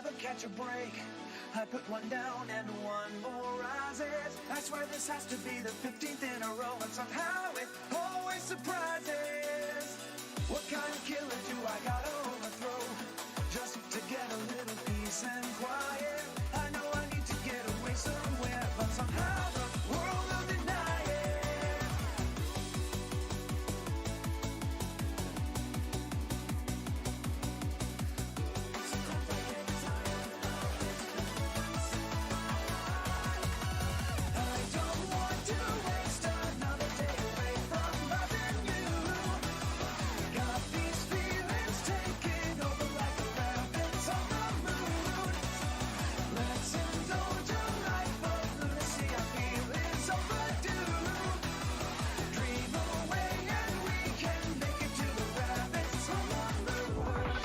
never catch a break. I put one down and one more rises. I swear this has to be the 15th in a row, and somehow it always surprises. What kind of killer do I gotta overthrow just to get a little peace and quiet? I know I need to get away somewhere, but somehow the world will deny it. I don't want to waste another day away from loving you. Got these feelings taking over like a rabbit on the moon. Let's indulge a life of lunacy. I feel it's overdue. Dream away and we can make it to the rabbits on the moon.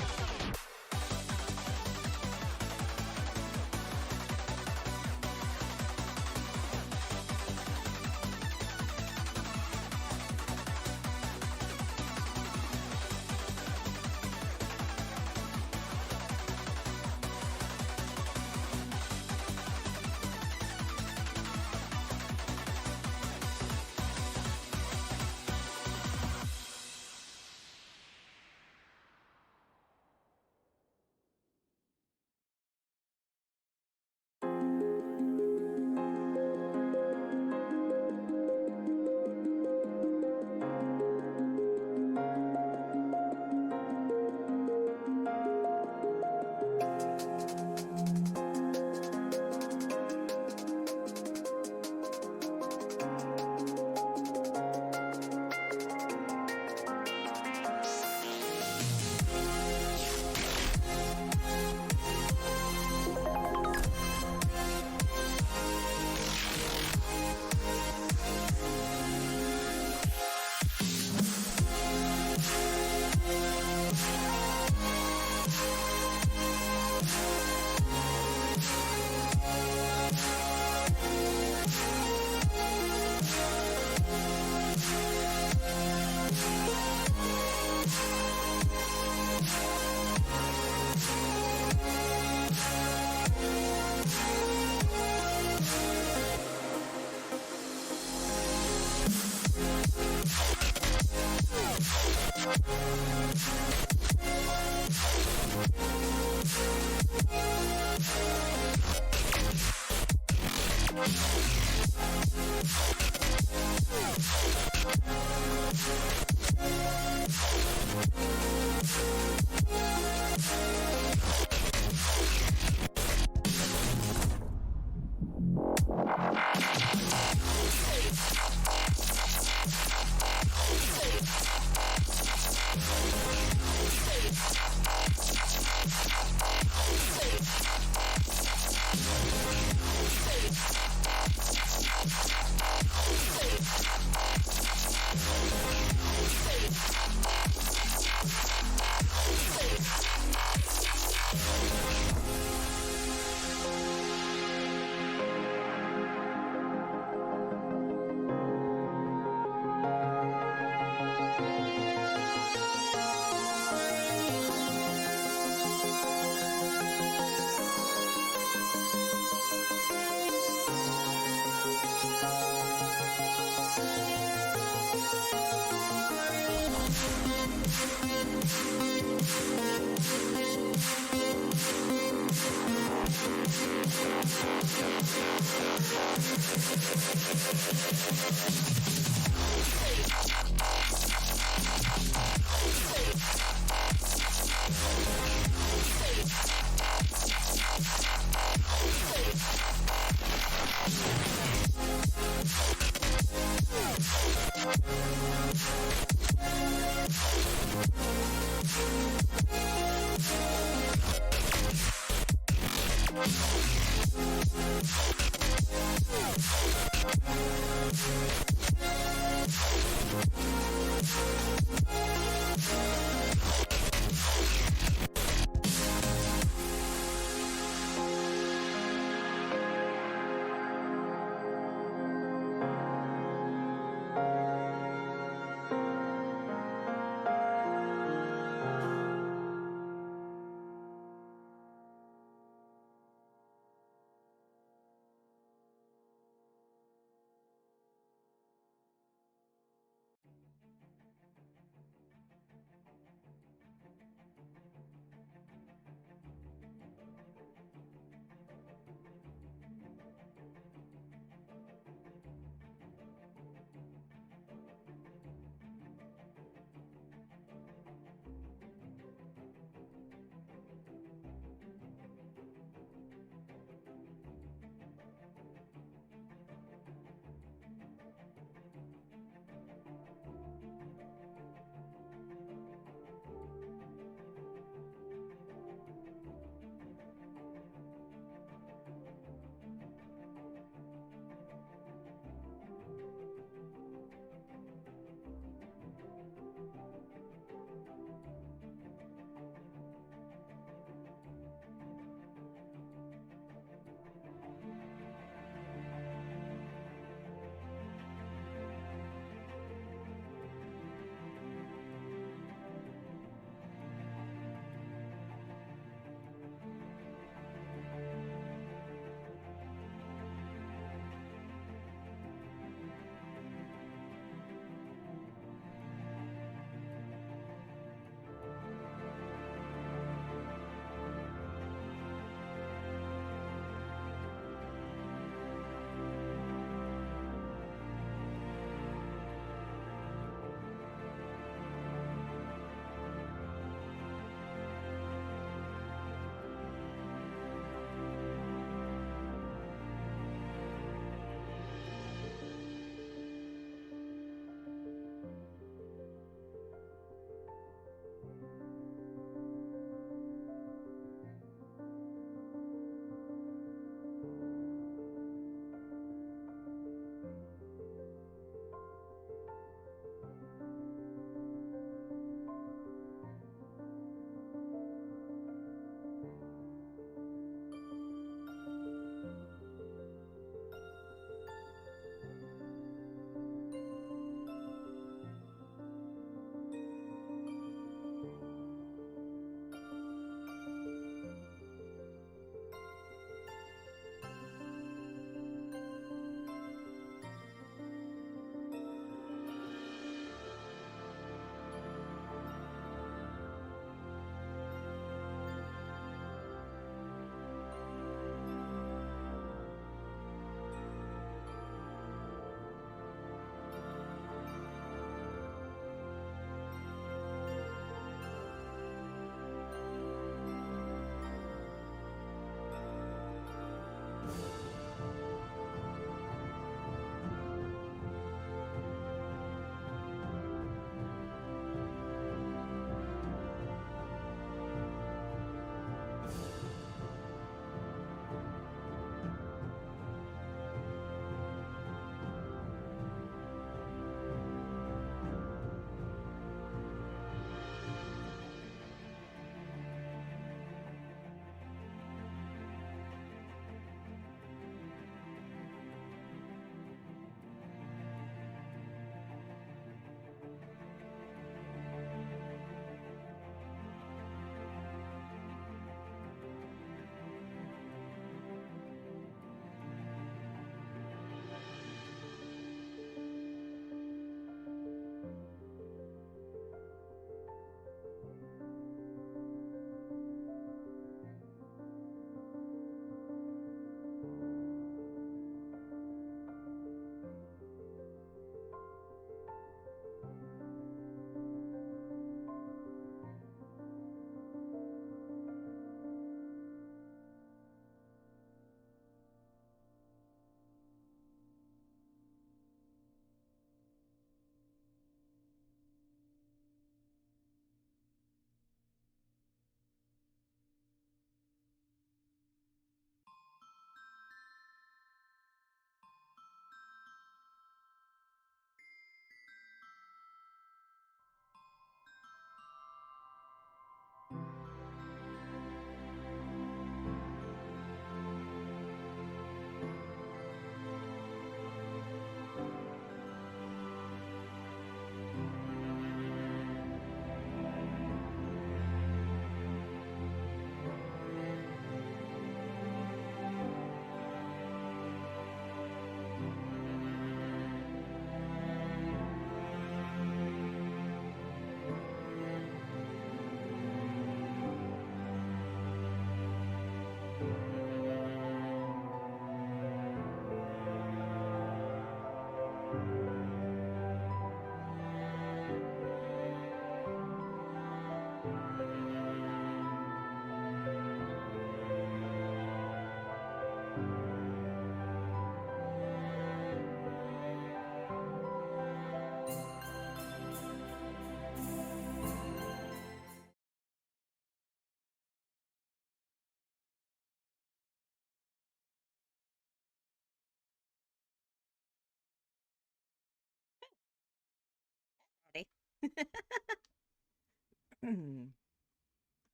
Ready?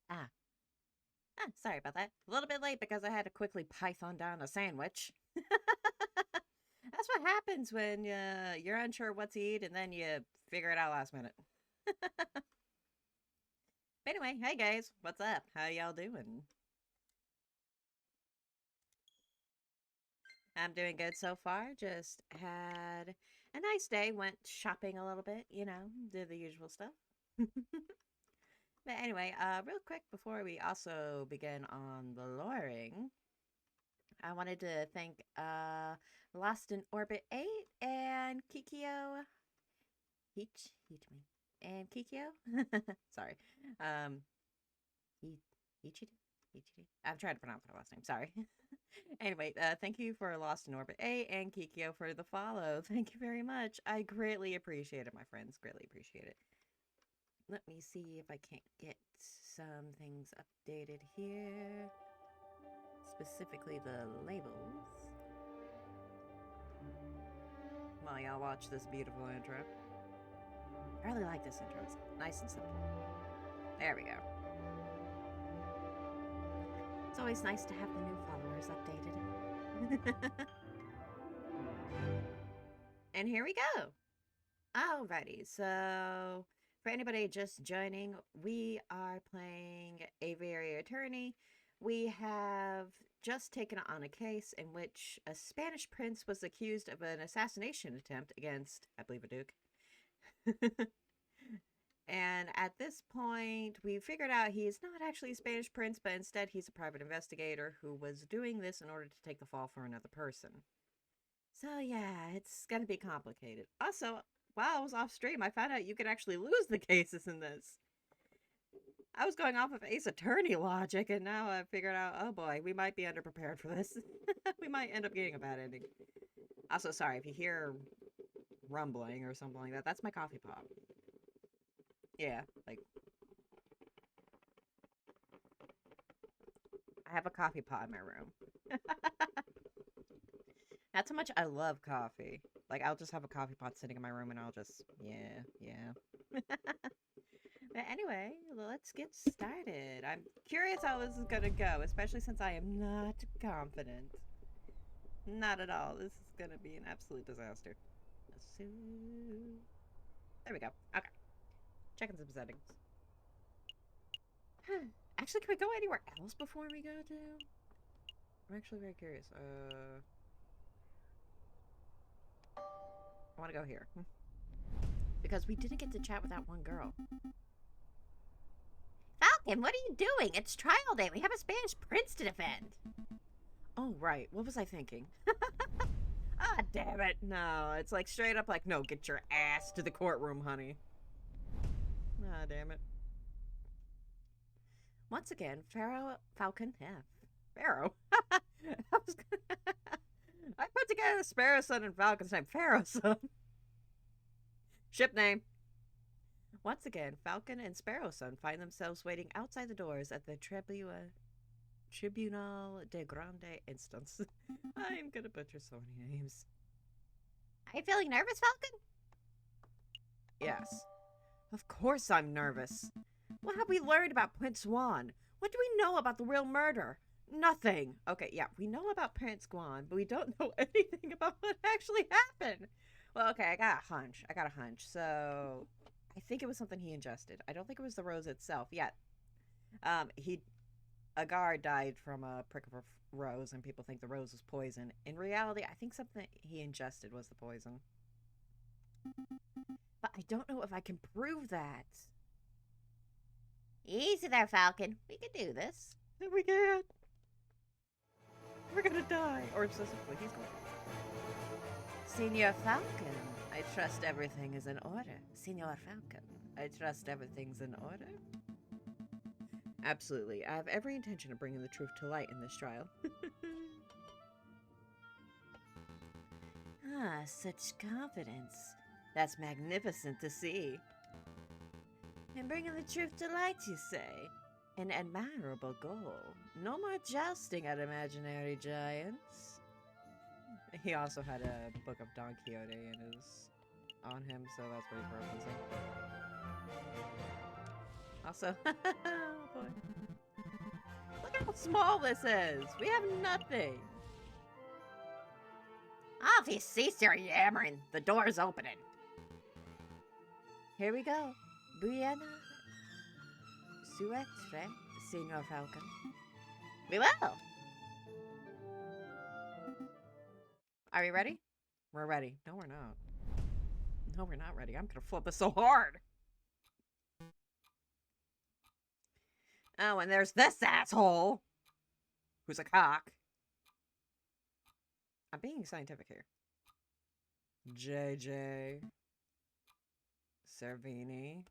ah, sorry about that. A little bit late because I had to quickly python down a sandwich. That's what happens when you're unsure what to eat and then you figure it out last minute. But anyway, hey guys, what's up? How y'all doing? I'm doing good so far. Just had a nice day. Went shopping a little bit, did the usual stuff. But anyway, real quick before we also begin on the loring, I wanted to thank Lost in Orbit 8 and Kikyo Hichimi and Kikyo. Sorry. Um Ichidi? Ichidi? I'm trying to pronounce her last name. Sorry. Anyway, thank you for Lost in Orbit 8 and Kikyo for the follow. Thank you very much. I greatly appreciate it, my friends. Greatly appreciate it. Let me see if I can't get some things updated here. Specifically the labels. While y'all watch this beautiful intro. I really like this intro. It's nice and simple. There we go. It's always nice to have the new followers updated. And here we go. Alrighty, so for anybody just joining, we are playing Aviary Attorney. We have just taken on a case in which a Spanish prince was accused of an assassination attempt against, I believe, a duke. And at this point, we figured out he is not actually a Spanish prince, but instead he's a private investigator who was doing this in order to take the fall for another person. So yeah, it's gonna be complicated. Also, while I was off stream, I found out you could actually lose the cases in this. I was going off of Ace Attorney logic, and now I figured out, oh boy, we might be underprepared for this. We might end up getting a bad ending. Also, sorry if you hear rumbling or something like that. That's my coffee pot. Yeah, like I have a coffee pot in my room. That's how much I love coffee. Like I'll just have a coffee pot sitting in my room, and I'll just yeah. But anyway, let's get started. I'm curious how this is gonna go, especially since I am not confident. Not at all. This is gonna be an absolute disaster. So, there we go. Okay, checking some settings. Actually, can we go anywhere else before we go to? I'm actually very curious. I want to go here because we didn't get to chat with that one girl. Falcon, what are you doing? It's trial day. We have a Spanish prince to defend. Oh, right. What was I thinking? Ah, damn it. No, it's like straight up like, no, get your ass to the courtroom, honey. Ah, damn it. Once again, Falcon, yeah, Pharaoh. I put together Sparrow Son and Falcon's name. Pharaoh Son. Ship name. Once again, Falcon and Sparrow Son find themselves waiting outside the doors at the Tribunal de Grande Instance. I'm gonna butcher so many names. Are you feeling nervous, Falcon? Yes. Of course I'm nervous. What have we learned about Prince Juan? What do we know about the real murder? Nothing. Okay, yeah, we know about Prince Juan, but we don't know anything about what actually happened. Well, okay, I got a hunch. So I think it was something he ingested. I don't think it was the rose itself. Yeah. A guard died from a prick of a rose, and people think the rose was poison. In reality, I think something he ingested was the poison. But I don't know if I can prove that. Easy there, Falcon. We can do this. We can. We're gonna die. Or specifically, he's going to. Senor Falcon, I trust everything is in order. Senor Falcon, I trust everything's in order. Absolutely. I have every intention of bringing the truth to light in this trial. Ah, such confidence. That's magnificent to see. And bringing the truth to light, you say? An admirable goal. No more jousting at imaginary giants. He also had a book of Don Quixote on him, so that's what he's referencing. Also, oh boy. Look how small this is! We have nothing! Ah, if you cease your yammering, the door's opening. Here we go. Buena suerte, Senor Falcon. We will! Are we ready? We're ready. No, we're not. No, we're not ready. I'm gonna flip this so hard! Oh, and there's this asshole! Who's a cock. I'm being scientific here. JJ. Servini.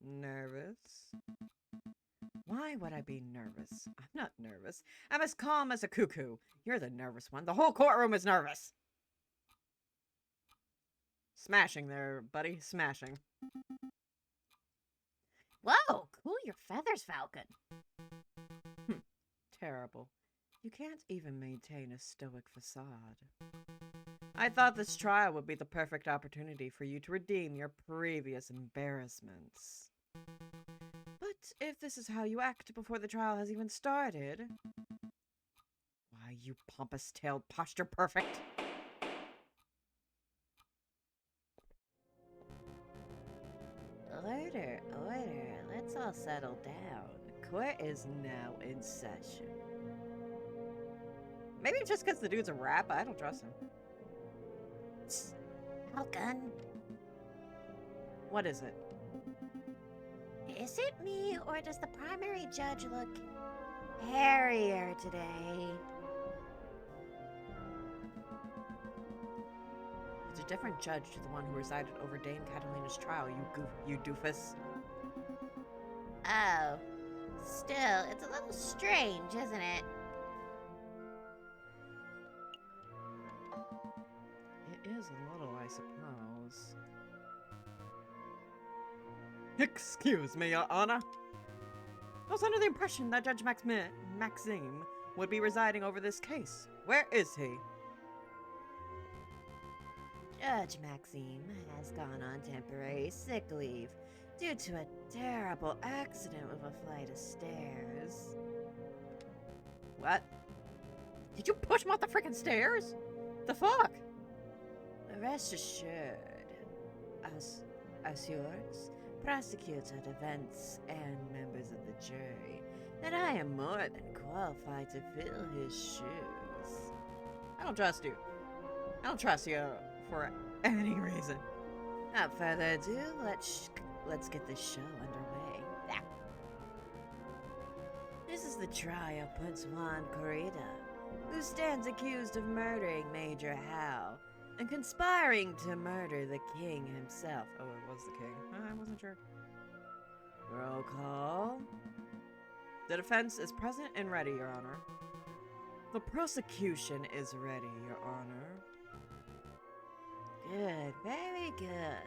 Nervous. Why would I be nervous? I'm not nervous. I'm as calm as a cuckoo. You're the nervous one. The whole courtroom is nervous. Smashing there, buddy. Smashing. Whoa! Cool your feathers, Falcon. Terrible. You can't even maintain a stoic facade. I thought this trial would be the perfect opportunity for you to redeem your previous embarrassments. But if this is how you act before the trial has even started... Why, you pompous-tailed posture perfect! Order, order. Let's all settle down. Court is now in session. Maybe just because the dude's a rap, I don't trust him. Falcon. What is it? Is it me, or does the primary judge look hairier today? It's a different judge to the one who resided over Dame Catalina's trial, you doofus. Oh. Still, it's a little strange, isn't it? It is a little, I suppose. Excuse me, Your Honor. I was under the impression that Judge Maxime would be residing over this case. Where is he? Judge Maxime has gone on temporary sick leave due to a terrible accident with a flight of stairs. What? Did you push him off the freaking stairs? The fuck? Rest assured, assures prosecutor, defense, and members of the jury that I am more than qualified to fill his shoes. I don't trust you. I don't trust you for any reason. Without further ado, let's get this show underway. Ah. This is the trial of Prince Juan Corrida, who stands accused of murdering Major Hal and conspiring to murder the king himself. Oh, it was the king. I wasn't sure. Roll call. The defense is present and ready, Your Honor. The prosecution is ready, Your Honor. Good, very good.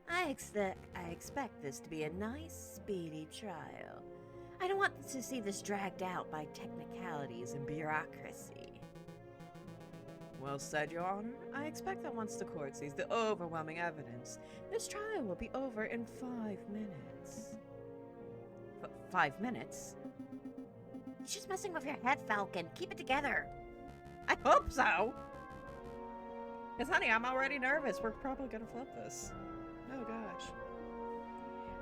I expect this to be a nice, speedy trial. I don't want to see this dragged out by technicalities and bureaucracy. Well said, Your Honor. I expect that once the court sees the overwhelming evidence, this trial will be over in 5 minutes. 5 minutes? He's just messing with your head, Falcon. Keep it together. I hope so! Because, honey, I'm already nervous. We're probably gonna flip this. Oh, gosh.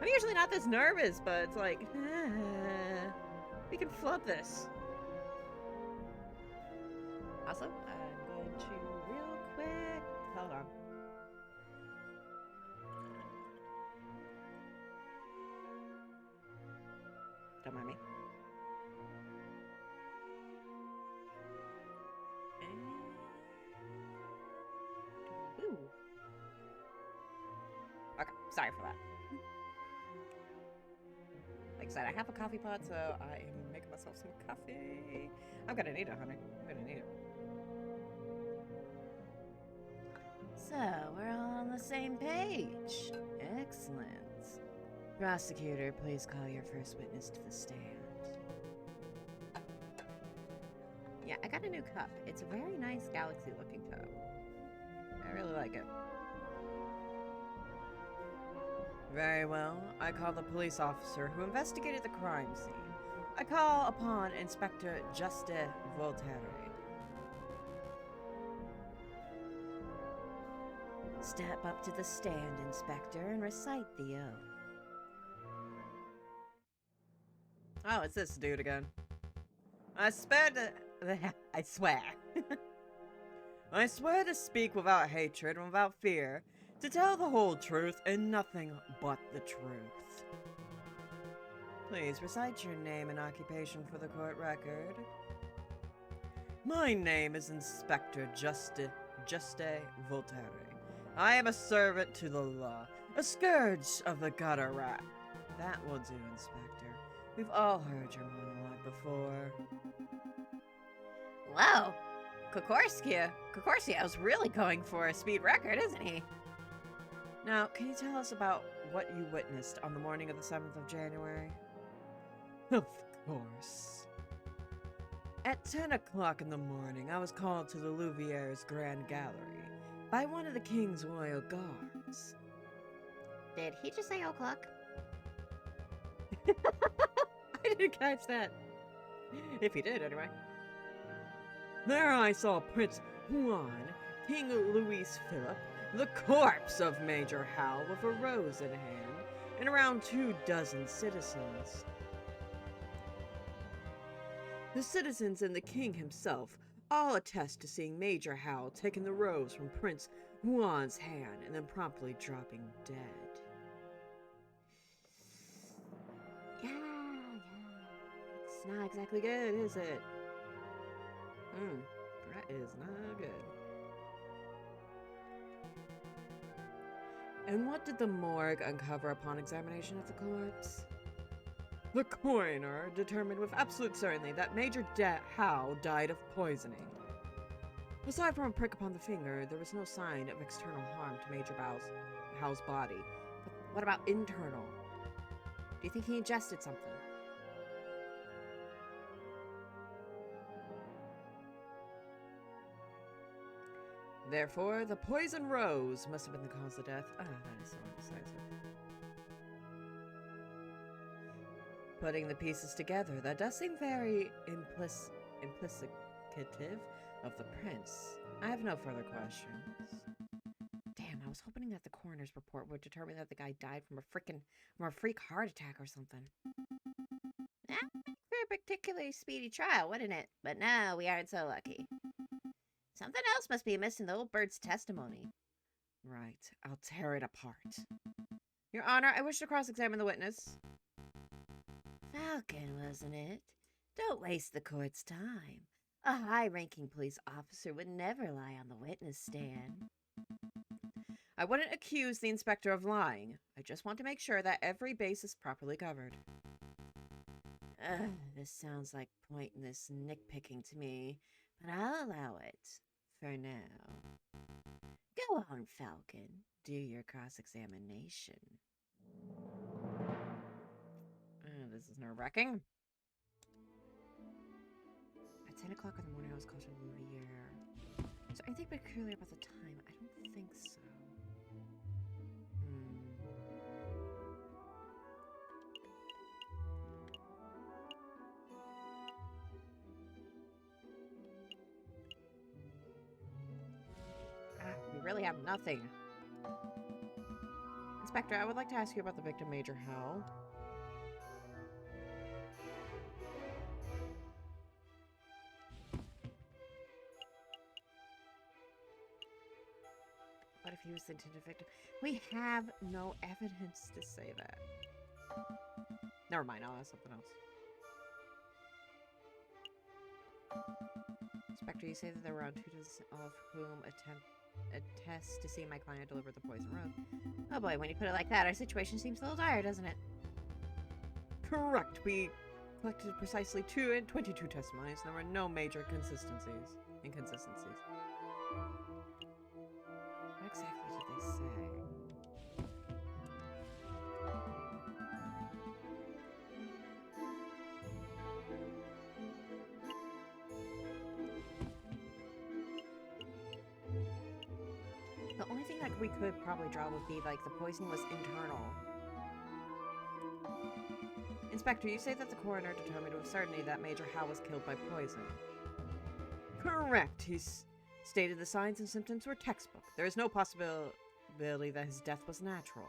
I'm usually not this nervous, but it's like, we can flip this. Also, I'm going to real quick. Hold on. Don't mind me. Ooh. Okay, sorry for that. Like I said, I have a coffee pot, so I am making myself some coffee. I'm gonna need it, honey. I'm gonna need it. So, we're all on the same page. Excellent. Prosecutor, please call your first witness to the stand. Yeah, I got a new cup. It's a very nice galaxy-looking cup. I really like it. Very well. I call the police officer who investigated the crime scene. I call upon Inspector Juste Voltaire. Step up to the stand, Inspector, and recite the oath. Oh, it's this dude again. I swear I swear. I swear to speak without hatred and without fear, to tell the whole truth and nothing but the truth. Please recite your name and occupation for the court record. My name is Inspector Juste Voltaire. I am a servant to the law, a scourge of the gutter rat. That will do, Inspector. We've all heard your monologue before. Whoa. Kokorskia's really going for a speed record, isn't he? Now, can you tell us about what you witnessed on the morning of the 7th of January? Of course. At 10 o'clock in the morning, I was called to the Louvre's Grand Gallery by one of the King's Royal Guards. Did he just say o'clock? I didn't catch that. If he did, anyway. There I saw Prince Juan, King Louis Philip, the corpse of Major Hal with a rose in hand, and around 24 citizens. The citizens and the king himself all attest to seeing Major Hal taking the rose from Prince Juan's hand and then promptly dropping dead. Yeah. It's not exactly good, is it? That is not good. And what did the morgue uncover upon examination of the corpse? The coroner determined with absolute certainty that Major Hal died of poisoning. Aside from a prick upon the finger, there was no sign of external harm to Major Hal's body. But what about internal? Do you think he ingested something? Therefore, the poison rose must have been the cause of death. Ah, that is so indecisive. Putting the pieces together, that does seem very implicative of the prince. I have no further questions. Damn, I was hoping that the coroner's report would determine that the guy died from a freak heart attack or something. That would make for a particularly speedy trial, wouldn't it? But no, we aren't so lucky. Something else must be amiss in the old bird's testimony. Right, I'll tear it apart. Your Honor, I wish to cross-examine the witness. Falcon, wasn't it? Don't waste the court's time. A high-ranking police officer would never lie on the witness stand. I wouldn't accuse the inspector of lying. I just want to make sure that every base is properly covered. This sounds like pointless nitpicking to me, but I'll allow it. For now. Go on, Falcon. Do your cross-examination. This is nerve-wracking. At 10 o'clock in the morning, I was called to Louvier. So anything peculiar about the time? I don't think so. We really have nothing. Inspector, I would like to ask you about the victim, Major Howell. What if he was the intended victim? We have no evidence to say that. Never mind, I'll ask something else. Inspector, you say that there were around 2 dozen of whom attest to seeing my client deliver the poison rose. Oh boy, when you put it like that, our situation seems a little dire, doesn't it? Correct. We collected precisely 22 testimonies. There were no major inconsistencies. What exactly did they say? The only thing that we could probably draw would be like the poison was internal. Inspector, you say that the coroner determined with certainty that Major Howell was killed by poison. Correct. He stated the signs and symptoms were textbook. There is no possibility that his death was natural.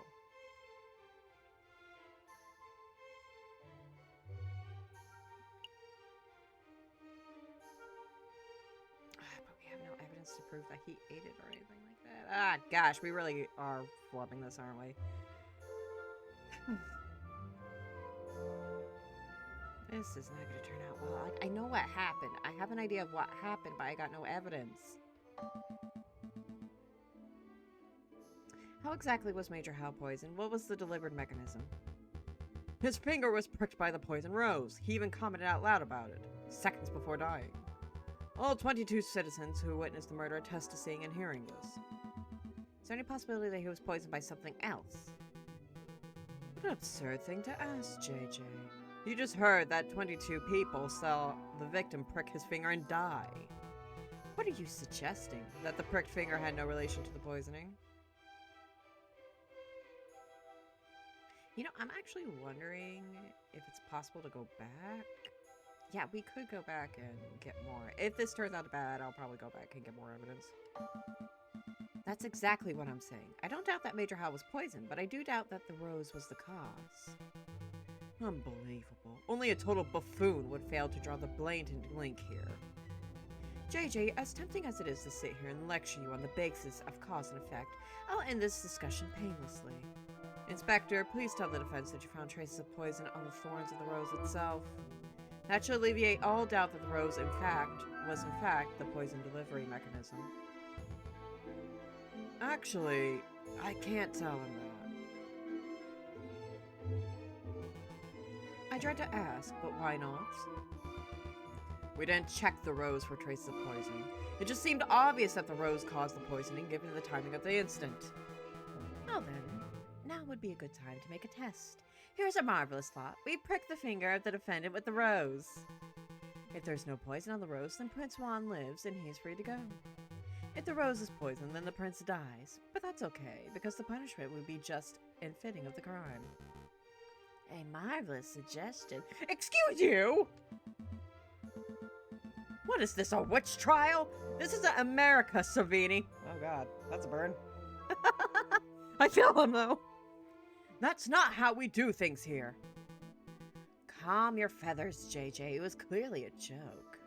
But we have no evidence to prove that he ate it or anything like that. Ah, gosh, we really are flubbing this, aren't we? This is not going to turn out well. I know what happened. I have an idea of what happened, but I got no evidence. How exactly was Major Howell poisoned? What was the delivered mechanism? His finger was pricked by the poison rose. He even commented out loud about it, seconds before dying. All 22 citizens who witnessed the murder attest to seeing and hearing this. Is there any possibility that he was poisoned by something else? What an absurd thing to ask, JJ. You just heard that 22 people saw the victim prick his finger and die. What are you suggesting? That the pricked finger had no relation to the poisoning? You know, I'm actually wondering if it's possible to go back. Yeah, we could go back and get more. If this turns out bad, I'll probably go back and get more evidence. That's exactly what I'm saying. I don't doubt that Major Howell was poisoned, but I do doubt that the rose was the cause. Unbelievable. Only a total buffoon would fail to draw the blatant link here. JJ, as tempting as it is to sit here and lecture you on the basis of cause and effect, I'll end this discussion painlessly. Inspector, please tell the defense that you found traces of poison on the thorns of the rose itself. That should alleviate all doubt that the rose, was in fact the poison delivery mechanism. Actually, I can't tell him that. I tried to ask, but why not? We didn't check the rose for traces of poison. It just seemed obvious that the rose caused the poisoning given the timing of the incident. Well then, now would be a good time to make a test. Here's a marvelous thought. We prick the finger of the defendant with the rose. If there's no poison on the rose, then Prince Juan lives and he's free to go. If the rose is poisoned, then the prince dies. But that's okay, because the punishment would be just and fitting of the crime. A marvelous suggestion. Excuse you! What is this, a witch trial? This isn't America, Savini. Oh god, that's a burn. I feel him, though. That's not how we do things here. Calm your feathers, JJ. It was clearly a joke.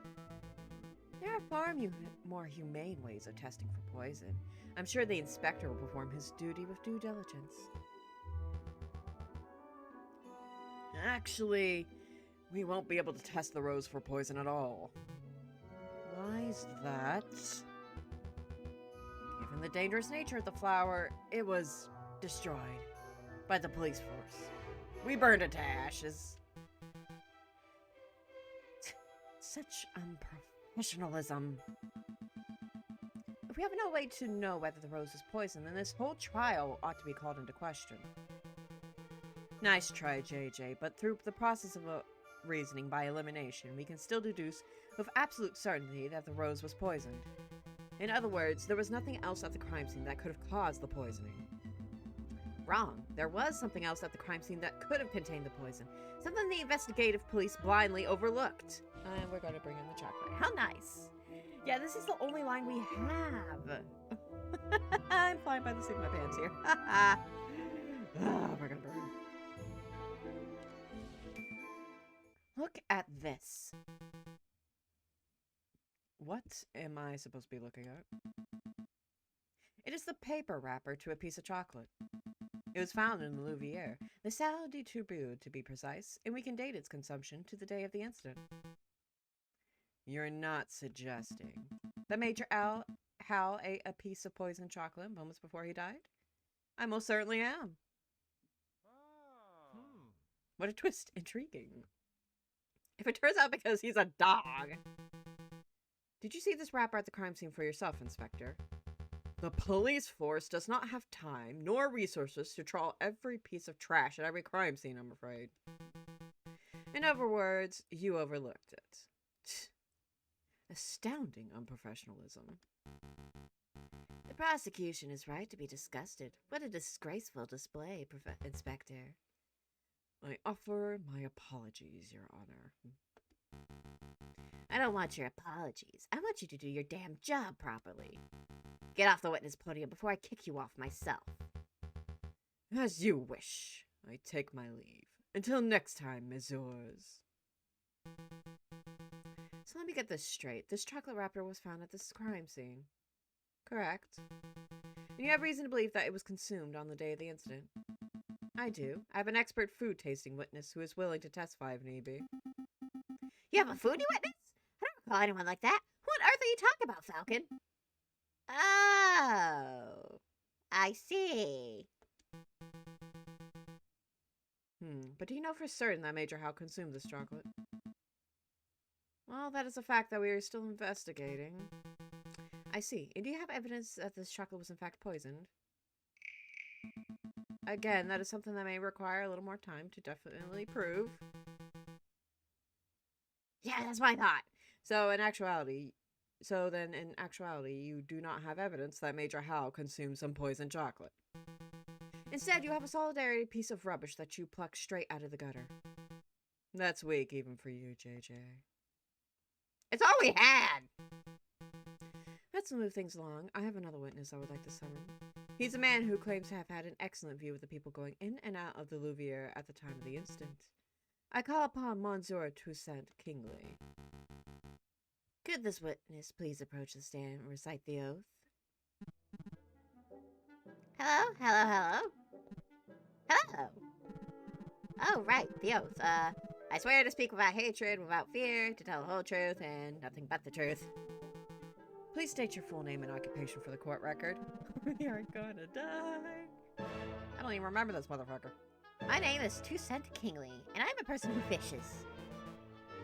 There are far more humane ways of testing for poison. I'm sure the inspector will perform his duty with due diligence. Actually, we won't be able to test the rose for poison at all. Why is that? Given the dangerous nature of the flower, it was destroyed by the police force. We burned it to ashes. Such unprofessionalism. If we have no way to know whether the rose is poisoned, then this whole trial ought to be called into question. Nice try, JJ, but through the process of reasoning by elimination, we can still deduce with absolute certainty that the rose was poisoned. In other words, there was nothing else at the crime scene that could have caused the poisoning. Wrong. There was something else at the crime scene that could have contained the poison. Something the investigative police blindly overlooked. And we're going to bring in the chocolate. How nice. Yeah, this is the only line we have. I'm flying by the seat of my pants here. We're going to burn. Look at this. What am I supposed to be looking at? It is the paper wrapper to a piece of chocolate. It was found in the Louviere, the Salle du Tourbillon to be precise, and we can date its consumption to the day of the incident. You're not suggesting that Major Hal ate a piece of poisoned chocolate moments before he died? I most certainly am. What a twist. Intriguing. If it turns out because he's a dog. Did you see this wrapper at the crime scene for yourself, Inspector? The police force does not have time nor resources to trawl every piece of trash at every crime scene, I'm afraid. In other words, you overlooked it. Astounding unprofessionalism. The prosecution is right to be disgusted. What a disgraceful display, Inspector. I offer my apologies, Your Honor. I don't want your apologies. I want you to do your damn job properly. Get off the witness podium before I kick you off myself. As you wish. I take my leave. Until next time, messieurs. So let me get this straight. This chocolate wrapper was found at this crime scene. Correct. And you have reason to believe that it was consumed on the day of the incident. I do. I have an expert food tasting witness who is willing to testify if need be. You have a foodie witness? I don't recall anyone like that. What on earth are you talking about, Falcon? Oh, I see. But do you know for certain that Major Hal consumed this chocolate? Well, that is a fact that we are still investigating. I see. And do you have evidence that this chocolate was in fact poisoned? Again, that is something that may require a little more time to definitely prove. Yeah, that's my thought. So in actuality, you do not have evidence that Major Hal consumed some poisoned chocolate. Instead, you have a solidarity piece of rubbish that you plucked straight out of the gutter. That's weak even for you, JJ. It's all we had! Let's move things along. I have another witness I would like to summon. He's a man who claims to have had an excellent view of the people going in and out of the Louviere at the time of the incident. I call upon Monsieur Toussaint Kingley. Could this witness please approach the stand and recite the oath? Hello? Hello, hello? Hello? Oh, right, the oath. I swear to speak without hatred, without fear, to tell the whole truth, and nothing but the truth. Please state your full name and occupation for the court record. We are gonna die. I don't even remember this motherfucker. My name is Toussaint Kingley, and I'm a person who fishes.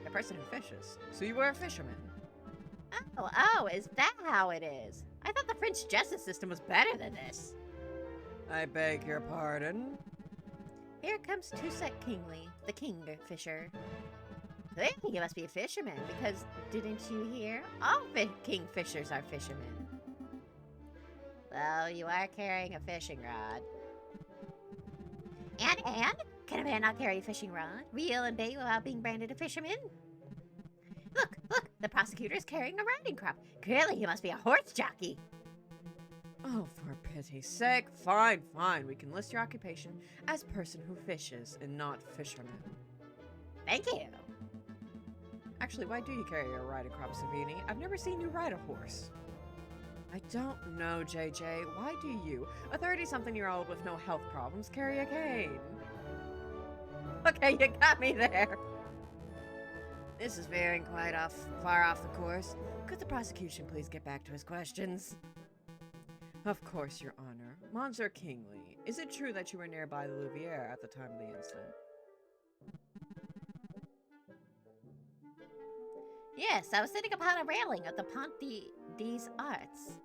A person who fishes? So you were a fisherman? Oh, is that how it is? I thought the French justice system was better than this. I beg your pardon? Here comes Toussaint Kingley, the kingfisher. Clearly he must be a fisherman, because didn't you hear? All kingfishers are fishermen. Well, you are carrying a fishing rod. And? Can a man not carry a fishing rod, reel and bait without being branded a fisherman? Look, the prosecutor is carrying a riding crop. Clearly he must be a horse jockey. Oh, for pity's sake. Fine. We can list your occupation as person who fishes and not fisherman. Thank you. Actually, why do you carry a riding crop, Savini? I've never seen you ride a horse. I don't know, JJ. Why do you, a 30-something-year-old with no health problems, carry a cane? Okay, you got me there. This is veering quite far off the course. Could the prosecution please get back to his questions? Of course, Your Honor. Monsieur Kingley, is it true that you were nearby the Louviere at the time of the incident? Yes, I was sitting upon a railing of the Pont des Arts.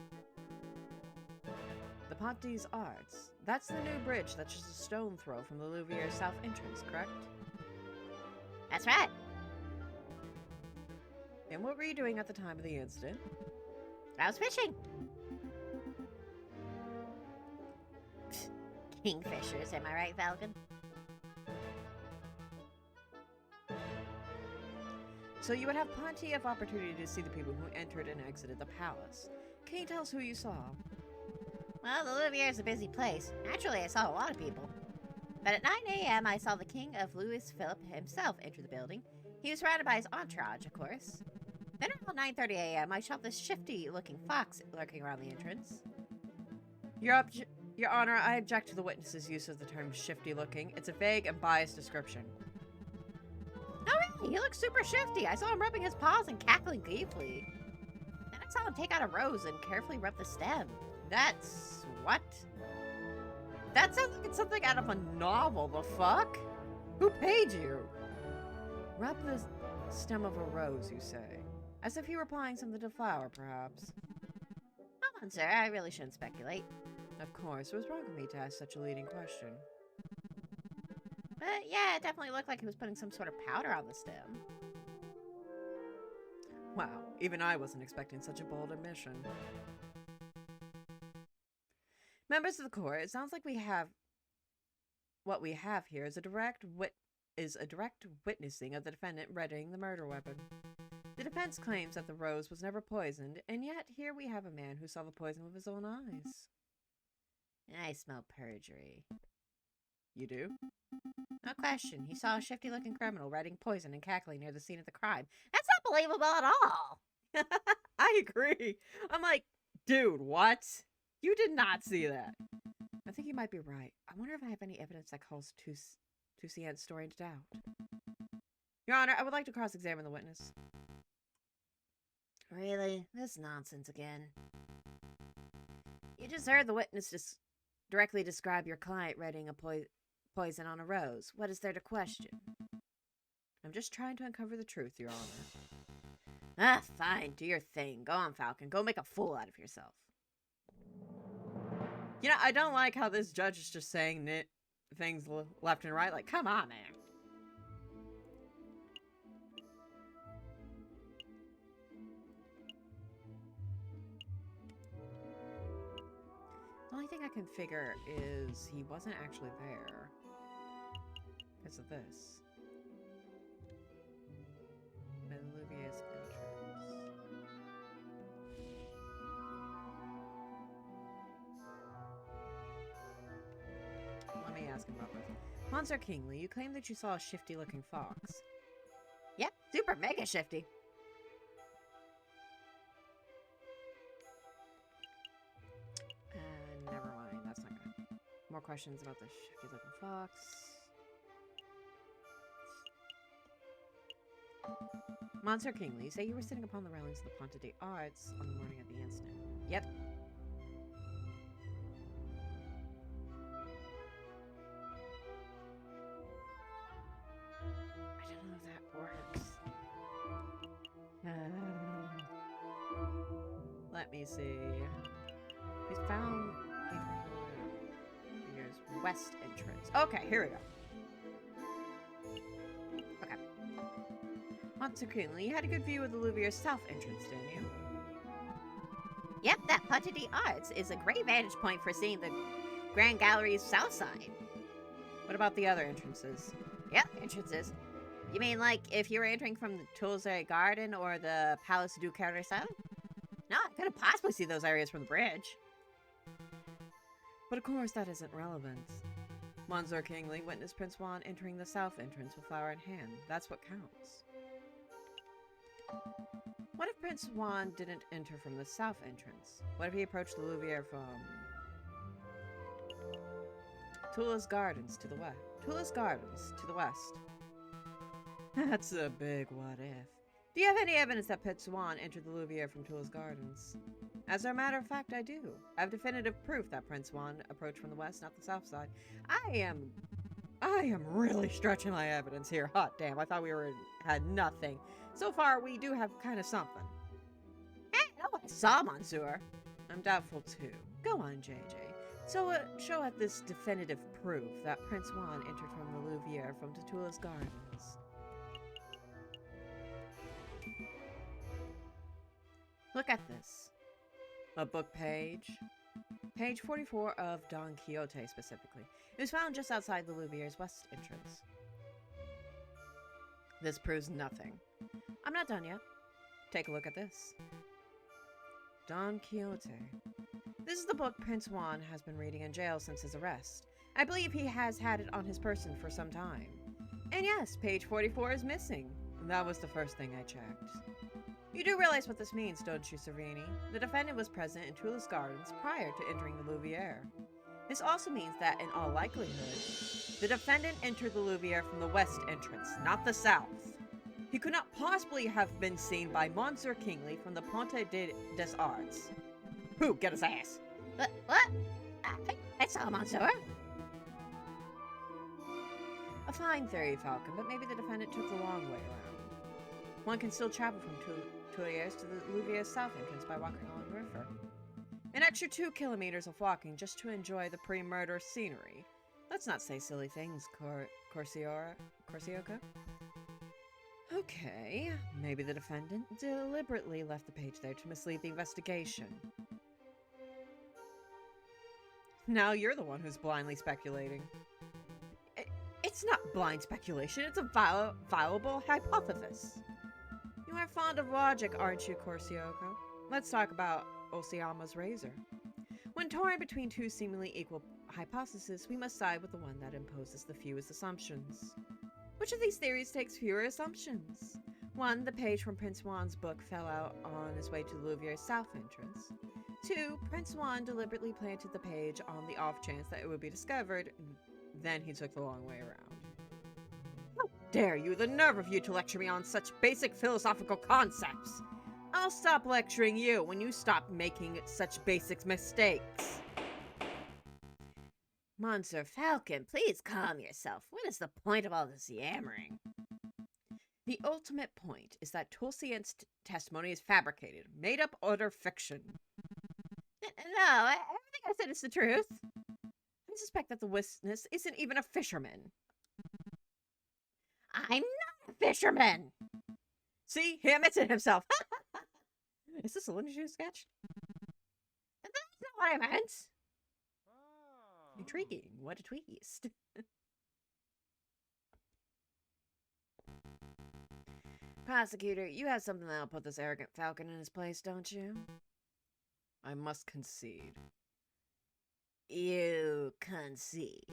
The Pont des Arts? That's the new bridge that's just a stone throw from the Louviere south entrance, correct? That's right. And what were you doing at the time of the incident? I was fishing. Kingfishers, am I right, Falcon? So you would have plenty of opportunity to see the people who entered and exited the palace. Can you tell us who you saw? Well, the Louvier is a busy place. Naturally, I saw a lot of people. But at 9 a.m., I saw the King of Louis Philip himself enter the building. He was surrounded by his entourage, of course. Then around 9:30 a.m., I shot this shifty-looking fox lurking around the entrance. Your Honor, I object to the witness's use of the term shifty-looking. It's a vague and biased description. Oh, really? He looks super shifty. I saw him rubbing his paws and cackling gleefully. Then I saw him take out a rose and carefully rub the stem. That's... what? That sounds like it's something out of a novel, the fuck? Who paid you? Rub the stem of a rose, you say? As if you were applying something to flower, perhaps. Come on, sir. I really shouldn't speculate. Of course, it was wrong of me to ask such a leading question. But yeah, it definitely looked like he was putting some sort of powder on the stem. Wow, even I wasn't expecting such a bold admission. Members of the court, it sounds like what we have here is a direct witnessing of the defendant readying the murder weapon. The defense claims that the rose was never poisoned, and yet here we have a man who saw the poison with his own eyes. I smell perjury. You do? No question. He saw a shifty-looking criminal writing poison and cackling near the scene of the crime. That's not believable at all. I agree. I'm like, dude, what? You did not see that. I think you might be right. I wonder if I have any evidence that calls Toussaint's story into doubt. Your Honor, I would like to cross-examine the witness. Really? This nonsense again. You just heard the witness directly describe your client writing a poison on a rose. What is there to question? I'm just trying to uncover the truth, Your Honor. Ah, fine. Do your thing. Go on, Falcon. Go make a fool out of yourself. You know, I don't like how this judge is just saying things left and right. Like, come on, man. The only thing I can figure is he wasn't actually there because of this. Olivier's entrance. Let me ask him about this. Monsieur Kingsley, you claim that you saw a shifty-looking fox. Yep, super mega shifty. Never mind, that's not good. More questions about the shifty-looking fox. Monsieur Kingsley, you say you were sitting upon the railings of the Ponte des Arts on the morning of the incident. Yep. I don't know if that works. Let me see. He's found here's west entrance. Okay, here we go. Okay. Monsieur Kingsley, you had a good view of the Louvier's south entrance, didn't you? Yep, that Ponte des Arts is a great vantage point for seeing the Grand Gallery's south side. What about the other entrances? Yep, entrances. You mean like if you were entering from the Tuileries Garden or the Palace du Carrousel? No, I couldn't possibly see those areas from the bridge. But of course that isn't relevant. Monsieur Kingsley witnessed Prince Juan entering the south entrance with flower in hand. That's what counts. What if Prince Juan didn't enter from the south entrance? What if he approached the Louvre from Tuileries Gardens to the west? Tuileries Gardens to the west. That's a big what if. Do you have any evidence that Prince Juan entered the Louvre from Tuileries Gardens? As a matter of fact, I do. I have definitive proof that Prince Juan approached from the west, not the south side. I am really stretching my evidence here. Hot damn, I thought we had nothing. So far, we do have kind of something. Hey, I know what I saw, Monsieur. I'm doubtful too. Go on, JJ. So, show us this definitive proof that Prince Juan entered from the Louvre from the Tuileries Gardens. Look at this. A book page. Page 44 of Don Quixote, specifically. It was found just outside the Louviere's west entrance. This proves nothing. I'm not done yet. Take a look at this. Don Quixote. This is the book Prince Juan has been reading in jail since his arrest. I believe he has had it on his person for some time. And yes, page 44 is missing. That was the first thing I checked. You do realize what this means, don't you, Sereni? The defendant was present in Tulips Gardens prior to entering the Louviere. This also means that, in all likelihood, the defendant entered the Louviere from the west entrance, not the south. He could not possibly have been seen by Monsieur Kingsley from the Ponte des Arts. Who? Get his ass! What? I saw Monsieur. A fine theory, Falcon, but maybe the defendant took the long way around. One can still travel from Tuileries to the Louviere's south entrance by walking along the river. An extra 2 kilometers of walking just to enjoy the pre-murder scenery. Let's not say silly things, Corsioka. Okay, maybe the defendant deliberately left the page there to mislead the investigation. Now you're the one who's blindly speculating. It's not blind speculation, it's a viable hypothesis. You are fond of logic, aren't you, Corsioka? Let's talk about Osiyama's razor. When torn between two seemingly equal hypotheses, we must side with the one that imposes the fewest assumptions. Which of these theories takes fewer assumptions? 1. The page from Prince Juan's book fell out on his way to the Louviere's south entrance. 2. Prince Juan deliberately planted the page on the off chance that it would be discovered, then he took the long way around. How dare you, the nerve of you to lecture me on such basic philosophical concepts! I'll stop lecturing you when you stop making such basic mistakes. Monsieur Falcon, please calm yourself. What is the point of all this yammering? The ultimate point is that Tulsian's testimony is fabricated, made up utter fiction. No, everything I said is the truth. I suspect that the witness isn't even a fisherman. I'm not a fisherman! See, he admits it himself. Is this a Looney Tunes sketch? That's not what I meant. Intriguing. What a twist. Prosecutor, you have something that'll put this arrogant Falcon in his place, don't you? I must concede. You concede.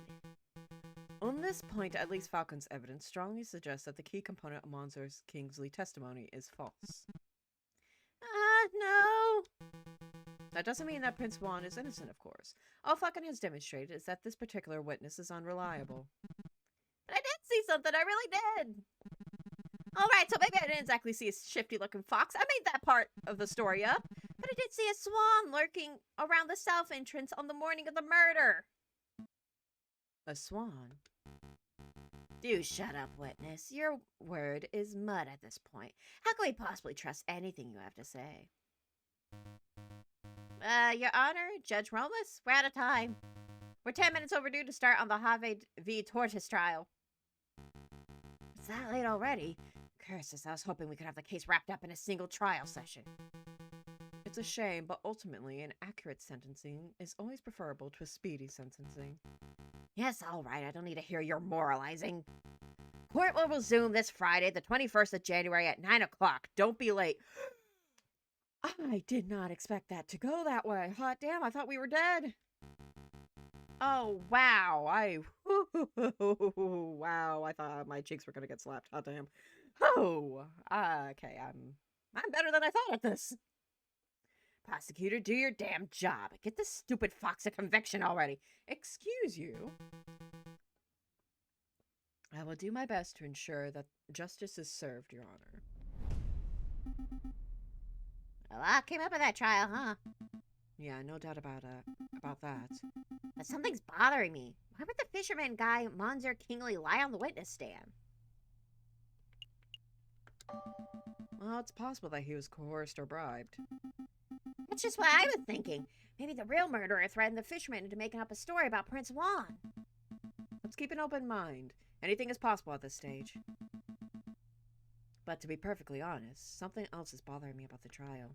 On this point, at least Falcon's evidence strongly suggests that the key component of Monsieur Kingsley's testimony is false. No. That doesn't mean that Prince Juan is innocent, of course. All Falcon has demonstrated is that this particular witness is unreliable. But I did see something, I really did. Alright, so maybe I didn't exactly see a shifty-looking fox. I made that part of the story up. But I did see a swan lurking around the south entrance on the morning of the murder. A swan? Do shut up, witness. Your word is mud at this point. How can we possibly trust anything you have to say? Your Honor, Judge Romus, we're out of time. We're 10 minutes overdue to start on the Have v. Tortoise trial. It's that late already. Curses, I was hoping we could have the case wrapped up in a single trial session. It's a shame, but ultimately an accurate sentencing is always preferable to a speedy sentencing. Yes, all right, I don't need to hear your moralizing. Court will resume this Friday, the 21st of January at 9 o'clock. Don't be late. I did not expect that to go that way. Hot damn, I thought we were dead. Oh, wow. Wow, I thought my cheeks were going to get slapped. Hot damn. Oh, okay, I'm better than I thought at this. Prosecutor, do your damn job. Get this stupid fox a conviction already. Excuse you. I will do my best to ensure that justice is served, Your Honor. A lot came up in that trial, huh? Yeah, no doubt about that. But something's bothering me. Why would the fisherman guy, Monsieur Kingsley, lie on the witness stand? Well, it's possible that he was coerced or bribed. That's just what I was thinking. Maybe the real murderer threatened the fisherman into making up a story about Prince Juan. Let's keep an open mind. Anything is possible at this stage. But to be perfectly honest, something else is bothering me about the trial.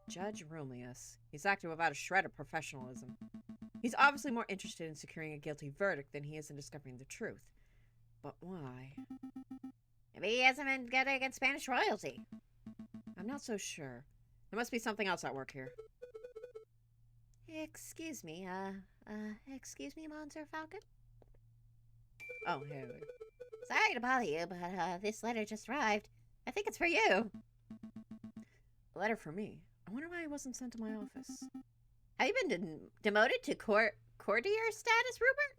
Judge Romulus. He's acting without a shred of professionalism. He's obviously more interested in securing a guilty verdict than he is in discovering the truth. But why? Maybe he hasn't been getting against Spanish royalty. I'm not so sure. There must be something else at work here. Excuse me, excuse me, Monsieur Falcon? Oh, hey. Sorry to bother you, but, this letter just arrived. I think it's for you. A letter for me. I wonder why it wasn't sent to my office. Have you been demoted to courtier status, Rupert?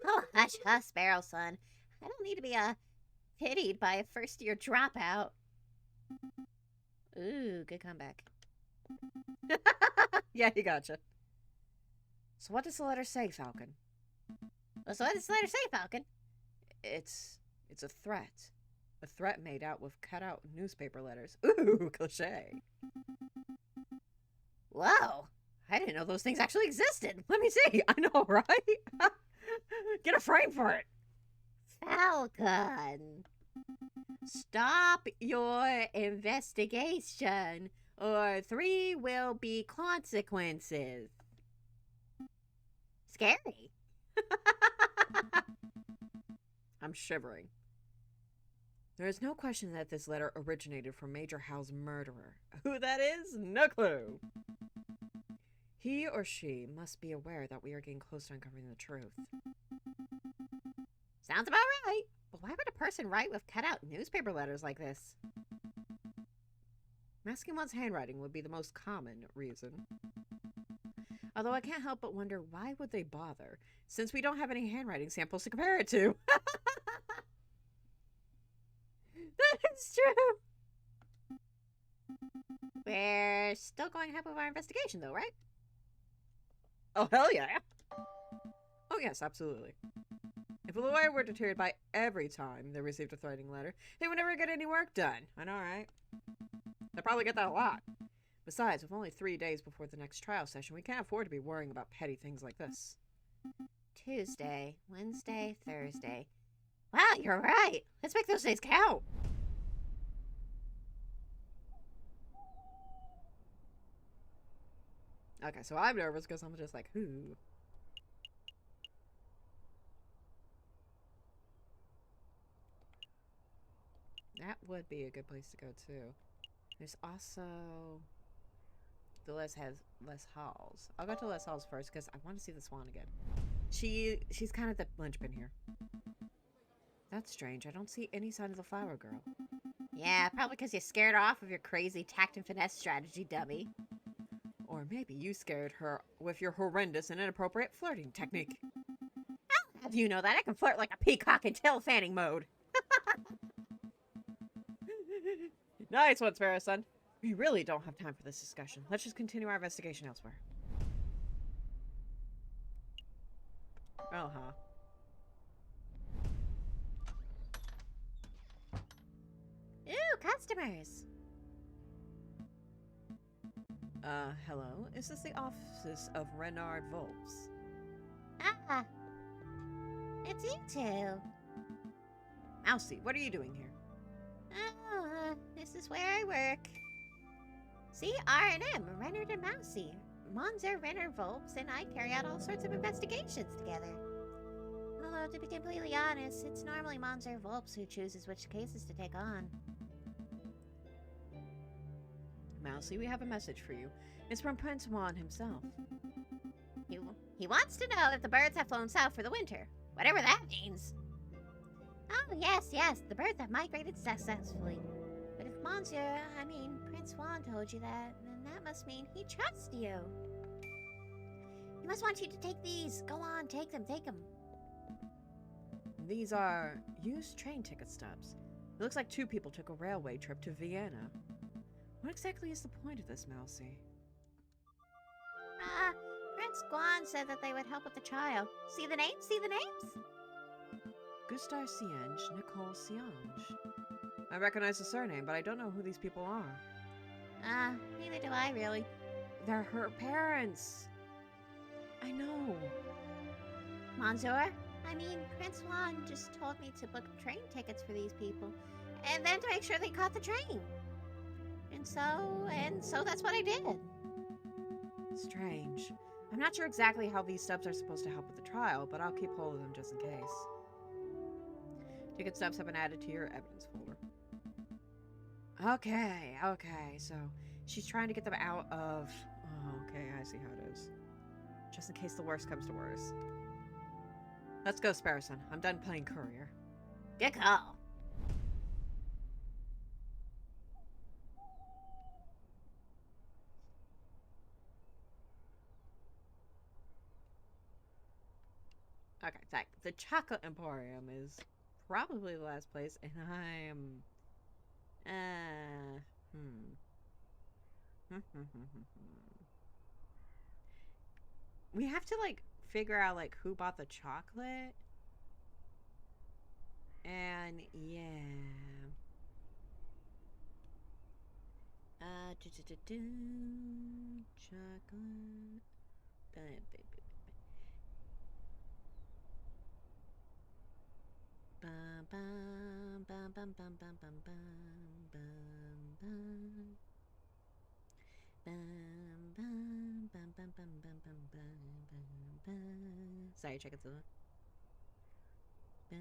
Oh, hush, hush, Sparrow, son. I don't need to be, pitied by a first-year dropout. Ooh, good comeback. Yeah, he gotcha. So what does the letter say, Falcon? Well, so what does the letter say, Falcon? It's a threat. A threat made out with cut-out newspaper letters. Ooh, cliche. Whoa! I didn't know those things actually existed. Let me see. I know, right? Get a frame for it. Falcon! Stop your investigation, or 3 will be consequences. Scary. I'm shivering. There is no question that this letter originated from Major Howe's murderer. Who that is? No clue. He or she must be aware that we are getting close to uncovering the truth. Sounds about right. But why would a person write with cut-out newspaper letters like this? Masking one's handwriting would be the most common reason. Although I can't help but wonder, why would they bother, since we don't have any handwriting samples to compare it to? That is true. We're still going ahead with our investigation, though, right? Oh, hell yeah. Oh, yes, absolutely. If a lawyer were deterred by every time they received a threatening letter, they would never get any work done. I know, right? They'll probably get that a lot. Besides, with only 3 days before the next trial session, we can't afford to be worrying about petty things like this. Tuesday, Wednesday, Thursday. Wow, you're right. Let's make those days count. Okay, so I'm nervous because I'm just like, who? That would be a good place to go too. There's also the Les Halls. I'll go to Les Halls first because I want to see the swan again. She's kind of the linchpin here. That's strange. I don't see any sign of the flower girl. Yeah, probably because you scared her off with your crazy tact and finesse strategy, dummy. Or maybe you scared her with your horrendous and inappropriate flirting technique. How have you know that? I can flirt like a peacock in tail fanning mode. Nice one, Sparrow son. We really don't have time for this discussion. Let's just continue our investigation elsewhere. Uh-huh. Ooh, customers. Hello? Is this the office of Renard Volps? Ah, it's you two. Mousy, what are you doing here? Oh, this is where I work. See, R&M, Renard and Mousy. Monzer, Renard, Volps, and I carry out all sorts of investigations together. Although, to be completely honest, it's normally Monzer Volps who chooses which cases to take on. Mousy, we have a message for you. It's from Prince Juan himself. He wants to know if the birds have flown south for the winter, whatever that means. Oh, yes, the birds have migrated successfully. But if Prince Juan told you that, then that must mean he trusts you. He must want you to take these. Go on, take them. These are used train ticket stubs. It looks like 2 people took a railway trip to Vienna. What exactly is the point of this, Mousy? Prince Guan said that they would help with the trial. See the names? Gustar Sienge, Nicole Siange. I recognize the surname, but I don't know who these people are. Neither do I, really. They're her parents. I know. Monsieur? Prince Juan just told me to book train tickets for these people, and then to make sure they caught the train. And so that's what I did. Strange. I'm not sure exactly how these stubs are supposed to help with the trial, but I'll keep hold of them just in case. Ticket stubs have been added to your evidence folder. Okay, so she's trying to get them out of... Oh, okay, I see how it is. Just in case the worst comes to worst. Let's go, Sparrowson. I'm done playing courier. Good call. Okay, Zach, the Chocolate Emporium is probably the last place, and I am... We have to, like, figure out, like, who bought the chocolate. And, yeah. Chocolate. Bum, bum, bum, bum, bum, bum, bum, bum, bum, bum. Bum, bum, bum, bum, bum, bum, bum, bum, bum. Sorry, check it out. Bum.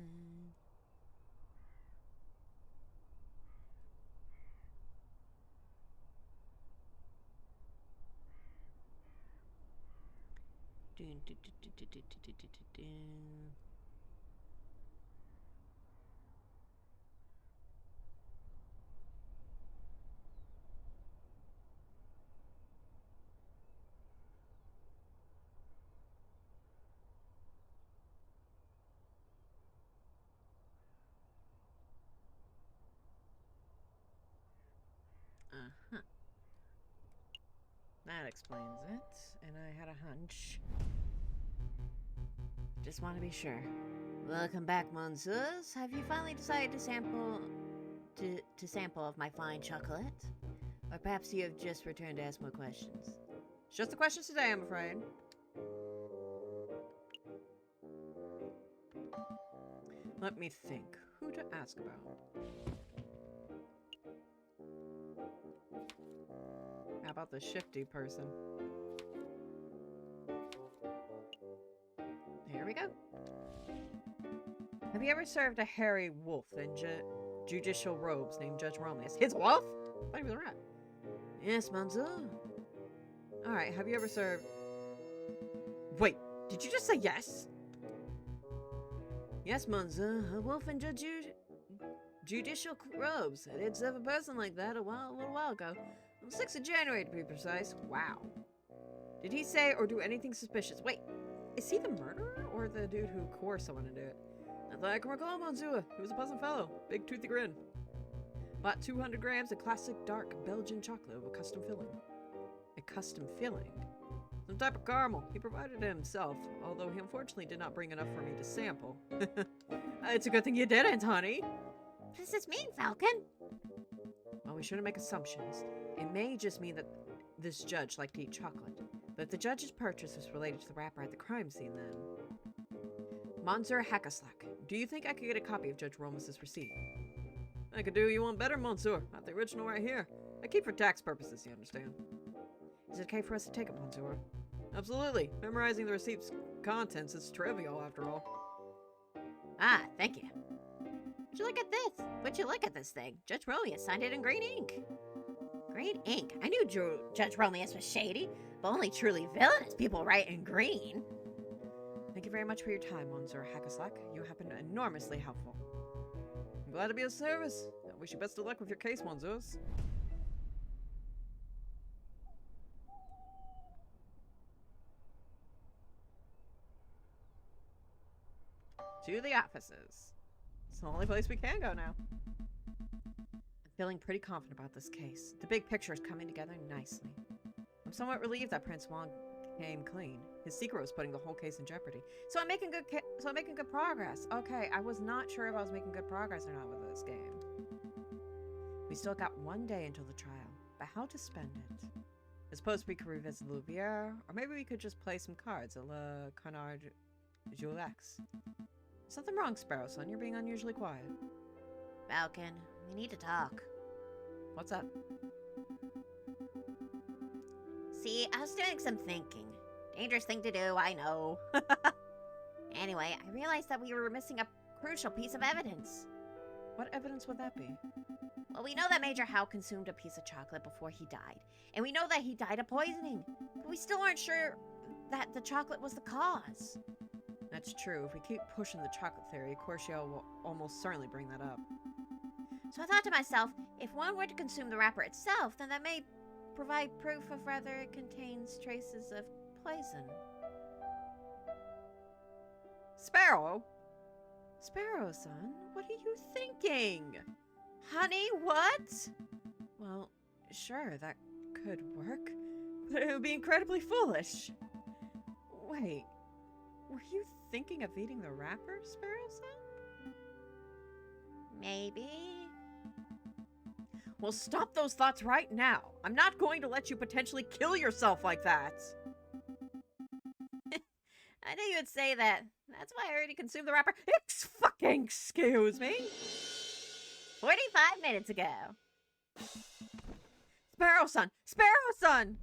Dun, dun, dun, dun, dun, dun, dun, dun, dun, dun. Uh-huh. That explains it. And I had a hunch. Just want to be sure. Welcome back, Monsieurs. Have you finally decided to sample of my fine chocolate? Or perhaps you have just returned to ask more questions? It's just the questions today, I'm afraid. Let me think. Who to ask about? How about the shifty person? Here we go. Have you ever served a hairy wolf in judicial robes named Judge Romulus? His wolf? I thought he was a rat. Yes, Monsieur. Alright, have you ever served... Wait, did you just say yes? Yes, Monsieur. A wolf in judicial robes. I did serve a person like that a little while ago. On the 6th of January, to be precise. Wow. Did he say or do anything suspicious? Wait, is he the murderer or the dude who coerced someone to do it? Not that I can recall, Monsieur. He was a pleasant fellow. Big toothy grin. Bought 200 grams of classic dark Belgian chocolate with a custom filling. A custom filling? Some type of caramel. He provided it himself, although he unfortunately did not bring enough for me to sample. It's a good thing you didn't, honey. What does this mean, Falcon? Well, we shouldn't make assumptions. It may just mean that this judge liked to eat chocolate. But if the judge's purchase was related to the wrapper at the crime scene, then... Monsieur Hackaslack, do you think I could get a copy of Judge Romus's receipt? I could do you one better, Monsieur. Not the original right here. I keep for tax purposes, you understand. Is it okay for us to take it, Monsieur? Absolutely. Memorizing the receipt's contents is trivial, after all. Ah, thank you. Would you look at this? Would you look at this thing? Judge Romulus signed it in green ink. Green ink? I knew Judge Romulus was shady, but only truly villainous people write in green. Thank you very much for your time, Monsieur Hackaslack. You have been enormously helpful. I'm glad to be of service. I wish you best of luck with your case, Monsieurs. To the offices. It's the only place we can go now. I'm feeling pretty confident about this case. The big picture is coming together nicely. I'm somewhat relieved that Prince Wong came clean. His secret was putting the whole case in jeopardy. So I'm making good progress. Okay, I was not sure if I was making good progress or not with this game. We still got one day until the trial, but how to spend it? I suppose we could revisit Louvière, or maybe we could just play some cards at Le Canard Joulex. Something wrong, Sparrowson. You're being unusually quiet. Falcon, we need to talk. What's up? See, I was doing some thinking. Dangerous thing to do, I know. Anyway, I realized that we were missing a crucial piece of evidence. What evidence would that be? Well, we know that Major Howe consumed a piece of chocolate before he died. And we know that he died of poisoning. But we still aren't sure that the chocolate was the cause. That's true. If we keep pushing the chocolate theory, Corcio will almost certainly bring that up. So I thought to myself, if one were to consume the wrapper itself, then that may provide proof of whether it contains traces of poison. Sparrow? Sparrow-san, what are you thinking? Honey, what? Well, sure, that could work, but it would be incredibly foolish. Wait, were you thinking of eating the wrapper, Sparrow-san? Maybe. Well, stop those thoughts right now. I'm not going to let you potentially kill yourself like that. I knew you would say that. That's why I already consumed the wrapper Excuse me? 45 minutes ago. Sparrow-san! Sparrow-san!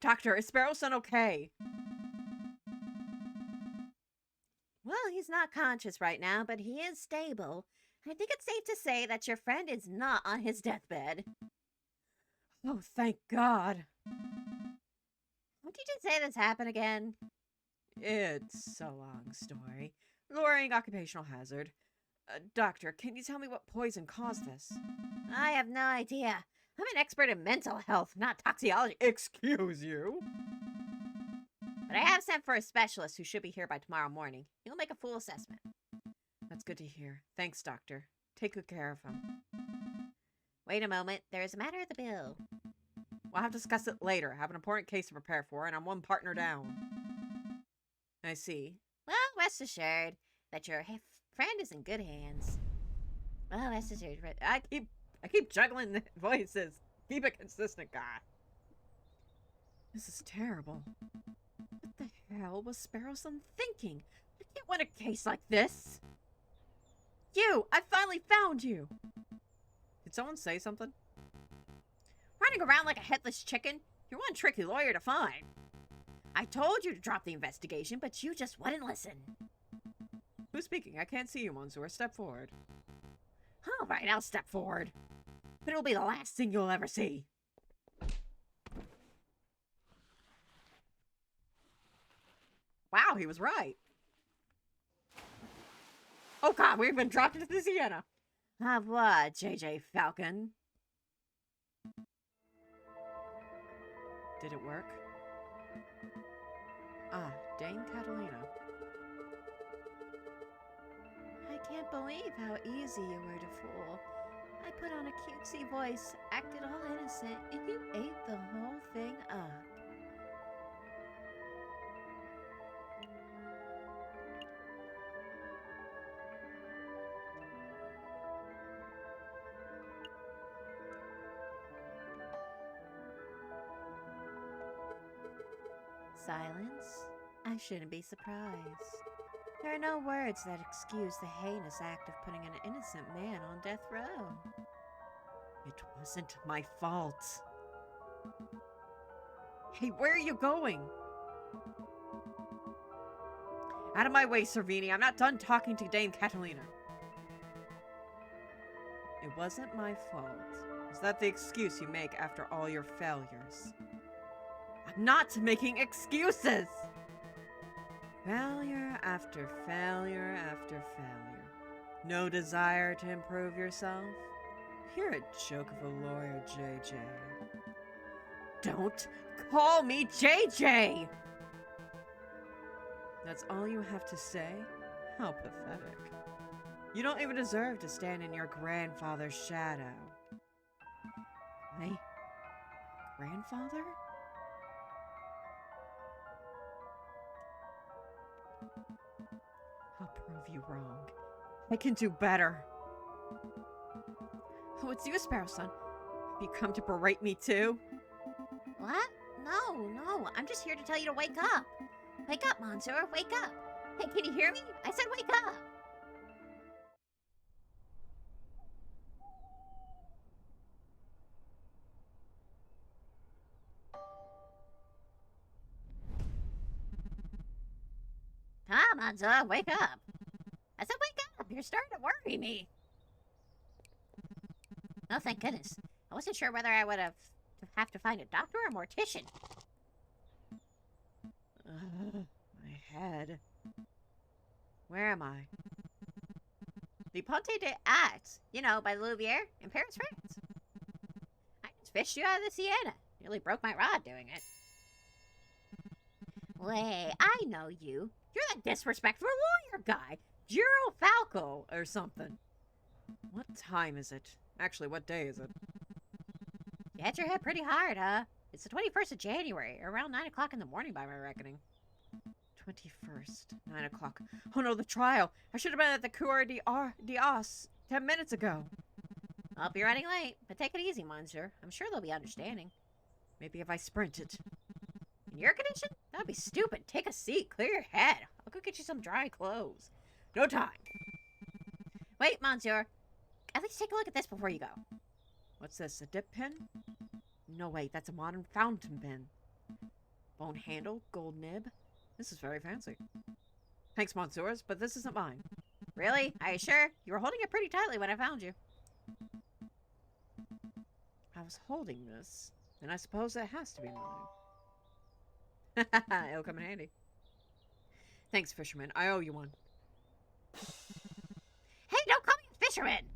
Doctor, is Sparrow-san okay? Well, he's not conscious right now, but he is stable. I think it's safe to say that your friend is not on his deathbed. Oh, thank God. What did you say this happened again? It's a long story. Lowering occupational hazard. Doctor, can you tell me what poison caused this? I have no idea. I'm an expert in mental health, not toxicology. Excuse you? But I have sent for a specialist who should be here by tomorrow morning. He'll make a full assessment. That's good to hear. Thanks, Doctor. Take good care of him. Wait a moment. There is a matter of the bill. We'll have to discuss it later. I have an important case to prepare for, and I'm one partner down. I see. Well, rest assured that your friend is in good hands. Well, rest assured. I keep juggling the voices. Keep it consistent, guy. This is terrible. What the hell was Sparrow-san thinking? I can't win a case like this. You! I finally found you! Did someone say something? Running around like a headless chicken? You're one tricky lawyer to find. I told you to drop the investigation, but you just wouldn't listen. Who's speaking? I can't see you, Monsieur. Step forward. All right, I'll step forward. But it'll be the last thing you'll ever see. Wow, he was right. Oh God, we've been dropped into the Sienna. Of what, JJ Falcon? Did it work? Ah, Dame Catalina. I can't believe how easy you were to fool. I put on a cutesy voice, acted all innocent, and you ate the whole thing up. Silence? I shouldn't be surprised. There are no words that excuse the heinous act of putting an innocent man on death row. It wasn't my fault. Hey, where are you going? Out of my way, Servini. I'm not done talking to Dame Catalina. It wasn't my fault. Is that the excuse you make after all your failures? I'm not making excuses! Failure after failure after failure. No desire to improve yourself? You're a joke of a lawyer, JJ. Don't call me JJ! That's all you have to say? How pathetic. You don't even deserve to stand in your grandfather's shadow. My grandfather? I'll prove you wrong. I can do better. Oh, it's you, Sparrow-san. Have you come to berate me too? What? No. I'm just here to tell you to wake up. Wake up, Monsieur. Wake up. Hey, can you hear me? I said wake up. Come on, Monzo, wake up. I said wake up. You're starting to worry me. Oh, thank goodness. I wasn't sure whether I would have to find a doctor or a mortician. My head. Where am I? The Ponte de Axe, You know, by Louvier in Paris, France. I just fished you out of the Sienna. Nearly broke my rod doing it. Wait, I know you. You're that disrespectful lawyer guy. Giro Falco or something. What time is it? Actually, what day is it? You hit your head pretty hard, huh? It's the 21st of January, around 9 o'clock in the morning by my reckoning. 21st, 9 o'clock. Oh no, the trial! I should have been at the Cour d'Os 10 minutes ago. Hope you're running late, but take it easy, Monsieur. I'm sure they'll be understanding. Maybe if I sprinted. In your condition? That'd be stupid. Take a seat, clear your head. I'll go get you some dry clothes. No time. Wait, Monsieur. At least take a look at this before you go. What's this, a dip pen? No, wait, that's a modern fountain pen. Bone handle, gold nib. This is very fancy. Thanks, Monsieurs, but this isn't mine. Really? Are you sure? You were holding it pretty tightly when I found you. I was holding this, and I suppose it has to be mine. It'll come in handy. Thanks, fisherman. I owe you one. Hey, don't call me a fisherman!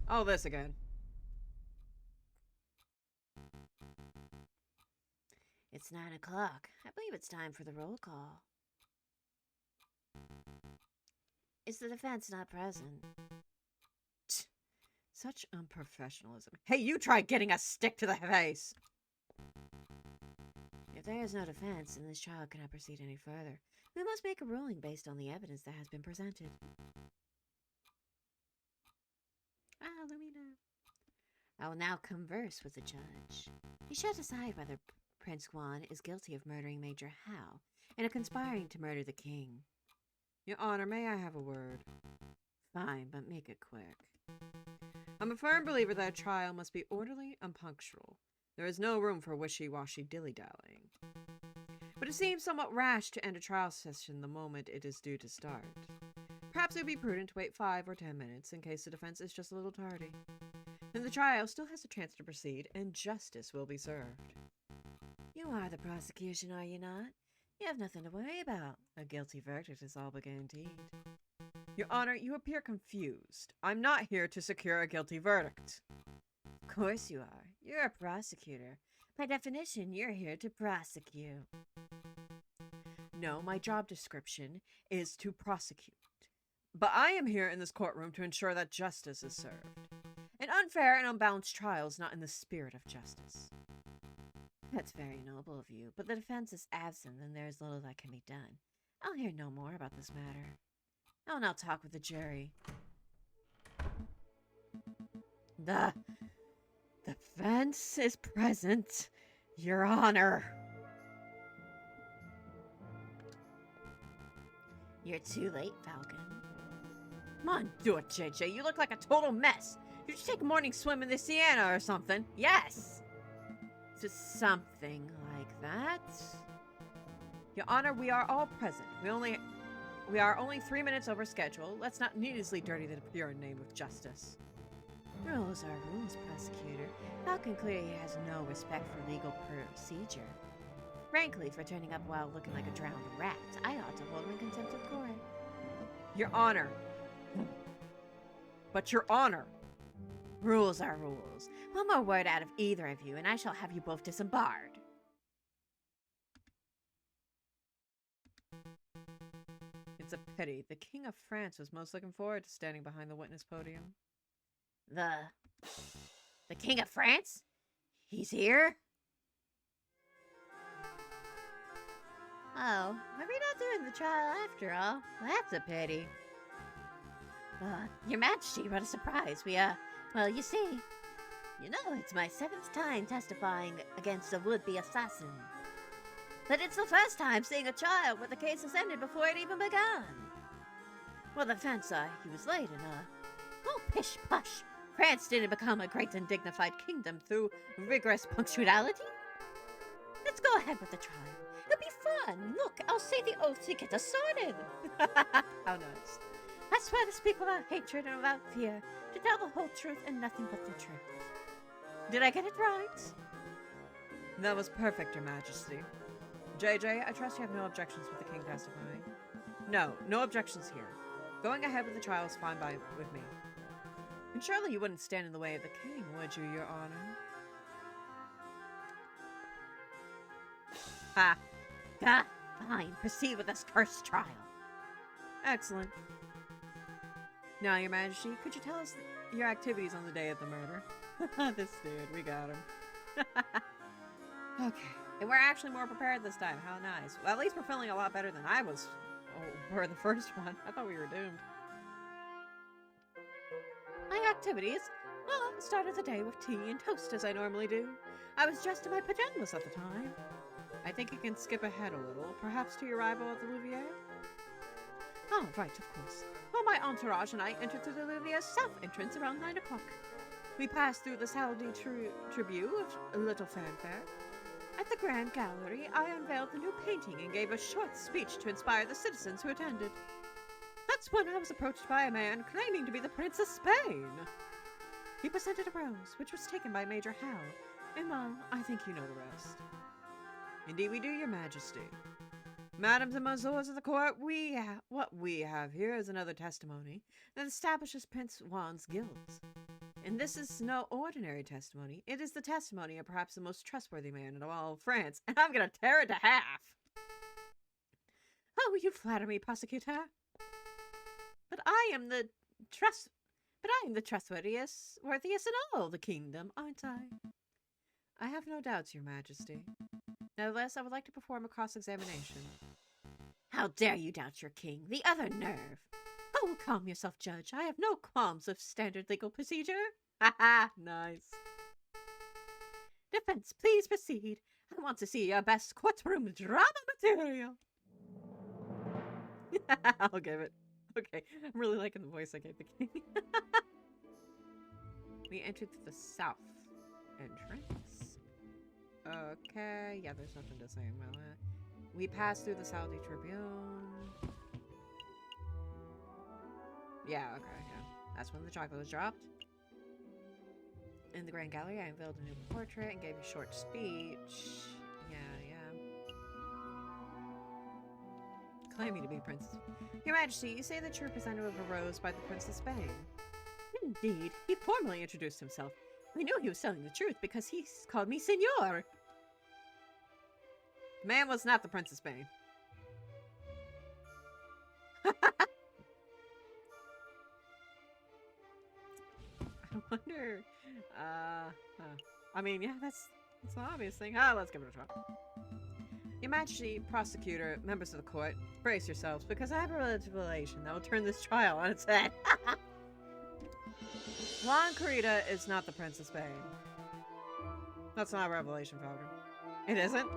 Oh, this again. It's 9 o'clock. I believe it's time for the roll call. Is the defense not present? Such unprofessionalism. Hey, you try getting a stick to the face! If there is no defense and this trial cannot proceed any further, we must make a ruling based on the evidence that has been presented. Ah, Lumina. I will now converse with the judge. He shall decide whether Prince Juan is guilty of murdering Major Howe and of conspiring to murder the king. Your Honor, may I have a word? Fine, but make it quick. I'm a firm believer that a trial must be orderly and punctual. There is no room for wishy-washy dilly-dallying. But it seems somewhat rash to end a trial session the moment it is due to start. Perhaps it would be prudent to wait 5 or 10 minutes in case the defense is just a little tardy. Then the trial still has a chance to proceed, and justice will be served. You are the prosecution, are you not? You have nothing to worry about. A guilty verdict is all but guaranteed. Your Honor, you appear confused. I'm not here to secure a guilty verdict. Of course you are. You're a prosecutor. By definition, you're here to prosecute. No, my job description is to prosecute. But I am here in this courtroom to ensure that justice is served. An unfair and unbalanced trial is not in the spirit of justice. That's very noble of you, but the defense is absent and there is little that can be done. I'll hear no more about this matter. I will now talk with the jury. The defense is present, Your Honor. You're too late, Falcon. Come on, do it, JJ. You look like a total mess. You should take a morning swim in the Sienna or something. Yes! Just something like that. Your Honor, we are all present. We are only 3 minutes over schedule. Let's not needlessly dirty the pure name of justice. Rules are rules, prosecutor. Falcon clearly has no respect for legal procedure. Frankly, for turning up while looking like a drowned rat, I ought to hold him in contempt of court. Your Honor. But Your Honor. Rules are rules. One more word out of either of you, and I shall have you both disembarred. It's a pity. The King of France was most looking forward to standing behind the witness podium. The King of France? He's here? Oh, maybe not doing the trial after all. That's a pity. Your Majesty, what a surprise. Well, you see, it's my 7th time testifying against a would-be assassin. But it's the first time seeing a trial where the case has ended before it even begun. Well, the defense, he was late and, oh, pish-push. France didn't become a great and dignified kingdom through rigorous punctuality. Let's go ahead with the trial. It'll be fun. Look, I'll say the oath to get us started. How nice. I swear to speak without hatred and without fear, to tell the whole truth and nothing but the truth. Did I get it right? That was perfect, Your Majesty. JJ, I trust you have no objections with the king testifying. No, no objections here. Going ahead with the trial is fine with me. And surely you wouldn't stand in the way of the king, would you, Your Honor? Ha! Ah, fine. Proceed with this cursed trial. Excellent. Now, Your Majesty, could you tell us your activities on the day of the murder? This dude, we got him. Okay, and we're actually more prepared this time. How nice. Well, at least we're feeling a lot better than I was for the first one. I thought we were doomed. My activities? Well, I started the day with tea and toast as I normally do. I was dressed in my pajamas at the time. I think you can skip ahead a little, perhaps to your arrival at the Louvier? Oh, right, of course. Well, my entourage and I entered through the Louvier's south entrance around 9 o'clock. We passed through the Salle de Tribune with a little fanfare. At the Grand Gallery, I unveiled the new painting and gave a short speech to inspire the citizens who attended. That's when I was approached by a man claiming to be the Prince of Spain. He presented a rose, which was taken by Major Howe, and well, I think you know the rest. Indeed we do, Your Majesty. Madams and Monsieurs of the court, what we have here is another testimony that establishes Prince Juan's guilt. And this is no ordinary testimony. It is the testimony of perhaps the most trustworthy man in all of France, and I'm gonna tear it to half! Oh, you flatter me, prosecutor. But I am the trustworthiest in all the kingdom, aren't I? I have no doubts, Your Majesty. Nevertheless, I would like to perform a cross-examination. How dare you doubt your king? The other nerve! Oh, calm yourself, Judge. I have no qualms of standard legal procedure. Ha ha! Nice. Defense, please proceed. I want to see your best courtroom drama material. I'll give it. Okay, I'm really liking the voice I gave the king. We entered through the south entrance. Okay, yeah, there's nothing to say about that. We passed through the Salle de Tribune. Yeah, okay, yeah. That's when the chocolate was dropped. In the Grand Gallery, I unveiled a new portrait and gave a short speech. Yeah. Claiming to be Prince. Your Majesty, you say that you were presented with a rose by the Prince of Spain. Indeed, he formally introduced himself. We knew he was telling the truth because he called me Senor. The man was not the Prince of Spain. I wonder. I mean, yeah, that's an obvious thing. Let's give it a try. Your Majesty, prosecutor, members of the court, brace yourselves because I have a revelation that will turn this trial on its head. Juan Corrida is not the Prince of Spain. That's not a revelation, Falcon. It isn't?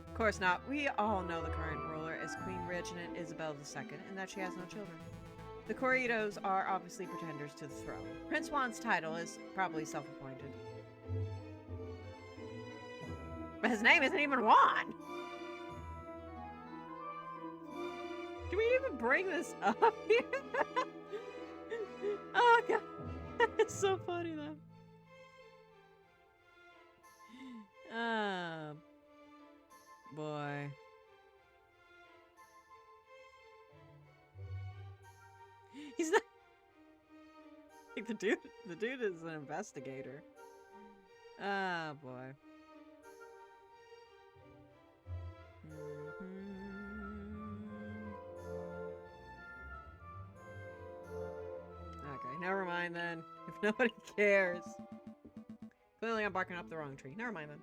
Of course not. We all know the current ruler is Queen Reginald Isabel II and that she has no children. The Corridos are obviously pretenders to the throne. Prince Juan's title is probably self-appointed. But his name isn't even Juan! Do we even bring this up here? Oh god. It's so funny though. Oh boy. He's not like the dude is an investigator. Oh boy. Okay, never mind then. If nobody cares. Clearly I'm barking up the wrong tree. Never mind then.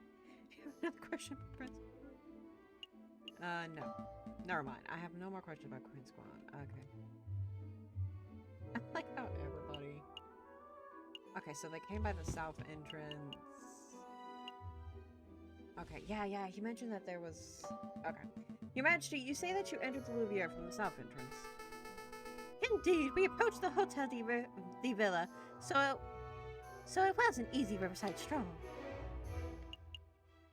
Do you have another question, Prince? No. Never mind. I have no more questions about Prince Juan. Okay. I like how everybody... Okay, so they came by the south entrance. Okay, yeah, he mentioned that there was... Okay. Your Majesty, you say that you entered the Louvier from the south entrance. Indeed, we approached the Hotel de Villa, so it was an easy riverside stroll.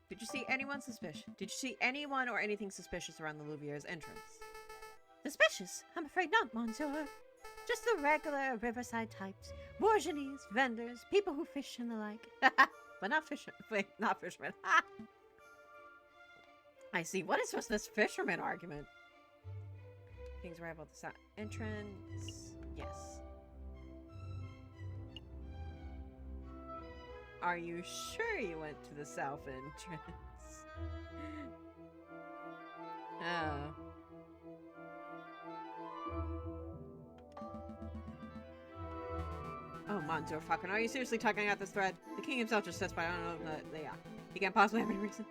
Did you see anyone suspicious? Did you see anyone or anything suspicious around the Louvier's entrance? Suspicious? I'm afraid not, monsieur. Just the regular riverside types. Bourgeois, vendors, people who fish and the like. But not fishermen. Wait, not fishermen. I see. What is with this fisherman argument? King's arrival at the south entrance. Yes. Are you sure you went to the south entrance? Oh. Oh, Monsieur fucking, are you seriously tugging out this thread? The king himself just says, but I don't know that yeah. He can't possibly have any reason.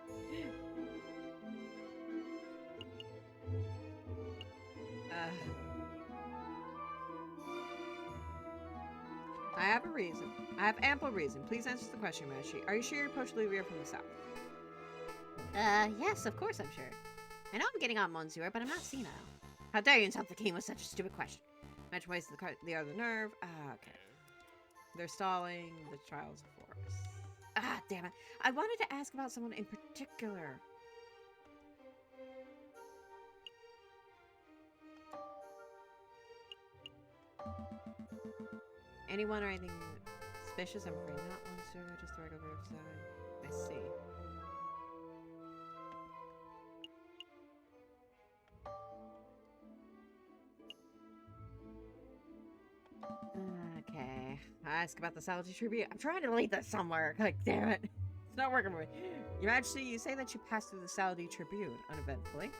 I have a reason. I have ample reason. Please answer the question, Mashi. Are you sure you approached Louvier from the south? Yes, of course I'm sure. I know I'm getting on, monsieur, but I'm not senile. How dare you insult the king with such a stupid question? Match wasted the other nerve. Ah, okay. They're stalling. The trial's a force. Ah, damn it. I wanted to ask about someone in particular. Anyone or anything suspicious? I'm afraid not, monsieur. Just the regular riverside. I see. Okay. I ask about the Saudi Tribute. I'm trying to leave that somewhere. Like, damn it. It's not working for me. Your Majesty, you say that you passed through the Saudi Tribune uneventfully.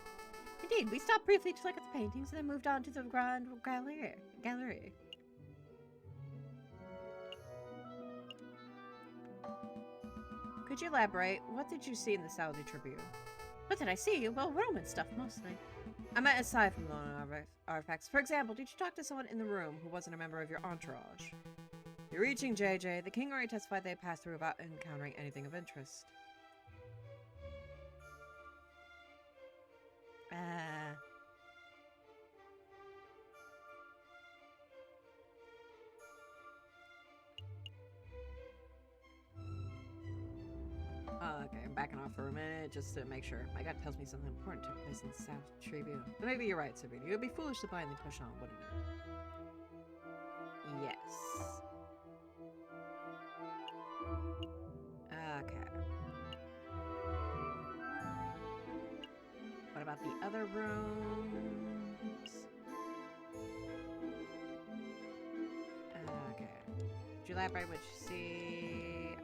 Indeed, we stopped briefly to look at the paintings and then moved on to the Grand Gallery. Could you elaborate? What did you see in the Saudi Tribune? What did I see? Well, Roman stuff, mostly. I meant aside from the artifacts. For example, did you talk to someone in the room who wasn't a member of your entourage? You're reaching JJ. The king already testified they passed through without encountering anything of interest. Okay, I'm backing off for a minute just to make sure. My gut tells me something important took place in the South Tribune. But maybe you're right, Sabine. It would be foolish to blindly push on, wouldn't it? Yes. Okay. What about the other rooms? Okay. Would you elaborate what you see?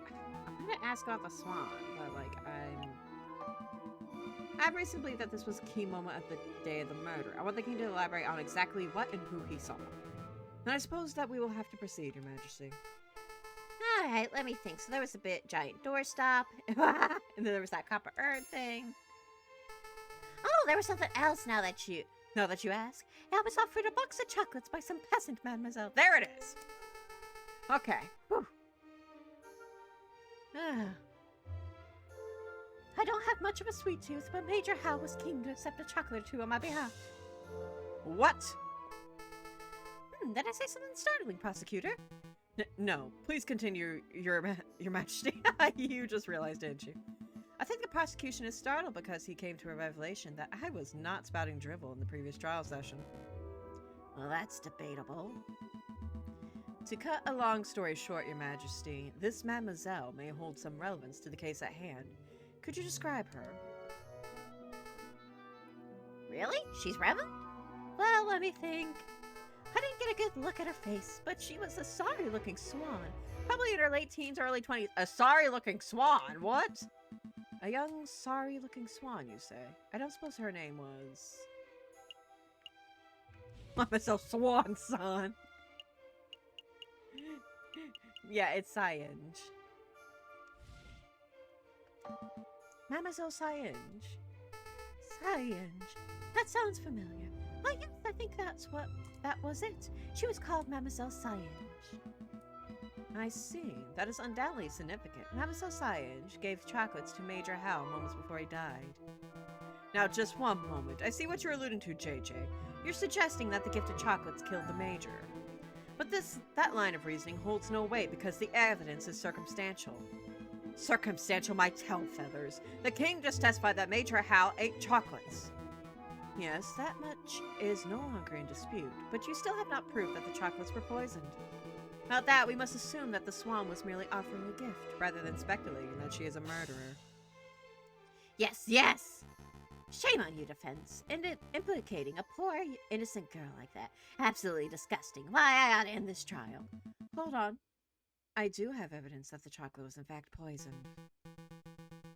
I'm gonna ask about the swan, but like I have reason to believe that this was a key moment of the day of the murder. I want the king to elaborate on exactly what and who he saw. And I suppose that we will have to proceed, Your Majesty. Alright, let me think. So there was a giant doorstop. And then there was that copper urn thing. Oh, there was something else now that you ask. I was offered a box of chocolates by some peasant, mademoiselle. There it is! Okay. Whew. I don't have much of a sweet tooth, but Major Howe was keen to accept a chocolate or two on my behalf. What? Did I say something startling, prosecutor? No. Please continue, Your Majesty. You just realized, didn't you? I think the prosecution is startled because he came to a revelation that I was not spouting drivel in the previous trial session. Well, that's debatable. To cut a long story short, Your Majesty, this mademoiselle may hold some relevance to the case at hand. Could you describe her? Really? She's relevant? Well, let me think. I didn't get a good look at her face, but she was a sorry-looking swan. Probably in her late teens, early 20s. A sorry-looking swan? What? A young, sorry-looking swan, you say? I don't suppose her name was... Mademoiselle Swan, son. Yeah, it's Cyenge. Mademoiselle Cyenge. Cyenge. That sounds familiar. Why, yes, I think that was it. She was called Mademoiselle Cyenge. I see. That is undoubtedly significant. Mademoiselle Cyenge gave chocolates to Major Howe moments before he died. Now, just one moment. I see what you're alluding to, JJ. You're suggesting that the gift of chocolates killed the Major. But that line of reasoning holds no weight because the evidence is circumstantial. Circumstantial my tail feathers. The king just testified that Major Hal ate chocolates. Yes, that much is no longer in dispute, but you still have not proved that the chocolates were poisoned. About that, we must assume that the swan was merely offering a gift, rather than speculating that she is a murderer. Yes, yes! Shame on you, defense, implicating a poor, innocent girl like that. Absolutely disgusting. Why, I ought to end this trial. Hold on. I do have evidence that the chocolate was in fact poisoned.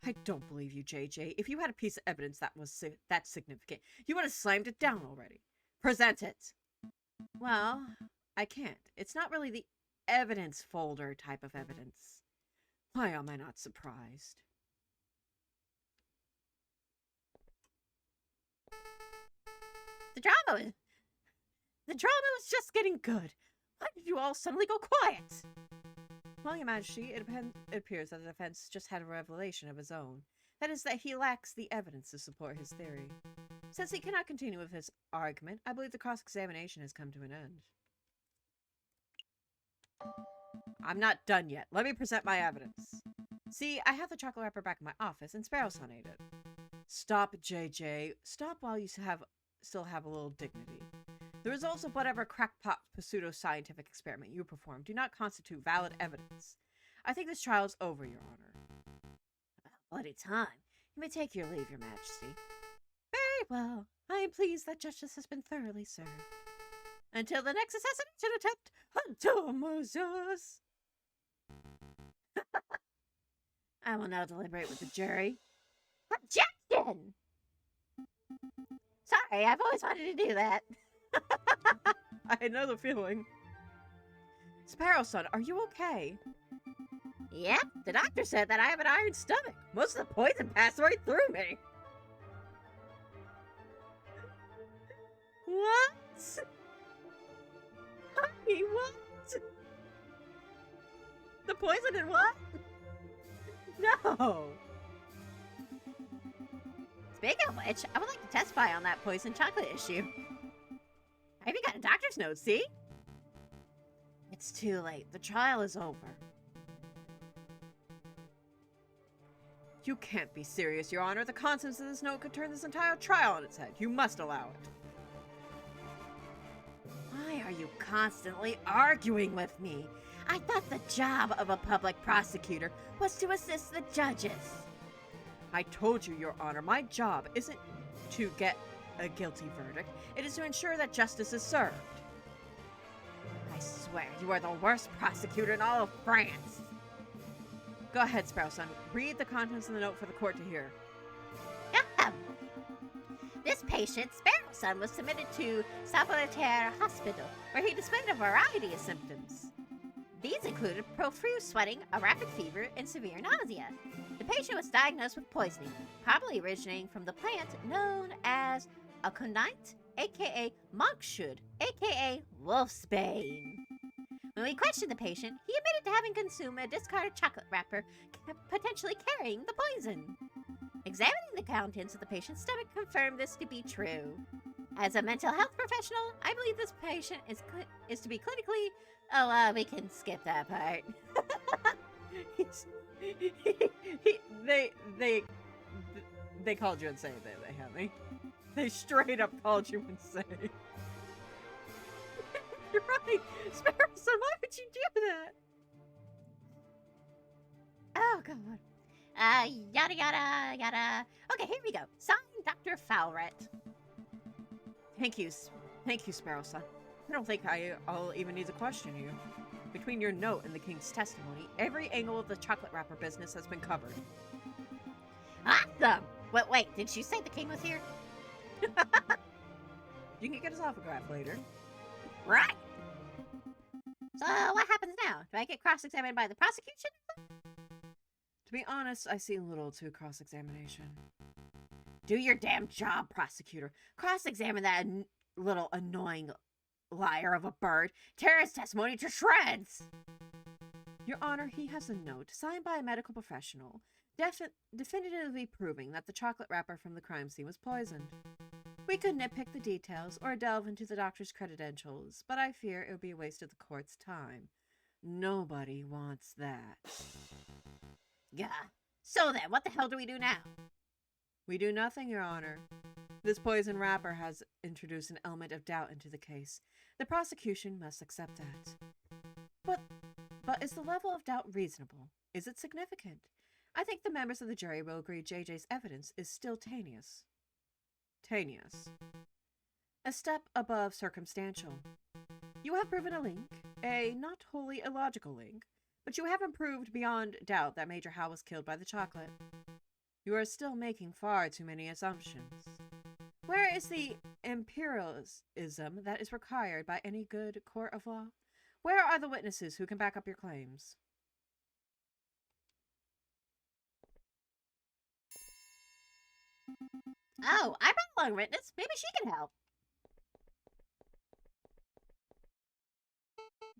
I don't believe you, JJ. If you had a piece of evidence that was that significant, you would have slammed it down already. Present it. Well, I can't. It's not really the evidence folder type of evidence. Why am I not surprised? The drama was just getting good. Why did you all suddenly go quiet? Well, Your Majesty, it appears that the defense just had a revelation of his own. That is, that he lacks the evidence to support his theory. Since he cannot continue with his argument, I believe the cross-examination has come to an end. I'm not done yet. Let me present my evidence. See, I have the chocolate wrapper back in my office, and Sparrowson ate it. Stop, JJ. Stop while you still have a little dignity. The results of whatever crackpot pseudo-scientific experiment you performed do not constitute valid evidence. I think this trial is over, Your Honor. Bloody time. You may take your leave, Your Majesty. Very well. I am pleased that justice has been thoroughly served. Until the next assassination attempt, until Moses. I will now deliberate with the jury. Objection! Sorry, I've always wanted to do that. I know the feeling. Sparrowson, are you okay? Yep, the doctor said that I have an iron stomach. Most of the poison passed right through me. What? Honey, what? The poison in what? No. Speaking of which, I would like to testify on that poison chocolate issue. I even got a doctor's note, see? It's too late. The trial is over. You can't be serious, Your Honor. The contents of this note could turn this entire trial on its head. You must allow it. Why are you constantly arguing with me? I thought the job of a public prosecutor was to assist the judges. I told you, Your Honor, my job isn't to get a guilty verdict. It is to ensure that justice is served. I swear, you are the worst prosecutor in all of France. Go ahead, Sparrowson. Read the contents of the note for the court to hear. This patient, Sparrowson, was submitted to Sabotteur Hospital, where he displayed a variety of symptoms. These included profuse sweating, a rapid fever, and severe nausea. The patient was diagnosed with poisoning, probably originating from the plant known as aconite, aka monkshood, aka wolfsbane. When we questioned the patient, he admitted to having consumed a discarded chocolate wrapper, potentially carrying the poison. Examining the contents of the patient's stomach confirmed this to be true. As a mental health professional, I believe this patient is to be clinically... we can skip that part. They called you insane, they haven't. They straight up called you insane. You're right, Sparrowson, why would you do that? Oh, God. Yada, yada, yada. Okay, here we go. Signed, Dr. Fowlret. Thank you, Sparrowson. I don't think I'll even need to question you. Between your note and the king's testimony, every angle of the chocolate wrapper business has been covered. Awesome! Wait, did you say the king was here? You can get his autograph later. Right! So, what happens now? Do I get cross-examined by the prosecution? To be honest, I see little to cross-examination. Do your damn job, prosecutor. Cross-examine that little annoying liar of a bird. Tear his testimony to shreds! Your Honor, he has a note signed by a medical professional, definitively proving that the chocolate wrapper from the crime scene was poisoned. We could nitpick the details or delve into the doctor's credentials, but I fear it would be a waste of the court's time. Nobody wants that. Gah. So then, what the hell do we do now? We do nothing, Your Honor. This poison wrapper has introduced an element of doubt into the case. The prosecution must accept that. But is the level of doubt reasonable? Is it significant? I think the members of the jury will agree JJ's evidence is still tenuous. Tenuous. A step above circumstantial. You have proven a link, a not wholly illogical link, but you haven't proved beyond doubt that Major Howe was killed by the chocolate. You are still making far too many assumptions. Where is the empiricism that is required by any good court of law? Where are the witnesses who can back up your claims? Oh, I brought along a witness. Maybe she can help.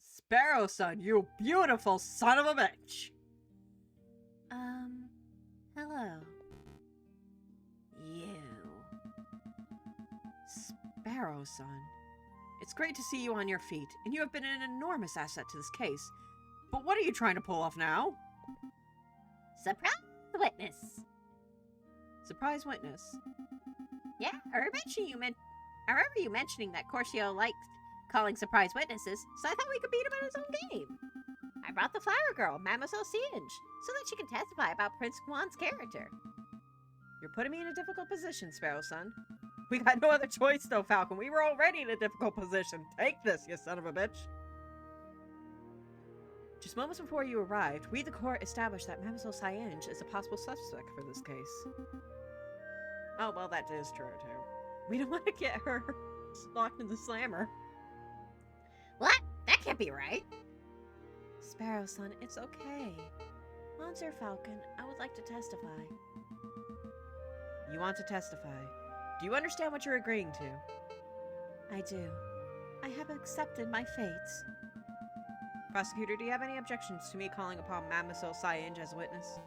Sparrow son, you beautiful son of a bitch! Hello. You. Sparrow son, it's great to see you on your feet, and you have been an enormous asset to this case. But what are you trying to pull off now? Surprise witness. Surprise witness. Yeah, I remember you mentioning that Corcio liked calling surprise witnesses, so I thought we could beat him at his own game. I brought the flower girl, Mademoiselle Siege, so that she can testify about Prince Juan's character. You're putting me in a difficult position, Sparrow son. We got no other choice, though, Falcon. We were already in a difficult position. Take this, you son of a bitch. Just moments before you arrived, we, the court, established that Mademoiselle Siege is a possible suspect for this case. Oh, well, that is true, too. We don't want to get her locked in the slammer. What? That can't be right. Sparrow son, it's okay. Monsieur Falcon, I would like to testify. You want to testify? Do you understand what you're agreeing to? I do. I have accepted my fate. Prosecutor, do you have any objections to me calling upon Mademoiselle Siege as a witness?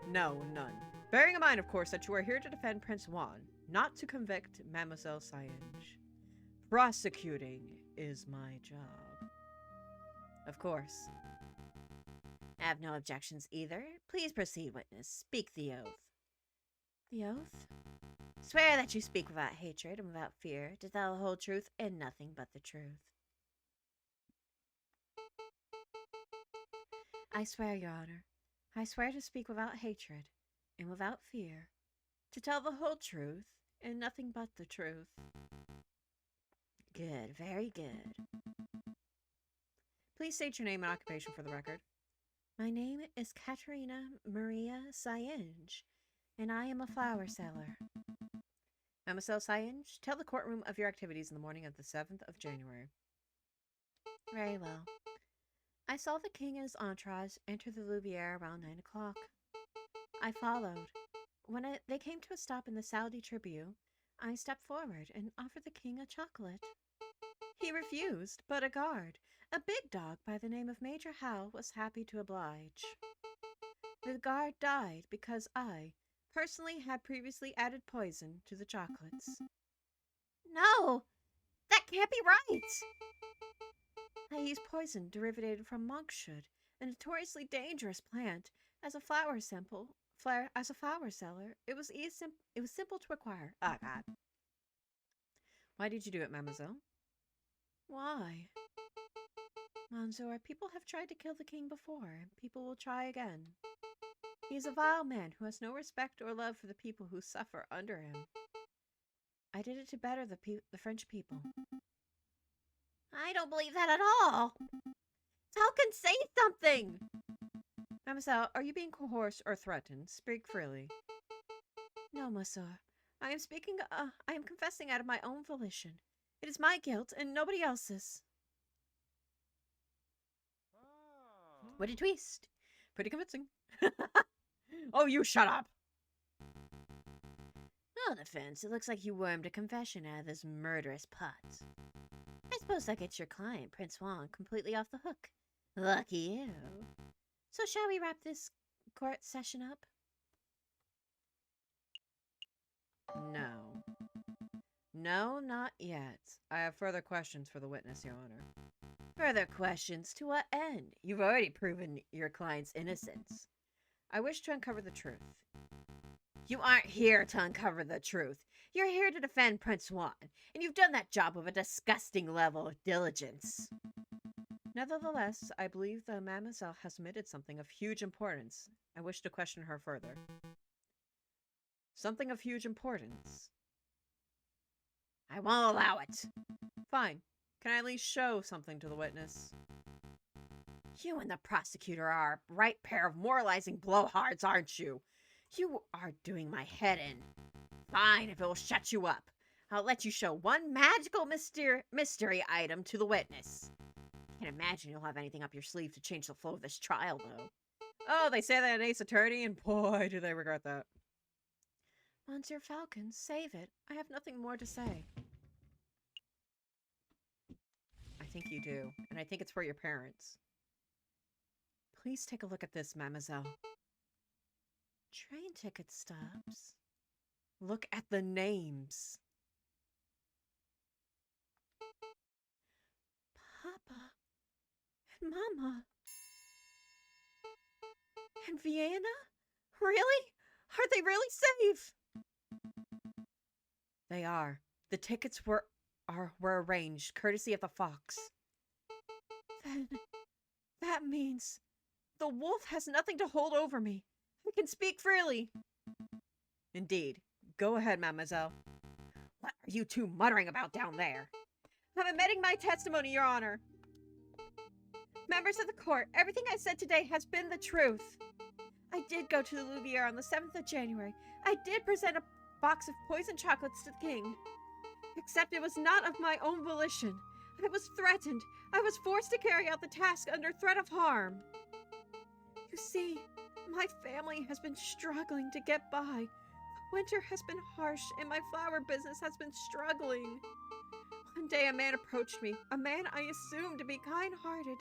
No, none. Bearing in mind, of course, that you are here to defend Prince Juan, not to convict Mademoiselle Siege. Prosecuting is my job. Of course. I have no objections either. Please proceed, witness. Speak the oath. The oath? Swear that you speak without hatred and without fear, to tell the whole truth and nothing but the truth. I swear, Your Honor. I swear to speak without hatred and without fear, to tell the whole truth and nothing but the truth. Good, very good. Please state your name and occupation for the record. My name is Katerina Maria Sienge, and I am a flower seller. Mademoiselle Sienge, tell the courtroom of your activities in the morning of the 7th of January. Very well. I saw the king and his entourage enter the Louvière around 9 o'clock. I followed. When they came to a stop in the Salle Tribune, I stepped forward and offered the king a chocolate. He refused, but a guard, a big dog by the name of Major Howe, was happy to oblige. The guard died because I, personally, had previously added poison to the chocolates. No! That can't be right! I used poison derived from monkshood, a notoriously dangerous plant, as a flower seller. It was simple to acquire. Oh, God. Why did you do it, mademoiselle? Why? Monsieur, people have tried to kill the king before, and people will try again. He is a vile man who has no respect or love for the people who suffer under him. I did it to better the French people. I don't believe that at all. Falcon, say something! Mademoiselle, are you being coerced or threatened? Speak freely. No, monsieur. I am confessing out of my own volition. It is my guilt and nobody else's. What a twist. Pretty convincing. Oh, you shut up! No defense, it looks like you wormed a confession out of this murderous pot. I suppose that gets your client, Prince Juan, completely off the hook. Lucky you. So shall we wrap this court session up? No. No, not yet. I have further questions for the witness, Your Honor. Further questions? To what end? You've already proven your client's innocence. I wish to uncover the truth. You aren't here to uncover the truth. You're here to defend Prince Juan, and you've done that job with a disgusting level of diligence. Nevertheless, I believe the mademoiselle has omitted something of huge importance. I wish to question her further. Something of huge importance. I won't allow it. Fine. Can I at least show something to the witness? You and the prosecutor are a right pair of moralizing blowhards, aren't you? You are doing my head in. Fine, if it will shut you up. I'll let you show one magical mystery item to the witness. Can't imagine you'll have anything up your sleeve to change the flow of this trial, though. Oh, they say that an ace attorney, and boy, do they regret that. Monsieur Falcon, save it. I have nothing more to say. I think you do, and I think it's for your parents. Please take a look at this, mademoiselle. Train ticket stubs. Look at the names. Papa and Mama. And Vienna? Really? Are they really safe? They are. The tickets were arranged, courtesy of the Fox. Then that means the wolf has nothing to hold over me. I can speak freely. Indeed. Go ahead, mademoiselle. What are you two muttering about down there? I'm admitting my testimony, Your Honor. Members of the court, everything I said today has been the truth. I did go to the Louviere on the 7th of January. I did present a box of poisoned chocolates to the king. Except it was not of my own volition. I was threatened. I was forced to carry out the task under threat of harm. You see, my family has been struggling to get by. Winter has been harsh and my flower business has been struggling. One day a man approached me, a man I assumed to be kind-hearted.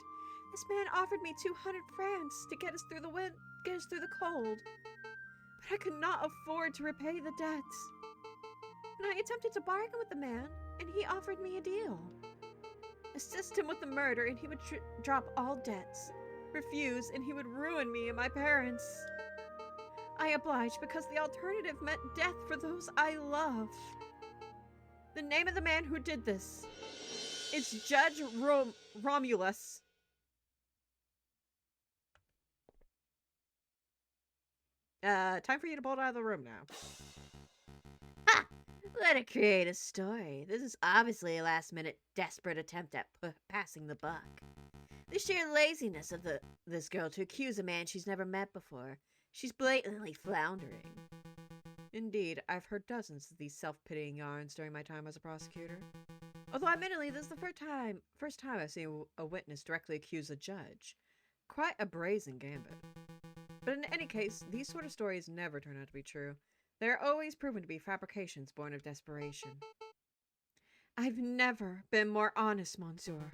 This man offered me 200 francs to get us through the cold. But I could not afford to repay the debts. And I attempted to bargain with the man, and he offered me a deal. Assist him with the murder, and he would drop all debts. Refuse, and he would ruin me and my parents. I obliged because the alternative meant death for those I love. The name of the man who did this is Judge Romulus. Time for you to bolt out of the room now. Ha! Let it create a story. This is obviously a last-minute, desperate attempt at passing the buck. The sheer laziness of this girl to accuse a man she's never met before. She's blatantly floundering. Indeed, I've heard dozens of these self-pitying yarns during my time as a prosecutor. Although, admittedly, this is the first time I've seen a witness directly accuse a judge. Quite a brazen gambit. But in any case, these sort of stories never turn out to be true. They are always proven to be fabrications born of desperation. I've never been more honest, monsieur.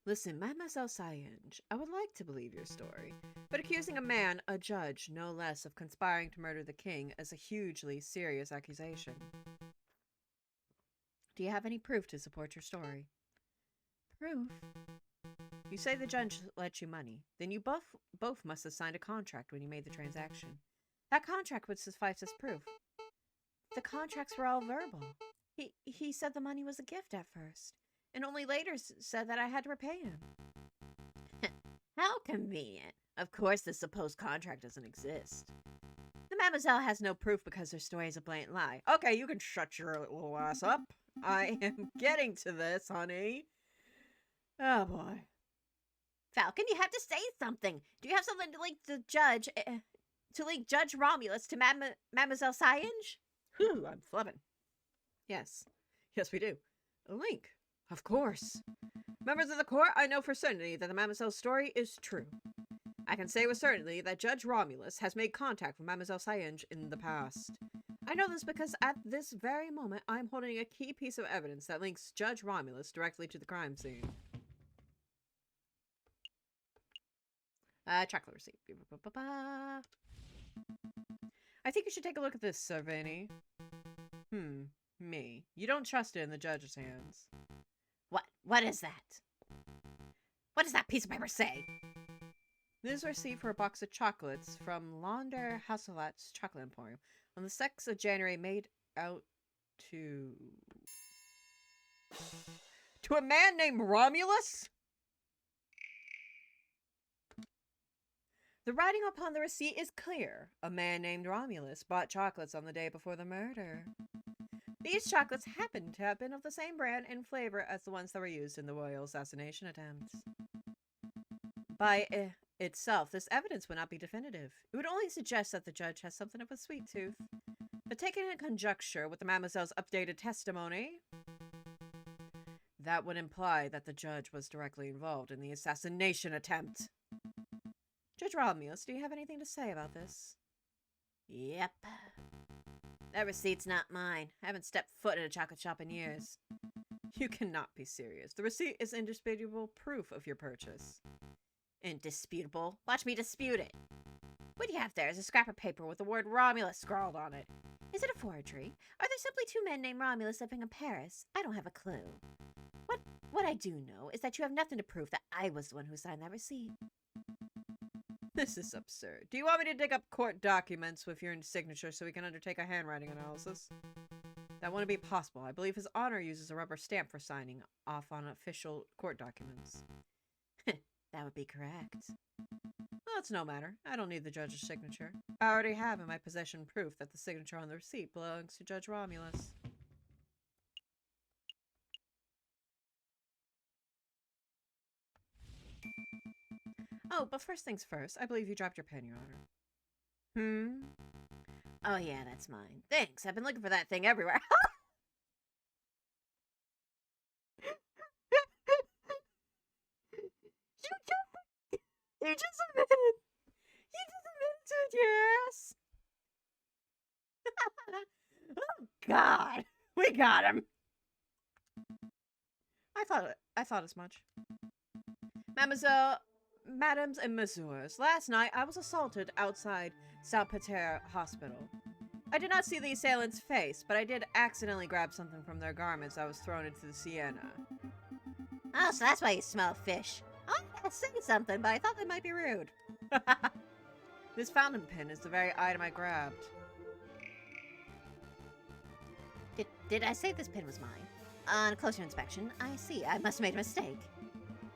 Listen, Mademoiselle Sayenj, I would like to believe your story, but accusing a man, a judge, no less, of conspiring to murder the king is a hugely serious accusation. Do you have any proof to support your story? Proof? You say the judge lent you money. Then you both must have signed a contract when you made the transaction. That contract would suffice as proof. The contracts were all verbal. He said the money was a gift at first, and only later said that I had to repay him. How convenient. Of course the supposed contract doesn't exist. The mademoiselle has no proof because her story is a blatant lie. Okay, you can shut your little ass up. I am getting to this, honey. Oh, boy. Falcon, you have to say something. Do you have something to link the judge, to link Judge Romulus to Mademoiselle Sayenj? Whew, I'm flubbing. Yes, we do. A link, of course. Members of the court, I know for certainty that the mademoiselle's story is true. I can say with certainty that Judge Romulus has made contact with Mademoiselle Sayenj in the past. I know this because at this very moment, I am holding a key piece of evidence that links Judge Romulus directly to the crime scene. Chocolate receipt. I think you should take a look at this, Sir Vanny. Me. You don't trust it in the judge's hands. What is that? What does that piece of paper say? This is a receipt for a box of chocolates from Launder Hasselhoff's Chocolate Emporium on the 6th of January, made out to a man named Romulus? The writing upon the receipt is clear. A man named Romulus bought chocolates on the day before the murder. These chocolates happen to have been of the same brand and flavor as the ones that were used in the royal assassination attempts. By itself, this evidence would not be definitive. It would only suggest that the judge has something of a sweet tooth. But taken in conjunction with the Mademoiselle's updated testimony, that would imply that the judge was directly involved in the assassination attempt. Judge Romulus, do you have anything to say about this? Yep. That receipt's not mine. I haven't stepped foot in a chocolate shop in years. You cannot be serious. The receipt is indisputable proof of your purchase. Indisputable? Watch me dispute it. What do you have there is a scrap of paper with the word Romulus scrawled on it. Is it a forgery? Are there simply two men named Romulus living in Paris? I don't have a clue. What I do know is that you have nothing to prove that I was the one who signed that receipt. This is absurd. Do you want me to dig up court documents with your signature so we can undertake a handwriting analysis? That wouldn't be possible. I believe His Honor uses a rubber stamp for signing off on official court documents. That would be correct. Well, it's no matter. I don't need the judge's signature. I already have in my possession proof that the signature on the receipt belongs to Judge Romulus. Oh, but first things first, I believe you dropped your pen, Your Honor. Oh yeah, that's mine. Thanks, I've been looking for that thing everywhere. You just admitted to it, yes. Oh God, we got him. I thought as much. Madams and messieurs, last night I was assaulted outside Salpeterre Hospital. I did not see the assailant's face, but I did accidentally grab something from their garments that was thrown into the Siena. Oh, so that's why you smell fish. I was gonna say something, but I thought that might be rude. This fountain pen is the very item I grabbed. Did I say this pin was mine? On closer inspection, I see. I must have made a mistake.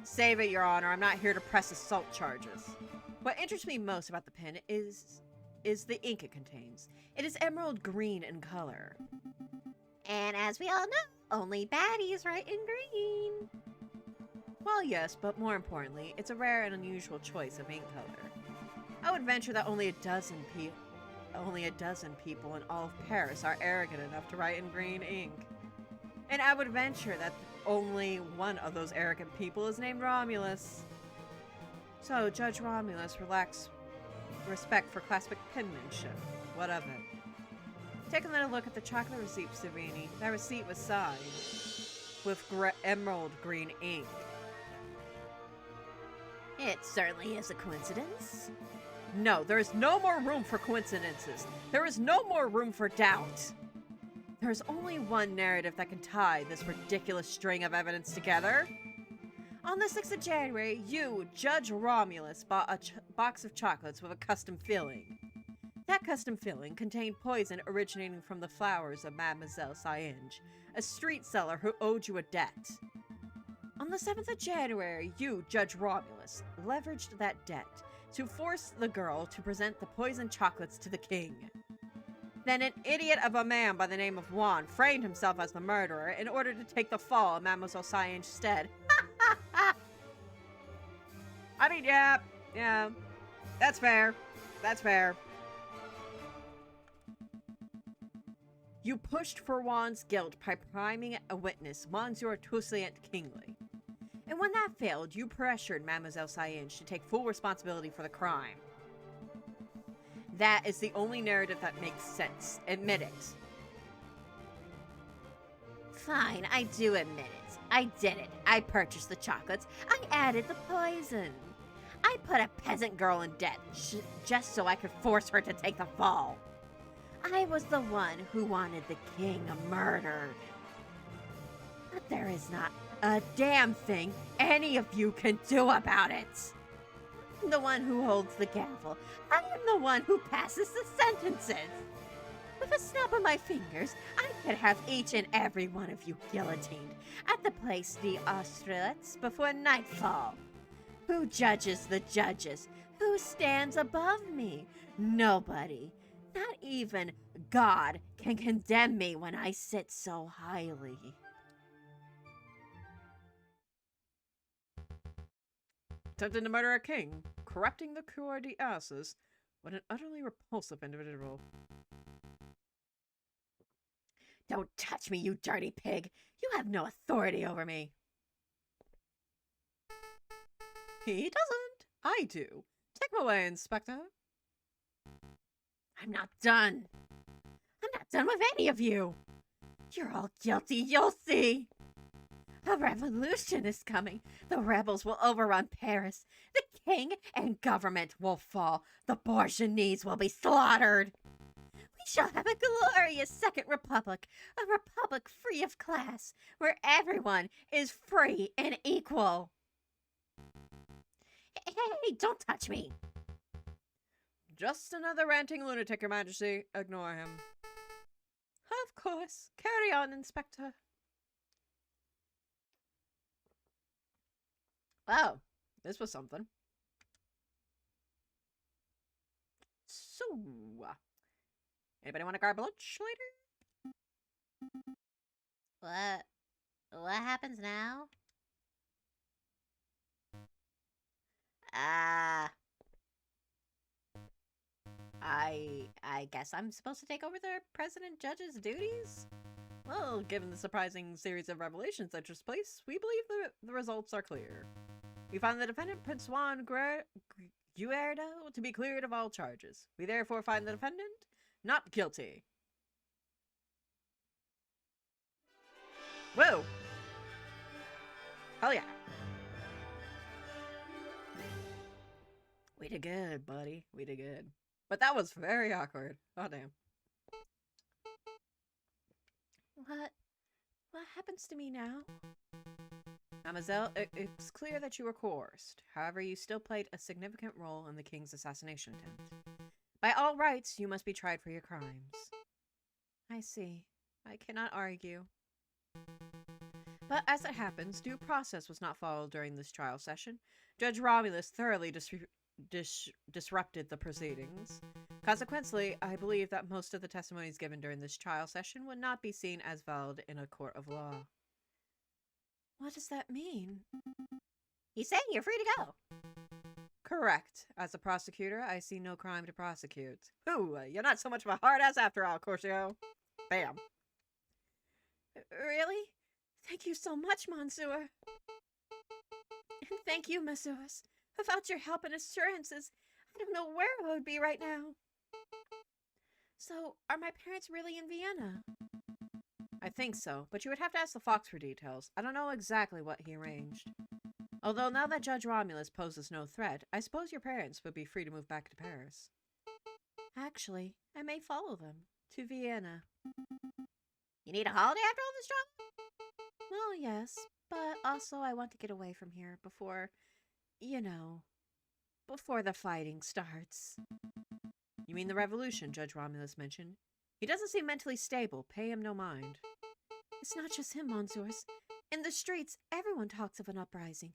Save it, Your Honor. I'm not here to press assault charges. What interests me most about the pen is the ink it contains. It is emerald green in color. And as we all know, only baddies write in green. Well, yes, but more importantly, it's a rare and unusual choice of ink color. I would venture that only a dozen people in all of Paris are arrogant enough to write in green ink. And I would venture that only one of those arrogant people is named Romulus. So, Judge Romulus, relax respect for classic penmanship. What of it? Take a little look at the chocolate receipt, Savini. That receipt was signed with emerald green ink. It certainly is a coincidence. No, there is no more room for coincidences. There is no more room for doubt. There is only one narrative that can tie this ridiculous string of evidence together. On the 6th of January, you, Judge Romulus, bought a box of chocolates with a custom filling. That custom filling contained poison originating from the flowers of Mademoiselle Sienge, a street seller who owed you a debt. On the 7th of January, you, Judge Romulus, leveraged that debt to force the girl to present the poisoned chocolates to the king. Then an idiot of a man by the name of Juan framed himself as the murderer in order to take the fall in Mademoiselle Sienge's stead. I mean, yeah, that's fair. That's fair. You pushed for Juan's guilt by priming a witness, Monsieur Toussaint Kingsley. And when that failed, you pressured Mademoiselle Sienge to take full responsibility for the crime. That is the only narrative that makes sense. Admit it. Fine, I do admit it. I did it. I purchased the chocolates. I added the poison. I put a peasant girl in debt just so I could force her to take the fall. I was the one who wanted the king murdered. But there is not a damn thing any of you can do about it. I'm the one who holds the gavel. I am the one who passes the sentences. With a snap of my fingers, I could have each and every one of you guillotined at the place de Austerlitz before nightfall. Who judges the judges? Who stands above me? Nobody. Not even God can condemn me when I sit so highly. Attempting to murder a king, corrupting the Cour des Asses. What an utterly repulsive individual. Don't touch me, you dirty pig! You have no authority over me! He doesn't. I do. Take him away, Inspector. I'm not done. I'm not done with any of you. You're all guilty, you'll see. A revolution is coming. The rebels will overrun Paris. The king and government will fall. The bourgeoisie will be slaughtered. We shall have a glorious second republic, a republic free of class, where everyone is free and equal. Hey, don't touch me. Just another ranting lunatic, Your Majesty. Ignore him. Of course. Carry on, Inspector. Oh, this was something. So, anybody want to grab lunch later? What happens now? I guess I'm supposed to take over the president judge's duties? Well, given the surprising series of revelations that took place, we believe the results are clear. We find the defendant, Prince Juan Guerrero, to be cleared of all charges. We therefore find the defendant not guilty. Whoa! Hell yeah. We did good, buddy. We did good. But that was very awkward. Oh, damn. What happens to me now? Mademoiselle, it's clear that you were coerced. However, you still played a significant role in the king's assassination attempt. By all rights, you must be tried for your crimes. I see. I cannot argue. But as it happens, due process was not followed during this trial session. Judge Romulus thoroughly disrupted the proceedings. Consequently, I believe that most of the testimonies given during this trial session would not be seen as valid in a court of law. What does that mean? He's saying you're free to go. Correct. As a prosecutor, I see no crime to prosecute. Ooh, you're not so much of a hard ass after all, Corcio. Bam. Really? Thank you so much, Monsieur. And thank you, Messieurs. Without your help and assurances, I don't know where I would be right now. So, are my parents really in Vienna? I think so, but you would have to ask the Fox for details. I don't know exactly what he arranged. Although now that Judge Romulus poses no threat, I suppose your parents would be free to move back to Paris. Actually, I may follow them to Vienna. You need a holiday after all this trouble? Well, yes, but also I want to get away from here before, before the fighting starts. You mean the revolution Judge Romulus mentioned? He doesn't seem mentally stable. Pay him no mind. It's not just him, Monsieurs. In the streets, everyone talks of an uprising.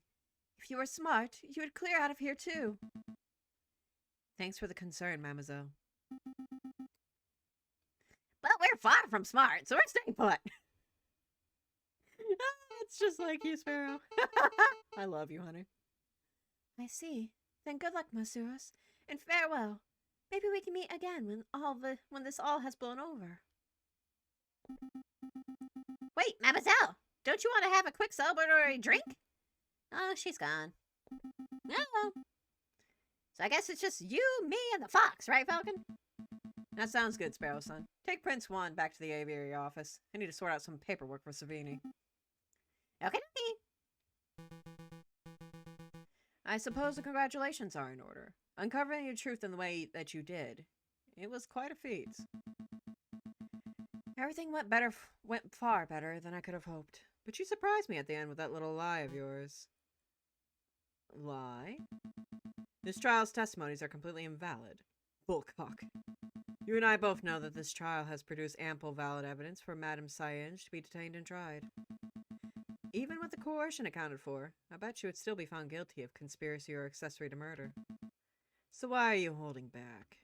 If you were smart, you would clear out of here too. Thanks for the concern, mademoiselle. Well, we're far from smart, so we're staying put. It's just like you, Sparrow. I love you, honey. I see. Then good luck, Monsieurs, and farewell. Maybe we can meet again when this all has blown over. Wait, mademoiselle, don't you want to have a quick celebratory drink? Oh, she's gone. Oh. So I guess it's just you, me, and the fox, right, Falcon? That sounds good, Sparrow son. Take Prince Juan back to the aviary office. I need to sort out some paperwork for Savini. Okay. I suppose the congratulations are in order. Uncovering the truth in the way that you did. It was quite a feat. Everything went far better than I could have hoped. But you surprised me at the end with that little lie of yours. Lie? This trial's testimonies are completely invalid. Bullcock. You and I both know that this trial has produced ample valid evidence for Madame Sienge to be detained and tried. Even with the coercion accounted for, I bet she would still be found guilty of conspiracy or accessory to murder. So why are you holding back?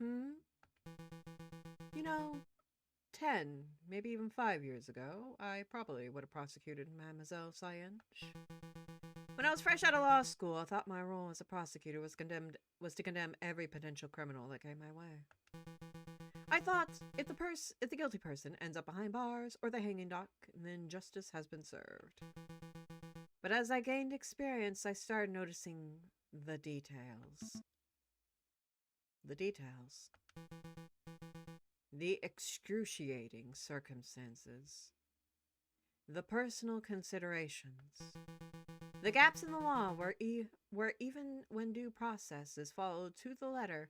You know, 10, maybe even 5 years ago, I probably would have prosecuted Mademoiselle Sienge. When I was fresh out of law school, I thought my role as a prosecutor was to condemn every potential criminal that came my way. I thought if the guilty person ends up behind bars or the hanging dock, then justice has been served. But as I gained experience, I started noticing the details. The details. The excruciating circumstances. The personal considerations. The gaps in the law where even when due process is followed to the letter,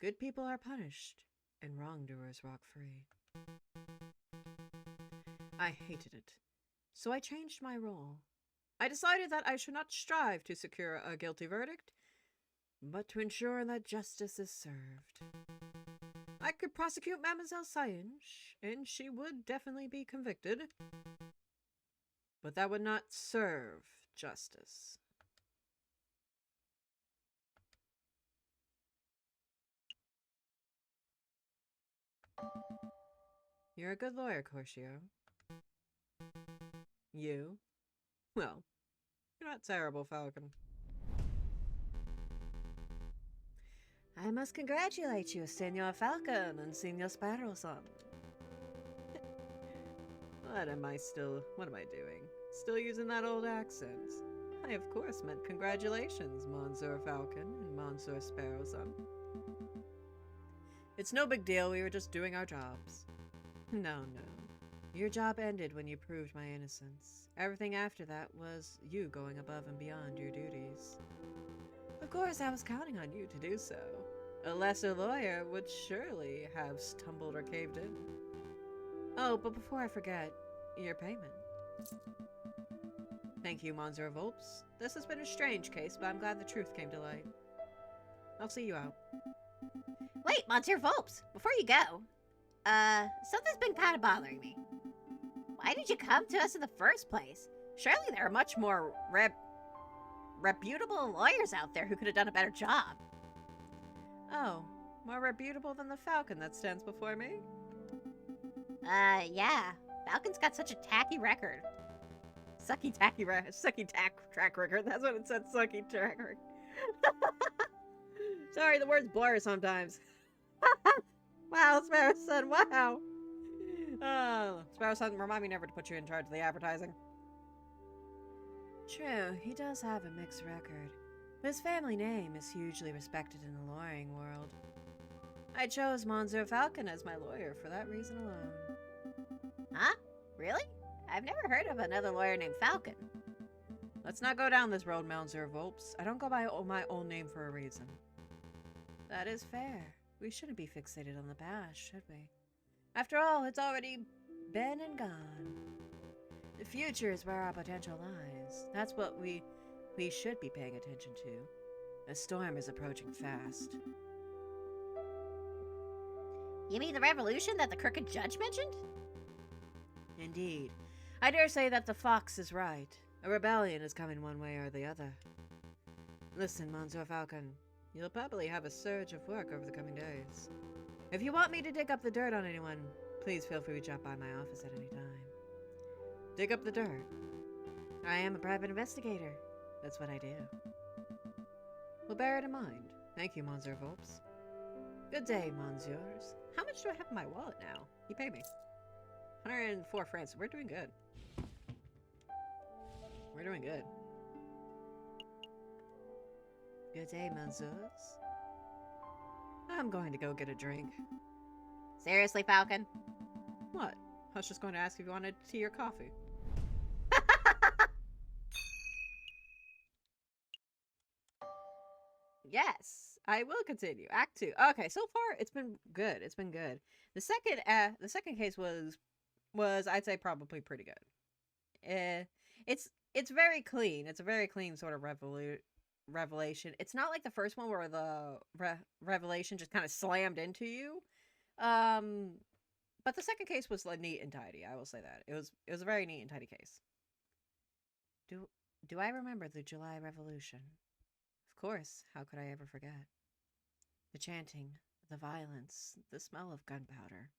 good people are punished and wrongdoers walk free. I hated it, so I changed my role. I decided that I should not strive to secure a guilty verdict, but to ensure that justice is served. I could prosecute Mademoiselle Sienge, and she would definitely be convicted, but that would not serve justice. You're a good lawyer, Corcio. You? Well, you're not terrible, Falcon. I must congratulate you, Senor Falcon and Senor Sparrowson. What am I doing? Still using that old accent? I, of course, meant congratulations, Monsieur Falcon and Monsieur Sparrowson. It's no big deal, we were just doing our jobs. No. Your job ended when you proved my innocence. Everything after that was you going above and beyond your duties. Of course, I was counting on you to do so. A lesser lawyer would surely have stumbled or caved in. Oh, but before I forget, your payment. Thank you, Monsieur Volps. This has been a strange case, but I'm glad the truth came to light. I'll see you out. Wait, Monsieur Volps, before you go, something's been kind of bothering me. Why did you come to us in the first place? Surely there are much more reputable lawyers out there who could have done a better job. Oh, more reputable than the Falcon that stands before me? Yeah. Falcon's got such a tacky record. Sucky track record. That's what it said, sucky track record. Sorry, the words blur sometimes. Wow, Sparrowson, wow. Sparrowson, remind me never to put you in charge of the advertising. True, he does have a mixed record, but his family name is hugely respected in the lawyering world. I chose Monsieur Falcon as my lawyer for that reason alone. Huh? Really? I've never heard of another lawyer named Falcon. Let's not go down this road, Monsieur Volps. I don't go by my old name for a reason. That is fair. We shouldn't be fixated on the past, should we? After all, it's already been and gone. The future is where our potential lies. That's what we should be paying attention to. A storm is approaching fast. You mean the revolution that the crooked judge mentioned? Indeed. I dare say that the fox is right. A rebellion is coming one way or the other. Listen, Monsieur Falcon, you'll probably have a surge of work over the coming days. If you want me to dig up the dirt on anyone, please feel free to drop by my office at any time. Dig up the dirt. I am a private investigator. That's what I do. Well, bear it in mind. Thank you, Monsieur Volps. Good day, Monsieurs. How much do I have in my wallet now? You pay me. 104 francs. We're doing good. We're doing good. Good day, Monsieurs. I'm going to go get a drink. Seriously, Falcon? What? I was just going to ask if you wanted tea or coffee. Yes, I will continue. Act 2. Okay, so far it's been good. It's been good. The second case was was, I'd say, probably pretty good. It's very clean. It's a very clean sort of revelation. It's not like the first one where the revelation just kind of slammed into you. But the second case was like neat and tidy. I will say that it was a very neat and tidy case. Do I remember the July Revolution? Of course. How could I ever forget? The chanting, the violence, the smell of gunpowder.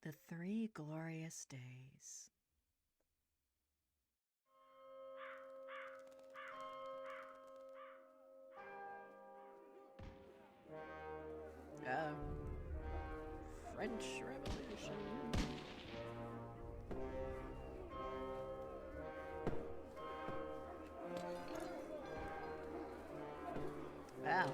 The 3 glorious days. French Revolution. Wow.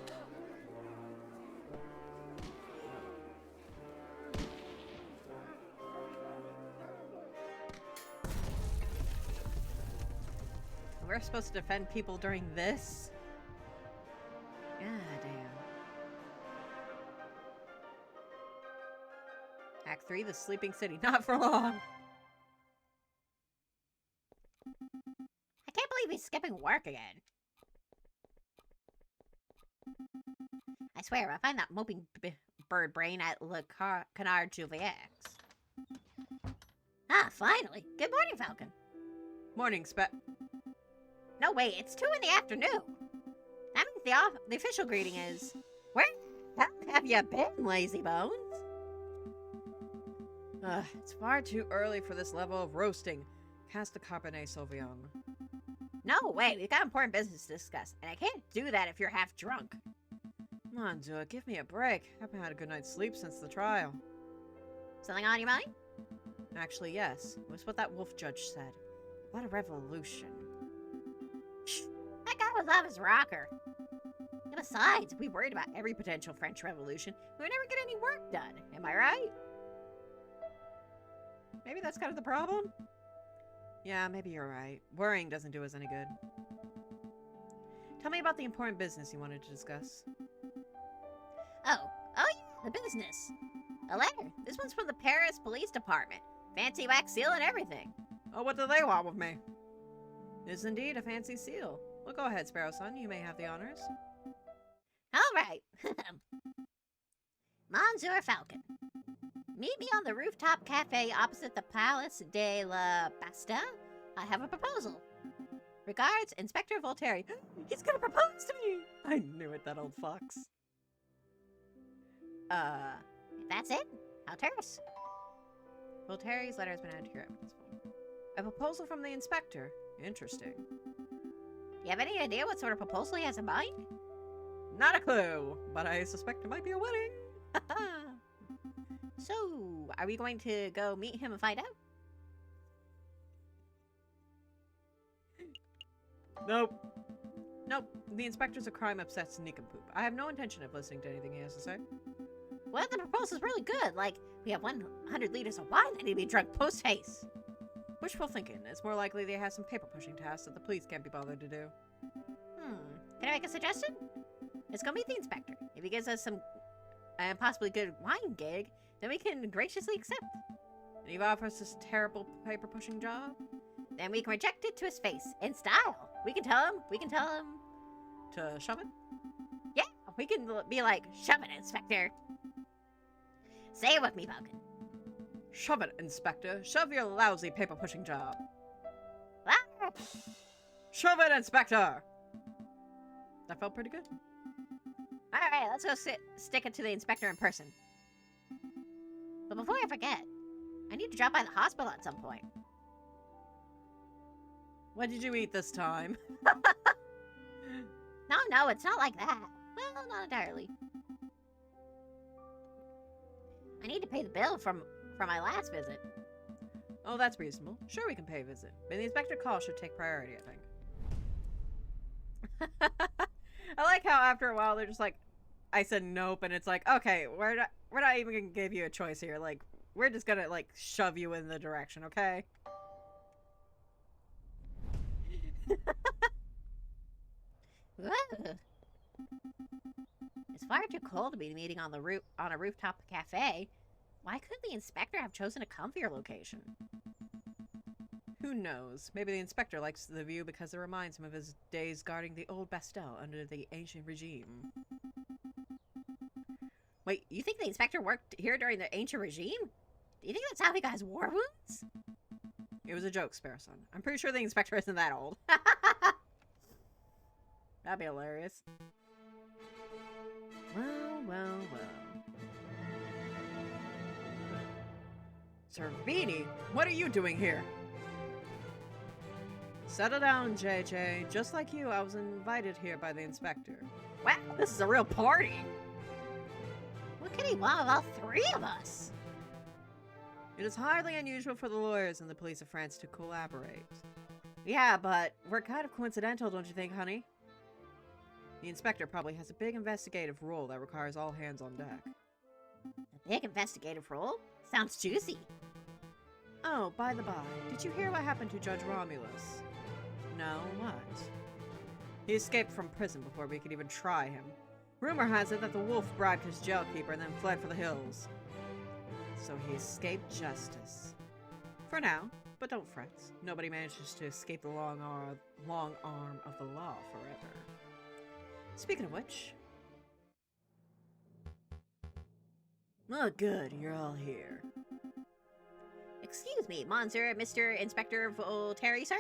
We're supposed to defend people during this? God damn. Act 3, the Sleeping City. Not for long. I can't believe he's skipping work again. I swear, I'll find that moping bird brain at Le Canard Juliet's. Ah, finally. Good morning, Falcon. Morning, No, wait, it's 2 in the afternoon. That means the official greeting is, where the hell have you been, lazy bones? It's far too early for this level of roasting. Cast a Cabernet Sauvignon. No, wait, we've got important business to discuss, and I can't do that if you're half drunk. Come on, do it. Give me a break. Haven't had a good night's sleep since the trial. Something on your mind? Actually, yes. It was what that wolf judge said. What a revolution. Shh, that guy was off his rocker. And besides, if we worried about every potential French Revolution, we would never get any work done. Am I right? Maybe that's kind of the problem? Yeah, maybe you're right. Worrying doesn't do us any good. Tell me about the important business you wanted to discuss. Oh yeah, the business. A letter. This one's from the Paris Police Department. Fancy wax seal and everything. Oh, what do they want with me? It is indeed a fancy seal. Well, go ahead, Sparrow Son. You may have the honors. All right. Monsieur Falcon. Meet me on the rooftop cafe opposite the Palace de la Bastille. I have a proposal. Regards, Inspector Voltaire. He's gonna propose to me! I knew it, that old fox. If that's it, I'll terrace. Voltaire's letter has been added to your evidence folder. A proposal from the inspector. Interesting. You have any idea what sort of proposal he has in mind? Not a clue, but I suspect it might be a wedding. So, are we going to go meet him and find out? Nope. The inspector's a crime-obsessed nincompoop. I have no intention of listening to anything he has to say. Well, the proposal's really good. Like, we have 100 liters of wine that need to be drunk post-haste. Wishful thinking. It's more likely they have some paper-pushing tasks that the police can't be bothered to do. Can I make a suggestion? Let's go meet the inspector. If he gives us some possibly good wine gig, then we can graciously accept. And he offers this terrible paper-pushing job? Then we can reject it to his face, in style. We can tell him. To shove it? Yeah, we can be like, shove it, Inspector. Say it with me, Falcon. Shove it, Inspector. Shove your lousy paper-pushing job. Ah! Shove it, Inspector! That felt pretty good. Alright, let's go stick it to the inspector in person. But before I forget, I need to drop by the hospital at some point. What did you eat this time? No, it's not like that. Well, not entirely. I need to pay the bill from my last visit. Oh, that's reasonable. Sure, we can pay a visit. But the inspector call should take priority, I think. I like how after a while they're just like, I said nope, and it's like, okay, we're not even gonna give you a choice here. Like, we're just gonna like shove you in the direction, okay? It's far too cold to be meeting on a rooftop cafe. Why couldn't the inspector have chosen a comfier location? Who knows? Maybe the inspector likes the view because it reminds him of his days guarding the old Bastille under the ancient regime. Wait, you think the inspector worked here during the ancient regime? Do you think that's how he got his war wounds? It was a joke, Spare-son. I'm pretty sure the inspector isn't that old. That'd be hilarious. Well, well, well. Cervini, what are you doing here? Settle down, JJ. Just like you, I was invited here by the inspector. Wow, this is a real party. What could he want with all three of us? It is hardly unusual for the lawyers and the police of France to collaborate. Yeah, but we're kind of coincidental, don't you think, honey? The inspector probably has a big investigative role that requires all hands on deck. A big investigative role? Sounds juicy. Oh, by the by, did you hear what happened to Judge Romulus? No, what? He escaped from prison before we could even try him. Rumor has it that the wolf bribed his jailkeeper and then fled for the hills. So he escaped justice. For now, but don't fret. Nobody manages to escape the long arm of the law forever. Speaking of which... Oh, good, you're all here. Excuse me, Monsieur, Mr. Inspector Voltaire, sir?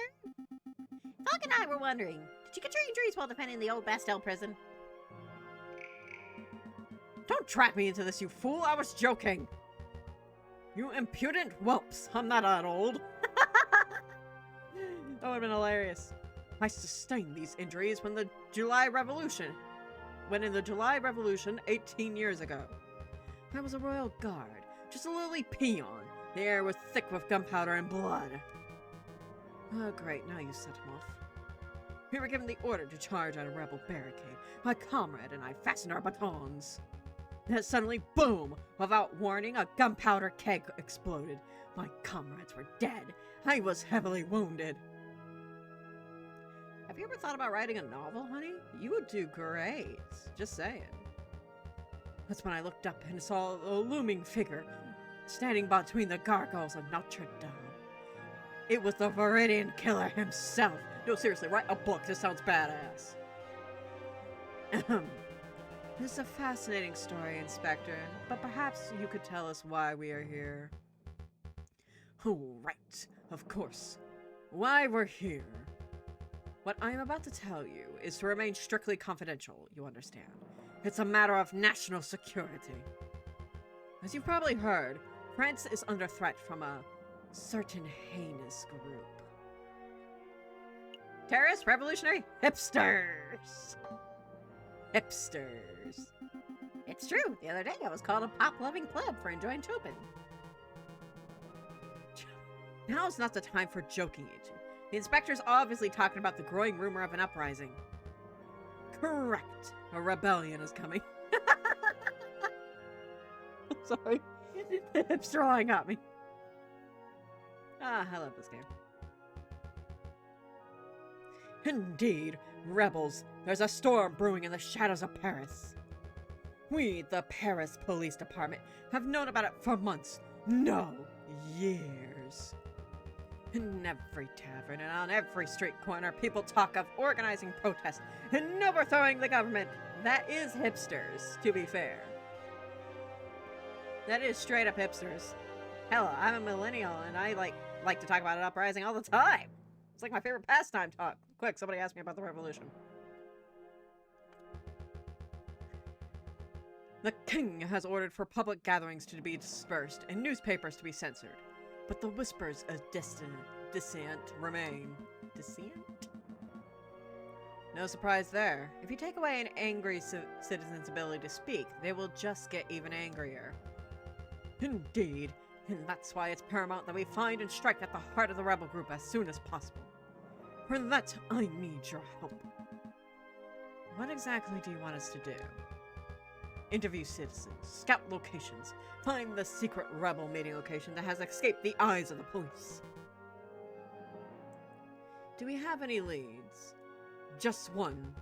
Falk and I were wondering, did you get your injuries while defending the old Bastille prison? Don't drag me into this, you fool! I was joking! You impudent whelps! I'm not that old! That would have been hilarious. I sustained these injuries when in the July Revolution 18 years ago. I was a royal guard, just a lily peon. The air was thick with gunpowder and blood. Oh great, now you set him off. We were given the order to charge at a rebel barricade. My comrade and I fastened our batons. Then suddenly, boom! Without warning, a gunpowder keg exploded. My comrades were dead. I was heavily wounded. Have you ever thought about writing a novel, honey? You would do great. Just saying. That's when I looked up and saw a looming figure standing between the gargoyles of Notre Dame. It was the Viridian Killer himself. No, seriously, write a book. This sounds badass. This is a fascinating story, Inspector, but perhaps you could tell us why we are here. Oh, right. Of course. Why we're here. What I am about to tell you is to remain strictly confidential, you understand. It's a matter of national security. As you've probably heard, France is under threat from a certain heinous group. Terrorists, revolutionary, hipsters! Hipsters. It's true. The other day I was called a pop-loving pleb for enjoying Chopin. Now is not the time for joking, you two. The inspector's obviously talking about the growing rumor of an uprising. Correct. A rebellion is coming. I'm sorry. The hipster line got me. Ah, I love this game. Indeed, rebels. There's a storm brewing in the shadows of Paris. We, the Paris Police Department, have known about it for months. No, years. In every tavern and on every street corner, people talk of organizing protests and overthrowing the government. That is hipsters, to be fair. That is straight up hipsters. Hell, I'm a millennial and I like to talk about an uprising all the time. It's like my favorite pastime talk. Quick, somebody ask me about the revolution. The king has ordered for public gatherings to be dispersed and newspapers to be censored. But the whispers of dissent remain. Dissent? No surprise there. If you take away an angry citizen's ability to speak, they will just get even angrier. Indeed, and that's why it's paramount that we find and strike at the heart of the rebel group as soon as possible. For that, I need your help. What exactly do you want us to do? Interview citizens, scout locations, find the secret rebel meeting location that has escaped the eyes of the police. Do we have any leads? Just one.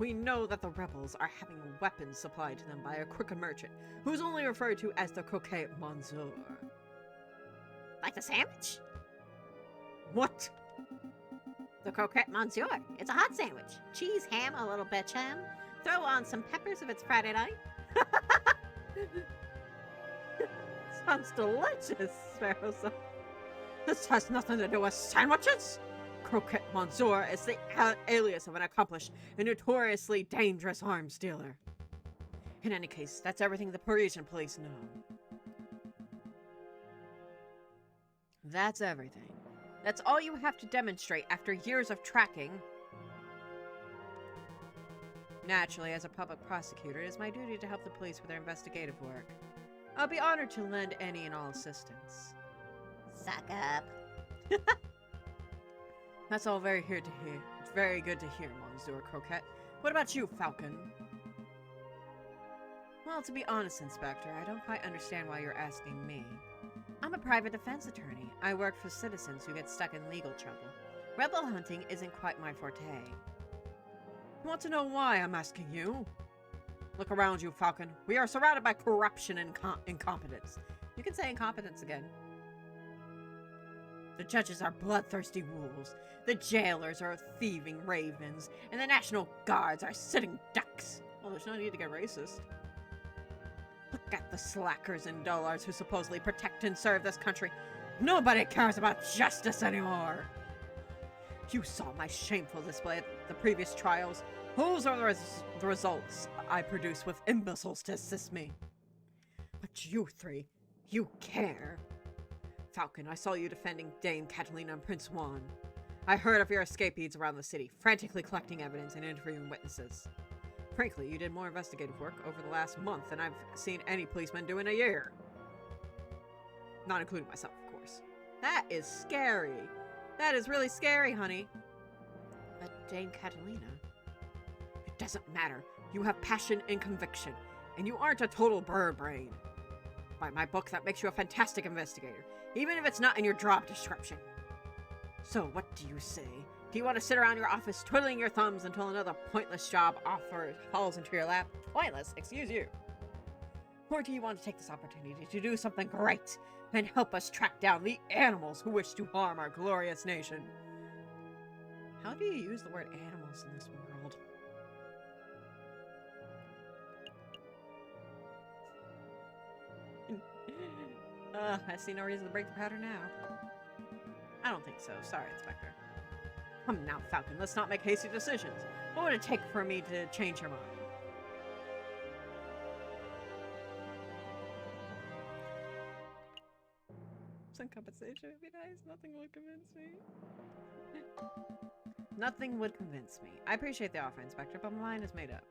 We know that the rebels are having weapons supplied to them by a crooked merchant, who's only referred to as the Croquet Monsieur. Like the sandwich? What? The croquette monsieur. It's a hot sandwich. Cheese, ham, a little bechamel. Throw on some peppers if it's Friday night. Sounds delicious, Sparrowson. This has nothing to do with sandwiches. Croquette Monsieur is the alias of an accomplished and notoriously dangerous arms dealer. In any case, that's everything the Parisian police know. That's everything. That's all you have to demonstrate after years of tracking. Naturally, as a public prosecutor, it is my duty to help the police with their investigative work. I'll be honored to lend any and all assistance. Suck up. That's all very good to hear. It's very good to hear, Monsieur Croquette. What about you, Falcon? Well, to be honest, Inspector, I don't quite understand why you're asking me. I'm a private defense attorney. I work for citizens who get stuck in legal trouble. Rebel hunting isn't quite my forte. You want to know why I'm asking you? Look around you, Falcon. We are surrounded by corruption and incompetence. You can say incompetence again. The judges are bloodthirsty wolves. The jailers are thieving ravens. And the National Guards are sitting ducks. Well, there's no need to get racist. Look at the slackers and dullards who supposedly protect and serve this country. Nobody cares about justice anymore. You saw my shameful display at the previous trials. Those are the results I produce with imbeciles to assist me. But you three, you care. Falcon, I saw you defending Dame Catalina and Prince Juan. I heard of your escapees around the city, frantically collecting evidence and interviewing witnesses. Frankly, you did more investigative work over the last month than I've seen any policeman do in a year. Not including myself, of course. That is scary. That is really scary, honey. But Dame Catalina... It doesn't matter. You have passion and conviction, and you aren't a total bird brain. By my book, that makes you a fantastic investigator, even if it's not in your job description. So, what do you say? Do you want to sit around your office twiddling your thumbs until another pointless job offer falls into your lap? Pointless, excuse you. Or do you want to take this opportunity to do something great and help us track down the animals who wish to harm our glorious nation? How do you use the word animals in this world? I see no reason to break the pattern now. I don't think so. Sorry, Inspector. Come now, Falcon. Let's not make hasty decisions. What would it take for me to change your mind? Some compensation would be nice. Nothing would convince me. Nothing would convince me. I appreciate the offer, Inspector, but my mind is made up.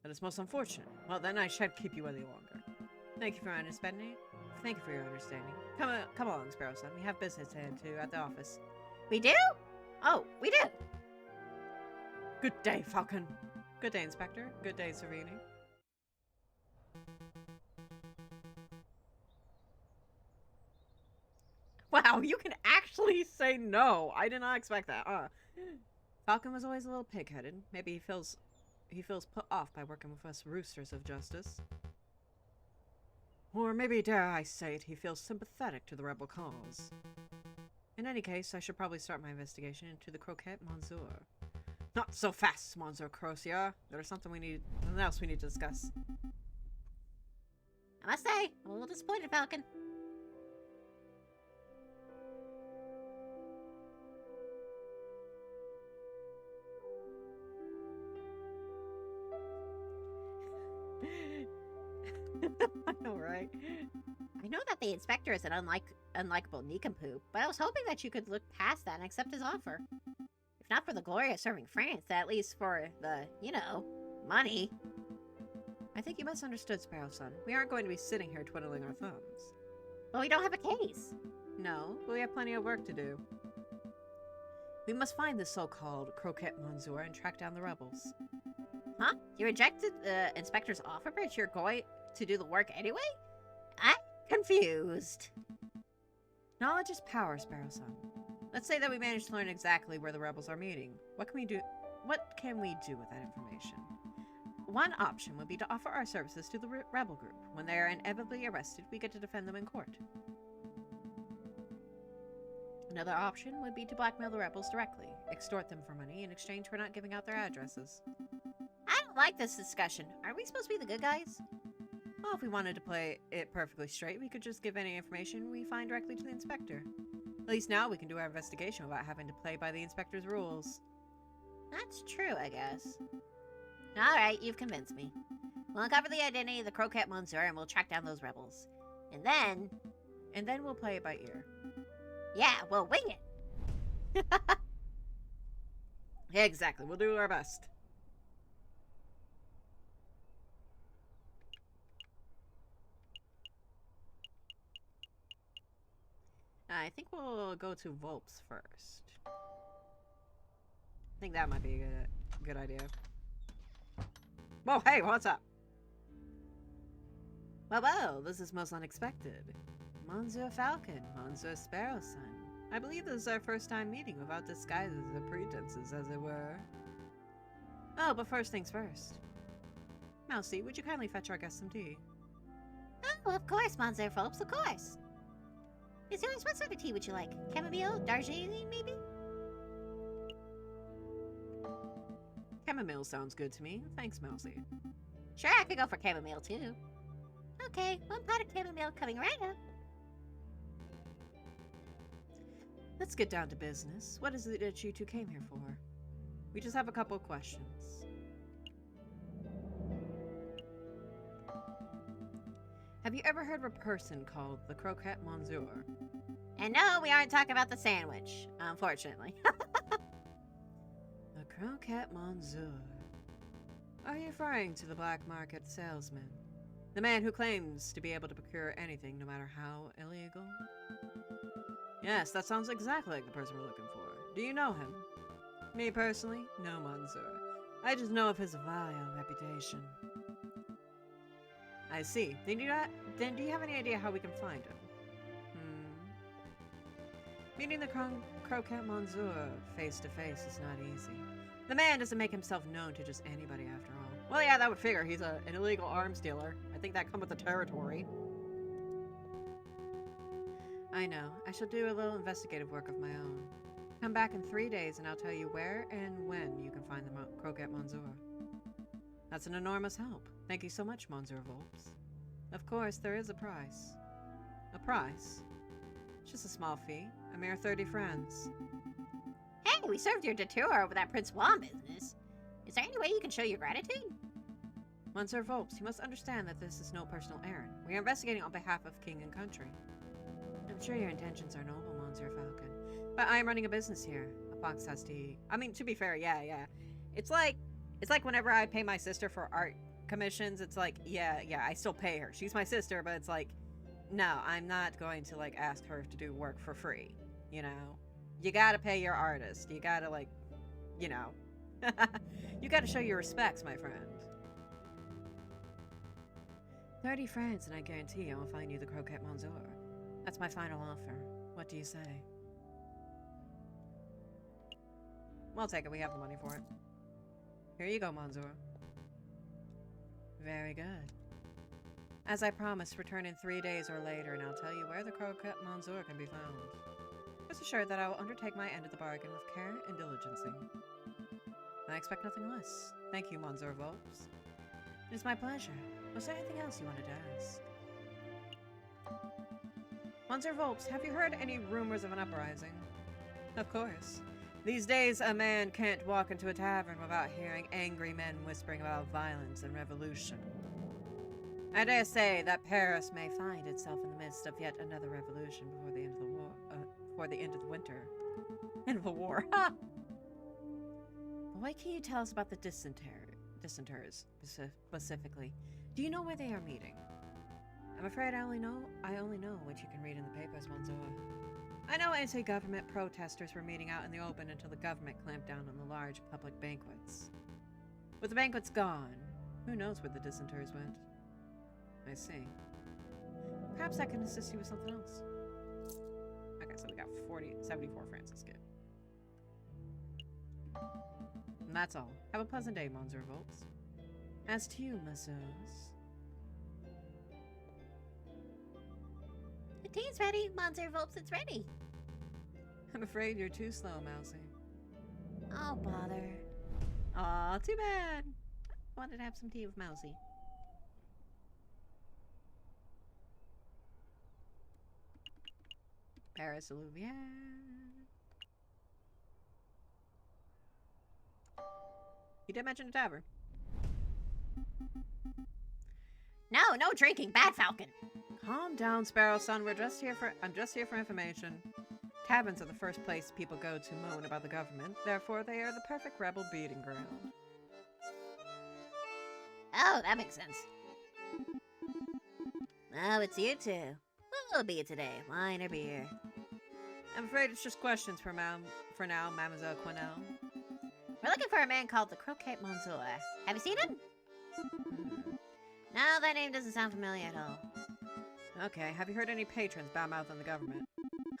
That is most unfortunate. Well, then I shan't keep you any longer. Thank you for understanding. Thank you for your understanding. Come along, Sparrowson. We have business to attend to at the office. We do? Oh, we do. Good day, Falcon. Good day, Inspector. Good day, Sereni. Wow, you can actually say no. I did not expect that. Falcon was always a little pig-headed. Maybe he feels put off by working with us roosters of justice. Or maybe, dare I say it, he feels sympathetic to the rebel cause. In any case, I should probably start my investigation into the Croquette Monsieur. Not so fast, Monsieur Crozier. There's something else we need to discuss. I must say, I'm a little disappointed, Falcon. I know, right? I know that the inspector is an unlikable nincompoop, but I was hoping that you could look past that and accept his offer. If not for the glory of serving France, at least for the, money. I think you misunderstood, Sparrowson. We aren't going to be sitting here twiddling our thumbs. But we don't have a case. No, but we have plenty of work to do. We must find the so-called Croquette Monsieur and track down the rebels. Huh? You rejected the inspector's offer, but you're going to do the work anyway? I'm confused. Knowledge is power, Sparrowson. Let's say that we manage to learn exactly where the rebels are meeting. What can we do? what can we do with that information? One option would be to offer our services to the rebel group. When they are inevitably arrested, we get to defend them in court. Another option would be to blackmail the rebels directly, extort them for money in exchange for not giving out their addresses. I don't like this discussion. Are we supposed to be the good guys? Well, if we wanted to play it perfectly straight, we could just give any information we find directly to the inspector. At least now we can do our investigation without having to play by the inspector's rules. That's true, I guess. Alright, you've convinced me. We'll uncover the identity of the Croquette Monsieur and we'll track down those rebels. And then we'll play it by ear. Yeah, we'll wing it. Yeah, exactly. We'll do our best. I think we'll go to Volps first. I think that might be a good idea. Whoa, hey, what's up? Well, this is most unexpected. Monsieur Falcon, Monsieur Sparrow's son. I believe this is our first time meeting without disguises or pretenses, as it were. Oh, but first things first. Mousy, would you kindly fetch our guest some tea? Oh, of course, Monsieur Phillips, of course. Miss Yours, what sort of tea would you like? Chamomile? Darjeeling, maybe? Chamomile sounds good to me. Thanks, Mousy. Sure, I could go for chamomile, too. Okay, 1 pot of chamomile coming right up. Let's get down to business. What is it that you two came here for? We just have a couple of questions. Have you ever heard of a person called the Croquette Monsieur? And no, we aren't talking about the sandwich, unfortunately. The Croquette Monsieur. Are you referring to the black market salesman? The man who claims to be able to procure anything, no matter how illegal? Yes, that sounds exactly like the person we're looking for. Do you know him? Me personally? No, Monsieur. I just know of his vile reputation. I see. Then do you have any idea how we can find him? Meeting the Croquette Monsieur face to face is not easy. The man doesn't make himself known to just anybody after all. Well, yeah, that would figure. He's an illegal arms dealer. I think that comes with the territory. I know. I shall do a little investigative work of my own. Come back in 3 days and I'll tell you where and when you can find the Croquette Monsieur. That's an enormous help. Thank you so much, Monsieur Volps. Of course, there is a price. A price? Just a small fee. A mere 30 francs. Hey, we served your detour over that Prince Juan business. Is there any way you can show your gratitude? Monsieur Volps, you must understand that this is no personal errand. We are investigating on behalf of king and country. I'm sure your intentions are noble, Monsieur Falcon. But I am running a business here. A fox has to eat. I mean, to be fair, yeah. It's like whenever I pay my sister for art commissions, it's like, yeah, I still pay her. She's my sister, but it's like, no, I'm not going to, like, ask her to do work for free, you know? You gotta pay your artist. You gotta, like, you know. You gotta show your respects, my friend. 30 francs, and I guarantee I will find you the Croquette Monsieur. That's my final offer. What do you say? We'll take it. We have the money for it. Here you go, Monsieur. Very good. As I promised, return in 3 days or later, and I'll tell you where the Croquette Monsieur can be found. Rest assured that I will undertake my end of the bargain with care and diligency. I expect nothing less. Thank you, Monsieur Volps. It is my pleasure. Was there anything else you wanted to ask? Monsieur Volps, have you heard any rumors of an uprising? Of course. These days, a man can't walk into a tavern without hearing angry men whispering about violence and revolution. I dare say that Paris may find itself in the midst of yet another revolution before the end of the war. Before the end of the winter. End of the war. Ha! What can you tell us about the dissenters specifically? Do you know where they are meeting? I'm afraid I only know what you can read in the papers, Monsieur. I know anti-government protesters were meeting out in the open until the government clamped down on the large public banquets. With the banquets gone, who knows where the dissenters went? I see. Perhaps I can assist you with something else. Okay, so we got 74 francs. That's good. And that's all. Have a pleasant day, Monsieur Volps. As to you, messieurs. The tea's ready, Monsieur Volps, it's ready. I'm afraid you're too slow, Mousy. Oh, bother. Aw, too bad. I wanted to have some tea with Mousy. Paris Louvier. You did mention a tavern. No, no drinking, bad falcon. Calm down, Sparrow Son. I'm just here for information. Taverns are the first place people go to moan about the government. Therefore, they are the perfect rebel beating ground. Oh, that makes sense. Oh, it's you two. What will be it today? Wine or beer? I'm afraid it's just questions for now, Mademoiselle Quinnell. We're looking for a man called the Croquet Monsieur. Have you seen him? No, that name doesn't sound familiar at all. Okay, have you heard any patrons badmouthing the government?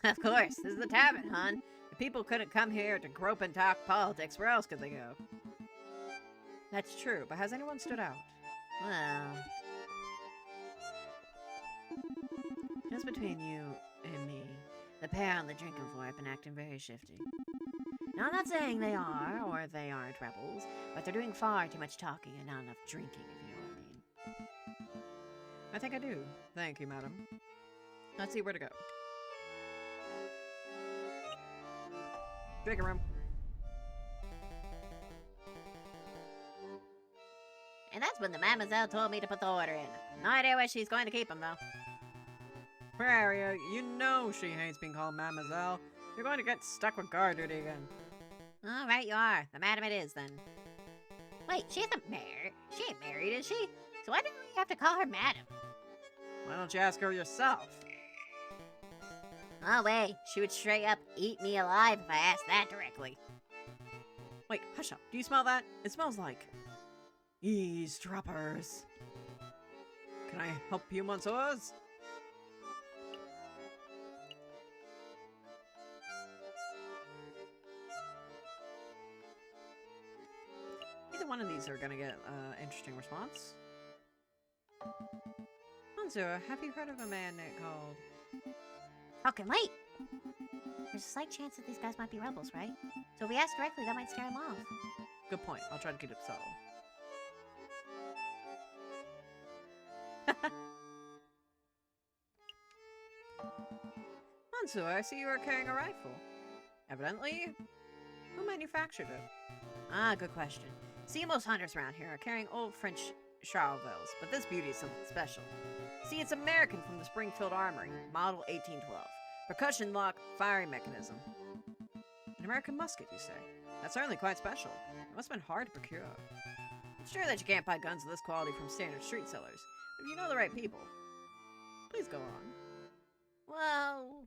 Of course, this is the tavern, hon. If people couldn't come here to grope and talk politics, where else could they go? That's true, but has anyone stood out? Well, Just between you and me, the pair on the drinking floor have been acting very shifty. Now, I'm not saying they are, or they aren't rebels, but they're doing far too much talking and not enough drinking, if you know what I mean. I think I do. Thank you, madam. Let's see where to go. Drinking room. And that's when the mademoiselle told me to put the order in. No idea where she's going to keep them, though. Praria, you know she hates being called Mademoiselle. You're going to get stuck with guard duty again. All right, you are. The madam it is, then. Wait, she isn't married. She ain't married, is she? So why do we have to call her madam? Why don't you ask her yourself? Oh, wait. She would straight up eat me alive if I asked that directly. Wait, hush up. Do you smell that? It smells like eavesdroppers. Can I help you, messieurs? Either one of these are gonna get interesting response. Monsieur, have you heard of a man called... Fucking wait. There's a slight chance that these guys might be rebels, right? So if we ask directly, that might scare them off. Good point. I'll try to keep it subtle. Monsieur, I see you are carrying a rifle. Evidently, who manufactured it? Ah, good question. See, most hunters around here are carrying old French Charlevelles, but this beauty is something special. See, it's American from the Springfield Armory, model 1812. Percussion lock firing mechanism. An American musket, you say? That's certainly quite special. It must have been hard to procure. It's true that you can't buy guns of this quality from standard street sellers, but if you know the right people. Please go on. Well...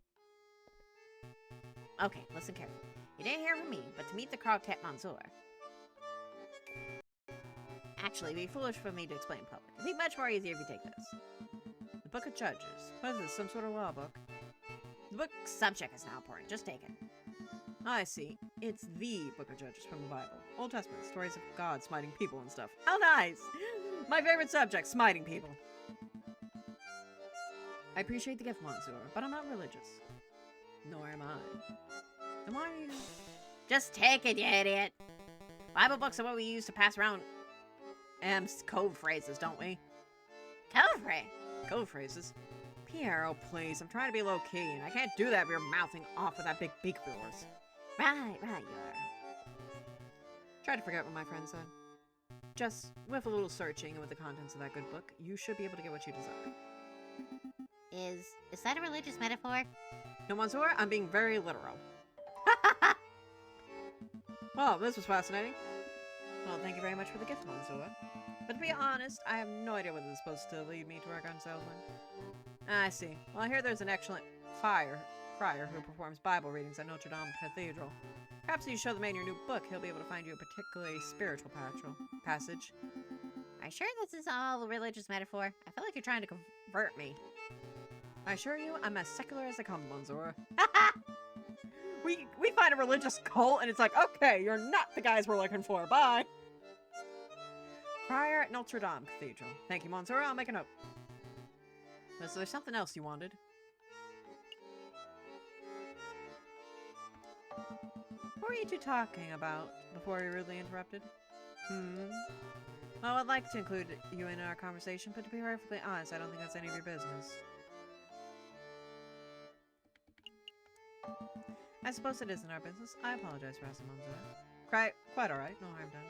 Okay, listen carefully. You didn't hear from me, but to meet the Croquet Monsieur. Actually, it'd be foolish for me to explain in public. It'd be much more easier if you take this. The Book of Judges. What is this, some sort of law book? The book's subject is now important. Just take it. I see. It's the Book of Judges from the Bible. Old Testament, stories of God smiting people and stuff. How nice! My favorite subject, smiting people. I appreciate the gift, Monsieur, but I'm not religious. Nor am I. Then why are you... Just take it, you idiot. Bible books are what we use to pass around code phrases, don't we? Code phrase? Code phrases? Pierre, oh please, I'm trying to be low-key, and I can't do that if you're mouthing off with that big beak of yours. Right, you are. Try to forget what my friend said. Just, with a little searching and with the contents of that good book, you should be able to get what you desire. Is that a religious metaphor? No, Monsieur, I'm being very literal. Well, this was fascinating. Well, thank you very much for the gift, Monsieur. But to be honest, I have no idea whether it's supposed to lead me to our gun salesman. I see. Well, I hear there's an excellent friar who performs Bible readings at Notre Dame Cathedral. Perhaps if you show the man your new book, he'll be able to find you a particularly spiritual passage. Are you sure this is all a religious metaphor? I feel like you're trying to convert me. I assure you, I'm as secular as I come, Monsieur. we find a religious cult, and it's like, okay, you're not the guys we're looking for. Bye. Prior at Notre Dame Cathedral. Thank you, Monsieur. I'll make a note. Was there something else you wanted? What were you two talking about before we rudely interrupted? Well, I'd like to include you in our conversation, but to be perfectly honest, I don't think that's any of your business. I suppose it isn't our business. I apologize for asking, Monsieur. Quite alright. No harm done.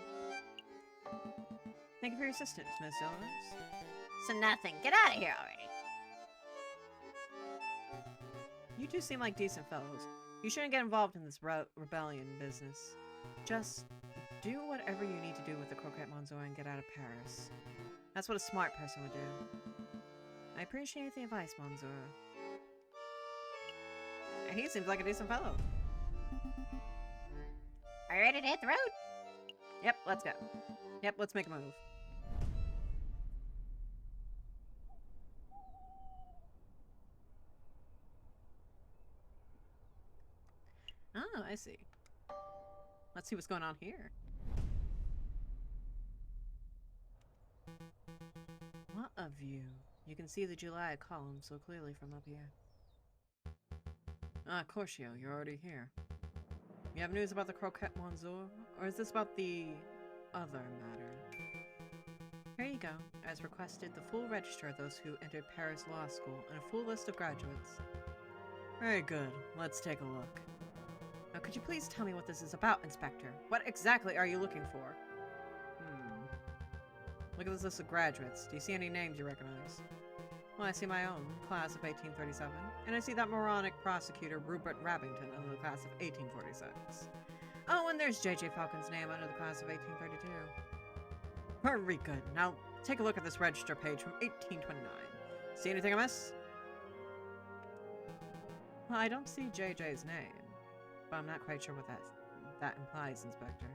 Thank you for your assistance, Miss Illinois. So nothing. Get out of here already. You two seem like decent fellows. You shouldn't get involved in this rebellion business. Just do whatever you need to do with the Croquette Monzour and get out of Paris. That's what a smart person would do. I appreciate the advice, Monzour. And he seems like a decent fellow. Are you ready to hit the road? Yep, let's go. Yep, let's make a move. Oh, I see. Let's see what's going on here. What a view. You can see the July column so clearly from up here. Ah, Corcio, you're already here. You have news about the Croquette Monzour? Or is this about the other matter? Here you go. As requested, the full register of those who entered Paris Law School and a full list of graduates. Very good. Let's take a look. Now, could you please tell me what this is about, Inspector? What exactly are you looking for? Look at this list of graduates. Do you see any names you recognize? Well, I see my own, class of 1837, and I see that moronic prosecutor Rupert Rabington under the class of 1846. Oh, and there's J.J. Falcon's name under the class of 1832. Very good. Now, take a look at this register page from 1829. See anything amiss? Well, I don't see J.J.'s name, but I'm not quite sure what that implies, Inspector.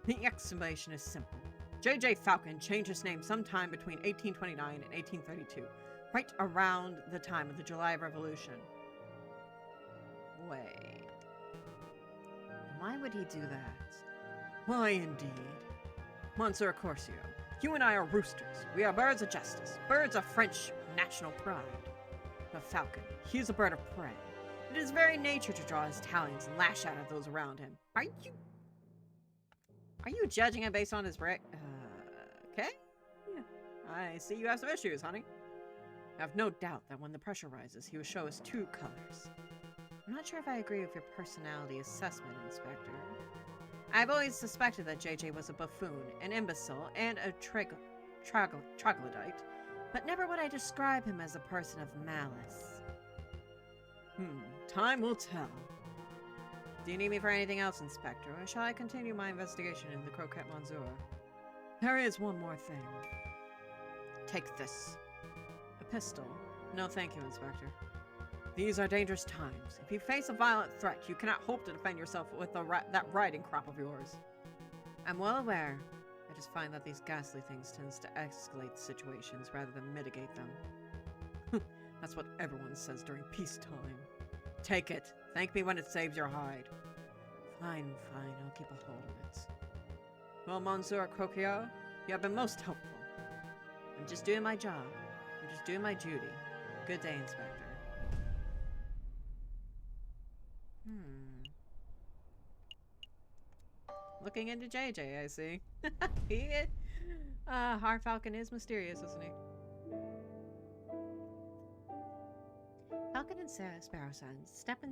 The explanation is simple. J.J. Falcon changed his name sometime between 1829 and 1832. Right around the time of the July Revolution. Wait. Why would he do that? Why, indeed. Monsieur Corcio, you and I are roosters. We are birds of justice, birds of French national pride. But Falcon, he is a bird of prey. It is very nature to draw his talons and lash out at those around him. Are you judging him based on his okay? Yeah. I see you have some issues, honey. I have no doubt that when the pressure rises, he will show us two colors. I'm not sure if I agree with your personality assessment, Inspector. I've always suspected that JJ was a buffoon, an imbecile, and a troglodyte, but never would I describe him as a person of malice. Time will tell. Do you need me for anything else, Inspector, or shall I continue my investigation into the Croquette Monzour? There is one more thing. Take this. A pistol. No, thank you, Inspector. These are dangerous times. If you face a violent threat, you cannot hope to defend yourself with that riding crop of yours. I'm well aware. I just find that these ghastly things tends to escalate situations rather than mitigate them. That's what everyone says during peacetime. Take it. Thank me when it saves your hide. Fine, I'll keep a hold of it. Well, Monsieur Croquillot, you have been most helpful. I'm just doing my job. I'm just doing my duty. Good day, Inspector. Looking into JJ, I see. Har Falcon is mysterious, isn't he? Falcon and Sparrow Son step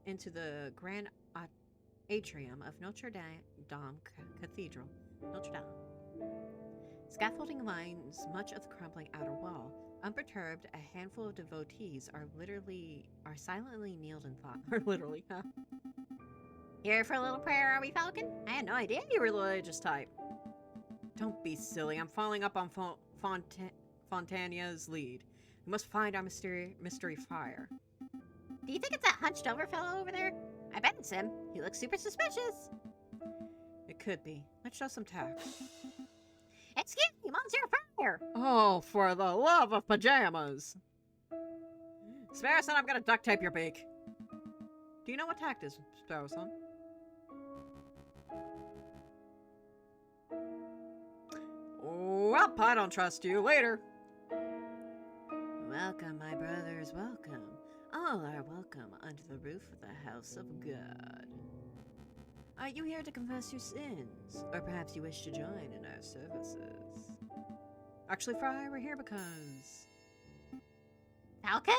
into the grand atrium of Notre Dame Cathedral. Notre Dame. Scaffolding lines much of the crumbling outer wall. Unperturbed, a handful of devotees are silently kneeled in thought. Or literally, huh? Here for a little prayer, are we, Falcon? I had no idea you were a religious type. Don't be silly. I'm following up on Fontania's lead. We must find our mystery fire. Do you think it's that hunched over fellow over there? I bet it's him. He looks super suspicious. It could be. Let's show some tact. Excuse me, Monsieur Fire. Oh, for the love of pajamas! Sparrowson, I'm gonna duct tape your beak. Do you know what tact is, Sparrowson? Well, I don't trust you. Later. Welcome, my brothers, welcome. All are welcome under the roof of the house of God. Are you here to confess your sins? Or perhaps you wish to join in our services? Actually, Fry, we're here because... Falcon?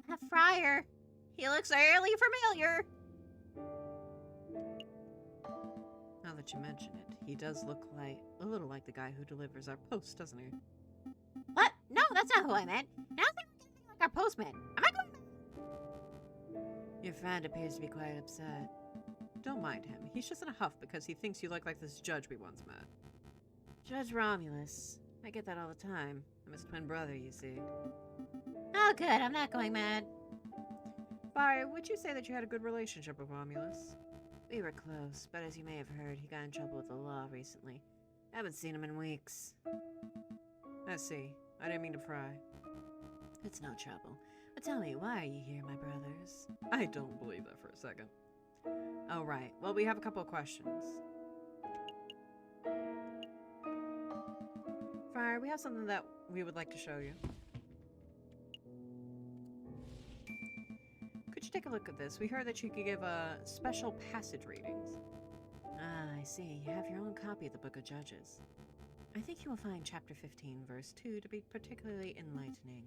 A friar. He looks eerily familiar. Now that you mention it, he does look like a little like the guy who delivers our post, doesn't he? What? No, that's not who I meant. Now I think we're getting like our postman. Am I going? Your friend appears to be quite upset. Don't mind him. He's just in a huff because he thinks you look like this judge we once met. Judge Romulus. I get that all the time. I'm his twin brother, you see. Oh, good. I'm not going mad. Fire, would you say that you had a good relationship with Romulus? We were close, but as you may have heard, he got in trouble with the law recently. I haven't seen him in weeks. I see. I didn't mean to pry. It's no trouble. But tell me, why are you here, my brothers? I don't believe that for a second. Oh, right. Well, we have a couple of questions. Friar, we have something that we would like to show you. Could you take a look at this? We heard that you could give special passage readings. Ah, I see. You have your own copy of the Book of Judges. I think you will find chapter 15, verse 2 to be particularly enlightening.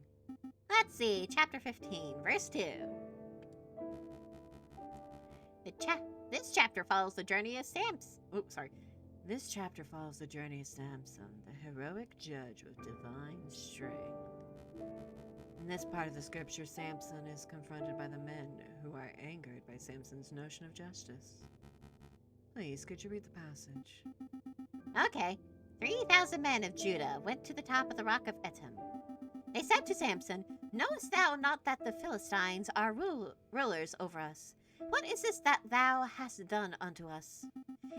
Let's see. Chapter 15, verse 2. This chapter follows the journey of Samson. Oh, sorry. This chapter follows the journey of Samson, the heroic judge with divine strength. In this part of the scripture, Samson is confronted by the men who are angered by Samson's notion of justice. Please, could you read the passage? Okay. 3,000 men of Judah went to the top of the rock of Etam. They said to Samson, Knowest thou not that the Philistines are rulers over us? What is this that thou hast done unto us?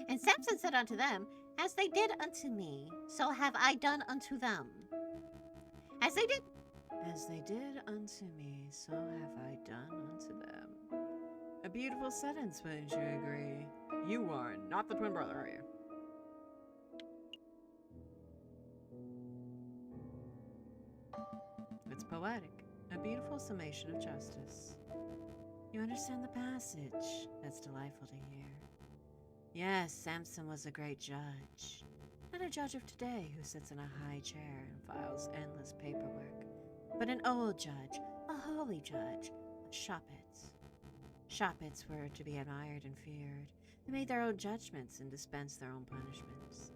And Samson said unto them, As they did unto me, so have I done unto them. As they did unto me, so have I done unto them. A beautiful sentence, wouldn't you agree? You are not the twin brother, are you? It's poetic. A beautiful summation of justice. You understand the passage. That's delightful to hear. Yes, Samson was a great judge. Not a judge of today who sits in a high chair and files endless paperwork, but an old judge, a holy judge, of Shopits. Shopits were to be admired and feared. They made their own judgments and dispensed their own punishments.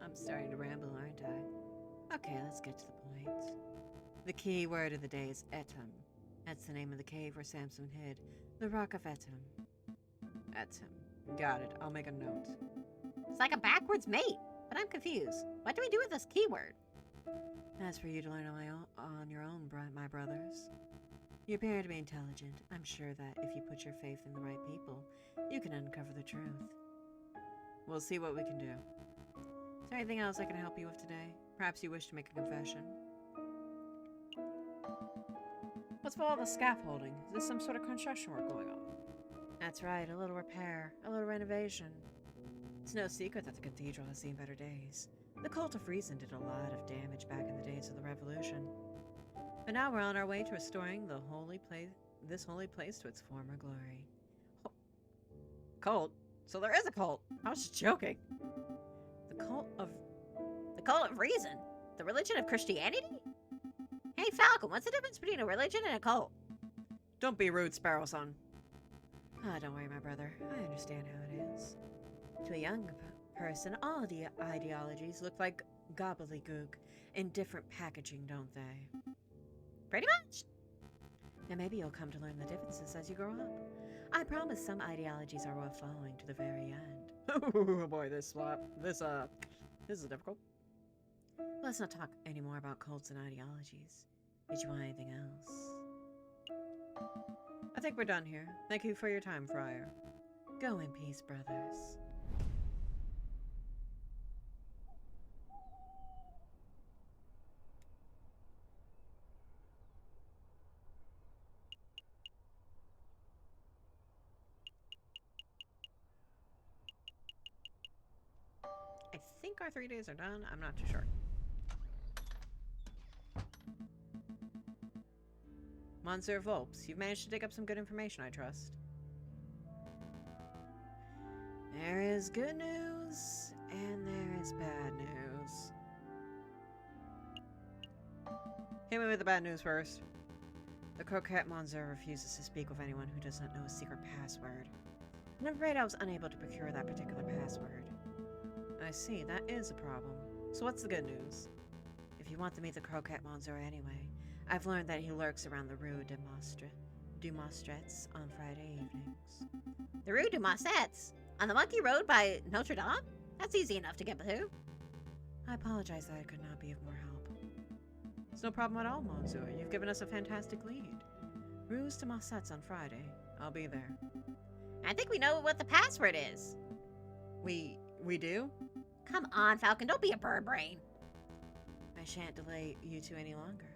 I'm starting to ramble, aren't I? Okay, let's get to the point. The key word of the day is Etam. That's the name of the cave where Samson hid, the rock of Etam. Etam. Got it. I'll make a note. It's like a backwards mate, but I'm confused. What do we do with this keyword? That's for you to learn on your own, my brothers. You appear to be intelligent. I'm sure that if you put your faith in the right people, you can uncover the truth. We'll see what we can do. Is there anything else I can help you with today? Perhaps you wish to make a confession? What's with all the scaffolding? Is this some sort of construction work going on? That's right, a little repair, a little renovation. It's no secret that the cathedral has seen better days. The cult of reason did a lot of damage back in the days of the Revolution. But now we're on our way to restoring this holy place to its former glory. Cult? So there is a cult. I was just joking. The cult of reason? The religion of Christianity? Hey, Falcon, what's the difference between a religion and a cult? Don't be rude, Sparrowson. Don't worry, my brother. I understand how it is. To a young person, all the ideologies look like gobbledygook in different packaging, don't they? Pretty much. And maybe you'll come to learn the differences as you grow up. I promise some ideologies are worth following to the very end. Oh boy, this is difficult. Let's not talk anymore about cults and ideologies. Did you want anything else? I think we're done here. Thank you for your time, Friar. Go in peace, brothers. think our 3 days are done. I'm not too sure. Monsieur Volps, you've managed to dig up some good information, I trust. There is good news, and there is bad news. Hit me with the bad news first. The Croquette Monsieur refuses to speak with anyone who does not know a secret password. I'm afraid I was unable to procure that particular password. I see, that is a problem. So what's the good news? If you want to meet the Croquette Monsieur anyway, I've learned that he lurks around the Rue du Mostrettes on Friday evenings. The Rue du Mossettes? On the Monkey Road by Notre Dame? That's easy enough to get to. I apologize that I could not be of more help. It's no problem at all, Monsieur. You've given us a fantastic lead. Rue du Mossettes on Friday. I'll be there. I think we know what the password is. We do? Come on, Falcon, don't be a bird brain. I shan't delay you two any longer.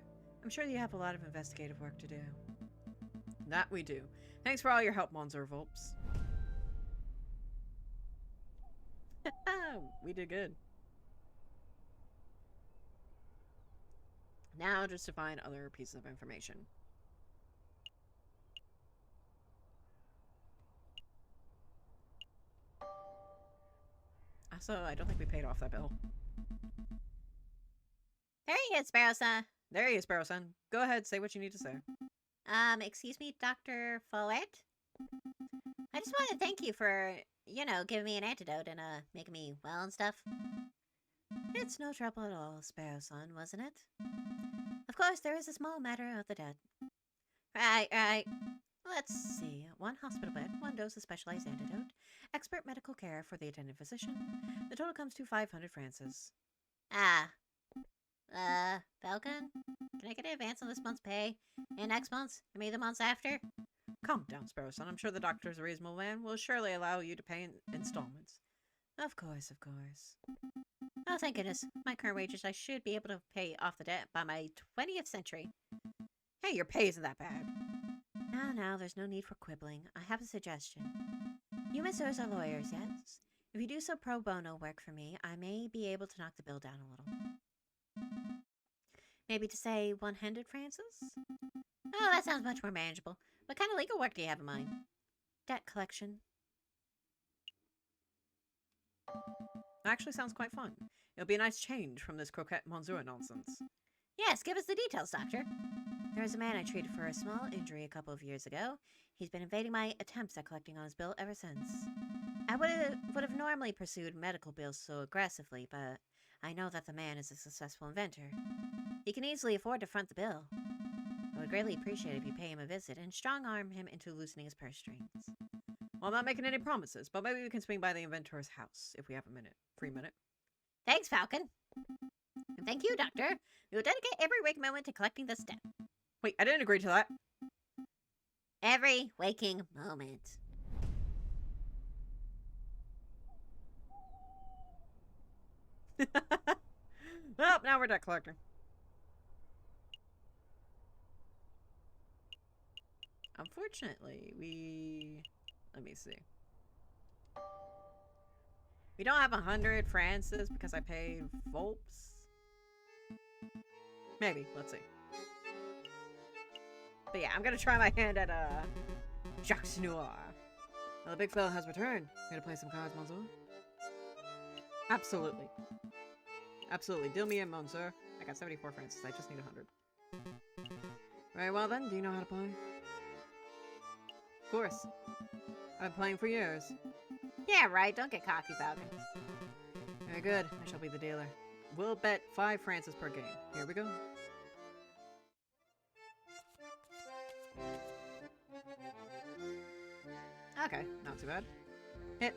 I'm sure you have a lot of investigative work to do. That we do. Thanks for all your help, Monsieur Volps. We did good. Now just to find other pieces of information. Also, I don't think we paid off that bill. There he is, Sparrow-san. There he is, Sparrow-san. Go ahead, say what you need to say. Excuse me, Dr. Follett? I just want to thank you for, giving me an antidote and, making me well and stuff. It's no trouble at all, Sparrow-san, wasn't it? Of course, there is a small matter of the debt. Right. Let's see. 1 hospital bed, 1 dose of specialized antidote, expert medical care for the attending physician. The total comes to 500 francs. Falcon? Can I get an advance on this month's pay? And next month's? And maybe the months after? Calm down, Sparrow-san. I'm sure the doctor's a reasonable man. Will surely allow you to pay in installments. Of course. Oh, thank goodness. My current wages, I should be able to pay off the debt by my 20th century. Hey, your pay isn't that bad. Now, there's no need for quibbling. I have a suggestion. You messieurs are lawyers, yes? If you do some pro bono work for me, I may be able to knock the bill down a little. Maybe to say 100 francs? Oh, that sounds much more manageable. What kind of legal work do you have in mind? Debt collection. Actually sounds quite fun. It'll be a nice change from this Croquette Monsieur nonsense. Yes, give us the details, Doctor. There was a man I treated for a small injury a couple of years ago. He's been evading my attempts at collecting on his bill ever since. I would have normally pursued medical bills so aggressively, but I know that the man is a successful inventor. He can easily afford to front the bill. I would greatly appreciate it if you pay him a visit and strong-arm him into loosening his purse strings. Well, I'm not making any promises, but maybe we can swing by the inventor's house if we have a minute. Free minute. Thanks, Falcon. And thank you, Doctor. We will dedicate every waking moment to collecting this debt. Wait, I didn't agree to that. Every waking moment. Well, now we're debt collector. Unfortunately, let me see. We don't have 100 francs because I paid Volps. Maybe, let's see. But yeah, I'm gonna try my hand at Jacques Noir. Well, the big fella has returned. Here to play some cards, Monsieur? Absolutely. Deal me in, Monsieur. I got 74 francs. I just need 100. Very well then, do you know how to play? Of course. I've been playing for years. Yeah, right. Don't get cocky, Falcon. Very good. I shall be the dealer. We'll bet 5 francs per game. Here we go. Okay, not too bad. Hit.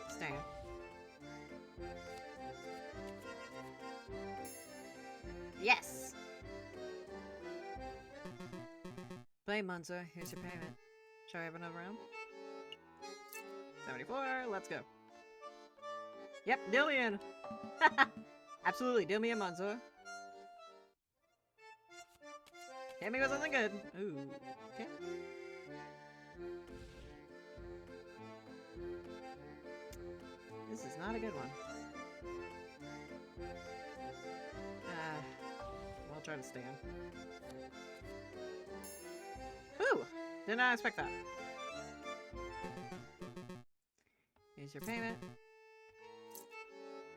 Stand. Yes. Play, Monsieur. Here's your payment. Shall I have another round? 74, let's go. Yep, deal me in. Absolutely, deal me in, Monsieur. Hit me with something good. Ooh, okay. This is not a good one. I'll try to stand. Ooh! Did not expect that. Here's your payment.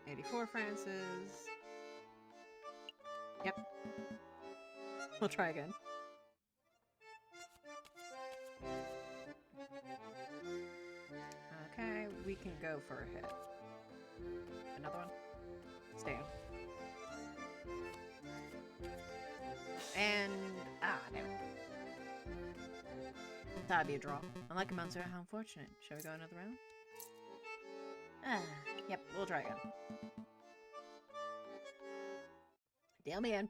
84 Francis. Yep. We'll try again. Okay, we can go for a hit. Another one. Stand. And damn it. That'd be a draw. Unlike a monster, how unfortunate. Shall we go another round? Yep, we'll try again. Deal me in.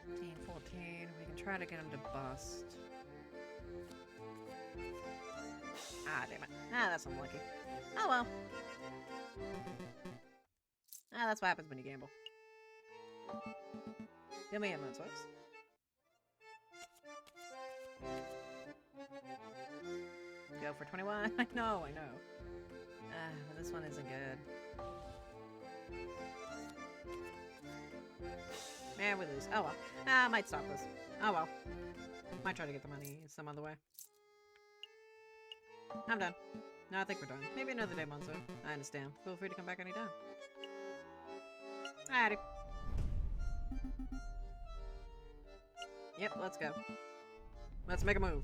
15, 14. We can try to get him to bust. Damn it. That's unlucky. Oh well. That's what happens when you gamble. Deal me in, Moonsworks. Go for 21. I know. But this one isn't good. Man, we lose. Oh well. I might stop this. Oh well. Might try to get the money some other way. I'm done. No, I think we're done. Maybe another day, Monzo. I understand. Feel free to come back anytime. Alrighty. Yep, let's go. Let's make a move.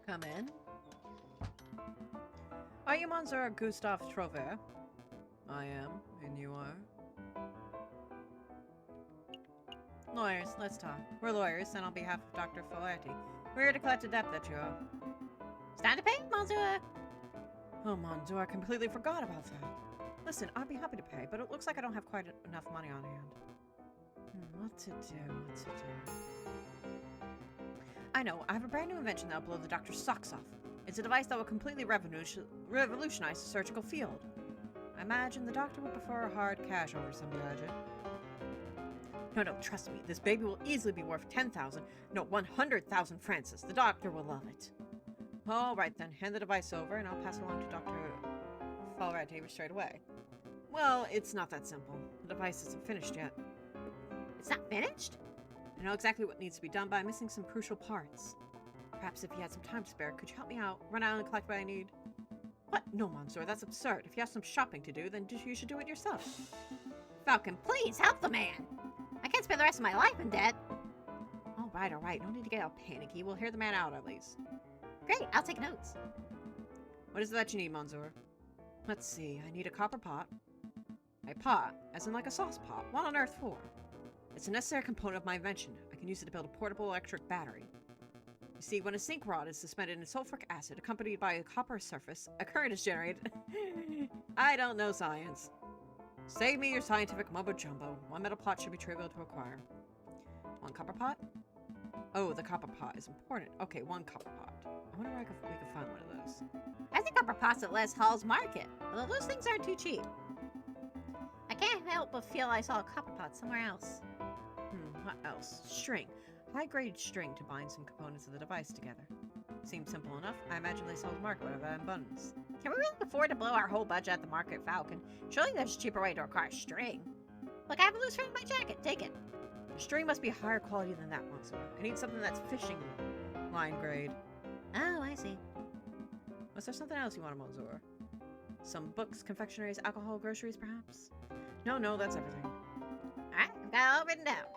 Come in. Are you Monsieur Gustave Trover? I am, and you are? Lawyers, let's talk. We're lawyers, and on behalf of Dr. Flaherty, we're here to collect a debt that you owe. Stand to pay, Monsieur. Oh, Monsieur, I completely forgot about that. Listen, I'd be happy to pay, but it looks like I don't have quite enough money on hand. What to do? I know, I have a brand new invention that'll blow the doctor's socks off. It's a device that will completely revolutionize the surgical field. I imagine the doctor would prefer a hard cash over some gadget. No, trust me. This baby will easily be worth 10,000, no, 100,000 Francis. The doctor will love it. All right, then. Hand the device over, and I'll pass it along to Dr. Flaherty straight away. Well, it's not that simple. The device isn't finished yet. It's not finished? I know exactly what needs to be done, but I'm missing some crucial parts. Perhaps if you had some time to spare, could you help me out? Run out and collect what I need? What? No, Monsieur, that's absurd. If you have some shopping to do, then you should do it yourself. Falcon, please help the man. I can't spend the rest of my life in debt. All right. No need to get all panicky. We'll hear the man out at least. Great, I'll take notes. What is it that you need, Monsieur? Let's see. I need a copper pot. A pot, as in like a sauce pot. What on earth for? It's a necessary component of my invention. I can use it to build a portable electric battery. You see, when a zinc rod is suspended in sulfuric acid accompanied by a copper surface, a current is generated. I don't know science. Save me your scientific mumbo-jumbo. One metal pot should be trivial to acquire. One copper pot? Oh, the copper pot is important. Okay, one copper pot. I wonder where we can find one of those. I think copper pots at Les Hall's Market, although those things aren't too cheap. I can't help but feel I saw a copper pot somewhere else. What else? String. High-grade string to bind some components of the device together. Seems simple enough. I imagine Les Hall's Market would have that in abundance. Can we really afford to blow our whole budget at the market, Falcon? Surely there's a cheaper way to acquire string. Look, I have a loose friend in my jacket. Take it. The string must be higher quality than that, Monsieur. I need something that's fishing line grade. Oh, I see. Was there something else you wanted, Monsieur? Some books, confectionaries, alcohol, groceries, perhaps? No, that's everything. Alright, I've got it all written down.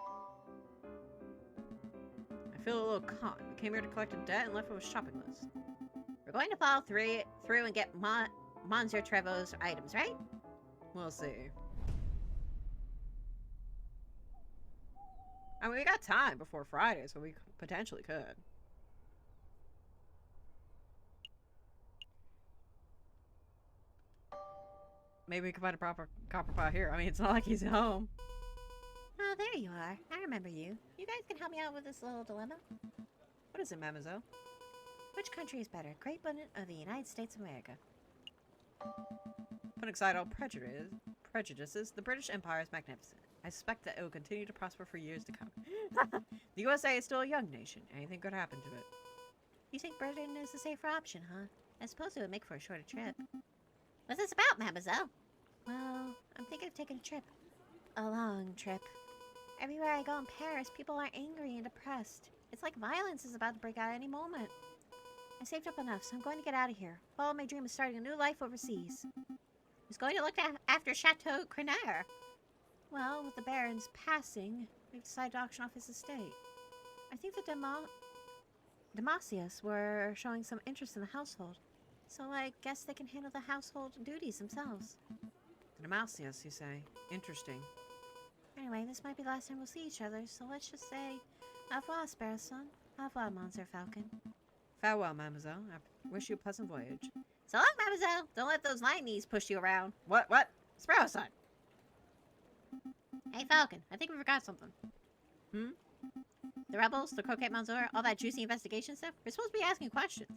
I feel a little caught. We came here to collect a debt and left with a shopping list. We're going to follow through and get Monsieur Trevor's items, right? We'll see. I mean, we got time before Friday, so we potentially could. Maybe we can find a proper copper pot here. I mean, it's not like he's at home. Oh, there you are. I remember you. You guys can help me out with this little dilemma. What is it, mademoiselle? Which country is better, Great Britain or the United States of America? Put aside all prejudice, prejudices, the British Empire is magnificent. I suspect that it will continue to prosper for years to come. The USA is still a young nation. Anything could happen to it. You think Britain is a safer option, huh? I suppose it would make for a shorter trip. What's this about, mademoiselle? Well, I'm thinking of taking a trip. A long trip. Everywhere I go in Paris, people are angry and depressed. It's like violence is about to break out any moment. I saved up enough, so I'm going to get out of here. Follow my dream of starting a new life overseas. Who's going to look after Chateau Crenaire? Well, with the Baron's passing, we've decided to auction off his estate. I think the Demasius were showing some interest in the household, so I guess they can handle the household duties themselves. The Demasius, you say? Interesting. Anyway, this might be the last time we'll see each other, so let's just say, au revoir, Sparrow Son. Au revoir, Monsieur Falcon. Farewell, mademoiselle. I wish you a pleasant voyage. So long, mademoiselle. Don't let those lion knees push you around. What? Sparrow Son. Hey, Falcon, I think we forgot something. Hmm? The rebels, the Croquette Mansour, all that juicy investigation stuff, we're supposed to be asking questions.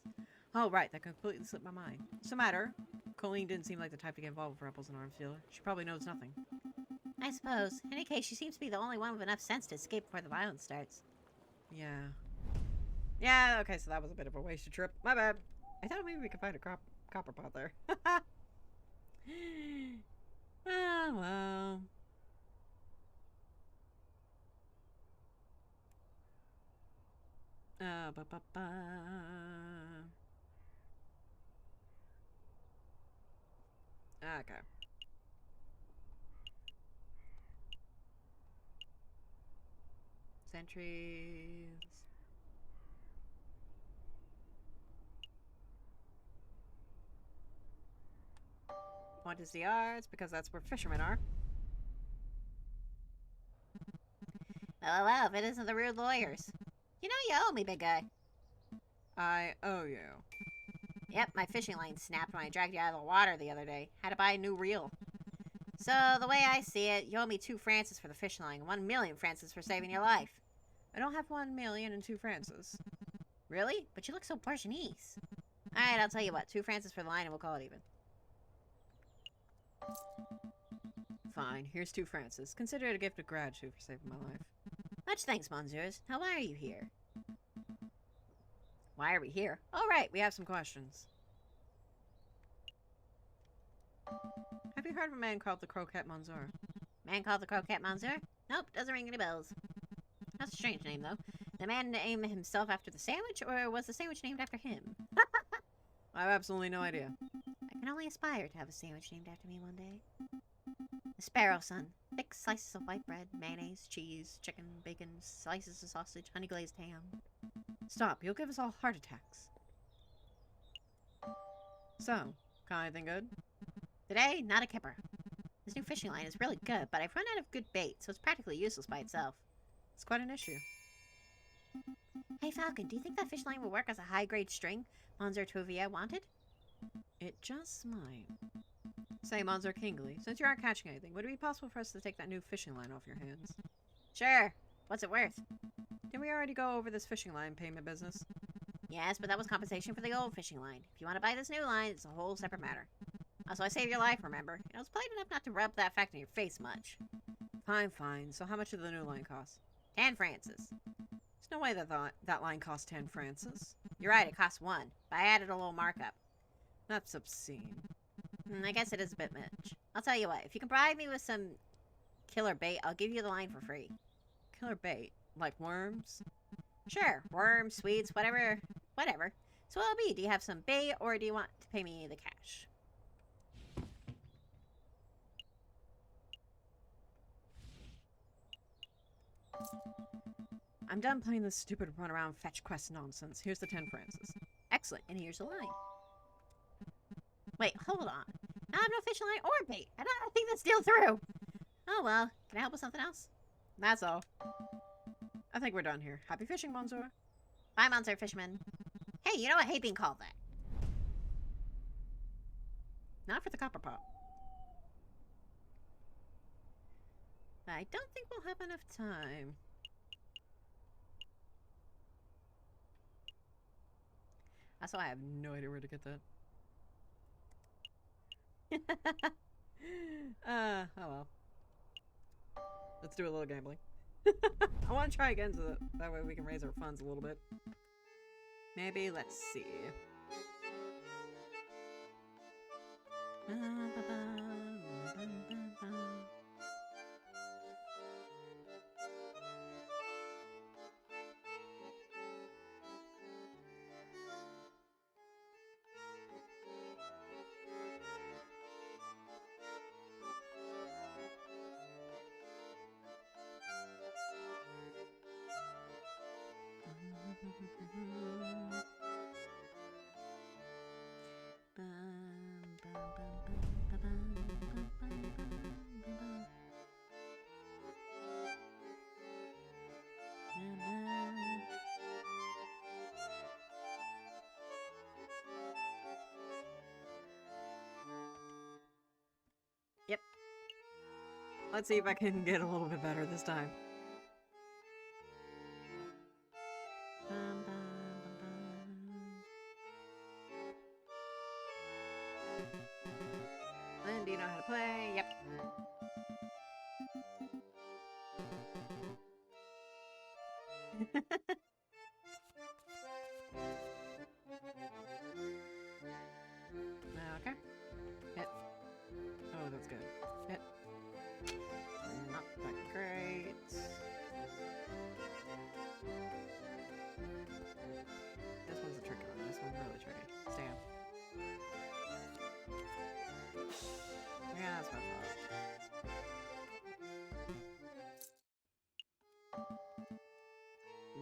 Oh, right. That completely slipped my mind. What's the matter? Colleen didn't seem like the type to get involved with rebels in arms dealer. She probably knows nothing. I suppose. In any case, she seems to be the only one with enough sense to escape before the violence starts. Yeah. Yeah, okay, so that was a bit of a wasted trip. My bad. I thought maybe we could find a copper pot there. Ah, well. Ba-ba-ba. Okay. Sentries. Point is the yards, because that's where fishermen are. Well, if it isn't the rude lawyers. You know you owe me, big guy. I owe you. Yep, my fishing line snapped when I dragged you out of the water the other day. Had to buy a new reel. So, the way I see it, you owe me 2 Francis for the fishing line and 1 million Francis for saving your life. I don't have 1 million and 2 Francis. Really? But you look so Portuguese. Alright, I'll tell you what. 2 Francis for the line and we'll call it even. Fine, here's 2 Francis. Consider it a gift of gratitude for saving my life. Much thanks, Monsieurs. Now, why are you here? Why are we here? Oh, right, We have some questions. Have you heard of a man called the Croquette Mansour? Man called the Croquette Monsieur? Nope, doesn't ring any bells. That's a strange name, though. The man named himself after the sandwich, or was the sandwich named after him? I have absolutely no idea. I can only aspire to have a sandwich named after me one day. The Sparrow Son. Thick slices of white bread, mayonnaise, cheese, chicken, bacon, slices of sausage, honey glazed ham. Stop, you'll give us all heart attacks. So, got anything good? Today, not a kipper. This new fishing line is really good, but I've run out of good bait, so it's practically useless by itself. It's quite an issue. Hey, Falcon, do you think that fish line will work as a high-grade string Monsieur Touvia wanted? It just might. Say, Monsieur Kingley, since you aren't catching anything, would it be possible for us to take that new fishing line off your hands? Sure. What's it worth? Didn't we already go over this fishing line payment business? Yes, but that was compensation for the old fishing line. If you want to buy this new line, it's a whole separate matter. Also, I saved your life, remember? And I was polite enough not to rub that fact in your face much. Fine, fine. So how much did the new line cost? 10 Francis. There's no way that line cost 10 Francis. You're right, it costs 1, but I added a little markup. That's obscene. I guess it is a bit much. I'll tell you what, if you can bribe me with some killer bait, I'll give you the line for free. Killer bait? Like worms? Sure, worms, sweets, whatever. So what'll it be? Do you have some bait, or do you want to pay me the cash? I'm done playing this stupid run around fetch quest nonsense. Here's the 10 Francis. Excellent, and here's the line. Wait, hold on. I have no fishing line or bait. I think that's deal through. Oh well, can I help with something else? That's all. I think we're done here. Happy fishing, Monsieur. Bye, Monsieur Fisherman. Hey, you know what? I hate being called that. Not for the copper pot. I don't think we'll have enough time. Also, I have no idea where to get that. Oh well. Let's do a little gambling. I want to try again so that way we can raise our funds a little bit. Maybe, let's see. Yep. Let's see if I can get a little bit better this time. Lynn, do you know how to play? Yep. Okay. Hit. Oh, that's good. Hit. Not that great. This one's a tricky one. This one's really tricky. Stay up. Yeah, that's what I thought.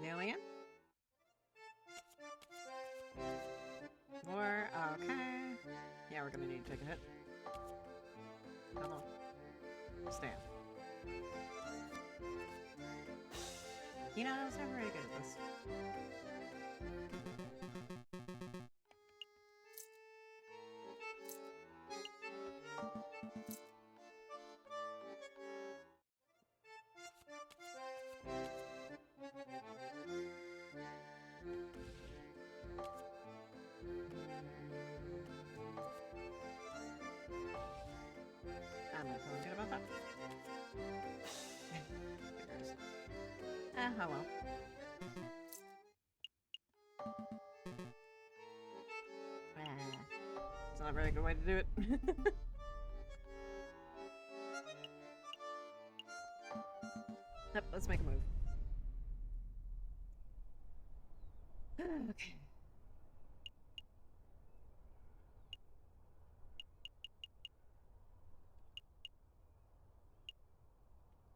Lillian? Four. Okay. Yeah, we're gonna need to take a hit. Come on. Stand. You know, I was never very good at this. I'm not feeling good about that. Oh well. It's not a very good way to do it. Yep, let's make a move. Okay.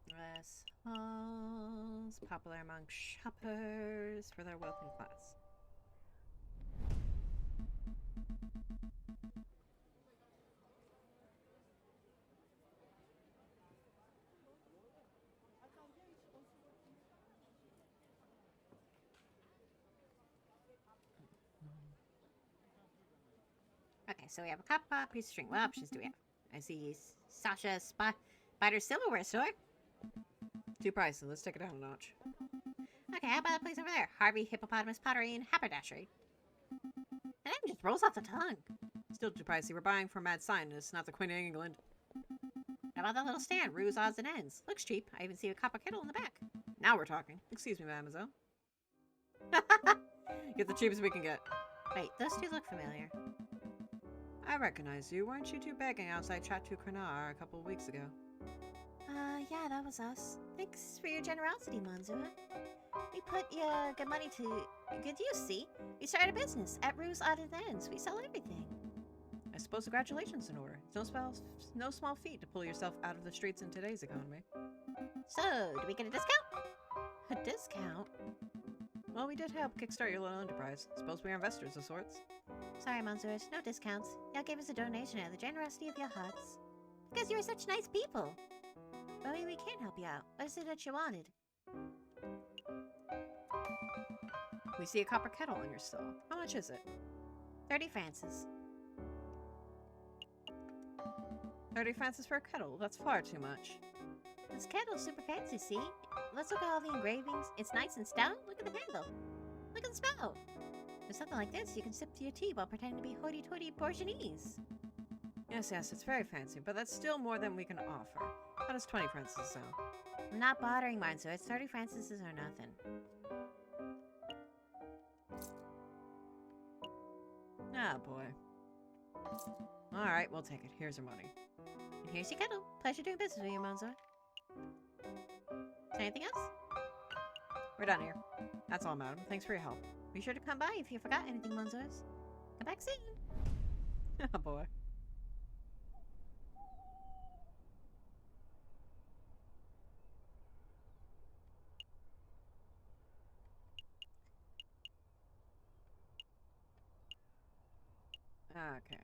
Less halls, popular among shoppers for their wealth and class. Okay, so we have a cup, piece of string. What options do we have? I see Sasha Spider Silverware Store. Too pricey. Let's take it down a notch. Okay, how about that place over there? Harvey Hippopotamus Pottery and Haberdashery. The name just rolls off the tongue. Still too pricey. We're buying for mad scientists, not the Queen of England. How about that little stand? Ruse Odds and Ends. Looks cheap. I even see a copper kettle in the back. Now we're talking. Excuse me, mademoiselle. Get the cheapest we can get. Wait, those two look familiar. I recognize you. Weren't you two begging outside Chateau Crenard a couple of weeks ago? Yeah, that was us. Thanks for your generosity, Monzua. We put your good money to good use, see? We started a business at Ruse Odds and Ends. We sell everything. I suppose congratulations in order. It's no small feat to pull yourself out of the streets in today's economy. So, do we get a discount? A discount? Well, we did help kickstart your little enterprise. Suppose we are investors of sorts. Sorry, Monzua, no discounts. Y'all gave us a donation out of the generosity of your hearts. Because you are such nice people. But we can't help you out. What is it that you wanted? We see a copper kettle on your stall. How much is it? 30 francs. 30 francs for a kettle. That's far too much. This kettle's super fancy, see? Let's look at all the engravings. It's nice and stout. Look at the handle. Look at the spout. With something like this, you can sip to your tea while pretending to be hoity-toity Portuguese. Yes, yes, it's very fancy, but that's still more than we can offer. How does 20 francs sound? I'm not bothering mine, so it's 30 Francis or nothing. Ah, boy. All right, we'll take it. Here's your money. And here's your kettle. Pleasure doing business with you, Monzo. Is there anything else? We're done here. That's all, madam. Thanks for your help. Be sure to come by if you forgot anything, Monzos. Come back soon. Ah, boy. Okay.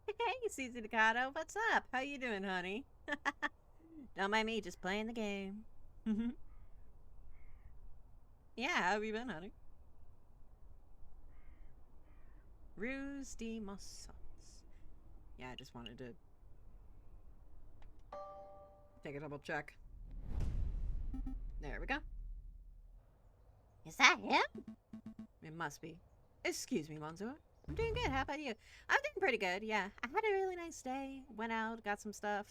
Hey, Susie Ducato, what's up? How you doing, honey? Don't mind me, just playing the game. Yeah, how have you been, honey? Ruse de Mossons. Yeah, I just wanted to take a double check. There we go. Is that him? It must be. Excuse me, Monzo. I'm doing good. How about you? I'm doing pretty good, yeah. I had a really nice day. Went out, got some stuff.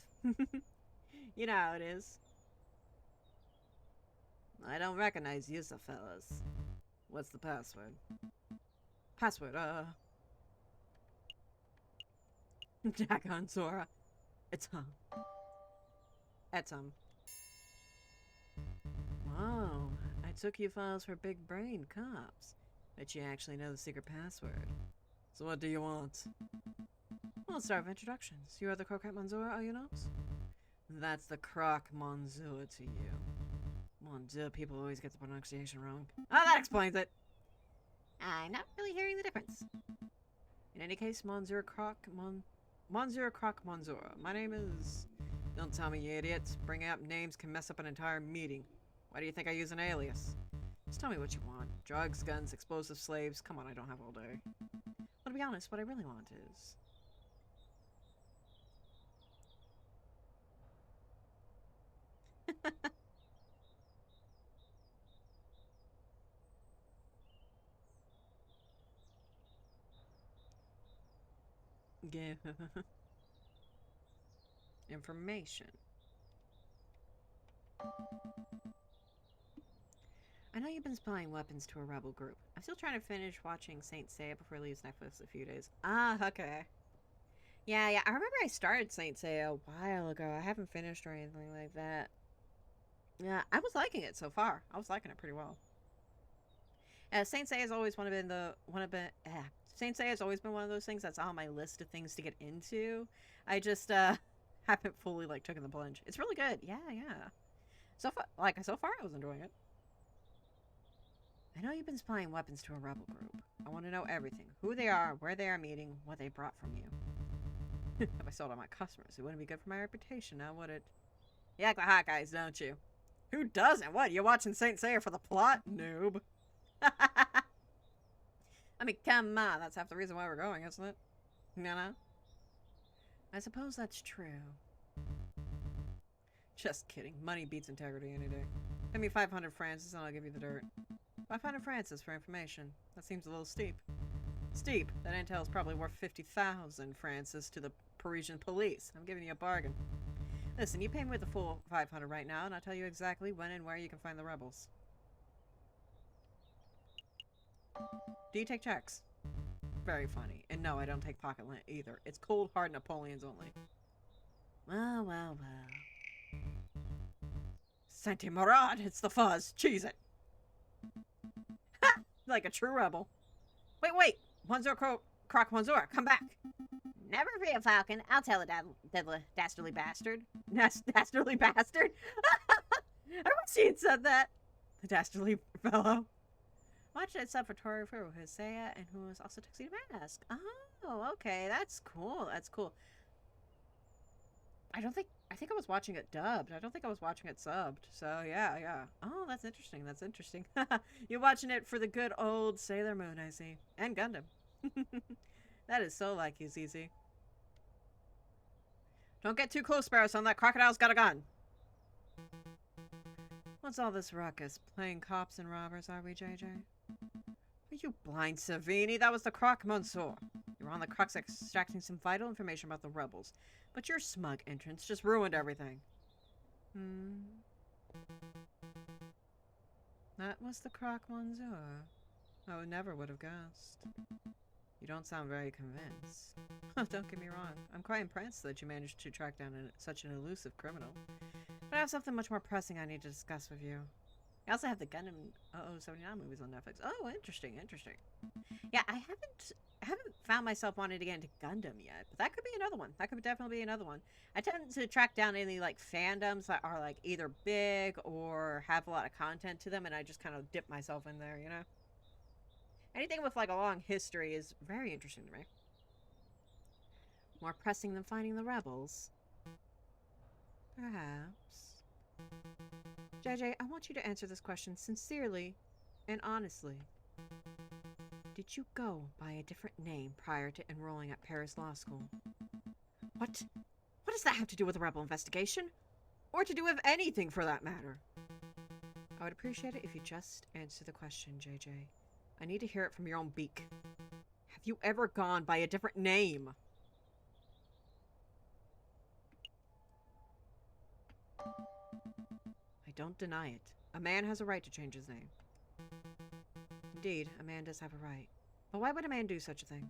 You know how it is. I don't recognize you, fellas. What's the password? Password, Jack on Zora. It's Wow, I took you files for big brain cops. Bet you actually know the secret password. So what do you want? Well, let's start with introductions. You are the Croquette Monzora, are you not? That's the Croc Monzora to you. Mon Dieu, people always get the pronunciation wrong. Ah, that explains it! I'm not really hearing the difference. In any case, Monsieur Croc Monzora. My name is... Don't tell me, you idiots. Bringing up names can mess up an entire meeting. Why do you think I use an alias? Just tell me what you want. Drugs, guns, explosive slaves. Come on, I don't have all day. Well, to be honest, what I really want is... Give information. I know you've been supplying weapons to a rebel group. I'm still trying to finish watching Saint Seiya before it leaves Netflix a few days. Ah, okay. Yeah, I remember I started Saint Seiya a while ago. I haven't finished or anything like that. Yeah, I was liking it so far. I was liking it pretty well. Saint Seiya has always Saint Seiya has always been one of those things that's on my list of things to get into. I just haven't fully taken the plunge. It's really good. Yeah. So far, I was enjoying it. I know you've been supplying weapons to a rebel group. I want to know everything. Who they are, where they are meeting, what they brought from you. If I sold all my customers, it wouldn't be good for my reputation, now would it? You act like hot guys, don't you? Who doesn't? What, you watching Saint Seiya for the plot, noob? I mean, come on, that's half the reason why we're going, isn't it? You know? I suppose that's true. Just kidding. Money beats integrity any day. Pay me 500 francs and I'll give you the dirt. 500 francs for information. That seems a little steep. Steep? That intel is probably worth 50,000 francs to the Parisian police. I'm giving you a bargain. Listen, you pay me with the full 500 right now, and I'll tell you exactly when and where you can find the rebels. Do you take checks? Very funny. And no, I don't take pocket lint either. It's cold, hard Napoleons only. Well. Santi Marad, it's the fuzz. Cheese it. Ha! Like a true rebel. Wait. Monzor Croc Monzor, come back. Never fear, Falcon. I'll tell the dastardly bastard. Dastardly bastard? I wish he had said that. The dastardly fellow. Watch that sub for Tori for Hosea and who was also Tuxedo Mask. Oh, okay. That's cool. I think I was watching it dubbed. I don't think I was watching it subbed. So, yeah. Oh, that's interesting. You're watching it for the good old Sailor Moon, I see. And Gundam. That is so like you, ZZ. Don't get too close, Sparrowson. That crocodile's got a gun. What's all this ruckus? Playing cops and robbers, are we, JJ? Are you blind, Savini? That was the Croc Monsieur. You're on the crux of extracting some vital information about the rebels. But your smug entrance just ruined everything. That was the Croc Monsieur. I never would have guessed. You don't sound very convinced. Oh, don't get me wrong. I'm quite impressed that you managed to track down such an elusive criminal. But I have something much more pressing I need to discuss with you. I also have the Gundam 0079 movies on Netflix. Oh, interesting, interesting. Yeah, I haven't found myself wanting to get into Gundam yet, but that could be another one. That could definitely be another one. I tend to track down any like fandoms that are like either big or have a lot of content to them, and I just kind of dip myself in there, you know? Anything with like a long history is very interesting to me. More pressing than finding the rebels. Perhaps. JJ, I want you to answer this question sincerely and honestly. Did you go by a different name prior to enrolling at Paris Law School? What? What does that have to do with the rebel investigation? Or to do with anything for that matter? I would appreciate it if you just answer the question, JJ. I need to hear it from your own beak. Have you ever gone by a different name? I don't deny it. A man has a right to change his name. Indeed, a man does have a right. But why would a man do such a thing?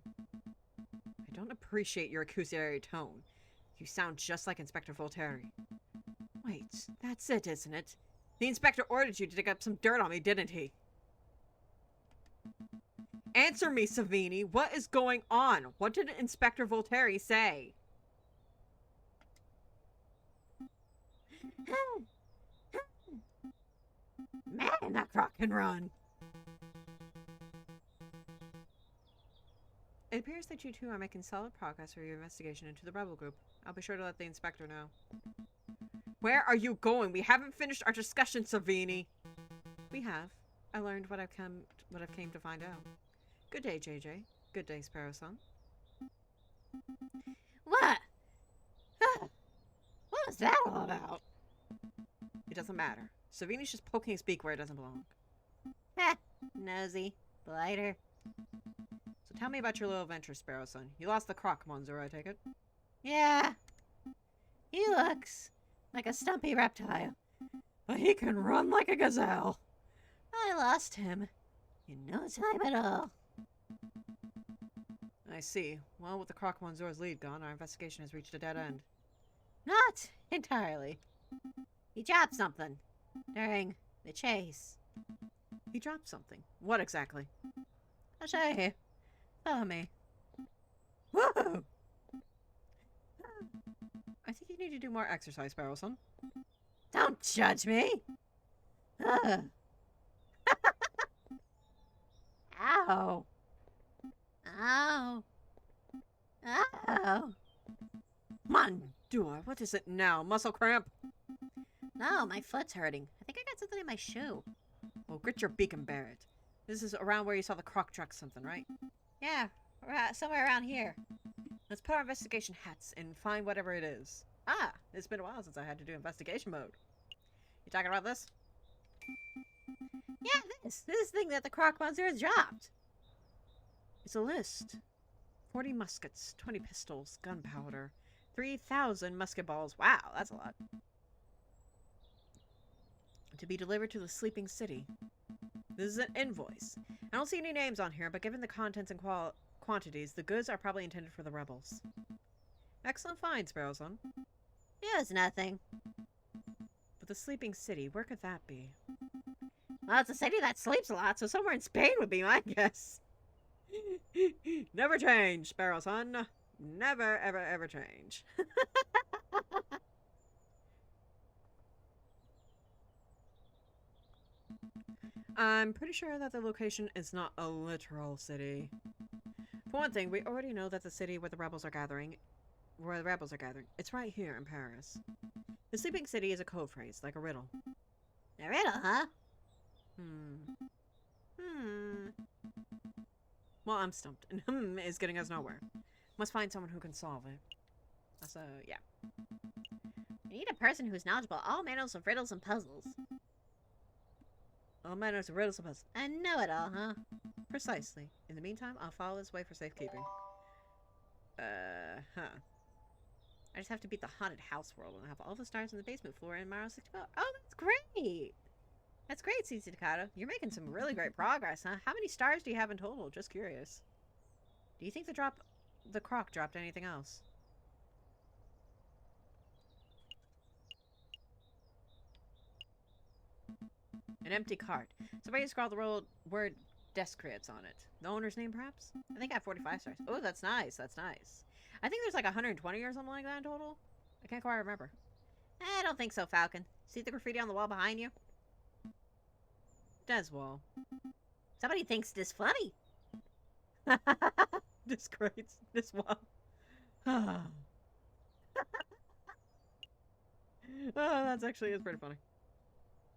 I don't appreciate your accusatory tone. You sound just like Inspector Voltaire. Wait, that's it, isn't it? The inspector ordered you to dig up some dirt on me, didn't he? Answer me, Savini. What is going on? What did Inspector Voltaire say? Man, that croc can run. It appears that you two are making solid progress for your investigation into the rebel group. I'll be sure to let the inspector know. Where are you going? We haven't finished our discussion, Savini. We have. I learned what I've came to find out. Good day, JJ. Good day, Sparrow-san. What? What was that all about? It doesn't matter. Savini's just poking his beak where it doesn't belong. Heh, nosy. Blighter. So tell me about your little venture, Sparrow-san. You lost the croc, Monsieur, I take it? Yeah. He looks like a stumpy reptile, but he can run like a gazelle. I lost him in no time at all. I see. Well, with the croc Monsieur's lead gone, our investigation has reached a dead end. Not entirely. He dropped something during the chase. He dropped something. What exactly? I'll show you. Follow me. Woohoo! I think you need to do more exercise, Sparrow-san. Don't judge me. Ugh. Ow. Ow. Ow. Mondor, what is it now? Muscle cramp? No, my foot's hurting. I think I got something in my shoe. Well, grit your beak and bear it. This is around where you saw the croc truck something, right? Yeah, somewhere around here. Let's put our investigation hats and find whatever it is. Ah, it's been a while since I had to do investigation mode. You talking about this? Yeah, this thing that the croc monster has dropped. It's a list. 40 muskets, 20 pistols, gunpowder, 3,000 musket balls. Wow, that's a lot. To be delivered to the sleeping city. This is an invoice. I don't see any names on here, but given the contents and quantities, the goods are probably intended for the rebels. Excellent find, Sparrow-san. It was nothing. But the sleeping city, where could that be? Well, it's a city that sleeps a lot, so somewhere in Spain would be my guess. Never change, Sparrow-san. Never, ever, ever change. I'm pretty sure that the location is not a literal city. For one thing, we already know that the city where the rebels are gathering, it's right here in Paris. The sleeping city is a code phrase, like a riddle. A riddle, huh? Well, I'm stumped, and is getting us nowhere. Must find someone who can solve it. So, yeah. We need a person who's knowledgeable all manners of riddles and puzzles. All manners of riddles and puzzles. I know it all, huh? Precisely. In the meantime, I'll follow this way for safekeeping. Huh. I just have to beat the haunted house world and have all the stars in the basement floor in Mario 64. Oh, that's great! That's great, CC Takata. You're making some really great progress, huh? How many stars do you have in total? Just curious. Do you think the croc dropped anything else? An empty cart. Somebody scrawled the word Descrits on it. The owner's name, perhaps? I think I have 45 stars. Oh, that's nice. That's nice. I think there's like 120 or something like that in total. I can't quite remember. I don't think so, Falcon. See the graffiti on the wall behind you? Des wall. Somebody thinks this funny. Disgrace. This wall. Oh, that's actually is pretty funny.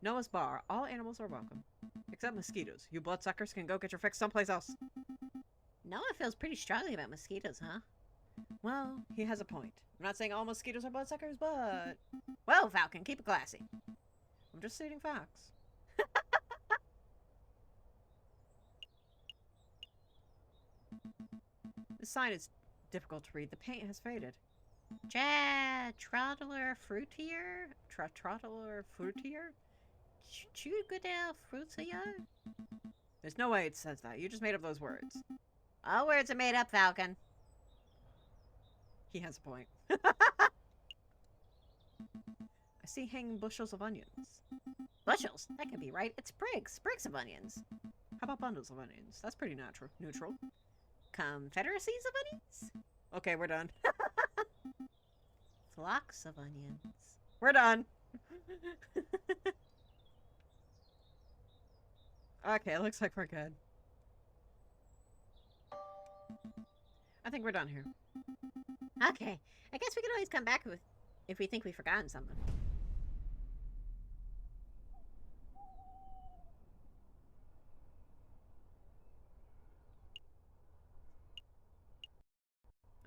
Noah's Bar. All animals are welcome. Except mosquitoes. You bloodsuckers can go get your fix someplace else. Noah feels pretty strongly about mosquitoes, huh? Well, he has a point. I'm not saying all mosquitoes are bloodsuckers, but... Whoa, Falcon, keep it classy. I'm just stating facts. This sign is difficult to read. The paint has faded. Trottler fruitier? Trottler fruitier? Chugadale fruitier? There's no way it says that. You just made up those words. All words are made up, Falcon. He has a point. I see hanging bushels of onions. Bushels? That could be right. It's sprigs. Sprigs of onions. How about bundles of onions? That's pretty neutral. Confederacies of onions? Okay, we're done. Flocks of onions. We're done. Okay, looks like we're good. I think we're done here. Okay. I guess we can always come back if we think we've forgotten something.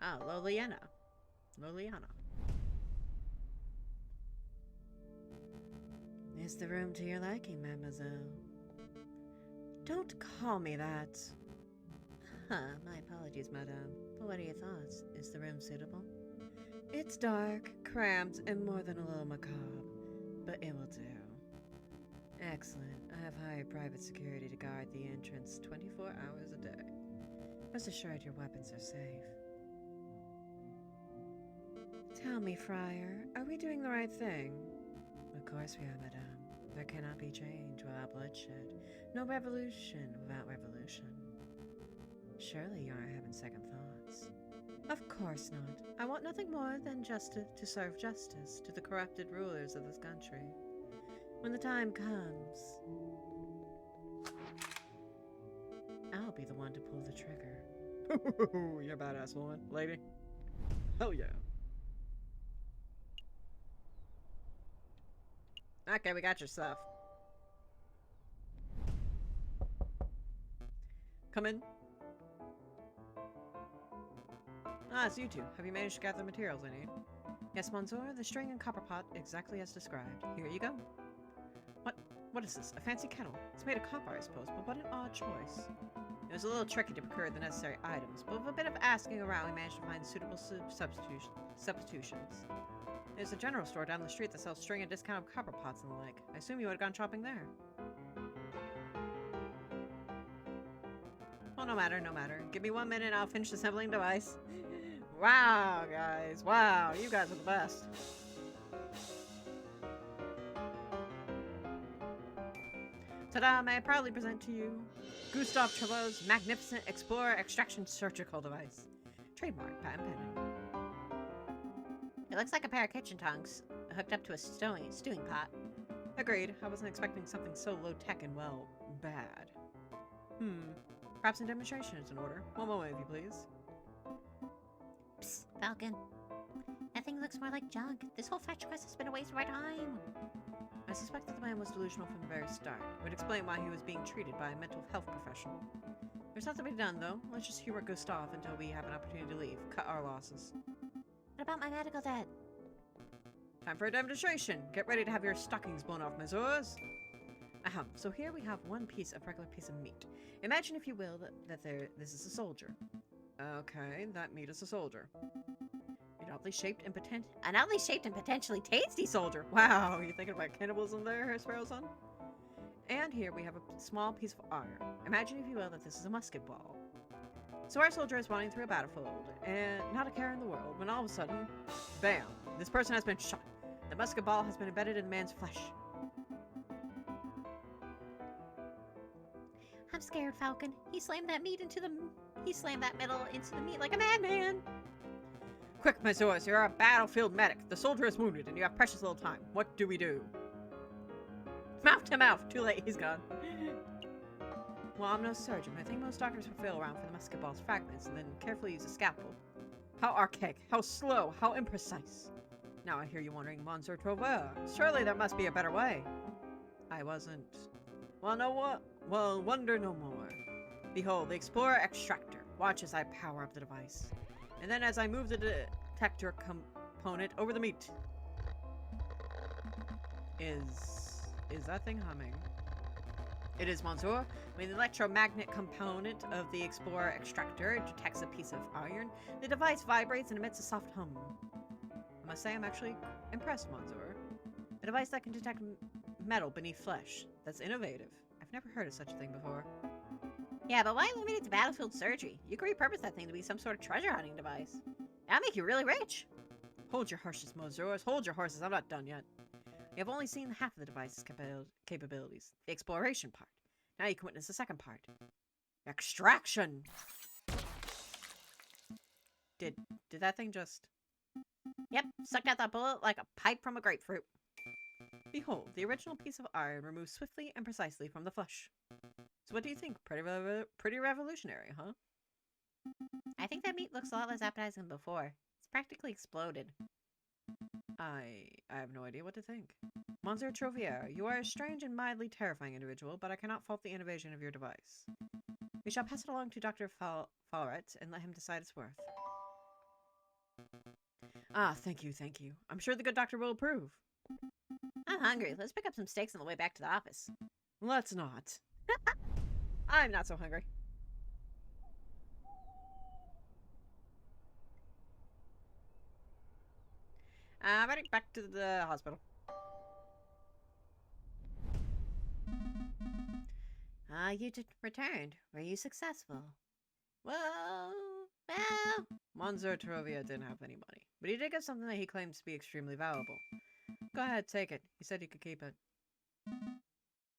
Oh, Loliana. Is the room to your liking, mademoiselle? Don't call me that. Huh, my apologies, madame. But what are your thoughts? Is the room suitable? It's dark, cramped, and more than a little macabre, but it will do. Excellent. I have hired private security to guard the entrance 24 hours a day. Rest assured your weapons are safe. Tell me, Friar, are we doing the right thing? Of course we are, madame. There cannot be change without bloodshed. No revolution without revolution. Surely you aren't having second thoughts. Of course not. I want nothing more than to serve justice to the corrupted rulers of this country. When the time comes, I'll be the one to pull the trigger. You're a badass woman, lady. Hell yeah. Okay, we got your stuff. Come in. Ah, it's you two. Have you managed to gather the materials I need? Yes, Monsieur, the string and copper pot exactly as described. Here you go. What is this? A fancy kettle? It's made of copper, I suppose, but what an odd choice. It was a little tricky to procure the necessary items, but with a bit of asking around, we managed to find suitable substitutions. There's a general store down the street that sells string and discounted copper pots and the like. I assume you would have gone shopping there. Well, no matter. Give me 1 minute and I'll finish assembling device. Wow, guys. Wow, you guys are the best. Ta-da! May I proudly present to you Gustave Travaux' magnificent Explorer Extraction Surgical Device. Trademark, patent pending. It looks like a pair of kitchen tongs hooked up to a stewing pot. Agreed. I wasn't expecting something so low-tech and, well, bad. Perhaps a demonstration is in order. One moment, if you please. Psst, Falcon. That thing looks more like junk. This whole fetch quest has been a waste of our time. I suspect that the man was delusional from the very start. It would explain why he was being treated by a mental health professional. There's nothing to be done, though. Let's just humor Gustave until we have an opportunity to leave. Cut our losses. What about my medical debt? Time for a demonstration. Get ready to have your stockings blown off, messieurs. Ahem. So here we have one regular piece of meat. Imagine, if you will, that this is a soldier. Okay, that meat is a soldier. An oddly shaped and potentially tasty soldier. Wow, you thinking about cannibalism there, Sparrow Son? And here we have a small piece of iron. Imagine, if you will, that this is a musket ball. So our soldier is running through a battlefield, and not a care in the world, when all of a sudden, bam, this person has been shot. The musket ball has been embedded in the man's flesh. I'm scared, Falcon. He slammed that metal into the meat like a madman. Quick, Mazors, you're a battlefield medic. The soldier is wounded, and you have precious little time. What do we do? Mouth to mouth. Too late, he's gone. Well, I'm no surgeon, but I think most doctors would feel around for the musket ball's fragments and then carefully use a scalpel. How archaic, how slow, how imprecise. Now I hear you wondering, Monsieur Trouveur, surely there must be a better way. I wasn't. Well, wonder no more. Behold, the Explorer Extractor. Watch as I power up the device. And then as I move the detector component over the meat. Is that thing humming? It is, Monsieur. When the electromagnet component of the Explorer Extractor detects a piece of iron, the device vibrates and emits a soft hum. I must say I'm actually impressed, Monsieur. A device that can detect metal beneath flesh. That's innovative. I've never heard of such a thing before. Yeah, but why limit it to battlefield surgery? You could repurpose that thing to be some sort of treasure hunting device. That'll make you really rich. Hold your horses, Messieurs. Hold your horses. I'm not done yet. You have only seen half of the device's capabilities. The exploration part. Now you can witness the second part. Extraction! Did that thing just... Yep, sucked out that bullet like a pipe from a grapefruit. Behold, the original piece of iron removed swiftly and precisely from the flesh. So what do you think? Pretty revolutionary, huh? I think that meat looks a lot less appetizing than before. It's practically exploded. I have no idea what to think. Monsieur Trouvier, you are a strange and mildly terrifying individual, but I cannot fault the innovation of your device. We shall pass it along to Dr. Falleret and let him decide its worth. Ah, thank you. I'm sure the good doctor will approve. I'm hungry. Let's pick up some steaks on the way back to the office. Let's not. I'm not so hungry. Ready, back to the hospital. You returned. Were you successful? Well, Monsieur Trovier didn't have any money, but he did get something that he claims to be extremely valuable. Go ahead, take it. He said you could keep it.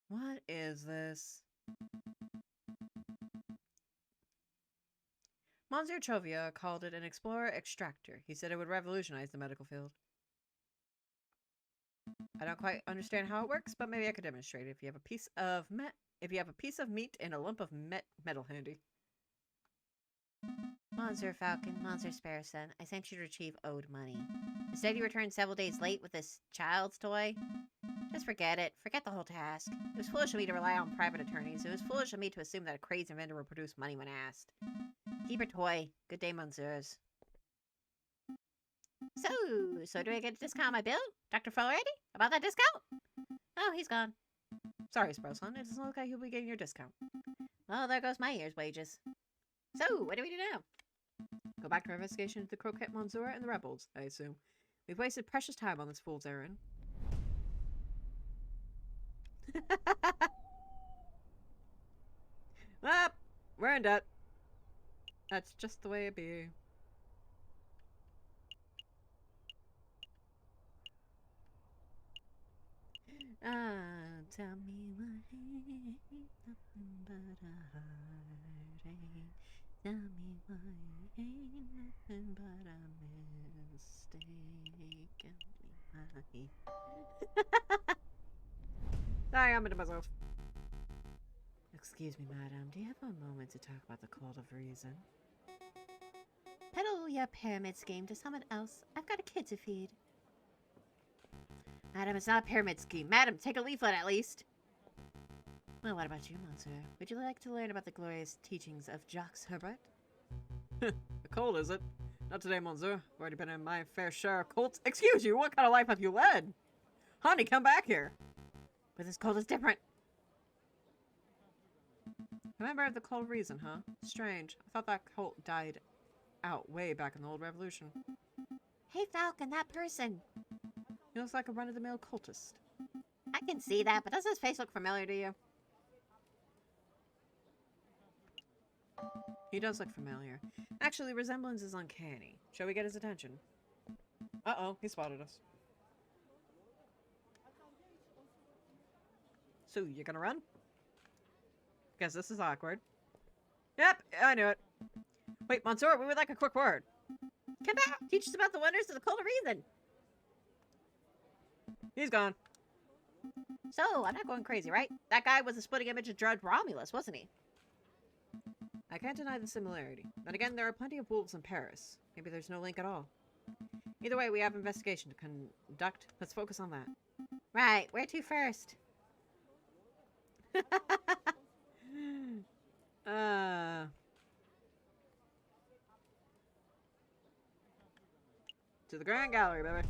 What is this? Monsieur Trovier called it an Explorer Extractor. He said it would revolutionize the medical field. I don't quite understand how it works, but maybe I could demonstrate it if you have a piece of meat and a lump of metal handy. Monsieur Falcon, Monsieur Sparrowson, I sent you to retrieve owed money. Instead, you returned several days late with this child's toy. Just forget it. Forget the whole task. It was foolish of me to rely on private attorneys. It was foolish of me to assume that a crazy vendor would produce money when asked. Keep your toy. Good day, Monsieurs. So do I get a discount on my bill? Dr. Flaherty? About that discount? Oh, he's gone. Sorry, Sparrowson. It doesn't look like you'll be getting your discount. Well, there goes my year's wages. So, what do we do now? Go back to our investigation into the Croquette Monsieur and the rebels, I assume. We've wasted precious time on this fool's errand. Ah, we're in debt. That's just the way it be. Tell me why ain't nothing but a heartache. Tell me why ain't nothing but a mistake. Sorry, I'm into myself. Excuse me, madam. Do you have a moment to talk about the cult of reason? Peddle your pyramid scheme to someone else. I've got a kid to feed. Madam, it's not a pyramid scheme. Madam, take a leaflet at least. Well, what about you, Monsieur? Would you like to learn about the glorious teachings of Jacques Herbert? A cult, is it? Not today, Monsieur. I've already been in my fair share of cults. Excuse you, what kind of life have you led? Honey, come back here. But this cult is different. A member of the Cult of Reason, huh? Strange. I thought that cult died out way back in the old revolution. Hey, Falcon, that person. He looks like a run-of-the-mill cultist. I can see that, but does his face look familiar to you? He does look familiar. Actually, resemblance is uncanny. Shall we get his attention? Uh-oh, he spotted us. So, you gonna run? Guess this is awkward. Yep, I knew it. Wait, Monsieur, we would like a quick word. Come back! Teach us about the wonders of the cult of reason. He's gone. So, I'm not going crazy, right? That guy was a splitting image of Judge Romulus, wasn't he? I can't deny the similarity. Then again, there are plenty of wolves in Paris. Maybe there's no link at all. Either way, we have investigation to conduct. Let's focus on that. Right, where to first? To the Grand Gallery, baby.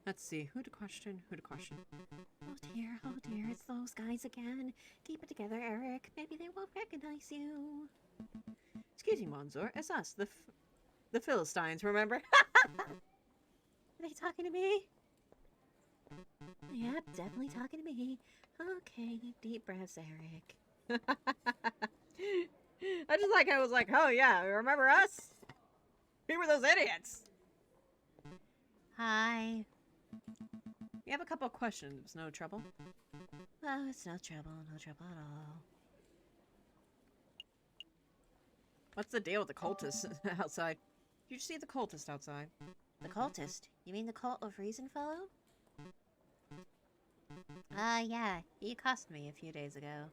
Let's see, who to question, who to question. Oh dear, it's those guys again. Keep it together, Eric. Maybe they won't recognize you. Excuse me, Monsieur, it's us, the Philistines, remember? Are they talking to me? Yep, definitely talking to me. Okay, deep breaths, Eric. I just like, I was like, oh yeah, remember us? We were those idiots. Hi. We have a couple of questions, no trouble. Oh, it's no trouble at all. What's the deal with the cultists outside? Did you see the cultist outside? The cultist? You mean the cult of reason fellow? Yeah, he accosted me a few days ago.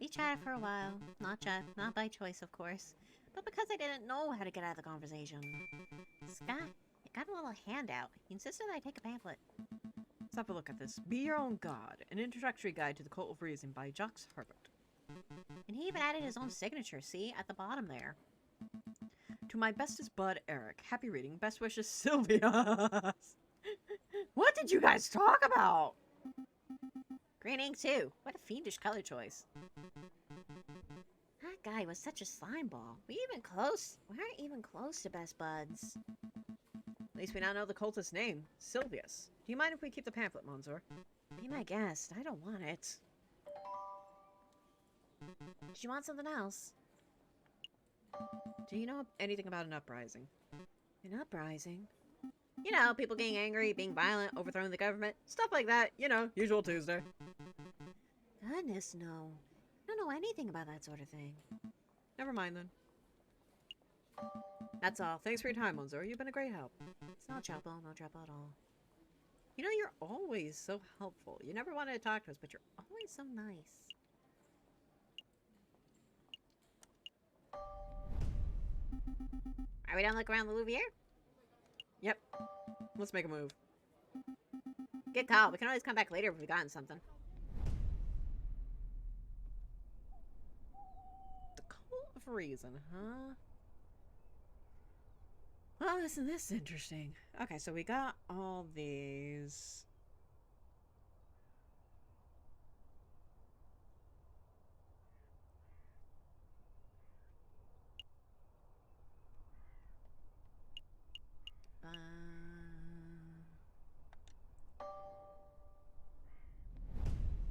We chatted for a while. Not by choice, of course, but because I didn't know how to get out of the conversation. Scott, I got a little handout. He insisted I take a pamphlet. Let's have a look at this. Be Your Own God, an introductory guide to the cult of reason by Jacques Herbert. And he even added his own signature, see, at the bottom there. To my bestest bud, Eric. Happy reading. Best wishes, Sylvia. What did you guys talk about? Green ink, too. What a fiendish color choice. That guy was such a slime ball. We aren't even close to best buds. At least we now know the cultist's name, Sylvius. Do you mind if we keep the pamphlet, Monsieur? Be my guest. I don't want it. Did you want something else? Do you know anything about an uprising? An uprising? You know, people getting angry, being violent, overthrowing the government, stuff like that. You know, usual Tuesday. Goodness, no. I don't know anything about that sort of thing. Never mind then. That's all. Thanks for your time, Monsieur. You've been a great help. It's no trouble at all. You know, you're always so helpful. You never wanted to talk to us, but you're always so nice. Are we done looking around the Louvier? Yep. Let's make a move. Good call. We can always come back later if we've gotten something. The cult of reason, huh? Well, isn't this interesting? Okay, so we got all these. I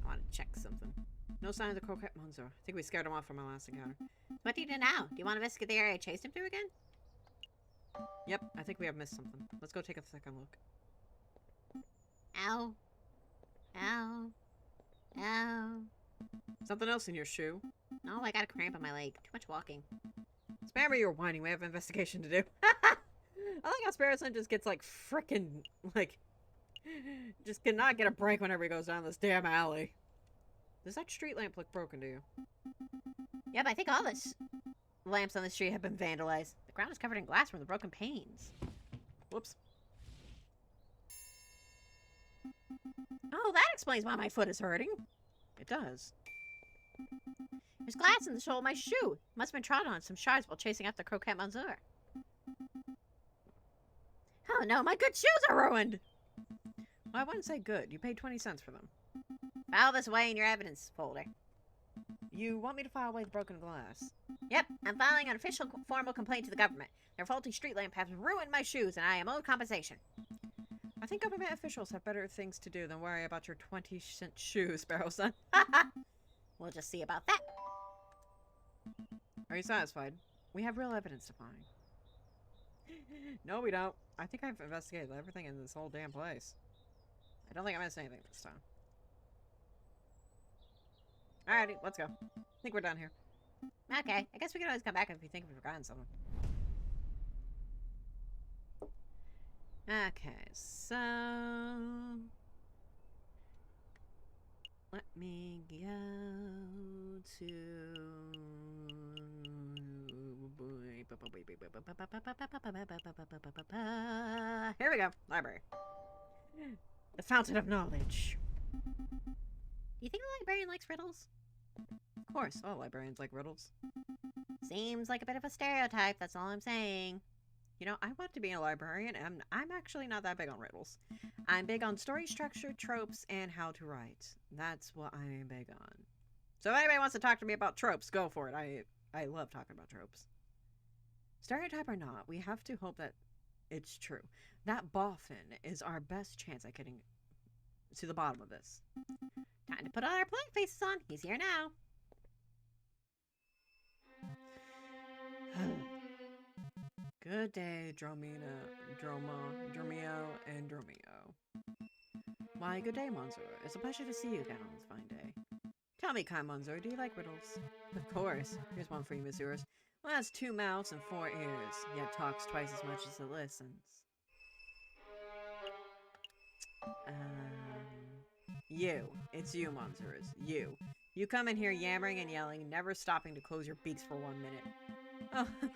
want to check something. No sign of the croquette Monsieur. I think we scared him off from our last encounter. What do you do now? Do you want to investigate the area I chased him through again? Yep, I think we have missed something. Let's go take a second look. Ow. Ow. Ow. Something else in your shoe. Oh, I got a cramp on my leg. Too much walking. Spare me your whining. We have investigation to do. I like how Sparrowson just gets like frickin' like just cannot get a break whenever he goes down this damn alley. Does that street lamp look broken to you? Yep, I think all the lamps on the street have been vandalized. The ground is covered in glass from the broken panes. Whoops. Oh, that explains why my foot is hurting. It does. There's glass in the sole of my shoe. Must have been trod on some shards while chasing after Croquette Monsieur. Oh no, my good shoes are ruined! Well, I wouldn't say good. You paid 20 cents for them. File this away in your evidence folder. You want me to file away the broken glass? Yep, I'm filing an official formal complaint to the government. Their faulty street lamp has ruined my shoes, and I am owed compensation. I think government officials have better things to do than worry about your 20-cent shoes, Sparrow-san. We'll just see about that. Are you satisfied? We have real evidence to find. No, we don't. I think I've investigated everything in this whole damn place. I don't think I missed anything this time. Alrighty, let's go. I think we're done here. Okay, I guess we can always come back if we think we've forgotten someone. Okay, so... let me go to... Here we go. Library. The Fountain of Knowledge. Do you think the librarian likes riddles? Of course, all librarians like riddles. Seems like a bit of a stereotype, that's all I'm saying. You know, I want to be a librarian, and I'm actually not that big on riddles. I'm big on story structure, tropes, and how to write. That's what I'm big on. So if anybody wants to talk to me about tropes, go for it. I love talking about tropes. Stereotype or not, we have to hope that it's true. That boffin is our best chance at getting to the bottom of this. Time to put all our blank faces on. He's here now. Good day, Dromio, and Dromio. Why, good day, Monzor. It's a pleasure to see you again on this fine day. Tell me, kind Monzor, do you like riddles? Of course. Here's one for you, messieurs. One has 2 mouths and 4 ears, yet talks twice as much as it listens. You. It's you, Monzors. You. You come in here yammering and yelling, never stopping to close your beaks for 1 minute.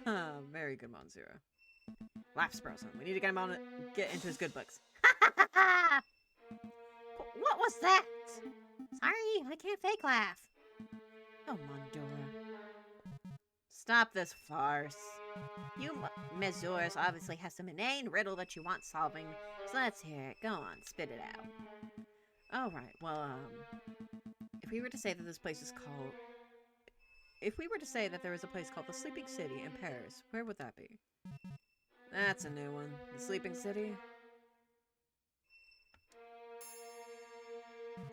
Oh, very good, Monzura. Laugh, Sparrowson. We need to get into his good books. What was that? Sorry, I can't fake laugh. Oh, Mondora. Stop this farce. You, Messrs. obviously has some inane riddle that you want solving, so let's hear it. Go on, spit it out. All right. Well, if we were to say that this place is called... If we were to say that there is a place called the Sleeping City in Paris, where would that be? That's a new one. The Sleeping City?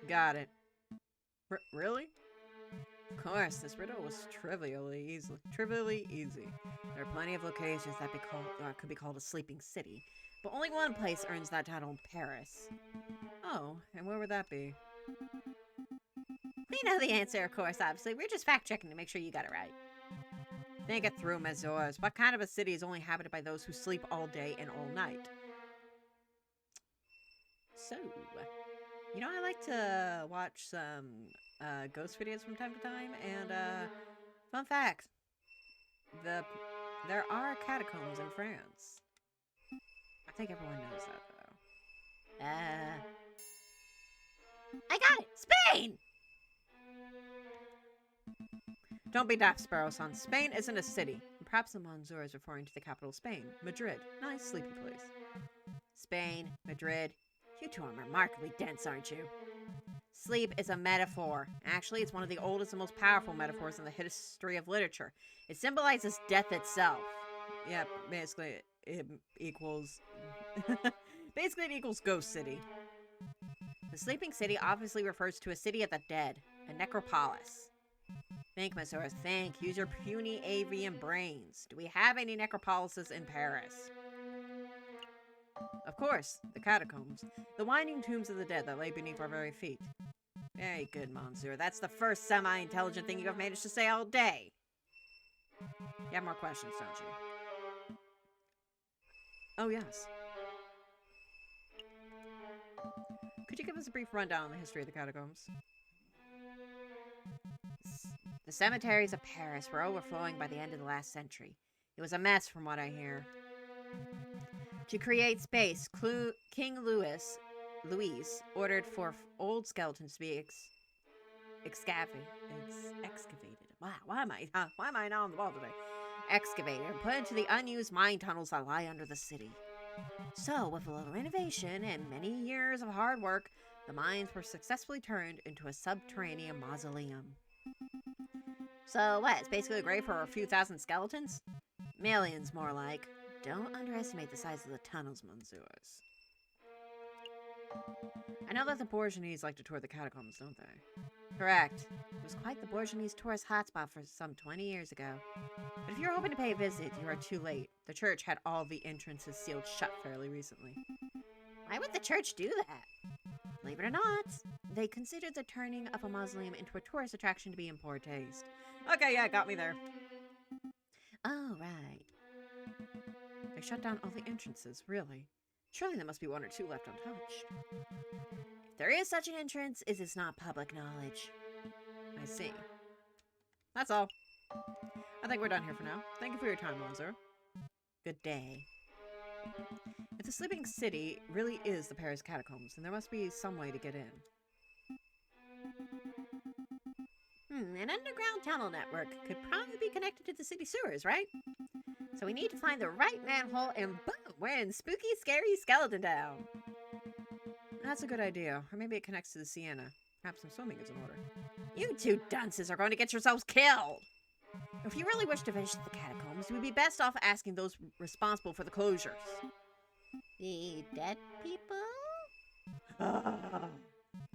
Got it. Really? Of course, this riddle was trivially easy. There are plenty of locations that could be called a Sleeping City, but only one place earns that title in Paris. Oh, and where would that be? We know the answer, of course, obviously. We're just fact-checking to make sure you got it right. Think it through, Messrs. What kind of a city is only inhabited by those who sleep all day and all night? So, you know, I like to watch some ghost videos from time to time, and fun fact, there are catacombs in France. I think everyone knows that, though. I got it! Spain! Don't be daft, Sparrow-san. Spain isn't a city. Perhaps the Monzor is referring to the capital of Spain, Madrid. Nice, sleepy place. Spain, Madrid. You two are remarkably dense, aren't you? Sleep is a metaphor. Actually, it's one of the oldest and most powerful metaphors in the history of literature. It symbolizes death itself. Yep, basically it equals... basically it equals Ghost City. The Sleeping City obviously refers to a city of the dead, a necropolis. Think, Messrs. Think. Use your puny avian brains. Do we have any necropolises in Paris? Of course, the catacombs. The winding tombs of the dead that lay beneath our very feet. Very good, Monsieur. That's the first semi-intelligent thing you have managed to say all day. You have more questions, don't you? Oh, yes. Could you give us a brief rundown on the history of the catacombs? The cemeteries of Paris were overflowing by the end of the last century. It was a mess from what I hear. To create space, King Louis ordered for old skeletons to be excavated. Wow, why am I not on the ball today? Excavated and put into the unused mine tunnels that lie under the city. So, with a little renovation and many years of hard work, The mines were successfully turned into a subterranean mausoleum. So what, it's basically a grave for a few thousand skeletons? Millions, more like. Don't underestimate the size of the tunnels, Monsieurs. I know that the Bourgeois like to tour the catacombs, don't they? Correct. It was quite the Bourgeois tourist hotspot for some 20 years ago. But if you're hoping to pay a visit, you are too late. The church had all the entrances sealed shut fairly recently. Why would the church do that? Believe it or not, they considered the turning of a mausoleum into a tourist attraction to be in poor taste. Okay, yeah, got me there. Oh, right. They shut down all the entrances, really? Surely there must be one or two left untouched. If there is such an entrance, it is not public knowledge. I see. That's all. I think we're done here for now. Thank you for your time, Monsieur. Good day. If the Sleeping City really is the Paris catacombs, then there must be some way to get in. An underground tunnel network could probably be connected to the city sewers, right? So we need to find the right manhole and boom, we're in spooky, scary Skeleton Town. That's a good idea. Or maybe it connects to the Sienna. Perhaps some swimming is in order. You two dunces are going to get yourselves killed! If you really wish to visit the catacombs, we'd be best off asking those responsible for the closures. The dead people?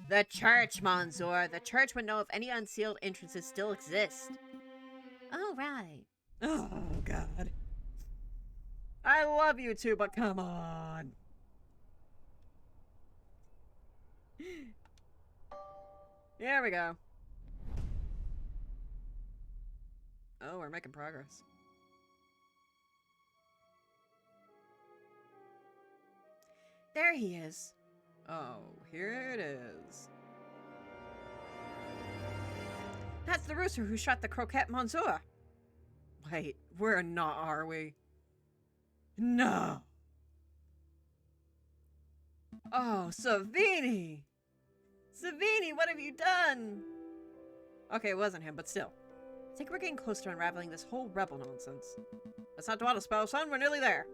The church, Monsieur. The church would know if any unsealed entrances still exist. Oh, right. Oh, God. I love you two, but come on. Here we go. Oh, we're making progress. There he is. Oh, here it is. That's the rooster who shot the croquette Monsieur. Wait, we're not, are we? No. Oh, Savini! Savini, what have you done? Okay, it wasn't him, but still. I think we're getting close to unraveling this whole rebel nonsense. Let's not dwell, spell, son. We're nearly there.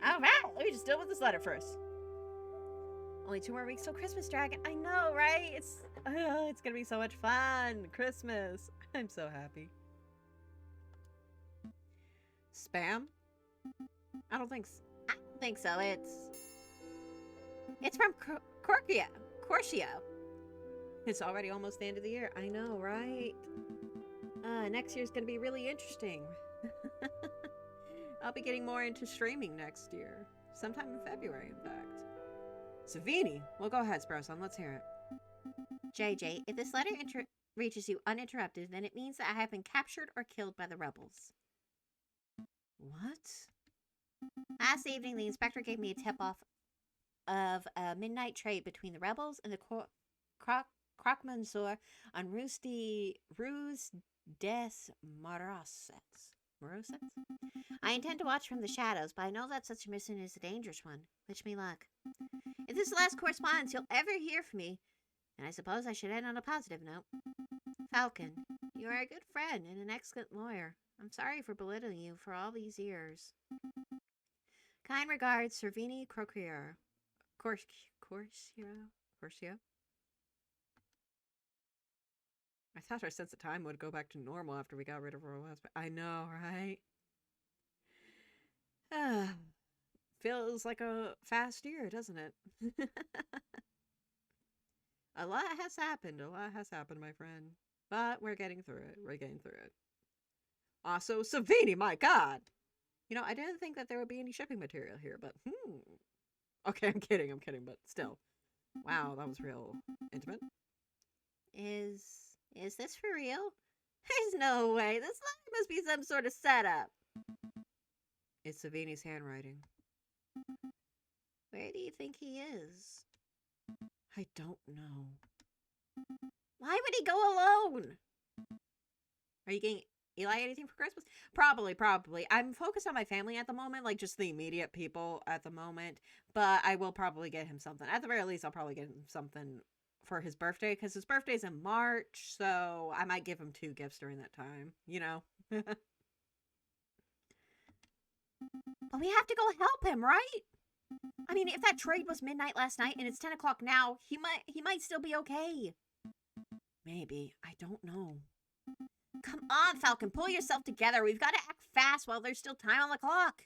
All right, let me just deal with this letter first. Only 2 more weeks till Christmas, Dragon. I know, right? It's gonna be so much fun. Christmas. I'm so happy. Spam? I don't think so. It's from Corcio. It's already almost the end of the year. I know, right? Next year's gonna be really interesting. I'll be getting more into streaming next year. Sometime in February, in fact. Savini! Well, go ahead, Sparrowson. Let's hear it. JJ, if this letter reaches you uninterrupted, then it means that I have been captured or killed by the rebels. What? Last evening, the inspector gave me a tip-off of a midnight trade between the rebels and the Croque-Monsieur on Ruse des Morosets. I intend to watch from the shadows, but I know that such a mission is a dangerous one. Wish me luck. If this is the last correspondence you'll ever hear from me, then I suppose I should end on a positive note. Falcon, you are a good friend and an excellent lawyer. I'm sorry for belittling you for all these years. Kind regards, Servini Croquier. Corcio? I thought our sense of time would go back to normal after we got rid of our husband. I know, right? Feels like a fast year, doesn't it? A lot has happened. My friend. But we're getting through it. Also, Savini, my God! You know, I didn't think that there would be any shipping material here, but Okay, I'm kidding, but still. Wow, that was real intimate. Is this for real? There's no way. This letter must be some sort of setup. It's Savini's handwriting. Where do you think he is? I don't know. Why would he go alone? Are you getting Eli anything for Christmas? Probably. I'm focused on my family at the moment, like just the immediate people at the moment. But I will probably get him something. At the very least, I'll probably get him something for his birthday, because his birthday's in March, so I might give him 2 gifts during that time, you know? But we have to go help him, right? I mean, if that trade was midnight last night and it's 10 o'clock now, he might still be okay. Maybe. I don't know. Come on, Falcon, pull yourself together. We've got to act fast while there's still time on the clock.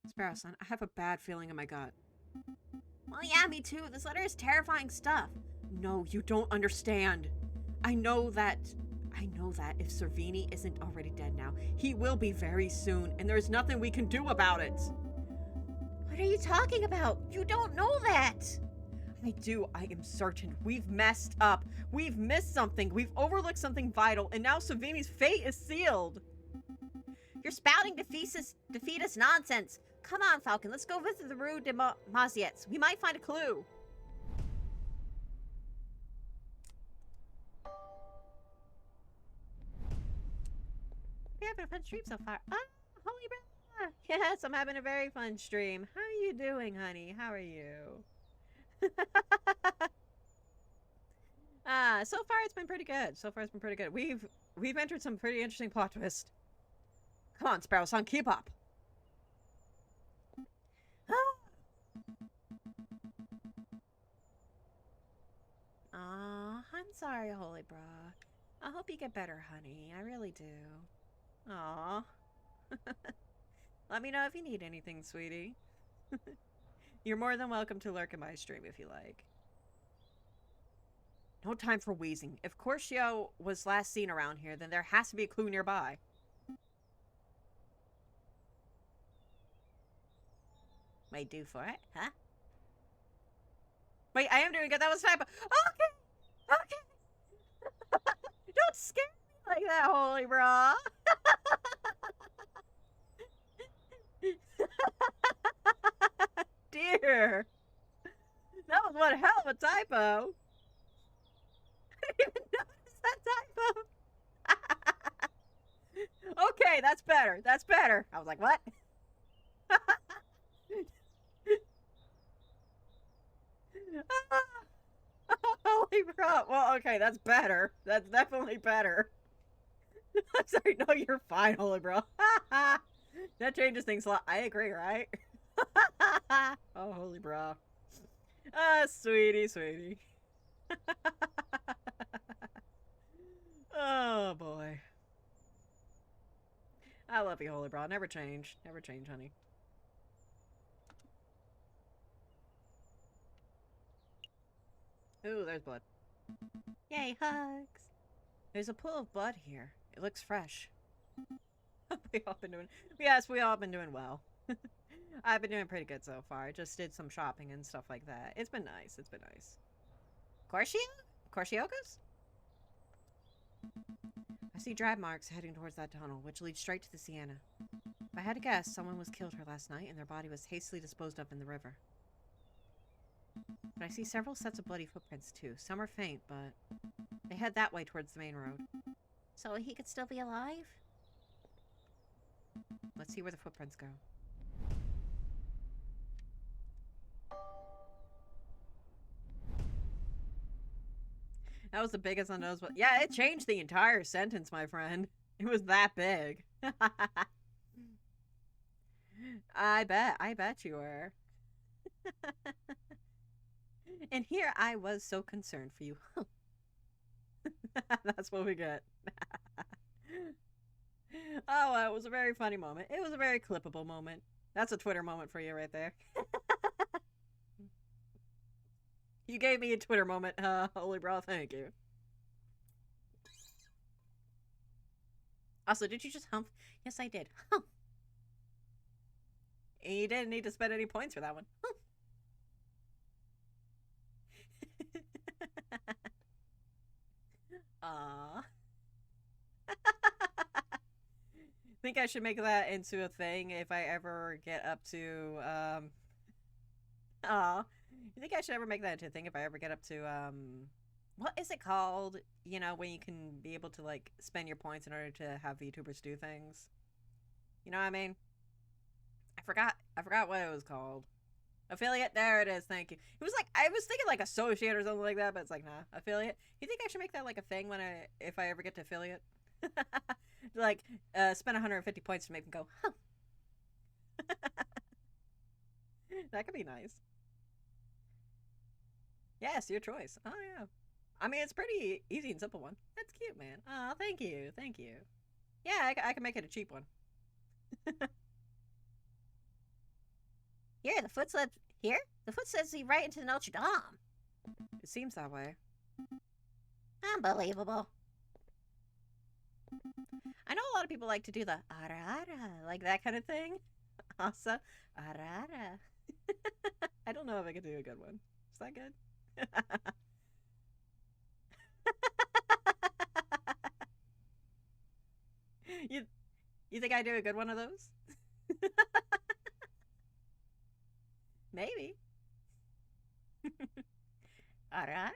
Sparrow-san, I have a bad feeling in my gut. Well, yeah, me too. This letter is terrifying stuff. No, you don't understand. I know that if Servini isn't already dead now, he will be very soon, and there's nothing we can do about it. What are you talking about? You don't know that. I do. I am certain. We've messed up. We've missed something. We've overlooked something vital, and now Savini's fate is sealed. You're spouting defeatist nonsense. Come on, Falcon. Let's go visit the Rue de Maziets. We might find a clue. We're having a fun stream so far. Oh, holy bro. Yes, I'm having a very fun stream. How are you doing, honey? How are you? So far it's been pretty good. We've entered some pretty interesting plot twists. Come on, Sparrow-san, keep up. Aw, I'm sorry, holy bra. I hope you get better, honey. I really do. Aw. Let me know if you need anything, sweetie. You're more than welcome to lurk in my stream if you like. No time for wheezing. If Corcio was last seen around here, then there has to be a clue nearby. Wait, do for it, huh? Wait, I am doing good. That was typo. Okay. Don't scare me like that, holy bra. Dear. That was one hell of a typo. I didn't even notice that typo. Okay, that's better. That's better. I was like, what? Holy crap. Well, okay, that's better. That's definitely better. I'm sorry, no, you're fine, holy bro. That changes things a lot. I agree, right? Oh, holy bro. Ah, sweetie. Oh, boy. I love you, holy bro. Never change. Never change, honey. Ooh, there's blood. Yay, hugs. There's a pool of blood here. It looks fresh. We all been doing... Yes, we all been doing well. I've been doing pretty good so far. Just did some shopping and stuff like that. It's been nice. It's been nice. Corciocos? I see drag marks heading towards that tunnel, which leads straight to the Sienna. If I had to guess, someone was killed here last night and their body was hastily disposed of in the river. But I see several sets of bloody footprints too. Some are faint, but they head that way towards the main road. So he could still be alive? Let's see where the footprints go. That was the biggest unnoticeable. Yeah, it changed the entire sentence, my friend. It was that big. I bet you were. And here I was so concerned for you. That's what we get. Oh, well, it was a very funny moment. It was a very clippable moment. That's a Twitter moment for you right there. You gave me a Twitter moment, holy bro. Thank you. Also, did you just hump? Yes, I did. Hump. You didn't need to spend any points for that one. Hump. Aww. Think I should make that into a thing if I ever get up to, Aw. You think I should ever make that into a thing if I ever get up to, what is it called? You know, when you can be able to, like, spend your points in order to have VTubers do things? You know what I mean? I forgot what it was called. Affiliate? There it is, thank you. It was like, I was thinking like associate or something like that, but it's like, nah, affiliate. You think I should make that like a thing if I ever get to affiliate? Like, spend 150 points to make them go, huh. That could be nice. Yes, your choice. Oh, yeah. I mean, it's pretty easy and simple one. That's cute, man. Oh, thank you. Thank you. Yeah, I can make it a cheap one. Here, the foot slid right into the Notre Dame. It seems that way. Unbelievable. I know a lot of people like to do the ara, like that kind of thing. Also, ara. I don't know if I could do a good one. Is that good? you think I do a good one of those? Maybe. Alright.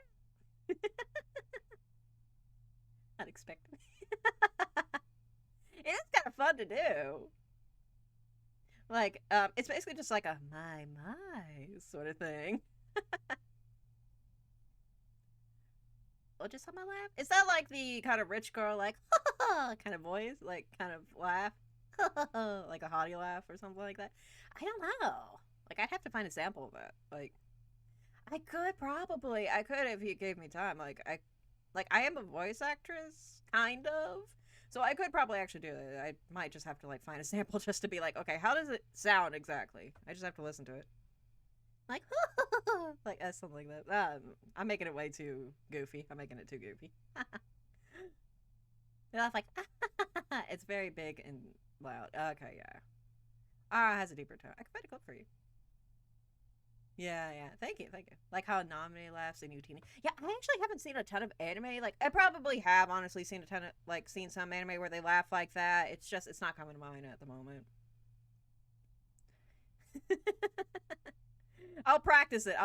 Unexpected. It is kind of fun to do. Like, it's basically just like a my sort of thing. Oh, just on my laugh? Is that like the kind of rich girl, like, kind of voice? Like, kind of laugh? Like a haughty laugh or something like that? I don't know. Like, I'd have to find a sample of it. Like, I could if you gave me time. I am a voice actress, kind of. So I could probably actually do it. I might just have to, like, find a sample just to be like, okay, how does it sound exactly? I just have to listen to it. Like, like, something like that. I'm making it way too goofy. I'm making it too goofy. They laugh like, it's very big and loud. Okay, yeah. Ah, it has a deeper tone. I can find a clip for you. Yeah. Thank you. Like how Nami laughs in Utini. Yeah, I actually haven't seen a ton of anime. Like, I probably have honestly seen seen some anime where they laugh like that. It's not coming to mind at the moment. I'll practice it.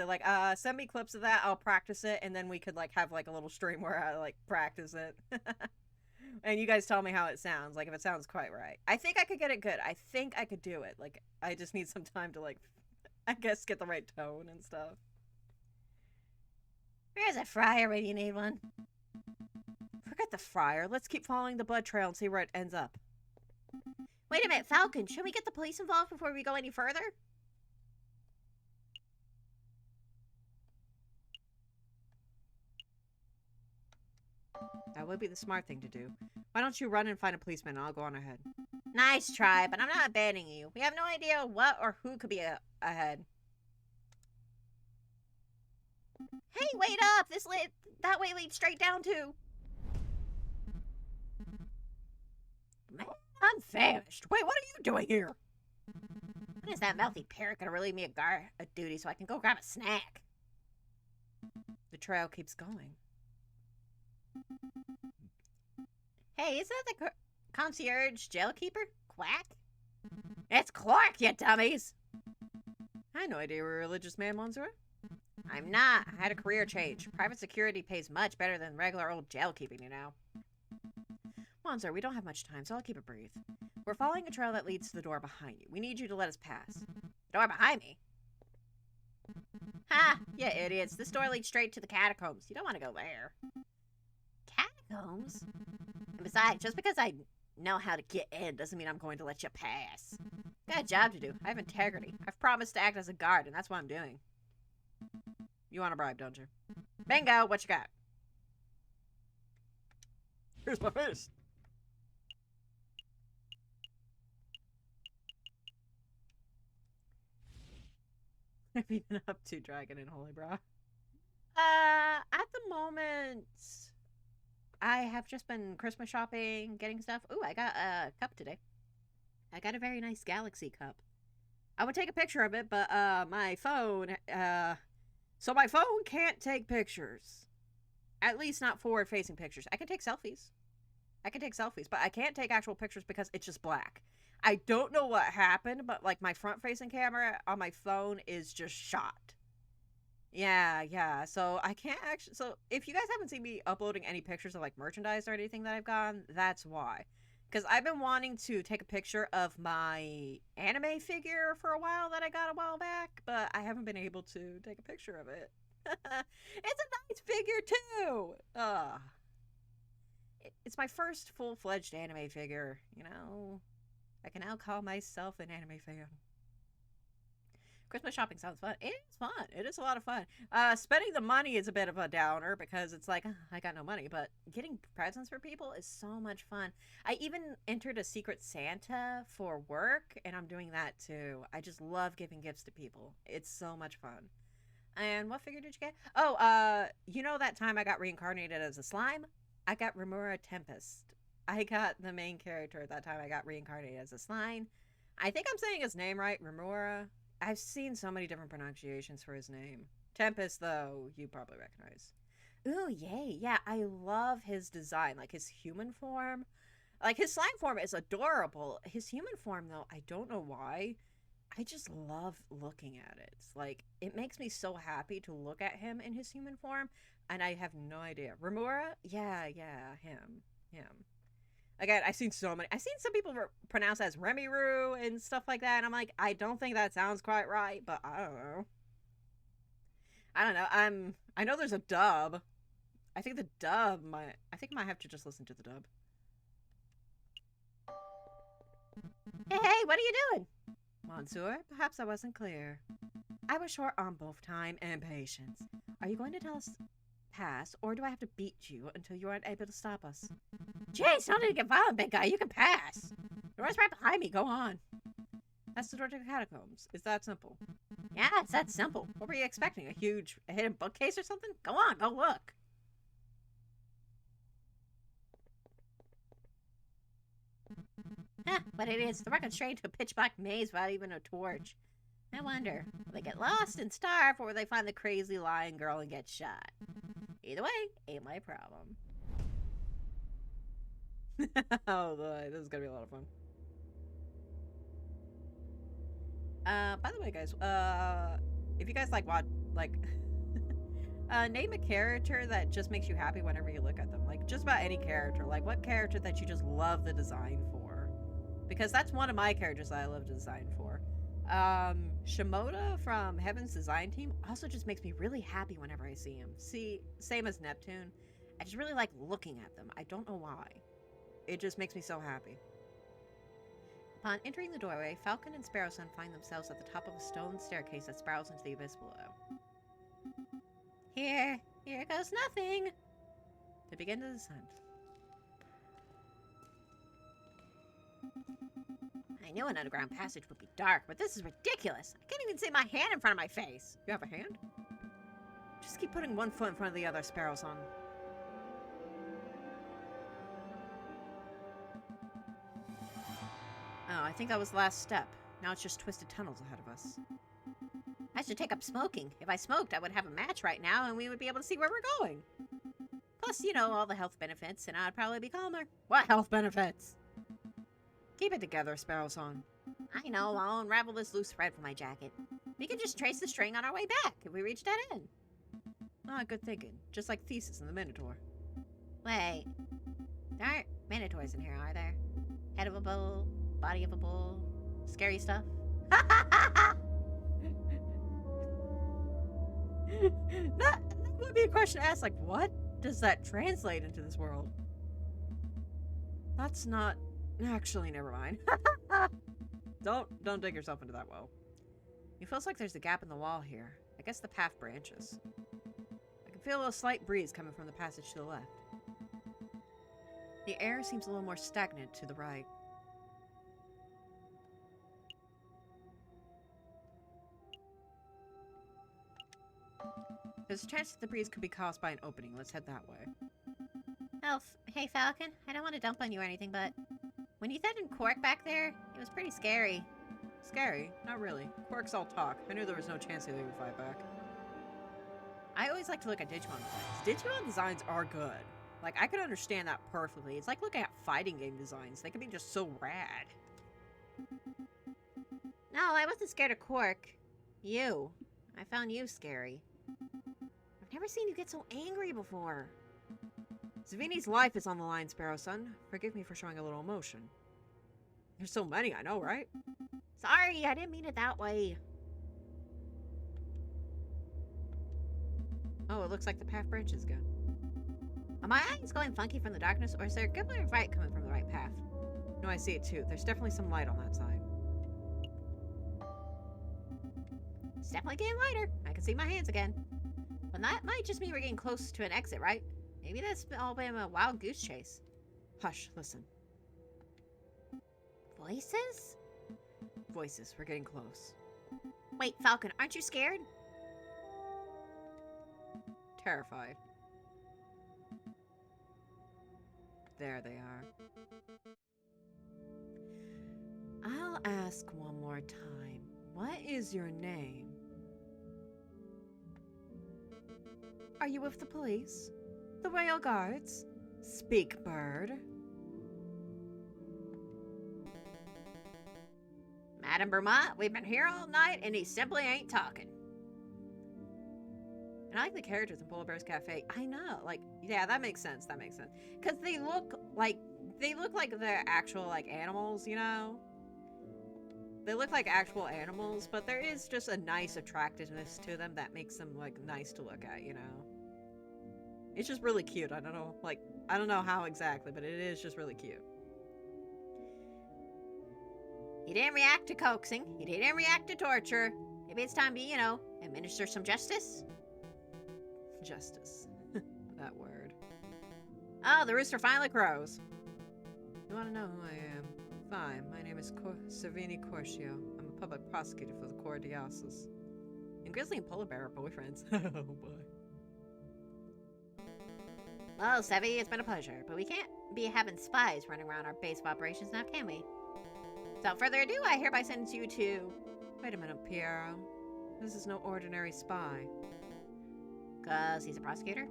Like, send me clips of that. I'll practice it, and then we could, like, have, like, a little stream where I, like, practice it. And you guys tell me how it sounds. Like, if it sounds quite right. I think I could get it good. I think I could do it. Like, I just need some time to, like, I guess get the right tone and stuff. Where's a friar when you need one? Forget the friar. Let's keep following the blood trail and see where it ends up. Wait a minute, Falcon. Should we get the police involved before we go any further? That would be the smart thing to do. Why don't you run and find a policeman and I'll go on ahead. Nice try, but I'm not abandoning you. We have no idea what or who could be ahead. Hey, wait up! That way leads straight down to... Man, I'm famished. Wait, what are you doing here? When is that mouthy parrot gonna relieve me of a duty so I can go grab a snack? The trail keeps going. Hey, is that the concierge jailkeeper? Quack? It's Clark, you dummies! I had no idea you were a religious man, Monsieur. I'm not. I had a career change. Private security pays much better than regular old jail keeping, you know. Monsieur, we don't have much time, so I'll keep it brief. We're following a trail that leads to the door behind you. We need you to let us pass. The door behind me? Ha! Yeah, idiots. This door leads straight to the catacombs. You don't want to go there. Catacombs? And besides, just because I know how to get in doesn't mean I'm going to let you pass. Got a job to do. I have integrity. I've promised to act as a guard, and that's what I'm doing. You want a bribe, don't you? Bingo, what you got? Here's my fist. What have you been up to, Dragon and Holy Bra? At the moment, I have just been Christmas shopping, getting stuff. Ooh, I got a cup today. I got a very nice Galaxy cup. I would take a picture of it, but my phone, so my phone can't take pictures. At least not forward-facing pictures. I can take selfies. But I can't take actual pictures because it's just black. I don't know what happened, but, like, my front-facing camera on my phone is just shot. Yeah. So I can't actually... So if you guys haven't seen me uploading any pictures of, like, merchandise or anything that I've gotten, that's why. Because I've been wanting to take a picture of my anime figure for a while that I got a while back, but I haven't been able to take a picture of it. It's a nice figure, too! It's my first full-fledged anime figure, you know? I can now call myself an anime fan. Christmas shopping sounds fun. It is fun. It is a lot of fun. Spending the money is a bit of a downer because it's like, I got no money. But getting presents for people is so much fun. I even entered a Secret Santa for work, and I'm doing that too. I just love giving gifts to people. It's so much fun. And what figure did you get? Oh, you know that time I got reincarnated as a slime? I got Remora Tempest. I got the main character at that time. I got reincarnated as a slime. I think I'm saying his name right, Remora. I've seen so many different pronunciations for his name. Tempest, though, you probably recognize. Ooh, yay. Yeah, I love his design. Like, his human form. Like, his slime form is adorable. His human form, though, I don't know why. I just love looking at it. It's like, it makes me so happy to look at him in his human form, and I have no idea. Remora? Yeah, him. Again, I've seen some people pronounce as Remiru and stuff like that, and I'm like, I don't think that sounds quite right, but I don't know. I know there's a dub. I think I might have to just listen to the dub. Hey, what are you doing? Monsieur, perhaps I wasn't clear. I was short on both time and patience. Are you going to tell us pass, or do I have to beat you until you aren't able to stop us? Jeez, don't need to get violent, big guy. You can pass. The door's right behind me. Go on. That's the door to the catacombs. It's that simple. Yeah, it's that simple. What were you expecting? A hidden bookcase or something? Go on, go look. Huh, but it is. The rocket straight into a pitch black maze without even a torch. I wonder, will they get lost and starve, or will they find the crazy lying girl and get shot? Either way, ain't my problem. Oh boy, this is gonna be a lot of fun. By the way, guys, if you guys name a character that just makes you happy whenever you look at them. Like, just about any character. Like, what character that you just love the design for? Because that's one of my characters that I love the design for. Shimoda from Heaven's Design Team also just makes me really happy whenever I see him. See, same as Neptune. I just really like looking at them. I don't know why. It just makes me so happy. Upon entering the doorway, Falcon and Sparrowson find themselves at the top of a stone staircase that spirals into the abyss below. Here goes nothing. They begin to descend. I knew an underground passage would be dark, but this is ridiculous. I can't even see my hand in front of my face. You have a hand? Just keep putting one foot in front of the other, Sparrowson. Oh, I think that was the last step. Now it's just twisted tunnels ahead of us. I should take up smoking. If I smoked, I would have a match right now, and we would be able to see where we're going. Plus, you know, all the health benefits, and I'd probably be calmer. What health benefits? Keep it together, Sparrowson. I know, I'll unravel this loose thread from my jacket. We can just trace the string on our way back if we reach dead end. Ah, good thinking. Just like Thesis and the Minotaur. Wait. There aren't Minotaurs in here, are there? Head of a bull, body of a bull, scary stuff? That would be a question to ask, like, what does that translate into this world? That's not... Actually, never mind. Don't dig yourself into that well. It feels like there's a gap in the wall here. I guess the path branches. I can feel a slight breeze coming from the passage to the left. The air seems a little more stagnant to the right. There's a chance that the breeze could be caused by an opening. Let's head that way. Oh, hey Falcon, I don't want to dump on you or anything, but when you threatened Quark back there, it was pretty scary. Scary? Not really. Quarks all talk. I knew there was no chance they would fight back. I always like to look at Digimon designs. Digimon designs are good. Like, I can understand that perfectly. It's like looking at fighting game designs. They can be just so rad. No, I wasn't scared of Quark. You. I found you scary. I've never seen you get so angry before. Zavini's life is on the line, Sparrowson. Forgive me for showing a little emotion. There's so many, I know, right? Sorry, I didn't mean it that way. Oh, it looks like the path branches again. Are my eyes going funky from the darkness, or is there a good bit of light coming from the right path? No, I see it too. There's definitely some light on that side. It's definitely getting lighter. I can see my hands again. But that might just mean we're getting close to an exit, right? Maybe that's all been a wild goose chase. Hush, listen. Voices? Voices, we're getting close. Wait, Falcon, aren't you scared? Terrified. There they are. I'll ask one more time. What is your name? Are you with the police? The Royal Guards? Speak, bird. Madame Vermont, we've been here all night and he simply ain't talking. And I like the characters in Polar Bear's Cafe. I know, like, yeah, that makes sense. That makes sense. Because they look like they're actual, like, animals, you know? They look like actual animals, but there is just a nice attractiveness to them that makes them, like, nice to look at, you know? It's just really cute. I don't know how exactly, but it is just really cute. He didn't react to coaxing. He didn't react to torture. Maybe it's time to, administer some justice? Justice. That word. Oh, the rooster finally crows. You want to know who I am? Fine. My name is Savini Corcio. I'm a public prosecutor for the Cordiasis. And Grizzly and Polar Bear are boyfriends. Oh, boy. Well, Sevi, it's been a pleasure, but we can't be having spies running around our base of operations now, can we? Without further ado, I hereby send you to... Wait a minute, Piero. This is no ordinary spy. 'Cause he's a prosecutor?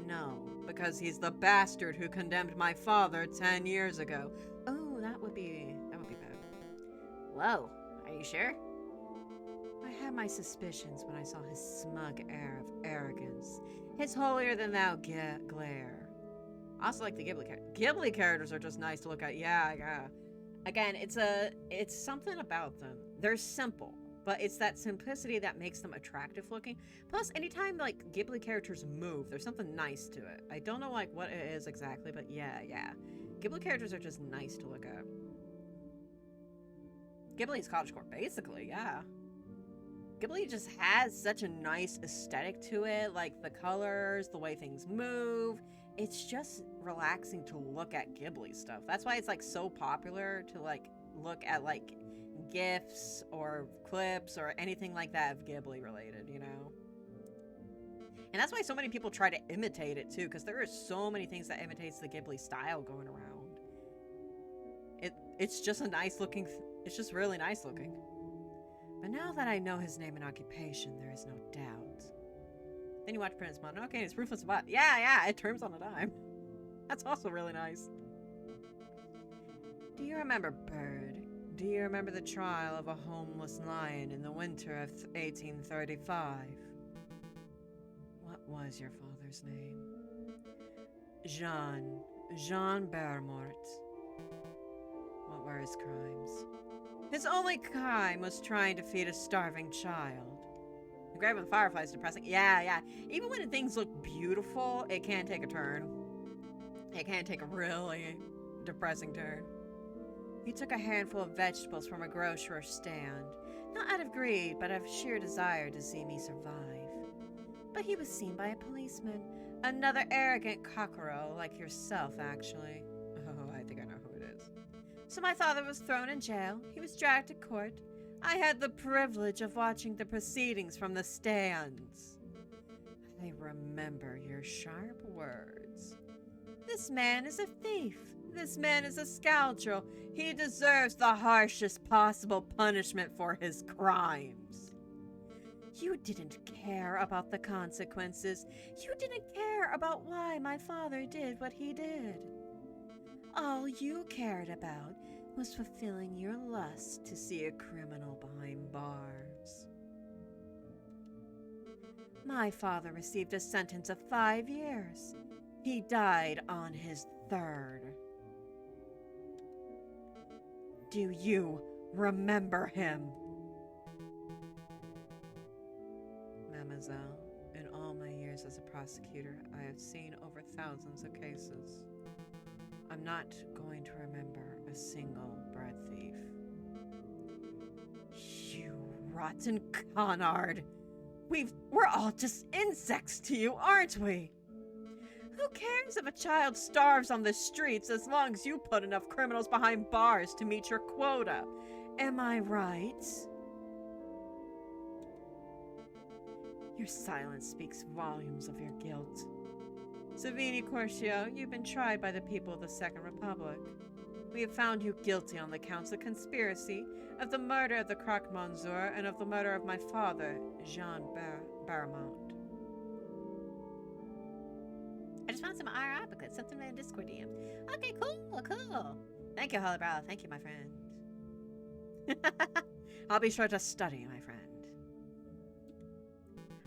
No, because he's the bastard who condemned my father 10 years ago. Oh, that would be bad. Whoa, are you sure? I had my suspicions when I saw his smug air of arrogance. His holier-than-thou glare. I also like the Ghibli characters. Ghibli characters are just nice to look at. Yeah. Again, it's something about them. They're simple, but it's that simplicity that makes them attractive looking. Plus, anytime, like, Ghibli characters move, there's something nice to it. I don't know, like, what it is exactly, but yeah. Ghibli characters are just nice to look at. Ghibli's cottagecore, basically, yeah. Ghibli just has such a nice aesthetic to it, like the colors, the way things move. It's just relaxing to look at Ghibli stuff. That's why it's like so popular to like look at like GIFs or clips or anything like that of Ghibli related, you know? And that's why so many people try to imitate it too, because there are so many things that imitates the Ghibli style going around. It's just a nice looking, it's just really nice looking. But now that I know his name and occupation, there is no doubt. Then you watch Prince Mononoke and it's Ruthless Bot. Yeah, it turns on a dime. That's also really nice. Do you remember, Bird? Do you remember the trial of a homeless lion in the winter of 1835? What was your father's name? Jean Bermort. What were his crimes? His only crime was trying to feed a starving child. The Grave of the Firefly is depressing. Yeah. Even when things look beautiful, it can take a turn. It can take a really depressing turn. He took a handful of vegetables from a grocer's stand, not out of greed, but out of sheer desire to see me survive. But he was seen by a policeman, another arrogant cockerel like yourself, actually. Oh, I think I know who it is. So my father was thrown in jail. He was dragged to court. I had the privilege of watching the proceedings from the stands. I remember your sharp words. This man is a thief. This man is a scoundrel. He deserves the harshest possible punishment for his crimes. You didn't care about the consequences. You didn't care about why my father did what he did. All you cared about was fulfilling your lust to see a criminal behind bars. My father received a sentence of 5 years. He died on his 3rd. Do you remember him? Mademoiselle, in all my years as a prosecutor, I have seen over thousands of cases. I'm not going to remember a single bread thief. You rotten Conard. We're all just insects to you, aren't we? Who cares if a child starves on the streets as long as you put enough criminals behind bars to meet your quota? Am I right? Your silence speaks volumes of your guilt. Savini Corcio, you've been tried by the people of the Second Republic. We have found you guilty on the counts of conspiracy, of the murder of the Croque Monsieur, and of the murder of my father, Jean Baramont. I just found some IR booklets, sent them in Discord DM. Okay, cool. Thank you, Hollybrow. Thank you, my friend. I'll be sure to study, my friend.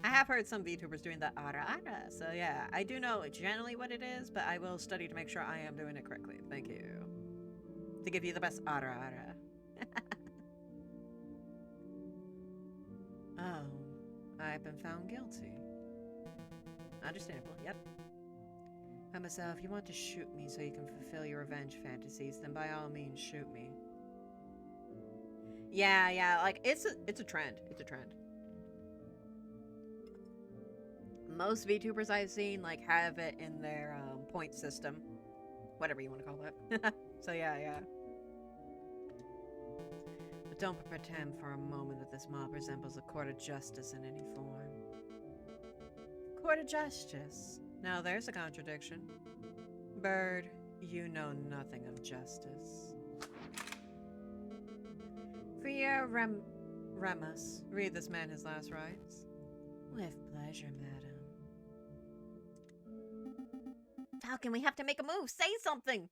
I have heard some VTubers doing the ara, so yeah, I do know generally what it is, but I will study to make sure I am doing it correctly. Thank you. To give you the best ara. Oh, I've been found guilty. Understandable, yep. Myself, if you want to shoot me so you can fulfill your revenge fantasies, then by all means shoot me. Yeah, like, it's a trend. It's a trend. Most VTubers I've seen, like, have it in their point system. Whatever you want to call that. So, yeah. But don't pretend for a moment that this mob resembles a court of justice in any form. Court of justice? Now there's a contradiction. Bird, you know nothing of justice. Friar Remus, read this man his last rites. With pleasure, madam. Falcon, we have to make a move. Say something.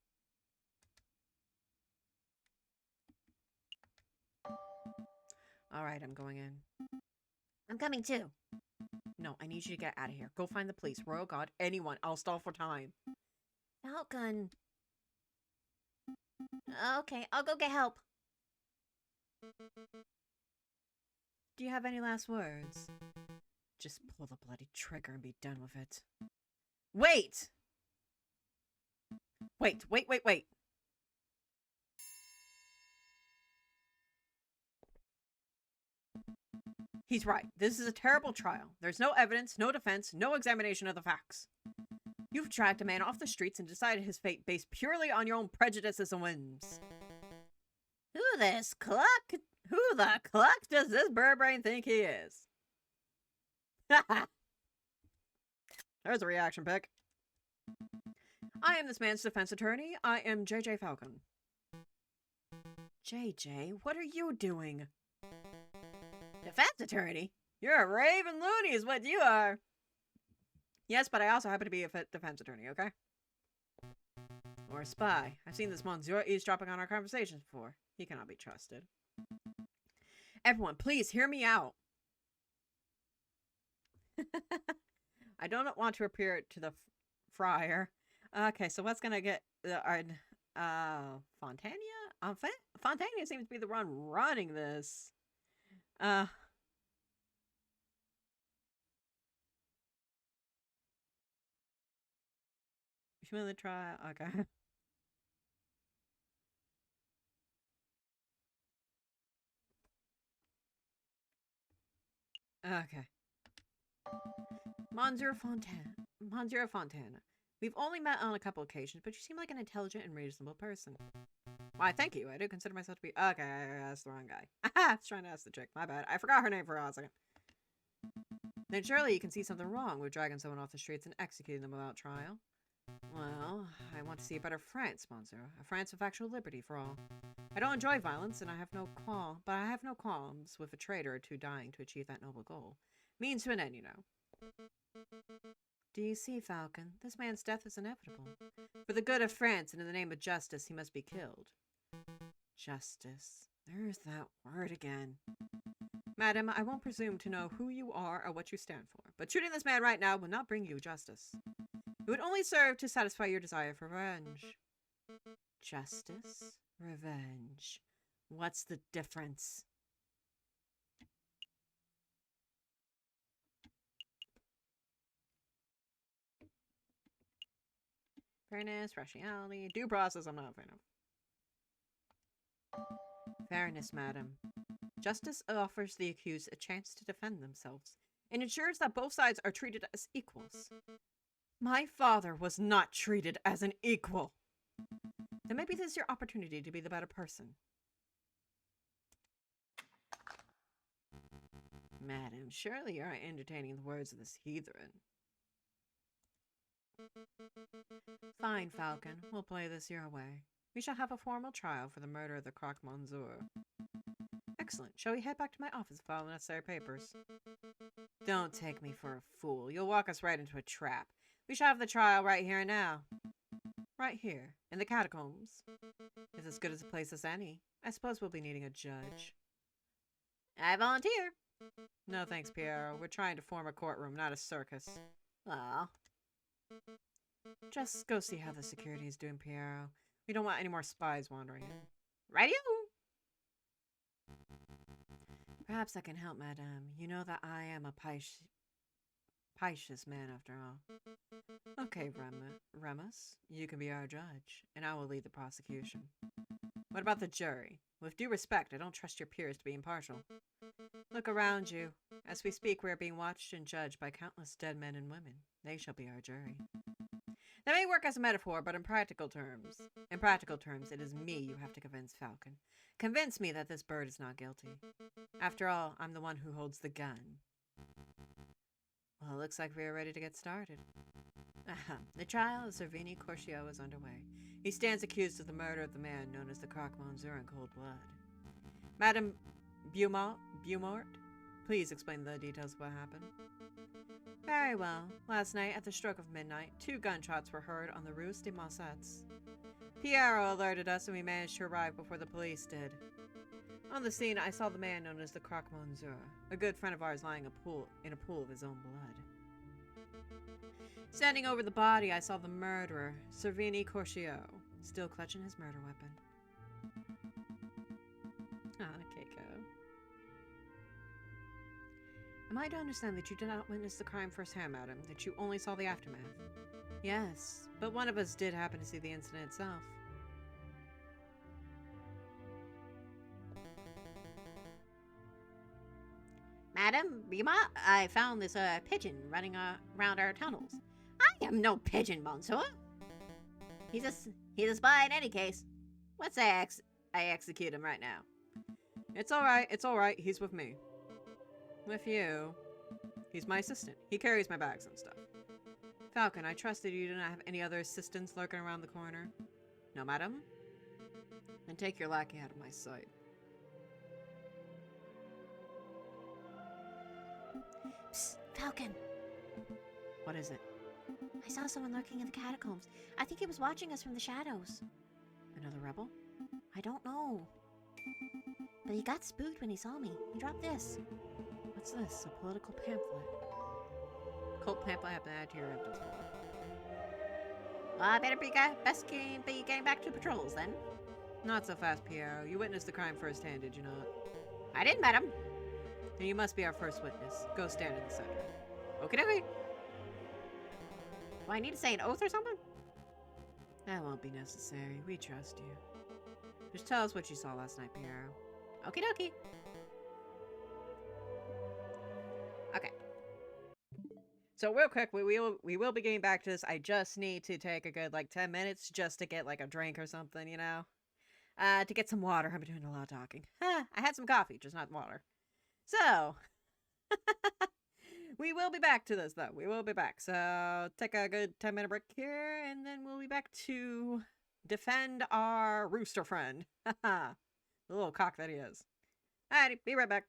Alright, I'm going in. I'm coming too. No, I need you to get out of here. Go find the police, Royal Guard, anyone. I'll stall for time. Falcon. Okay, I'll go get help. Do you have any last words? Just pull the bloody trigger and be done with it. Wait! Wait. He's right. This is a terrible trial. There's no evidence, no defense, no examination of the facts. You've dragged a man off the streets and decided his fate based purely on your own prejudices and whims. Who the cluck does this bird-brain think he is? There's a reaction pic. I am this man's defense attorney. I am JJ Falcon. JJ, what are you doing? defense attorney? You're a raving loony is what you are. Yes, but I also happen to be a defense attorney, okay? Or a spy. I've seen this Monsieur eavesdropping on our conversations before. He cannot be trusted. Everyone, please hear me out. I don't want to appear to the friar. Okay, so what's gonna get Fontania? Fontania seems to be the one running this. Humility trial. Okay. Okay. Monsieur Fontana. We've only met on a couple occasions, but you seem like an intelligent and reasonable person. Why, thank you. I do consider myself to be... Okay, that's the wrong guy. I was trying to ask the chick. My bad. I forgot her name for a second. Then surely you can see something wrong with dragging someone off the streets and executing them without trial. Well, I want to see a better France, Monsieur. A France of actual liberty for all. I don't enjoy violence, and I have no qualms with a traitor or two dying to achieve that noble goal. Means to an end, you know. Do you see, Falcon? This man's death is inevitable. For the good of France and in the name of justice, he must be killed. Justice. There's that word again. Madam, I won't presume to know who you are or what you stand for, but shooting this man right now will not bring you justice. It would only serve to satisfy your desire for revenge. Justice? Revenge. What's the difference? Fairness, rationality, due process, I'm not a fan of. Fairness, madam. Justice offers the accused a chance to defend themselves and ensures that both sides are treated as equals. My father was not treated as an equal. Then maybe this is your opportunity to be the better person. Madam, surely you aren't entertaining the words of this heathen. Fine, Falcon. We'll play this your way. We shall have a formal trial for the murder of the Croque Monsieur. Excellent. Shall we head back to my office and file the necessary papers? Don't take me for a fool. You'll walk us right into a trap. We shall have the trial right here and now. Right here, in the catacombs. It's as good as a place as any. I suppose we'll be needing a judge. I volunteer. No thanks, Piero. We're trying to form a courtroom, not a circus. Aw. Just go see how the security is doing, Piero. We don't want any more spies wandering in. Radio. Perhaps I can help, madame. You know that I am a picious man after all. Okay, Remus, you can be our judge, and I will lead the prosecution. What about the jury? With due respect, I don't trust your peers to be impartial. Look around you. As we speak, we are being watched and judged by countless dead men and women. They shall be our jury. That may work as a metaphor, but in practical terms, it is me you have to convince, Falcon. Convince me that this bird is not guilty. After all, I'm the one who holds the gun. Well, it looks like we are ready to get started. The trial of Servini Corcio is underway. He stands accused of the murder of the man known as the Croque Monsieur in cold blood. Madame Beaumont, please explain the details of what happened. Very well. Last night, at the stroke of midnight, 2 gunshots were heard on the Rue des Mossettes. Piero alerted us and we managed to arrive before the police did. On the scene, I saw the man known as the Croque Monsieur, a good friend of ours lying in a pool of his own blood. Standing over the body, I saw the murderer, Servini Corcio, still clutching his murder weapon. Keiko. Am I to understand that you did not witness the crime firsthand, madam? That you only saw the aftermath? Yes, but one of us did happen to see the incident itself. Madam Beaumont, I found this pigeon running around our tunnels. I am no pigeon, monsieur. He's a spy in any case. Let's say I execute him right now. It's alright, he's with me. With you? He's my assistant. He carries my bags and stuff. Falcon, I trust that you do not have any other assistants lurking around the corner. No, madam? Then take your lackey out of my sight. Psst, Falcon. What is it? I saw someone lurking in the catacombs. I think he was watching us from the shadows. Another rebel? I don't know. But he got spooked when he saw me. He dropped this. What's this? A political pamphlet. Cult pamphlet happened to add to your evidence. Well, I better be getting back to patrols then. Not so fast, Piero. You witnessed the crime firsthand, did you not? I didn't, madam. Then you must be our first witness. Go stand in the center. Okie dokie. Do I need to say an oath or something? That won't be necessary. We trust you. Just tell us what you saw last night, Piero. Okie dokie. Okay. So real quick, we will be getting back to this. I just need to take a good 10 minutes just to get a drink or something, you know, to get some water. I've been doing a lot of talking. I had some coffee, just not water. So we will be back to this though. We will be back. So take a good 10-minute break here, and then we'll be back to defend our rooster friend. The little cock that he is. Alrighty, be right back.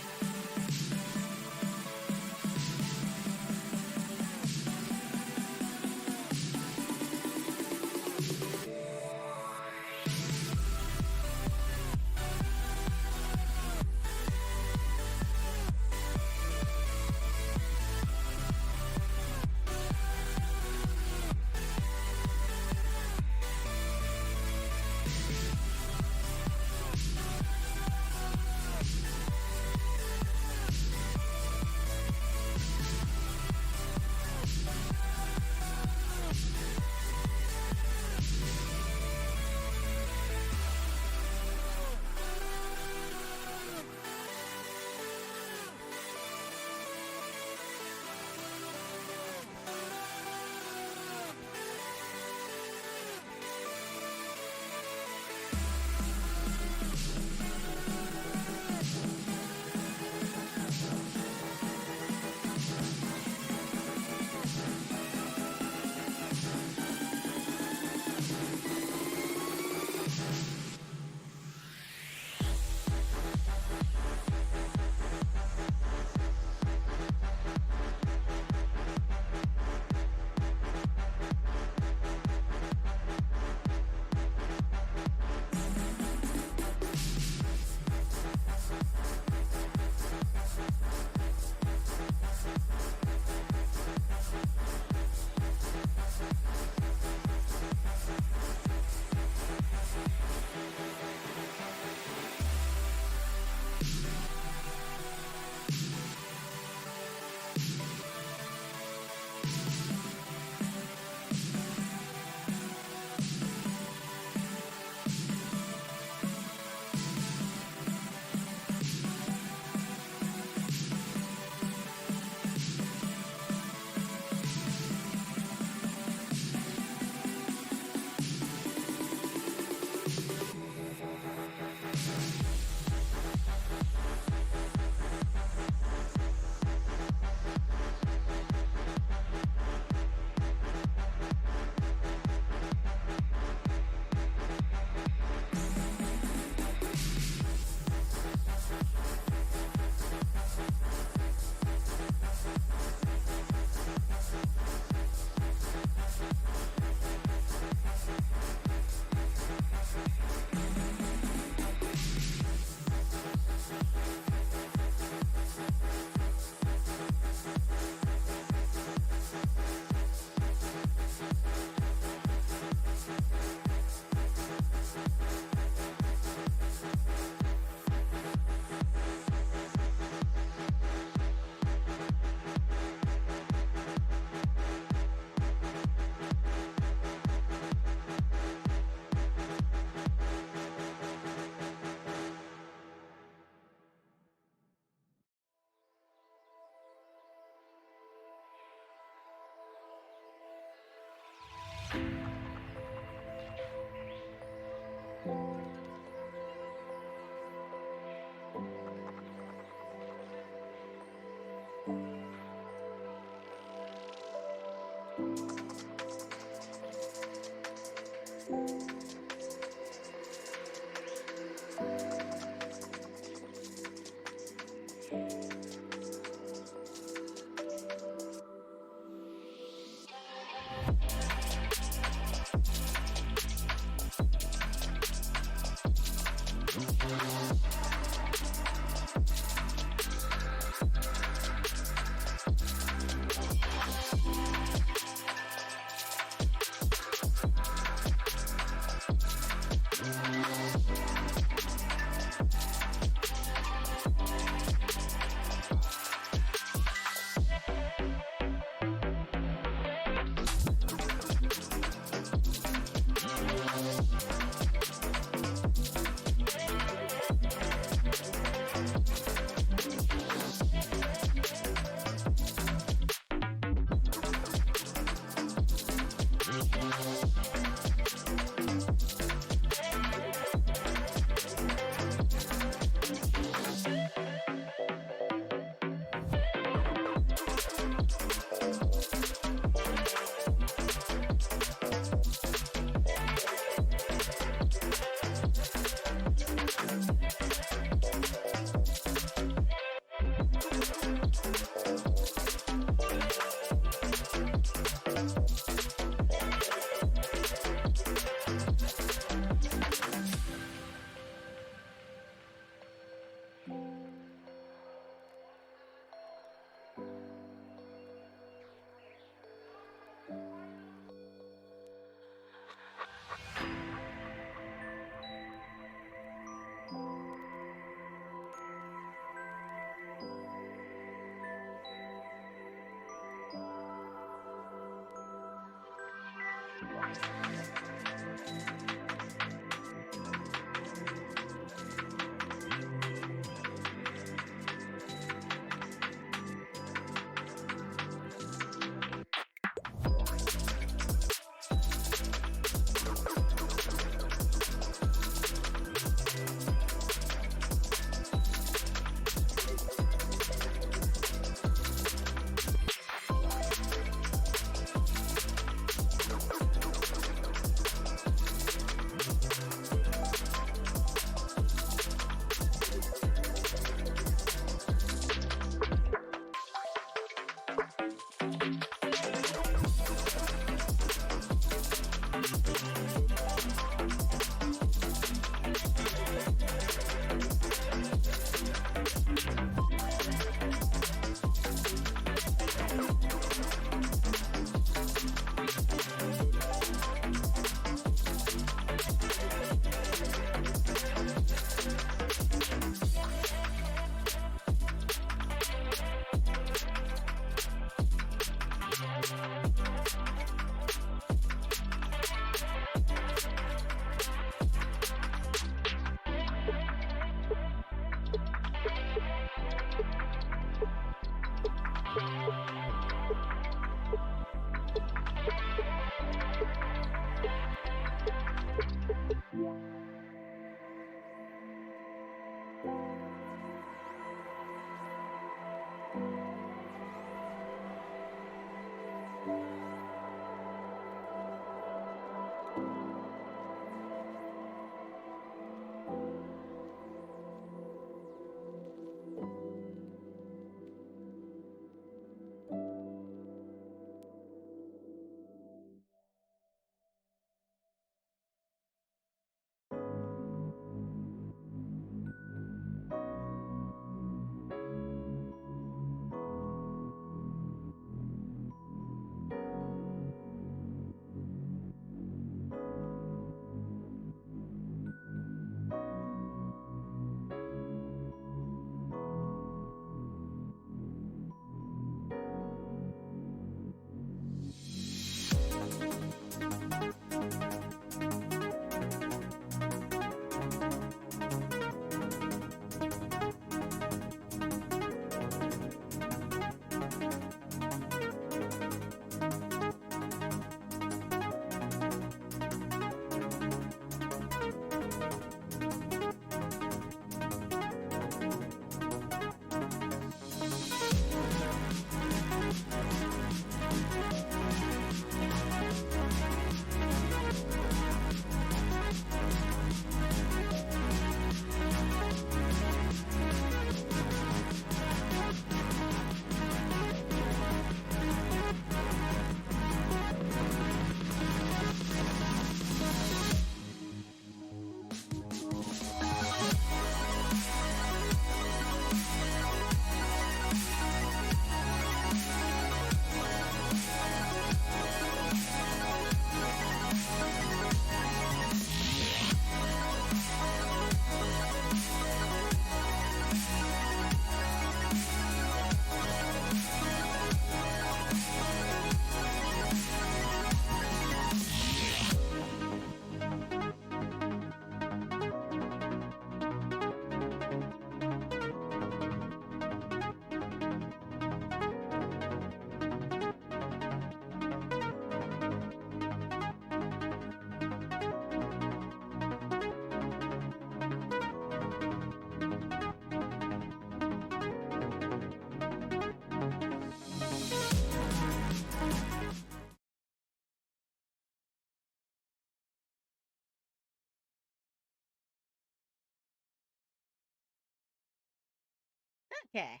Okay.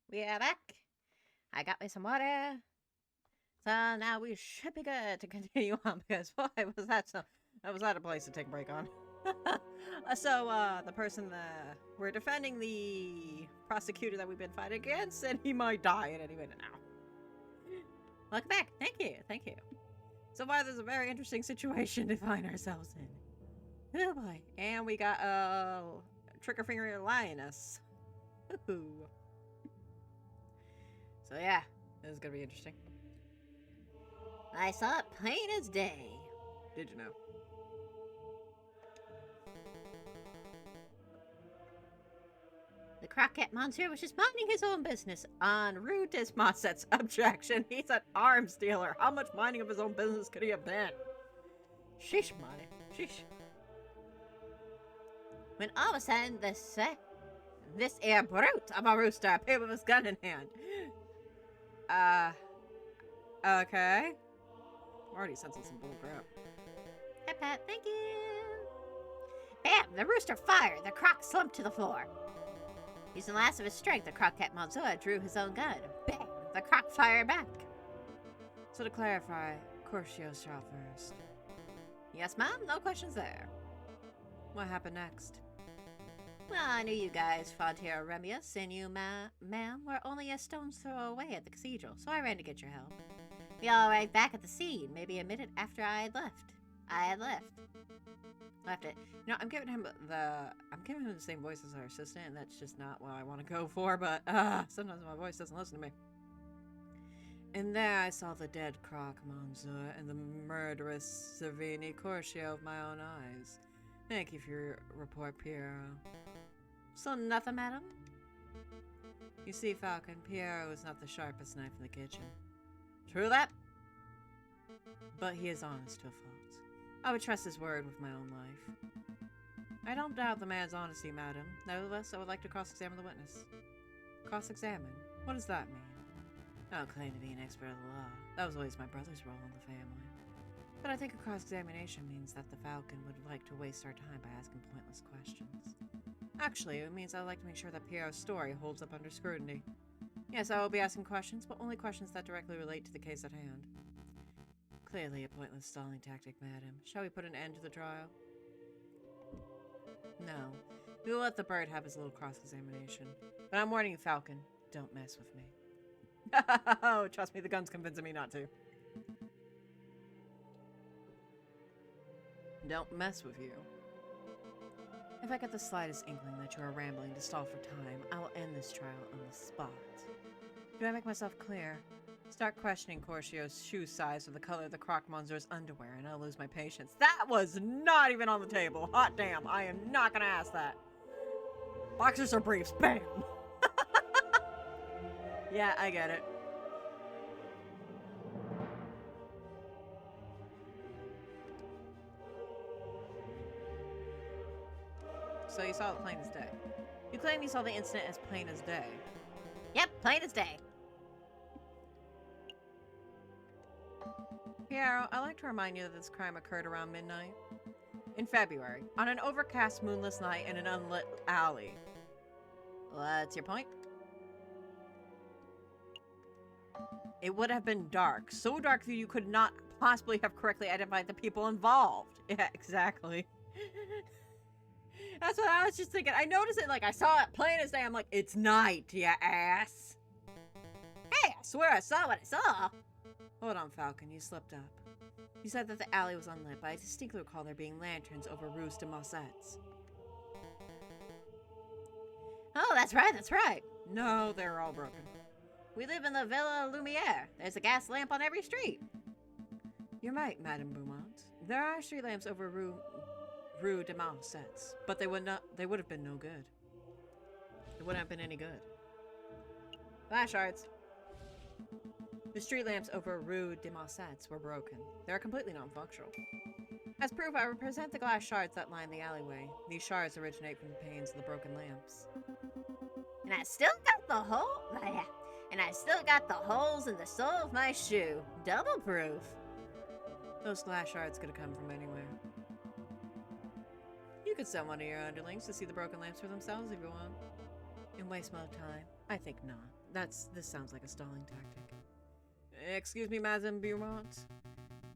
We are back. I got me some water. So now we should be good to continue on because boy was that a place to take a break on. The person that we're defending the prosecutor that we've been fighting against, and he might die at any minute now. Welcome back. Thank you. Thank you. So far, there's a very interesting situation to find ourselves in. Oh boy. And we got trigger finger lioness. Ooh. So yeah, this is gonna be interesting. I saw it plain as day. Did you know? The croquette monsieur was just minding his own business on Rue des Mosset's objection. He's an arms dealer. How much minding of his own business could he have been? Sheesh, money. Sheesh. When all of a sudden, this air brute of a rooster appeared with his gun in hand. Okay. I'm already sensing some bull crap. Hi, Pat. Thank you. Bam! The rooster fired. The croc slumped to the floor. Using the last of his strength, the croquette monsieur drew his own gun. Bam! The croc fired back. So to clarify, Corcio shot first. Yes, ma'am. No questions there. What happened next? Well, I knew you guys, Fontier Remius, and you, ma'am, were only a stone's throw away at the cathedral, so I ran to get your help. We all arrived back at the scene, maybe a minute after I had left. Left it. You know, I'm giving him the same voice as our assistant, and that's just not what I want to go for, but sometimes my voice doesn't listen to me. And there I saw the dead croc monsieur and the murderous Savini Corcio of my own eyes. Thank you for your report, Piero. So nothing, madam? You see, Falcon, Piero is not the sharpest knife in the kitchen. True that? But he is honest to a fault. I would trust his word with my own life. I don't doubt the man's honesty, madam. Nevertheless, I would like to cross-examine the witness. Cross-examine? What does that mean? I don't claim to be an expert of the law. That was always my brother's role in the family. But I think a cross-examination means that the Falcon would like to waste our time by asking pointless questions. Actually, it means I'd like to make sure that Piero's story holds up under scrutiny. Yes, I will be asking questions, but only questions that directly relate to the case at hand. Clearly a pointless stalling tactic, madam. Shall we put an end to the trial? No. We will let the bird have his little cross-examination. But I'm warning you, Falcon, don't mess with me. Oh, trust me, the gun's convincing me not to. Don't mess with you. If I get the slightest inkling that you are rambling to stall for time, I will end this trial on the spot. Do I make myself clear? Start questioning Corcio's shoe size or the color of the croc monsieur's underwear, and I'll lose my patience. That was not even on the table. Hot damn, I am not gonna ask that. Boxers or briefs? Bam! Yeah, I get it. So you saw it plain as day. You claim you saw the incident as plain as day. Yep, plain as day. Piero, I'd like to remind you that this crime occurred around midnight. In February, on an overcast, moonless night in an unlit alley. What's your point? It would have been dark. So dark that you could not possibly have correctly identified the people involved. Yeah, exactly. That's what I was just thinking. I noticed it, like, I saw it plain as day. I'm like, it's night, ya ass. Hey, I swear I saw what I saw. Hold on, Falcon. You slipped up. You said that the alley was unlit, but I distinctly recall there being lanterns over Rue de Mosset's. Oh, that's right, that's right. No, they're all broken. We live in the Villa Lumiere. There's a gas lamp on every street. You're right, Madame Beaumont. There are street lamps over Rue de Mosset's, but they would have been no good. It wouldn't have been any good. Flash shards. The street lamps over Rue de Mosset's were broken. They are completely non-functional. As proof, I represent the glass shards that line the alleyway. These shards originate from the panes of the broken lamps. And I still got the hole. And I still got the holes in the sole of my shoe. Double proof. Those glass shards could have come from anywhere. You could send one of your underlings to see the broken lamps for themselves if you want. And waste more time? I think not. This sounds like a stalling tactic. Excuse me, Madame Beaumont?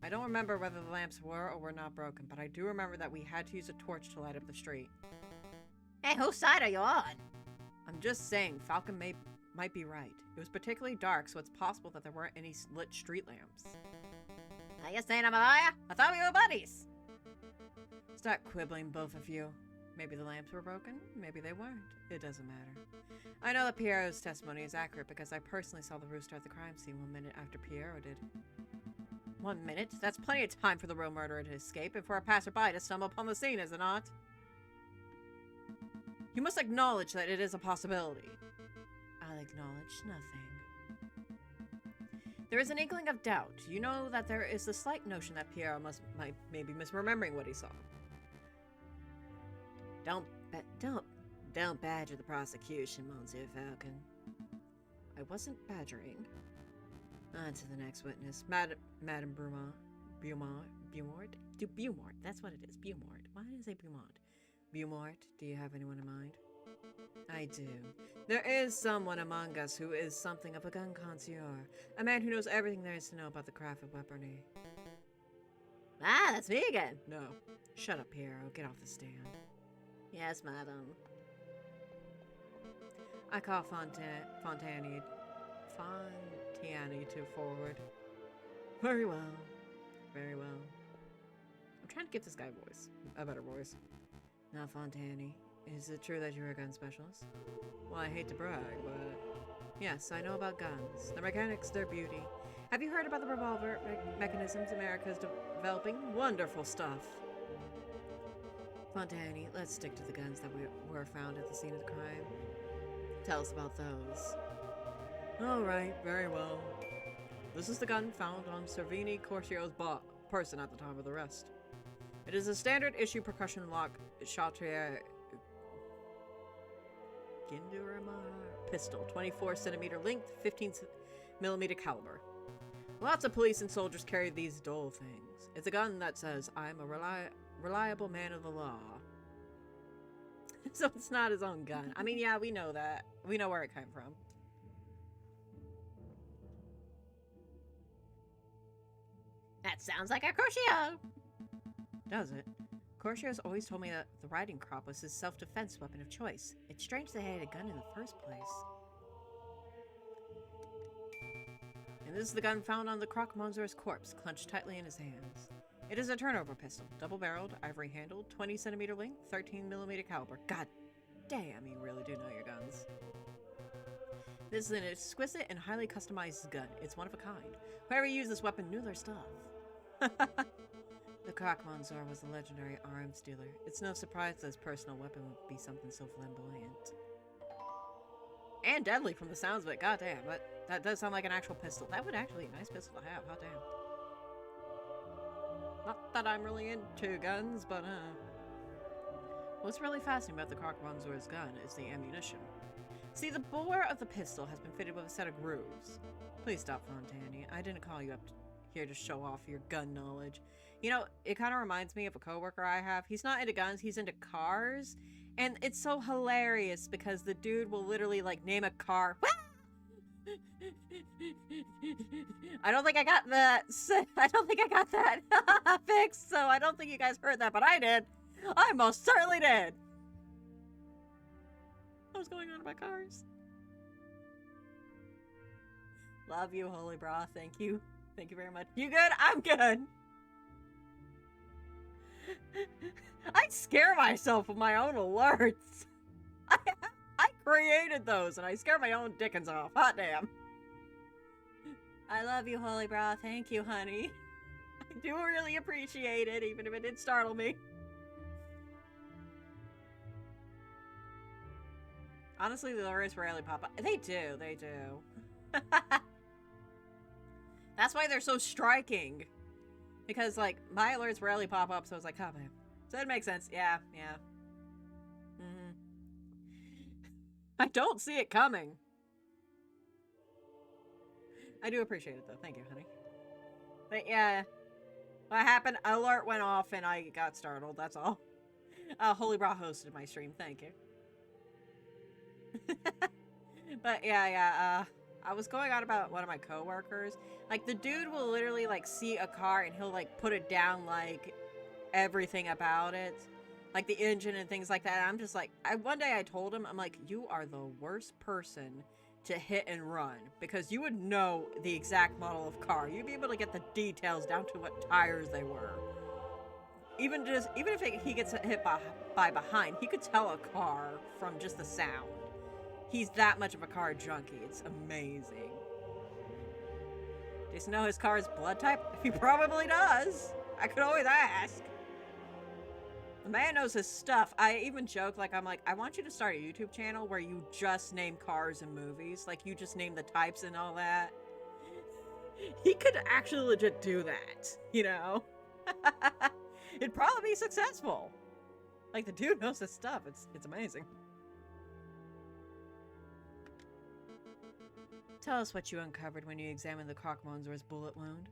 I don't remember whether the lamps were or were not broken, but I do remember that we had to use a torch to light up the street. Hey, whose side are you on? I'm just saying, Falcon might be right. It was particularly dark, so it's possible that there weren't any lit street lamps. Are you saying I'm a liar? I thought we were buddies. Stop quibbling, both of you. Maybe the lamps were broken, maybe they weren't. It doesn't matter. I know that Piero's testimony is accurate because I personally saw the rooster at the crime scene 1 minute after Piero did. 1 minute? That's plenty of time for the real murderer to escape and for a passerby to stumble upon the scene, is it not? You must acknowledge that it is a possibility. I'll acknowledge nothing. There is an inkling of doubt. You know that there is the slight notion that Piero might be misremembering what he saw. Don't badger the prosecution, Monsieur Falcon. I wasn't badgering. On to the next witness, Madame Beaumont. That's what it is, Beaumont. Why did I say Beaumont? Beaumont, do you have anyone in mind? I do. There is someone among us who is something of a gun connoisseur. A man who knows everything there is to know about the craft of weaponry. Ah, that's me again. No. Shut up, Piero. Get off the stand. Yes, madam. I call Fontani to forward. Very well. Very well. I'm trying to give this guy a better voice. Now, Fontani, is it true that you're a gun specialist? Well, I hate to brag, but yes, I know about guns. Their mechanics, their beauty. Have you heard about the revolver mechanisms America is developing? Wonderful stuff. Fontani, let's stick to the guns that were found at the scene of the crime. Tell us about those. All right, very well. This is the gun found on Servini Corsio's person at the time of the arrest. It is a standard issue percussion lock Chartier Ginduramar pistol, 24 centimeter length, 15 millimeter caliber. Lots of police and soldiers carry these dull things. It's a gun that says, I'm a reliable man of the law. So it's not his own gun. I mean, yeah, we know that. We know where it came from. That sounds like a Corcio. Does it? Corsio's always told me that the riding crop was his self-defense weapon of choice. It's strange they had a gun in the first place. And this is the gun found on the Croque Monsieur's corpse, clenched tightly in his hands. It is a turnover pistol, double-barreled, ivory-handled, 20 centimeter length, 13 millimeter caliber. God damn, you really do know your guns. This is an exquisite and highly customized gun. It's one of a kind. Whoever used this weapon knew their stuff. The Croque Monsieur was a legendary arms dealer. It's no surprise that his personal weapon would be something so flamboyant. And deadly from the sounds of it. God damn, but that does sound like an actual pistol. That would actually be a nice pistol to have. Hot damn. Not that I'm really into guns, but what's really fascinating about the Croque Monsieur's gun is the ammunition. See, the bore of the pistol has been fitted with a set of grooves. Please stop, Fontani. I didn't call you up here to show off your gun knowledge. You know, it kind of reminds me of a coworker I have. He's not into guns, he's into cars. And it's so hilarious because the dude will literally, like, name a car. I don't think I got that. I don't think I got that fixed, so I don't think you guys heard that, but I did. I most certainly did. What's going on about cars? Love you, Holy Bra. Thank you. Thank you very much. You good? I'm good. I scare myself with my own alerts. I created those, and I scare my own dickens off. Hot damn. I love you, Holy Bra. Thank you, honey. I do really appreciate it, even if it did startle me. Honestly, the alerts rarely pop up. They do. They do. That's why they're so striking. Because, like, my alerts rarely pop up, so it's like, oh, man. So it makes sense. Yeah, yeah. I don't see it coming. I do appreciate it, though. Thank you, honey. But, yeah. What happened? Alert went off, and I got startled. That's all. Holy Bra hosted my stream. Thank you. But yeah. I was going on about one of my coworkers. Like, the dude will literally, like, see a car and he'll, like, put it down, like, everything about it. Like, the engine and things like that. And I'm just like, one day I told him, I'm like, you are the worst person to hit and run. Because you would know the exact model of car. You'd be able to get the details down to what tires they were. Even if he gets hit by behind, he could tell a car from just the sound. He's that much of a car junkie. It's amazing. Does he know his car's blood type? He probably does. I could always ask. The man knows his stuff. I even joke, like, I'm like, I want you to start a YouTube channel where you just name cars and movies. Like, you just name the types and all that. He could actually legit do that, you know? It'd probably be successful. Like, the dude knows his stuff. It's amazing. Tell us what you uncovered when you examined the Crockmonzor's bullet wound.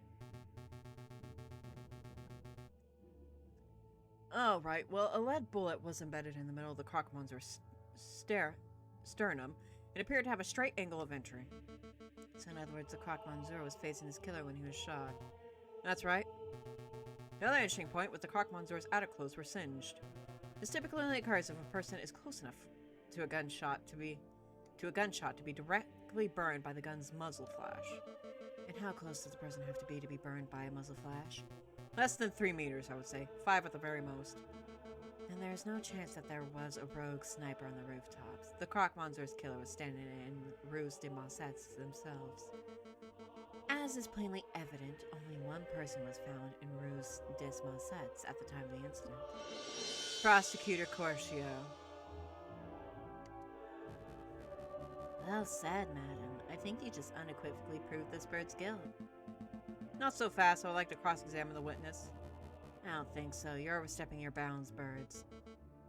Oh, right. Well, a lead bullet was embedded in the middle of the Crockmonzor's sternum. It appeared to have a straight angle of entry. So in other words, the Crockmonzor was facing his killer when he was shot. That's right. The other interesting point was the Crockmonzor's outer clothes were singed. This typically only occurs if a person is close enough to a gunshot to be directly burned by the gun's muzzle flash. And how close does the person have to be burned by a muzzle flash? Less than 3 meters, I would say. 5 at the very most. And there is no chance that there was a rogue sniper on the rooftops. The Crockmonzor's killer was standing in Rue des Mossettes themselves. As is plainly evident, only one person was found in Rue des Mossettes at the time of the incident. Prosecutor Corcio. Well said, madam. I think you just unequivocally proved this bird's guilt. Not so fast, I would like to cross-examine the witness. I don't think so. You're overstepping your bounds, birds.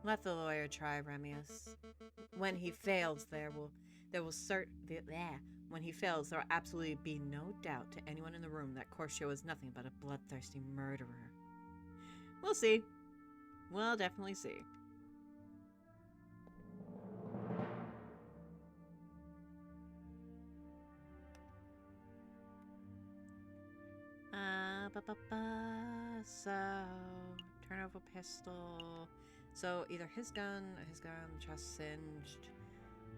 Let the lawyer try, Remius. When he fails, when he fails, there will absolutely be no doubt to anyone in the room that Corcio is nothing but a bloodthirsty murderer. We'll see. We'll definitely see. So, turnover pistol. So, either his gun, chest singed.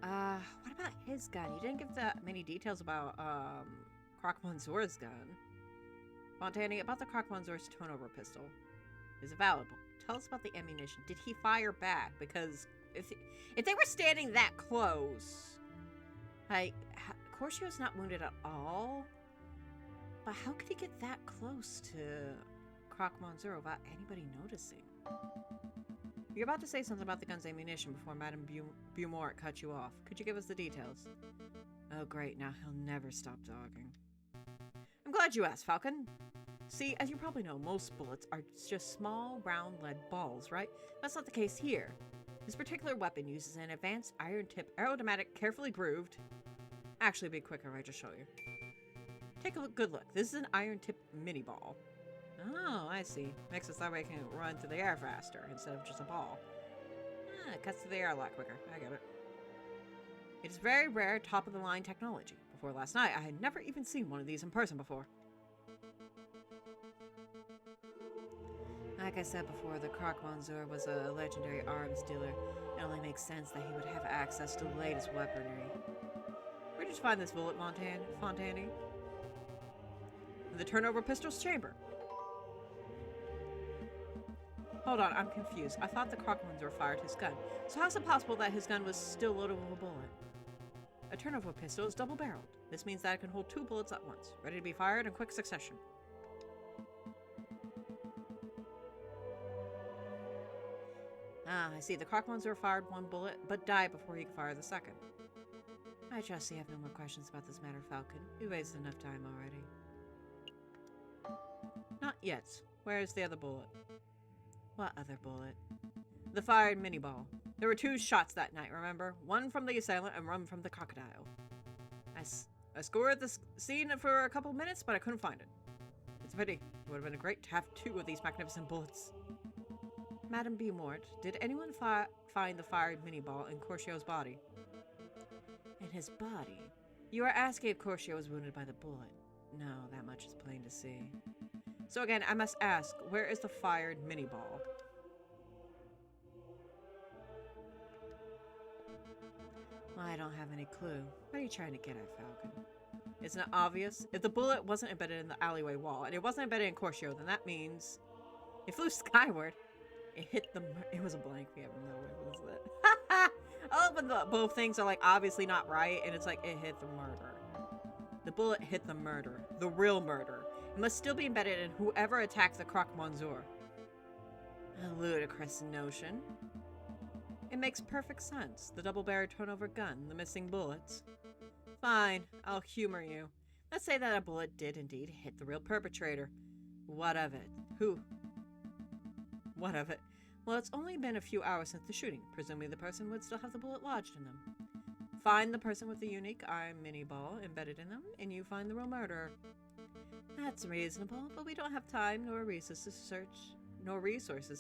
What about his gun? You didn't give that many details about, Crockmonzor's gun. Montani, about the Crockmonzor's turnover pistol. Is it valuable? Tell us about the ammunition. Did he fire back? Because if they were standing that close, like, Corcio's not wounded at all. But how could he get that close to Crockmonzor without anybody noticing? You're about to say something about the gun's ammunition before Madame Beaumont cut you off. Could you give us the details? Oh great, now he'll never stop talking. I'm glad you asked, Falcon. See, as you probably know, most bullets are just small, round lead balls, right? That's not the case here. This particular weapon uses an advanced iron-tip aerodynamic, carefully grooved... Actually, be quicker if I just show you. Take a good look. This is an iron-tip mini ball. Oh, I see. Makes it so that way it can run through the air faster instead of just a ball. It cuts through the air a lot quicker. I get it. It is very rare, top-of-the-line technology. Before last night, I had never even seen one of these in person before. Like I said before, the Crockmonzor was a legendary arms dealer. It only makes sense that he would have access to the latest weaponry. Where did you find this bullet, Fontani? In the turnover pistol's chamber. Hold on, I'm confused. I thought the Crockmonzor fired his gun. So how's it possible that his gun was still loaded with a bullet? A turnover pistol is double-barreled. This means that it can hold 2 bullets at once, ready to be fired in quick succession. Ah, I see. The Crockmonzor fired 1 bullet, but died before he could fire the second. I trust you have no more questions about this matter, Falcon. We wasted enough time already. Not yet. Where's the other bullet? What other bullet? The fired mini-ball. There were 2 shots that night, remember? One from the assailant and one from the crocodile. I scoured the scene for a couple minutes, but I couldn't find it. It's a pity. It would have been great to have 2 of these magnificent bullets. Madame Beaumont, did anyone find the fired mini-ball in Corcio's body? his body. You are asking if Corcio was wounded by the bullet. No, that much is plain to see. So again, I must ask, where is the fired mini ball? Well, I don't have any clue. What are you trying to get at, Falcon? Isn't it obvious? If the bullet wasn't embedded in the alleyway wall, and it wasn't embedded in Corcio, then that means it flew skyward. It hit the... It was a blank. We have no way. What is that? I love when both things are, like, obviously not right, and it's like, it hit the murder. The bullet hit the murder. The real murder. It must still be embedded in whoever attacked the Croque Monsieur. A ludicrous notion. It makes perfect sense. The double-barrel turnover gun, the missing bullets. Fine, I'll humor you. Let's say that a bullet did indeed hit the real perpetrator. What of it? Who? What of it? Well, it's only been a few hours since the shooting. Presumably the person would still have the bullet lodged in them. Find the person with the unique iron mini ball embedded in them, and you find the real murderer. That's reasonable, but we don't have time nor resources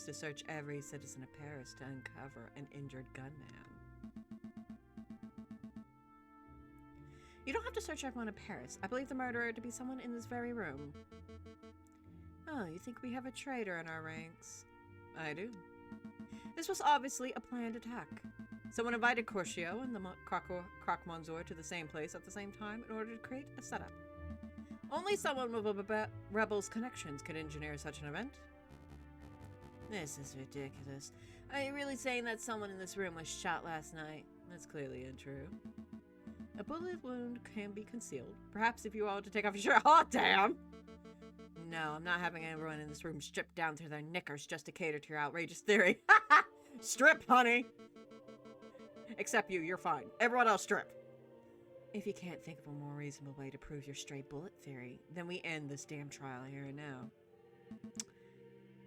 to search every citizen of Paris to uncover an injured gunman. You don't have to search everyone in Paris. I believe the murderer to be someone in this very room. Oh, you think we have a traitor in our ranks? I do. This was obviously a planned attack. Someone invited Corcio and the Croque Monsieur to the same place at the same time in order to create a setup. Only someone with a rebel's connections could engineer such an event. This is ridiculous. Are you really saying that someone in this room was shot last night? That's clearly untrue. A bullet wound can be concealed. Perhaps if you all to take off your shirt. Oh, damn! No, I'm not having everyone in this room stripped down to their knickers just to cater to your outrageous theory. Strip, honey! Except you, you're fine. Everyone else strip. If you can't think of a more reasonable way to prove your stray bullet theory, then we end this damn trial here and now.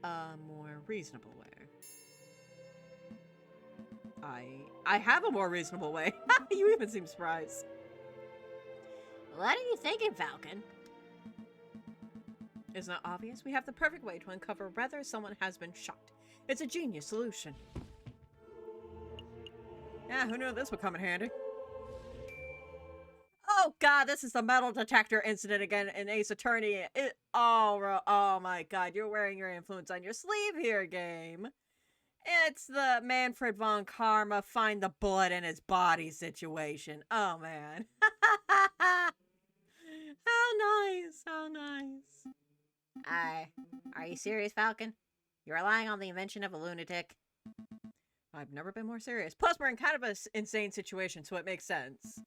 A more reasonable way. I have a more reasonable way. You even seem surprised. What are you thinking, Falcon? Isn't it obvious? We have the perfect way to uncover whether someone has been shot. It's a genius solution. Yeah, who knew this would come in handy? Oh god, this is the metal detector incident again in Ace Attorney. Oh my god, you're wearing your influence on your sleeve here, game. It's the Manfred von Karma find the bullet in his body situation. Oh man. How nice, how nice. Are you serious, Falcon? You're relying on the invention of a lunatic? I've never been more serious. Plus, we're in kind of an insane situation, so it makes sense.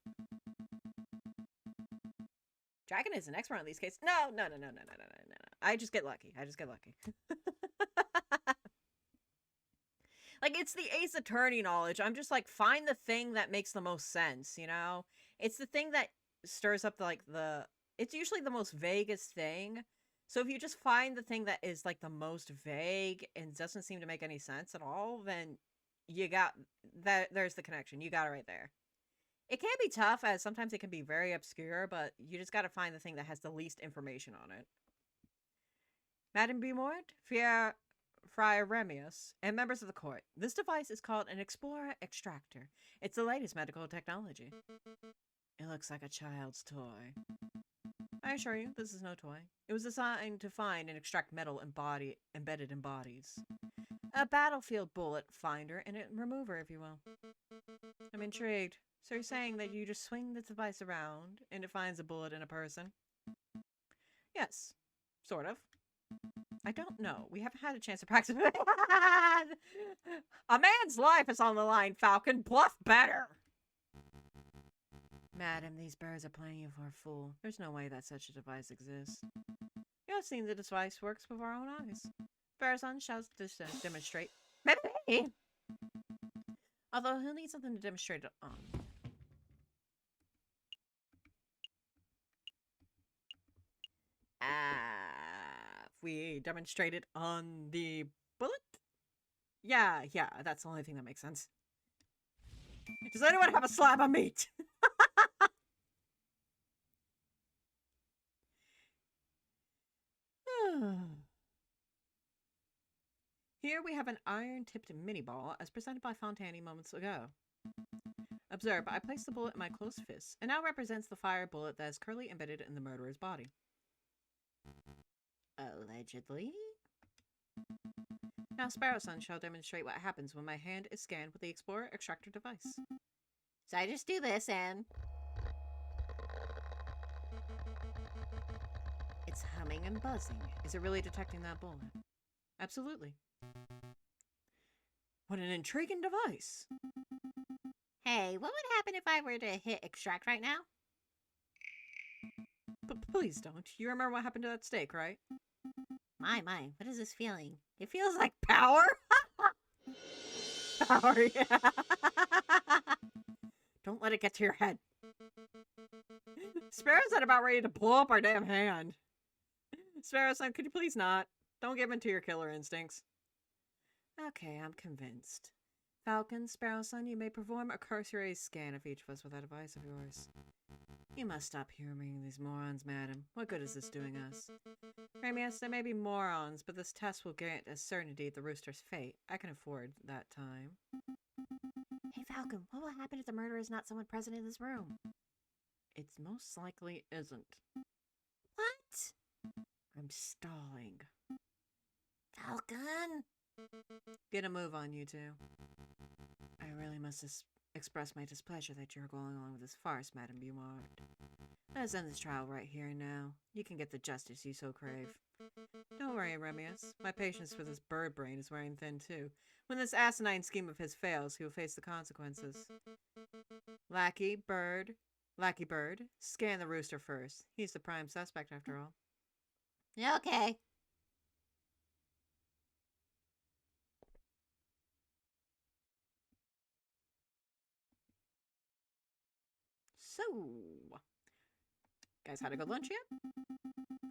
Dragon is an expert on these cases. No. I just get lucky. Like, it's the Ace Attorney knowledge. I'm just like, find the thing that makes the most sense, you know? It's the thing that stirs up, it's usually the most vaguest thing. So if you just find the thing that is, like, the most vague and doesn't seem to make any sense at all, then you got, there's the connection. You got it right there. It can be tough, as sometimes it can be very obscure, but you just gotta find the thing that has the least information on it. Madame Beaumont, Friar Remius, and members of the court. This device is called an Explorer Extractor. It's the latest medical technology. It looks like a child's toy. I assure you, this is no toy. It was designed to find and extract metal embedded in bodies. A battlefield bullet finder and a remover, if you will. I'm intrigued. So you're saying that you just swing the device around and it finds a bullet in a person? Yes, sort of. I don't know. We haven't had a chance to practice. A man's life is on the line, Falcon. Bluff better. Madam, these birds are playing you for a fool. There's no way that such a device exists. You have seen the device works with our own eyes. Farazan shall demonstrate. Maybe. Although he'll need something to demonstrate it on. If we demonstrate it on the bullet? Yeah, that's the only thing that makes sense. Does anyone have a slab of meat? Here we have an iron-tipped mini ball as presented by Fontani moments ago. Observe, I placed the bullet in my closed fist, and now represents the fire bullet that is currently embedded in the murderer's body. Allegedly? Now Sparrowson shall demonstrate what happens when my hand is scanned with the Explorer Extractor device. So I just do this and... It's humming and buzzing. Is it really detecting that bullet? Absolutely. What an intriguing device! Hey, what would happen if I were to hit extract right now? Please don't. You remember what happened to that steak, right? My, what is this feeling? It feels like power? Power, yeah. Don't let it get to your head. Sparrowson about ready to blow up our damn hand. Sparrowson, could you please not? Don't give in to your killer instincts. Okay, I'm convinced. Falcon, Sparrowson, you may perform a cursory scan of each of us with that device of yours. You must stop humoring these morons, madam. What good is this doing us? Ramius, they may be morons, but this test will grant a certainty of the rooster's fate. I can afford that time. Hey, Falcon, what will happen if the murderer is not someone present in this room? It's most likely isn't. What? I'm stalling. Falcon? Get a move on, you two. I really must express my displeasure that you're going along with this farce, Madame Beaumont. Let us end this trial right here and now. You can get the justice you so crave. Don't worry, Remius. My patience for this bird brain is wearing thin, too. When this asinine scheme of his fails, he will face the consequences. Lackey Bird, scan the rooster first. He's the prime suspect, after all. Okay. So, guys had a good lunch yet?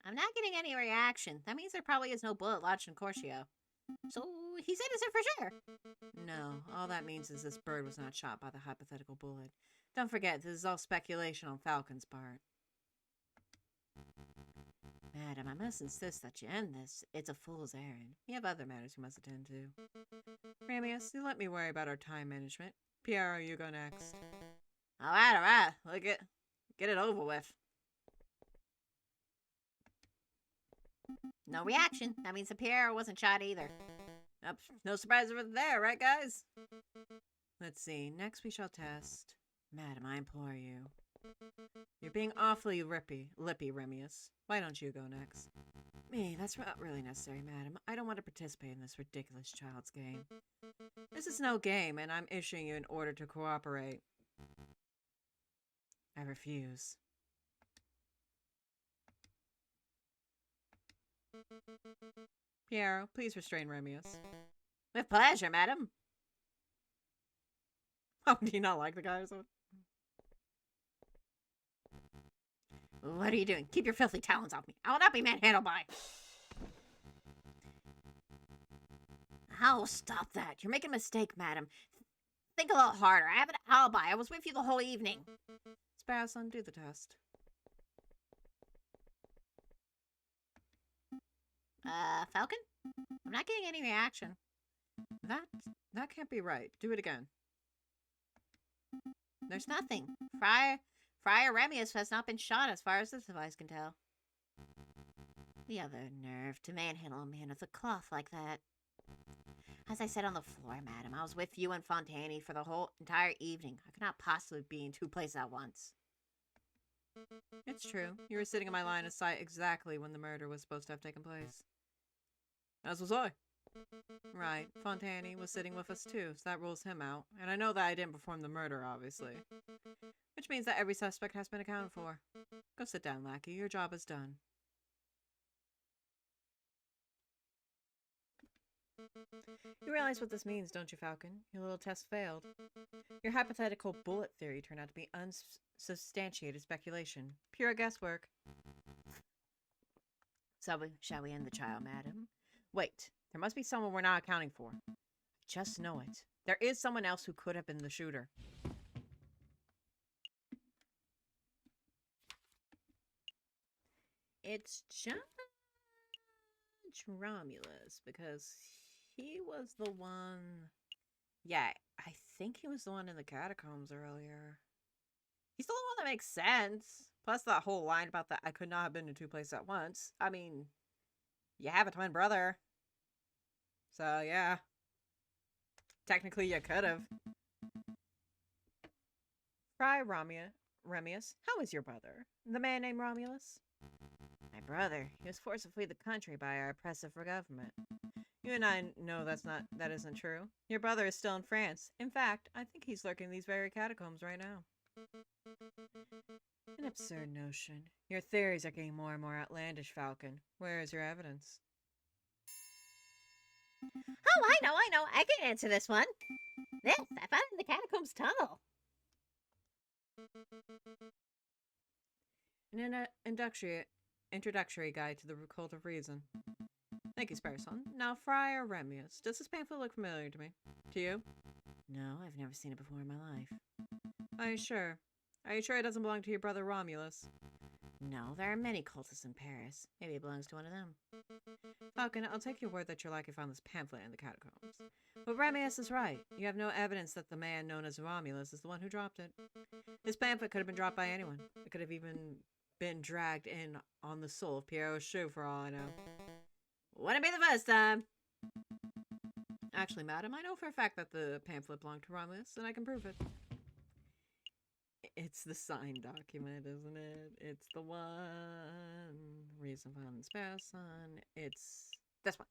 I'm not getting any reaction. That means there probably is no bullet lodged in Cortio. So he's innocent for sure. No, all that means is this bird was not shot by the hypothetical bullet. Don't forget, this is all speculation on Falcon's part. Madam, I must insist that you end this. It's a fool's errand. We have other matters we must attend to. Ramius, you let me worry about our time management. Piero, you go next. All right. Look it. Get it over with. No reaction. That means the Piero wasn't shot either. Yep, no surprise over there, right, guys? Let's see. Next we shall test. Madam, I implore you. You're being awfully lippy, Remius. Why don't you go next? Me, that's not really necessary, madam. I don't want to participate in this ridiculous child's game. This is no game, and I'm issuing you an order to cooperate. I refuse. Piero, please restrain Remius. With pleasure, madam. Oh, do you not like the guy or something? What are you doing? Keep your filthy talons off me. I will not be manhandled by. Oh, stop that. You're making a mistake, madam. Think a little harder. I have an alibi. I was with you the whole evening. Sparrowson, do the test. Falcon? I'm not getting any reaction. That can't be right. Do it again. There's nothing. Friar Remius has not been shot as far as this device can tell. The other nerve to manhandle a man with a cloth like that. As I said on the floor, madam, I was with you and Fontani for the whole entire evening. I could not possibly be in two places at once. It's true. You were sitting in my line of sight exactly when the murder was supposed to have taken place. As was I. Right. Fontani was sitting with us too, so that rules him out. And I know that I didn't perform the murder, obviously. Which means that every suspect has been accounted for. Go sit down, lackey. Your job is done. You realize what this means, don't you, Falcon? Your little test failed. Your hypothetical bullet theory turned out to be unsubstantiated speculation. Pure guesswork. So, shall we end the trial, madam? Wait. There must be someone we're not accounting for. I just know it. There is someone else who could have been the shooter. It's Judge Romulus, because he was the one Yeah, I think he was the one in the catacombs earlier. He's the only one that makes sense. Plus that whole line about that I could not have been in two places at once. I mean, you have a twin brother. So, yeah. Technically, you could have. Fry Remius, how is your brother? The man named Romulus? My brother. He was forced to flee the country by our oppressive government. You and I know that isn't true. Your brother is still in France. In fact, I think he's lurking in these very catacombs right now. An absurd notion. Your theories are getting more and more outlandish, Falcon. Where is your evidence? Oh, I know. I can answer this one. This, I found it in the catacombs tunnel. An introductory guide to the cult of reason. Thank you, Sparson. Now, Friar Remius, does this pamphlet look familiar to me? To you? No, I've never seen it before in my life. Are you sure? Are you sure it doesn't belong to your brother Romulus? No, there are many cultists in Paris. Maybe it belongs to one of them. Falcon, I'll take your word that you're likely found this pamphlet in the catacombs. But Remius is right. You have no evidence that the man known as Romulus is the one who dropped it. This pamphlet could have been dropped by anyone. It could have even been dragged in on the soul of Pierre Rocheux for all I know. Wouldn't be the first time. Actually, madam, I know for a fact that the pamphlet belonged to Romulus, and I can prove it. It's the signed document, isn't it? It's the one. Reason found Sparson. It's this one.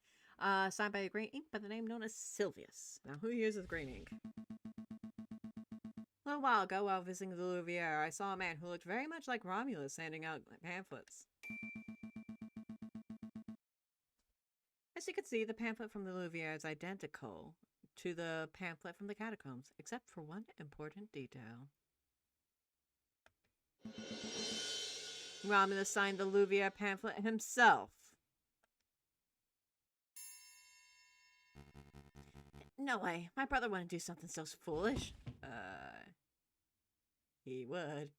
Signed by a green ink by the name known as Silvius. Now, who uses green ink? A little while ago, while visiting the Louviere, I saw a man who looked very much like Romulus handing out pamphlets. As you can see, the pamphlet from the Louviere is identical to the pamphlet from the catacombs, except for one important detail. Romulus signed the Louviere pamphlet himself. No way. My brother wouldn't do something so foolish. He would.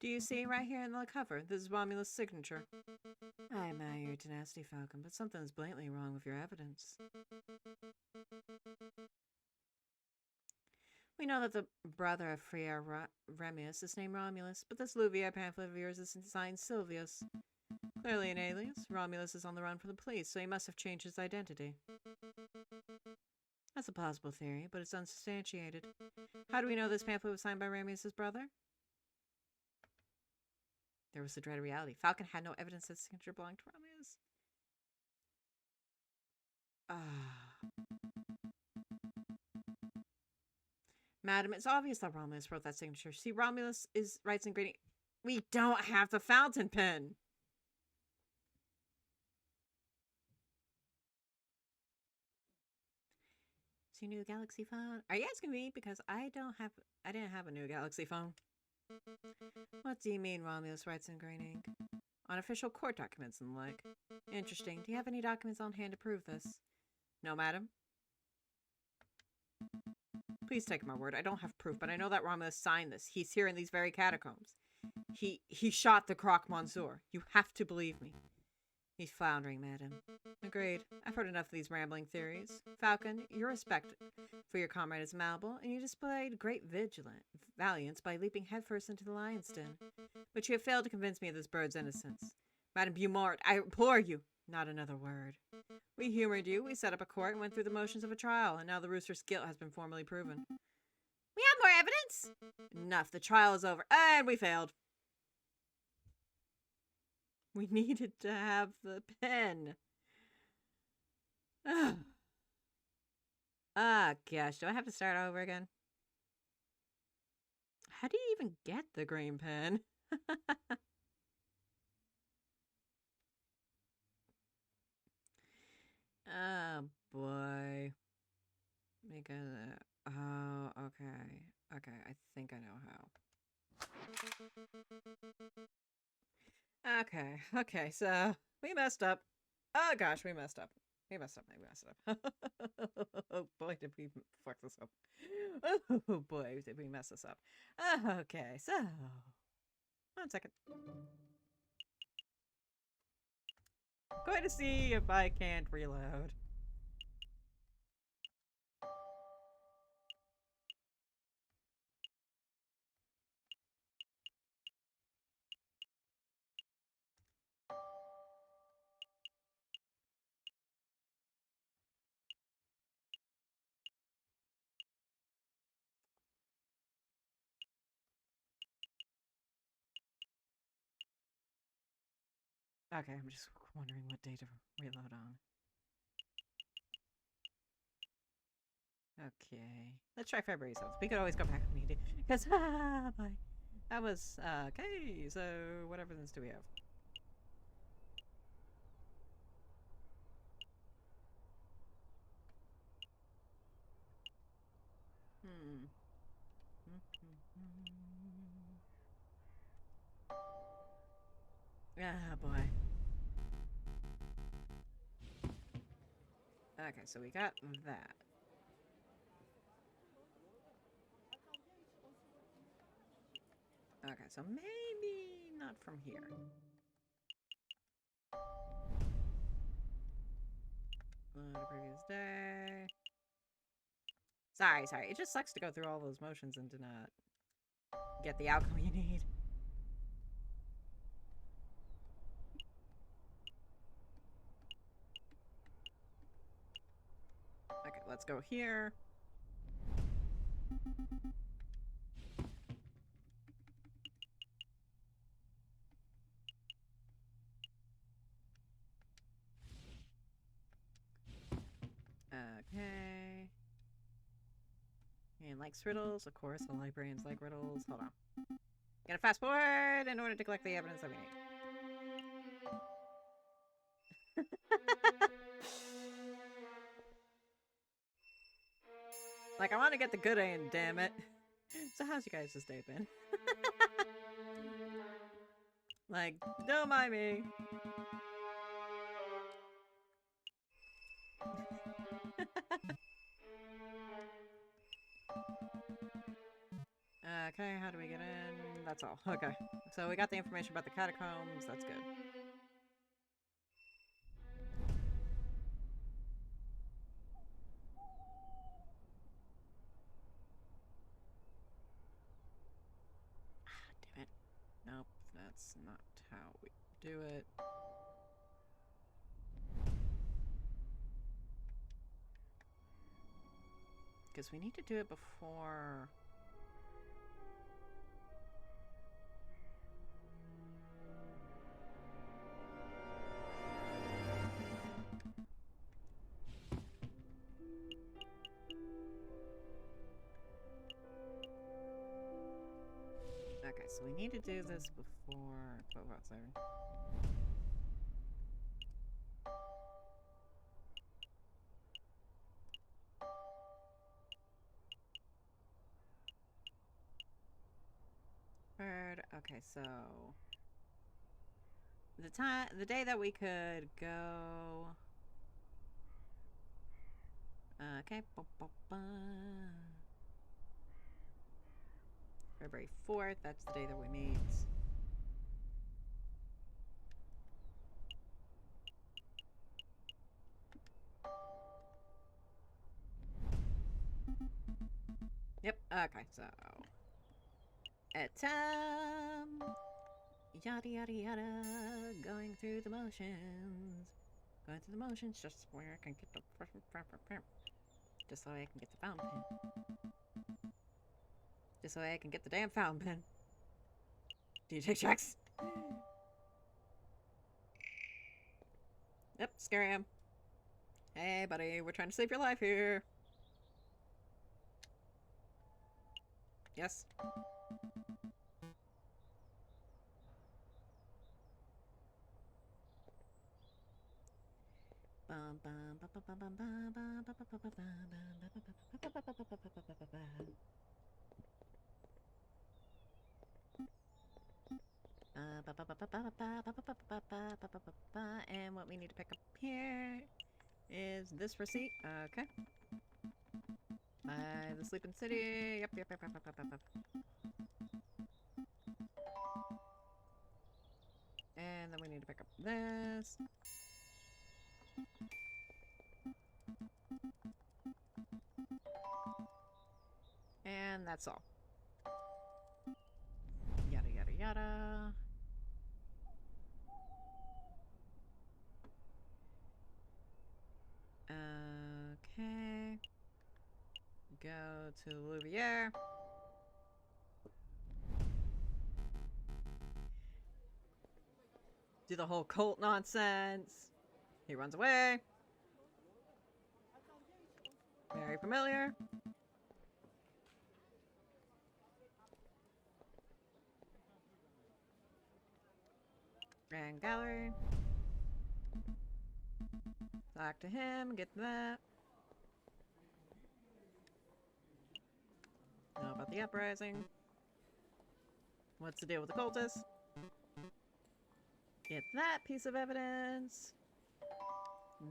Do you see right here in the cover? This is Romulus' signature. I admire your tenacity, Falcon, but something's blatantly wrong with your evidence. We know that the brother of Friar Remius is named Romulus, but this Louviere pamphlet of yours is signed Silvius. Clearly an alias. Romulus is on the run from the police, so he must have changed his identity. That's a plausible theory, but it's unsubstantiated. How do we know this pamphlet was signed by Remius' brother? There was the dread reality. Falcon had no evidence that his signature belonged to Romulus. Madam, it's obvious that Romulus wrote that signature. See, Romulus writes in green. We don't have the fountain pen. Is your new Galaxy phone? Are you asking me? Because I didn't have a new Galaxy phone. What do you mean Romulus writes in green ink? On official court documents and the like. Interesting. Do you have any documents on hand to prove this? No, madam. Please take my word. I don't have proof, but I know that Romulus signed this. He's here in these very catacombs. He shot the Croque Monsieur. You have to believe me. He's floundering, madam. Agreed. I've heard enough of these rambling theories. Falcon, your respect for your comrade is malleable, and you displayed great valiance by leaping headfirst into the lion's den. But you have failed to convince me of this bird's innocence. Madame Beaumont, I implore you, not another word. We humored you, we set up a court and went through the motions of a trial, and now the rooster's guilt has been formally proven. We have more evidence? Enough, the trial is over, and we failed. We needed to have the pen. Gosh, do I have to start over again? How do you even get the green pen? Oh, boy. Oh, okay. Okay, I think I know how. Okay, so we messed up. Oh, gosh, we messed up. We messed up. Oh, boy, did we fuck this up. Oh, boy, did we mess this up. Okay, so... 1 second. Going to see if I can't reload. Okay, I'm just wondering what day to reload on. Okay. Let's try February 7th. We could always go back if we need to. Because, bye. That was, okay, so what evidence do we have? Hmm. Ah, boy. Okay, so we got that. Okay, so maybe not from here. The previous day. Sorry. It just sucks to go through all those motions and to not get the outcome you need. Okay, let's go here. Okay. And likes riddles, of course. The librarians like riddles. Hold on. Gotta fast forward in order to collect the evidence that we need. Like, I want to get the good end, damn it. So how's you guys' day been? Like, don't mind me. Okay, how do we get in? That's all. Okay. So we got the information about the catacombs. That's good. Damn it. Nope, that's not how we do it. Because we need to do it before... Okay, so we need to do this before 12 outside. Third. Okay, so the day that we could go. Okay. February 4th. That's the day that we meet. Yep. Okay, so at yada yada yada, going through the motions. Going through the motions just where I can get the just so I can get the fountain pen. Just so I can get the damn fountain pen. DJ checks. Yep, scare him. Hey buddy, we're trying to save your life here. Yes. And what we need to pick up here is this receipt. Okay. By the Sleeping City. Yep. And then we need to pick up this. And that's all. Yada yada yada. Okay. Go to Louvier. Do the whole cult nonsense. He runs away. Very familiar. Grand gallery. Talk to him, get that. Know about the uprising. What's the deal with the cultists? Get that piece of evidence.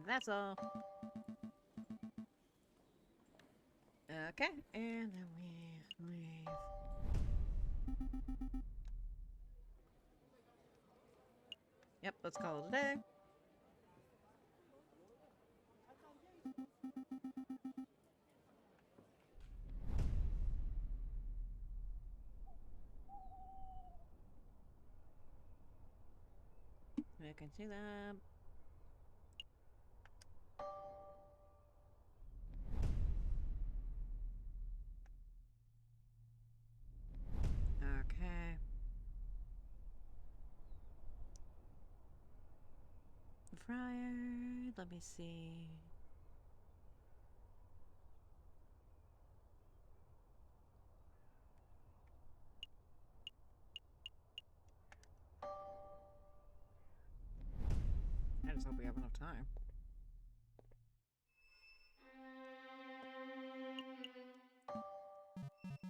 That's all. Okay, and then we leave. Yep, let's call it a day. I can see that. Okay. Friar, let me see. I just hope we have enough time.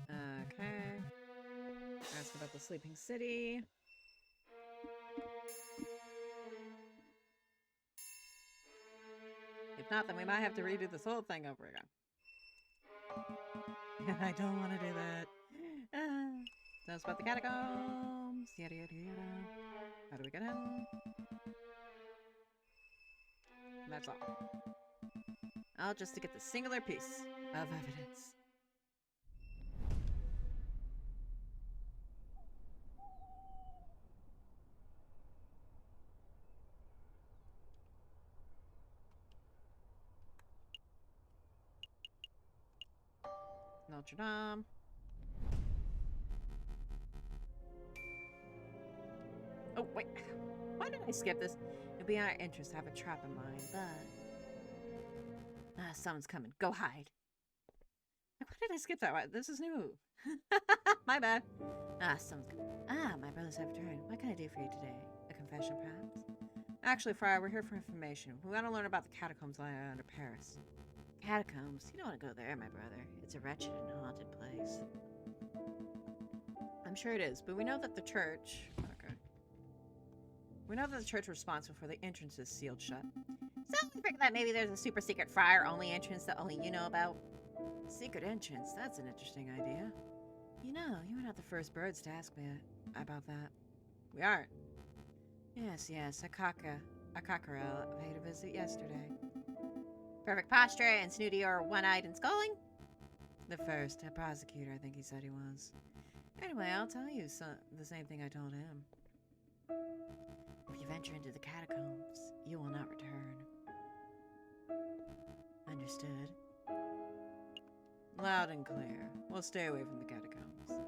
Okay. Ask about the sleeping city. If not, then we might have to redo this whole thing over again. I don't want to do that. Tell us about the catacombs. Yada yada yada. How do we get in? And that's all. All just to get the singular piece of evidence. Notre Dame. Oh, wait. Why did I skip this? It'd be in our interest to have a trap in mind, but... someone's coming. Go hide. Why did I skip that? This is new. My bad. Someone's coming. My brothers have returned. What can I do for you today? A confession, perhaps? Actually, Friar, we're here for information. We want to learn about the catacombs lying under Paris. Catacombs? You don't want to go there, my brother. It's a wretched and haunted place. I'm sure it is, but we know that the church... Okay. We know that the church responsible for the entrance is sealed shut. So we figured that maybe there's a super secret friar-only entrance that only you know about. Secret entrance? That's an interesting idea. You know, you were not the first birds to ask me about that. We aren't. Yes, a cockerel paid a visit yesterday. Perfect posture and snooty or one-eyed and sculling? The first, a prosecutor, I think he said he was. Anyway, I'll tell you the same thing I told him. If you venture into the catacombs, you will not return. Understood? Loud and clear. We'll stay away from the catacombs.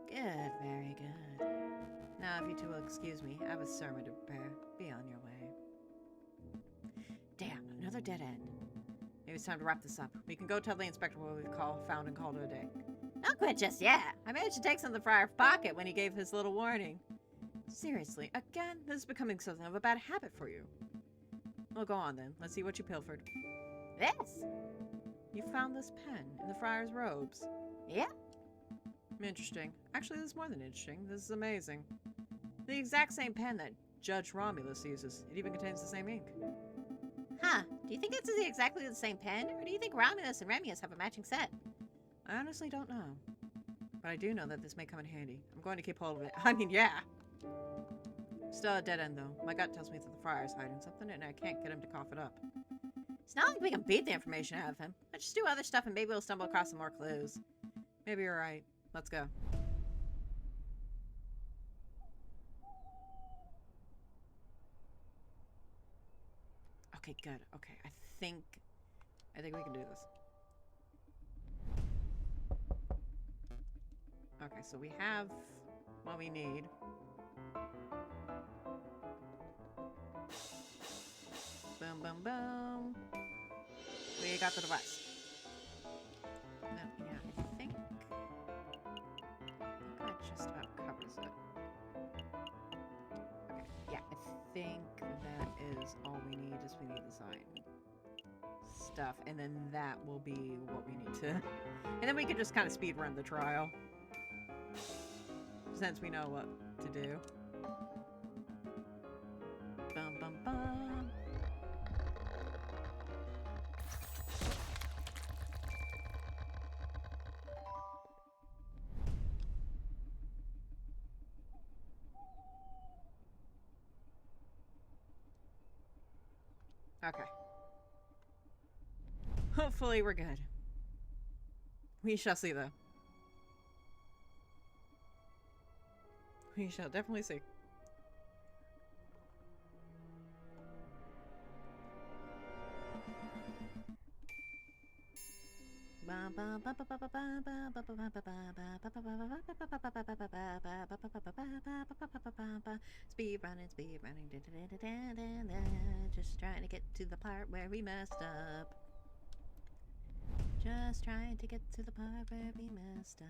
Good, very good. Now, if you two will excuse me, I have a sermon to prepare. Be on your way. Damn, another dead end. Maybe it's time to wrap this up. We can go tell the inspector what we've found and called it a day. Don't quit just yet. I managed to take some of the friar's pocket when he gave his little warning. Seriously, again, this is becoming something of a bad habit for you. Well, go on then. Let's see what you pilfered. This? You found this pen in the friar's robes. Yeah. Interesting. Actually, this is more than interesting. This is amazing. The exact same pen that Judge Romulus uses. It even contains the same ink. Huh. Do you think this is exactly the same pen, or do you think Romulus and Remus have a matching set? I honestly don't know. But I do know that this may come in handy. I'm going to keep hold of it. I mean, yeah. Still a dead end, though. My gut tells me that the friar's hiding something, and I can't get him to cough it up. It's not like we can beat the information out of him. Let's just do other stuff and maybe we'll stumble across some more clues. Maybe you're right. Let's go. Okay, good. Okay, I think we can do this. Okay, so we have what we need. Boom, boom, boom. We got the device. Yeah, I think that just about covers it. Okay, yeah, I think that is all we need. Is we need the sign stuff, and then that will be what we need to. And then we can just kind of speed run the trial, since we know what to do. Bum bum bum. Okay. Hopefully we're good. We shall see, though. We shall definitely see. Speed running, just trying to get to the part where we messed up. Just trying to get to the part where we messed up.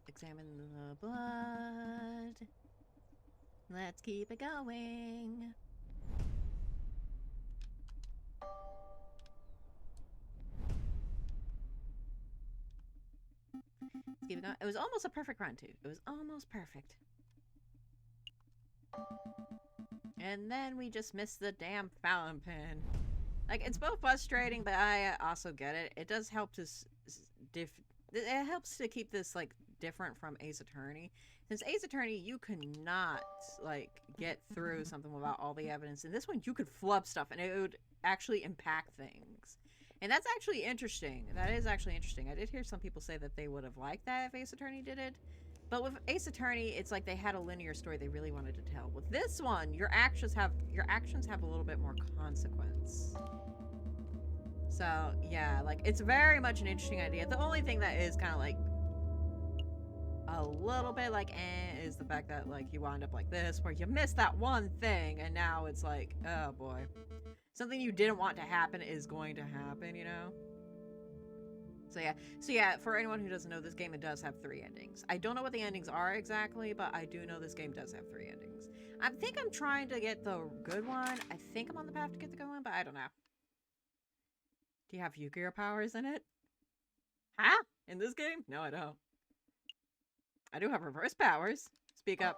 Examine the blood. Let's keep it going. Let's keep it going. It was almost a perfect run, too. It was almost perfect. And then we just missed the damn fountain pen. Like, it's both frustrating, but I also get it. It does help to it helps to keep this, like, different from Ace Attorney. Since Ace Attorney, you cannot, like, get through something without all the evidence. In this one, you could flub stuff, and it would actually impact things. And that's actually interesting. That is actually interesting. I did hear some people say that they would have liked that if Ace Attorney did it. But with Ace Attorney, it's like they had a linear story they really wanted to tell. With this one, your actions have a little bit more consequence. So, yeah, like, it's very much an interesting idea. The only thing that is kind of, like, a little bit, like, is the fact that, like, you wind up like this, where you missed that one thing, and now it's like, oh, boy. Something you didn't want to happen is going to happen, you know? So yeah, for anyone who doesn't know, this game, it does have 3 endings. I don't know what the endings are exactly, but I do know this game does have 3 endings. I think I'm trying to get the good one. I think I'm on the path to get the good one, but I don't know. Do you have Yu-Gi-Oh powers in it? Huh? In this game? No, I don't. I do have reverse powers. Speak up.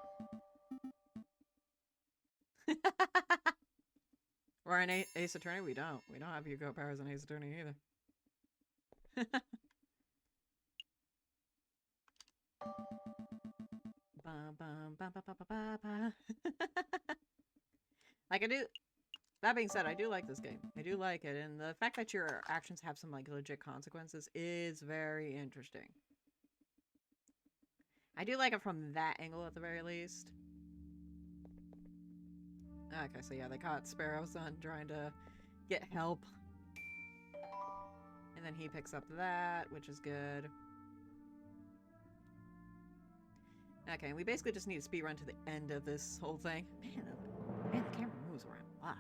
Or in Ace Attorney, we don't. We don't have Yu-Gi-Oh powers in Ace Attorney either. Like, I do. That being said, I do like this game. I do like it, and the fact that your actions have some, like, legit consequences is very interesting. I do like it from that angle at the very least. Okay, so yeah, they caught Sparrow's son trying to get help. And then he picks up that, which is good. Okay, we basically just need to speed run to the end of this whole thing. Man, the camera moves around a lot.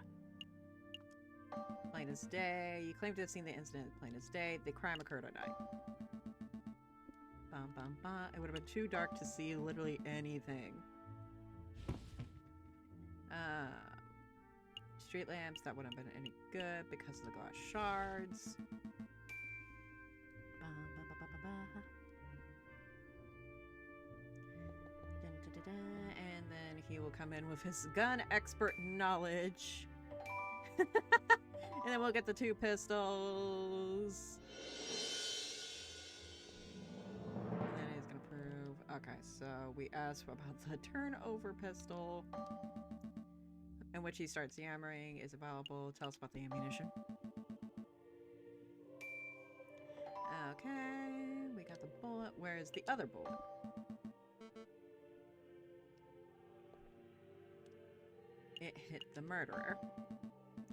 Plain as day. You claim to have seen the incident. Plain as day. The crime occurred at night. Bum, bum, bum. It would have been too dark to see literally anything. Street lamps. That wouldn't have been any good because of the glass shards. Bum, bum, bum, bum, bum, bum. Dun, dun, dun, dun. And then he will come in with his gun expert knowledge. And then we'll get the 2 pistols. And then he's gonna prove. Okay, so we asked about the turnover pistol, in which he starts yammering. Is available. Tell us about the ammunition. Okay, we got the bullet. Where is the other bullet? It hit the murderer.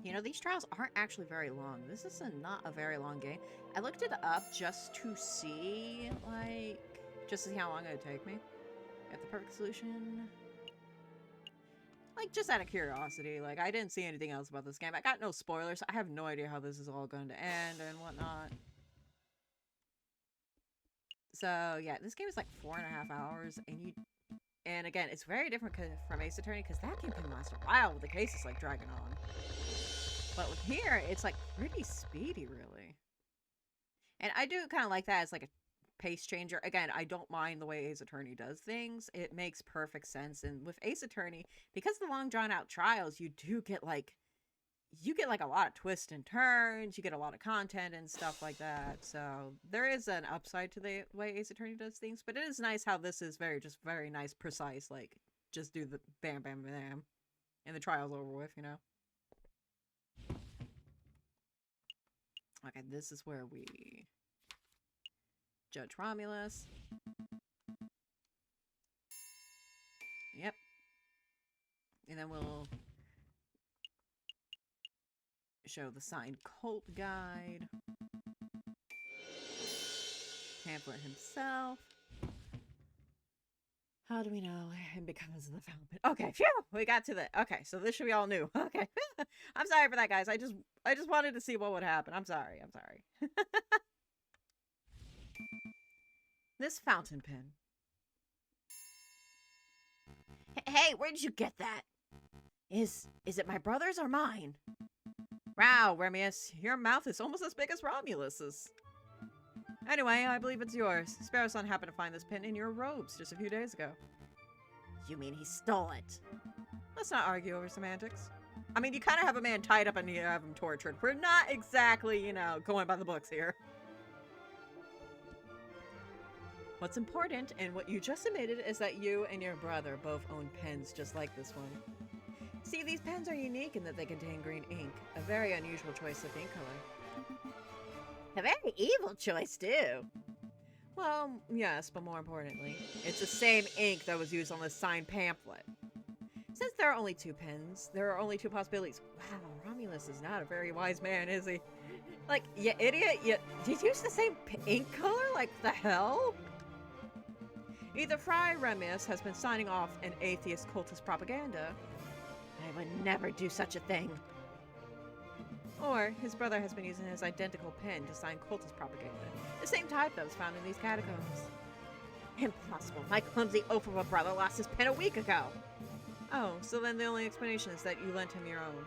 You know, these trials aren't actually very long. This is not a very long game. I looked it up just to see, like, just to see how long it would take me. Get the perfect solution. like, just out of curiosity, like, I didn't see anything else about this game. I got no spoilers. I have no idea how this is all going to end and whatnot. So, yeah, this game is like 4.5 hours, and again, it's very different from Ace Attorney, because that game can last a while with the cases, like, dragging on. But with here, it's, like, pretty speedy, really. And I do kind of like that as, like, a pace changer. Again, I don't mind the way Ace Attorney does things. It makes perfect sense. And with Ace Attorney, because of the long drawn out trials, you get a lot of twists and turns, you get a lot of content and stuff like that. So there is an upside to the way Ace Attorney does things, but it is nice how this is very nice, precise, like, just do the bam bam bam and the trial's over with, you know. Okay, this is where we judge Romulus. Yep. And then we'll show the signed cult guide. Pamphlet himself. How do we know it becomes the fountain? Okay, phew! We got to the... Okay, so this should be all new. Okay. I'm sorry for that, guys. I just wanted to see what would happen. I'm sorry. This fountain pen. Hey, where did you get that? Is it my brother's or mine? Wow, Remius, your mouth is almost as big as Romulus's. Anyway, I believe it's yours. Sparrowson happened to find this pin in your robes just a few days ago. You mean he stole it? Let's not argue over semantics. I mean, you kind of have a man tied up and you have him tortured. We're not exactly, you know, going by the books here. What's important, and what you just admitted, is that you and your brother both own pens just like this one. See, these pens are unique in that they contain green ink, a very unusual choice of ink color. A very evil choice, too. Well, yes, but more importantly, it's the same ink that was used on the signed pamphlet. Since there are only 2 pens, there are only 2 possibilities. Wow, Romulus is not a very wise man, is he? Like, you idiot, you use the same ink color? Like, the hell? Either Fry Remius has been signing off an atheist cultist propaganda, I would never do such a thing. or his brother has been using his identical pen to sign cultist propaganda, the same type that was found in these catacombs. Impossible. My clumsy oaf of a brother lost his pen a week ago. Oh, so then the only explanation is that you lent him your own.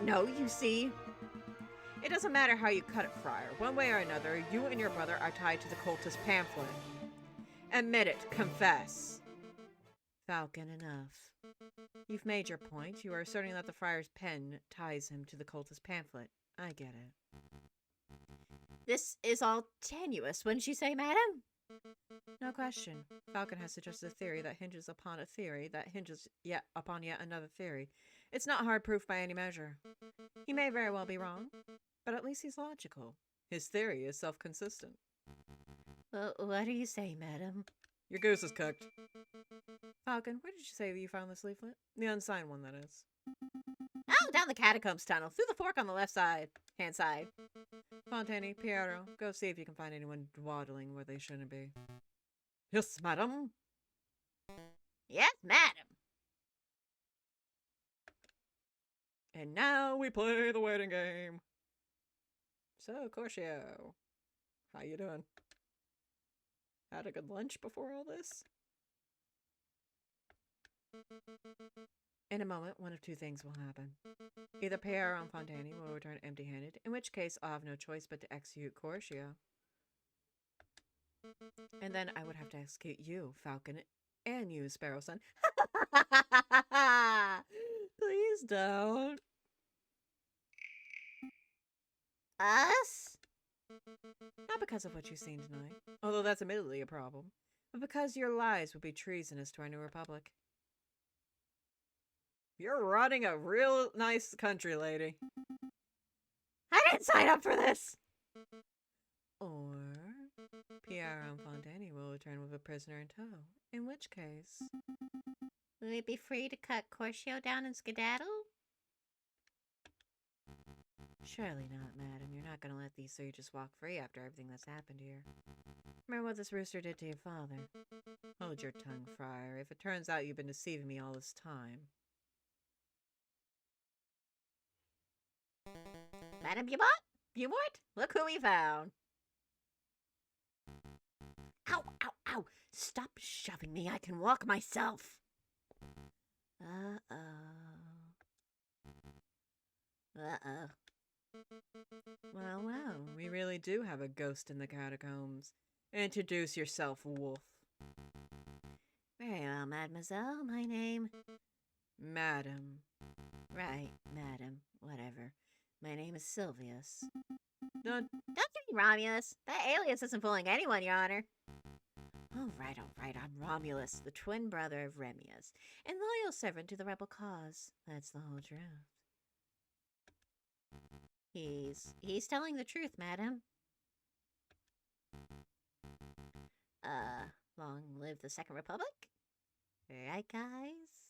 No, you see. It doesn't matter how you cut it, Friar. One way or another, you and your brother are tied to the cultist pamphlet. Admit it. Confess. Falcon, enough. You've made your point. You are asserting that the friar's pen ties him to the cultist pamphlet. I get it. This is all tenuous, wouldn't you say, madam? No question. Falcon has suggested a theory that hinges upon a theory that hinges yet upon yet another theory. It's not hard proof by any measure. He may very well be wrong, but at least he's logical. His theory is self-consistent. Well, what do you say, madam? Your goose is cooked. Falcon, where did you say that you found this leaflet? The unsigned one, that is. Oh, down the catacombs tunnel, through the fork on the left side, hand side. Fontani, Piero, go see if you can find anyone dawdling where they shouldn't be. Yes, madam. Yes, madam. And now we play the waiting game. So, Corcio, how you doing? Had a good lunch before all this? In a moment, one of 2 things will happen. Either Piero and Fontani will return empty-handed, in which case I'll have no choice but to execute Corcio. And then I would have to execute you, Falcon, and you, Sparrowson. Please don't. Us? Not because of what you've seen tonight, although that's admittedly a problem, but because your lies would be treasonous to our new republic. You're running a real nice country, lady. I didn't sign up for this! Or Piero and Fontani will return with a prisoner in tow, in which case... Will we be free to cut Corcio down and skedaddle? Surely not, madam. You're not going to let these 3 just walk free after everything that's happened here. Remember what this rooster did to your father. Hold your tongue, Friar. If it turns out you've been deceiving me all this time. Madame Beaumont, look who we found. Ow, ow, ow. Stop shoving me. I can walk myself. Uh-oh. Uh-oh. Well, we really do have a ghost in the catacombs. Introduce yourself, wolf. Very well, mademoiselle. My name... Madam. Right, madam. Whatever. My name is Sylvius. Don't Don't give me Romulus. That alias isn't fooling anyone, Your Honor. All right. I'm Romulus, the twin brother of Remius, and loyal servant to the rebel cause. That's the whole truth. He's telling the truth, madam. Long live the Second Republic? Right, guys?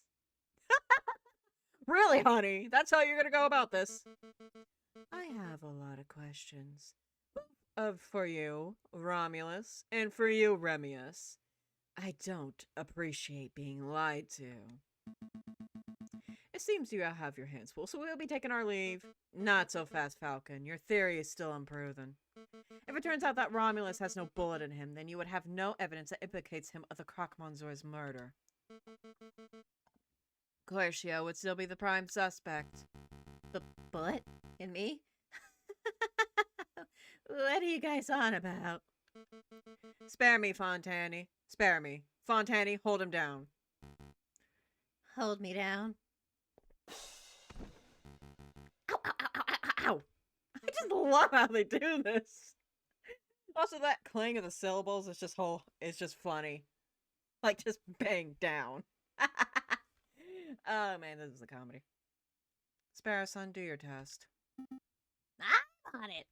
Really, honey? That's how you're gonna go about this? I have a lot of questions. For you, Romulus, and for you, Remius. I don't appreciate being lied to. It seems you have your hands full, so we'll be taking our leave. Not so fast, Falcon. Your theory is still unproven. If it turns out that Romulus has no bullet in him, then you would have no evidence that implicates him of the Croque-Monsieur's murder. Corcio would still be the prime suspect. The bullet in me? What are you guys on about? Spare me, Fontani. Spare me. Fontani, hold him down. Hold me down. Ow, ow, ow, ow, ow, ow. I just love how they do this. Also, that clang of the syllables is just funny. Like, just bang down. Oh, man, this is a comedy. Sparrow son, do your test. I'm on it.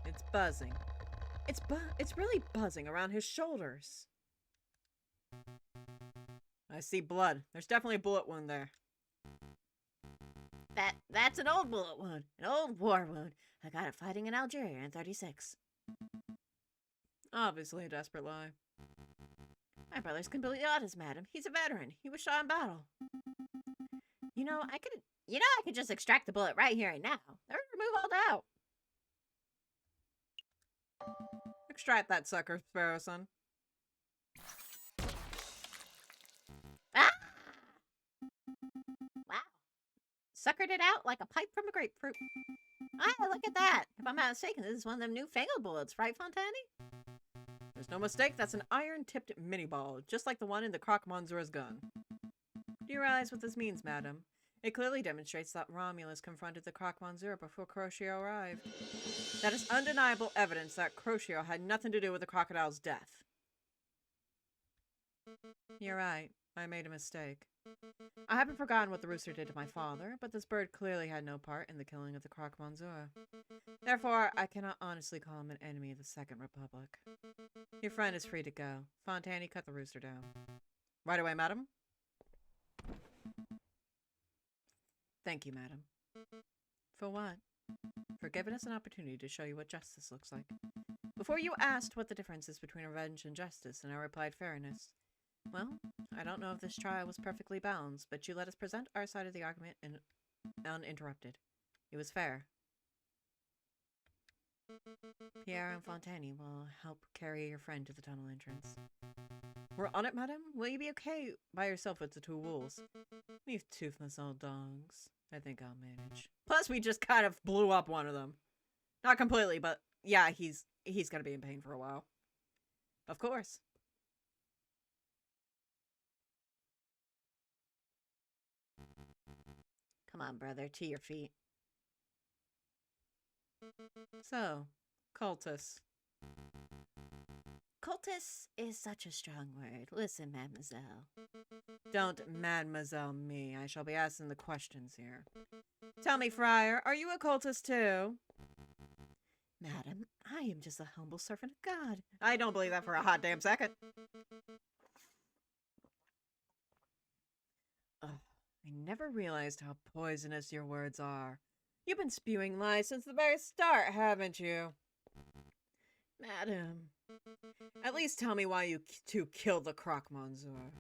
It's buzzing. It's really buzzing around his shoulders. I see blood. There's definitely a bullet wound there. That's an old bullet wound. An old war wound. I got it fighting in Algeria in 36. Obviously a desperate lie. My brother's completely honest, madam. He's a veteran. He was shot in battle. I could just extract the bullet right here and now. Or remove all doubt. Extract that sucker, Sparrow son. Ah! Wow. Suckered it out like a pipe from a grapefruit. Ah, look at that. If I'm not mistaken, this is one of them newfangled bullets, right, Fontani? There's no mistake, that's an iron-tipped mini-ball, just like the one in the Croque-Monsieur's gun. Do you realize what this means, madam? It clearly demonstrates that Romulus confronted the Croque-Monsieur before Crocio arrived. That is undeniable evidence that Crocio had nothing to do with the crocodile's death. You're right. I made a mistake. I haven't forgotten what the rooster did to my father, but this bird clearly had no part in the killing of the Croque-Monsieur. Therefore, I cannot honestly call him an enemy of the Second Republic. Your friend is free to go. Fontani, cut the rooster down. Right away, madam. Thank you, madam. For what? For giving us an opportunity to show you what justice looks like. Before you asked what the difference is between revenge and justice, and I replied fairness. Well, I don't know if this trial was perfectly balanced, but you let us present our side of the argument uninterrupted. It was fair. Pierre and Fontani will help carry your friend to the tunnel entrance. We're on it, madam? Will you be okay by yourself with the two wolves? These toothless old dogs. I think I'll manage. Plus, we just kind of blew up one of them. Not completely, but yeah, he's gonna be in pain for a while. Of course. Come on, brother, to your feet. So, cultists. Cultist is such a strong word. Listen, mademoiselle. Don't mademoiselle me. I shall be asking the questions here. Tell me, friar, are you a cultist too? Madam, I am just a humble servant of God. I don't believe that for a hot damn second. Ugh, I never realized how poisonous your words are. You've been spewing lies since the very start, haven't you? Madam. At least tell me why you two killed the Croque-Monsieur.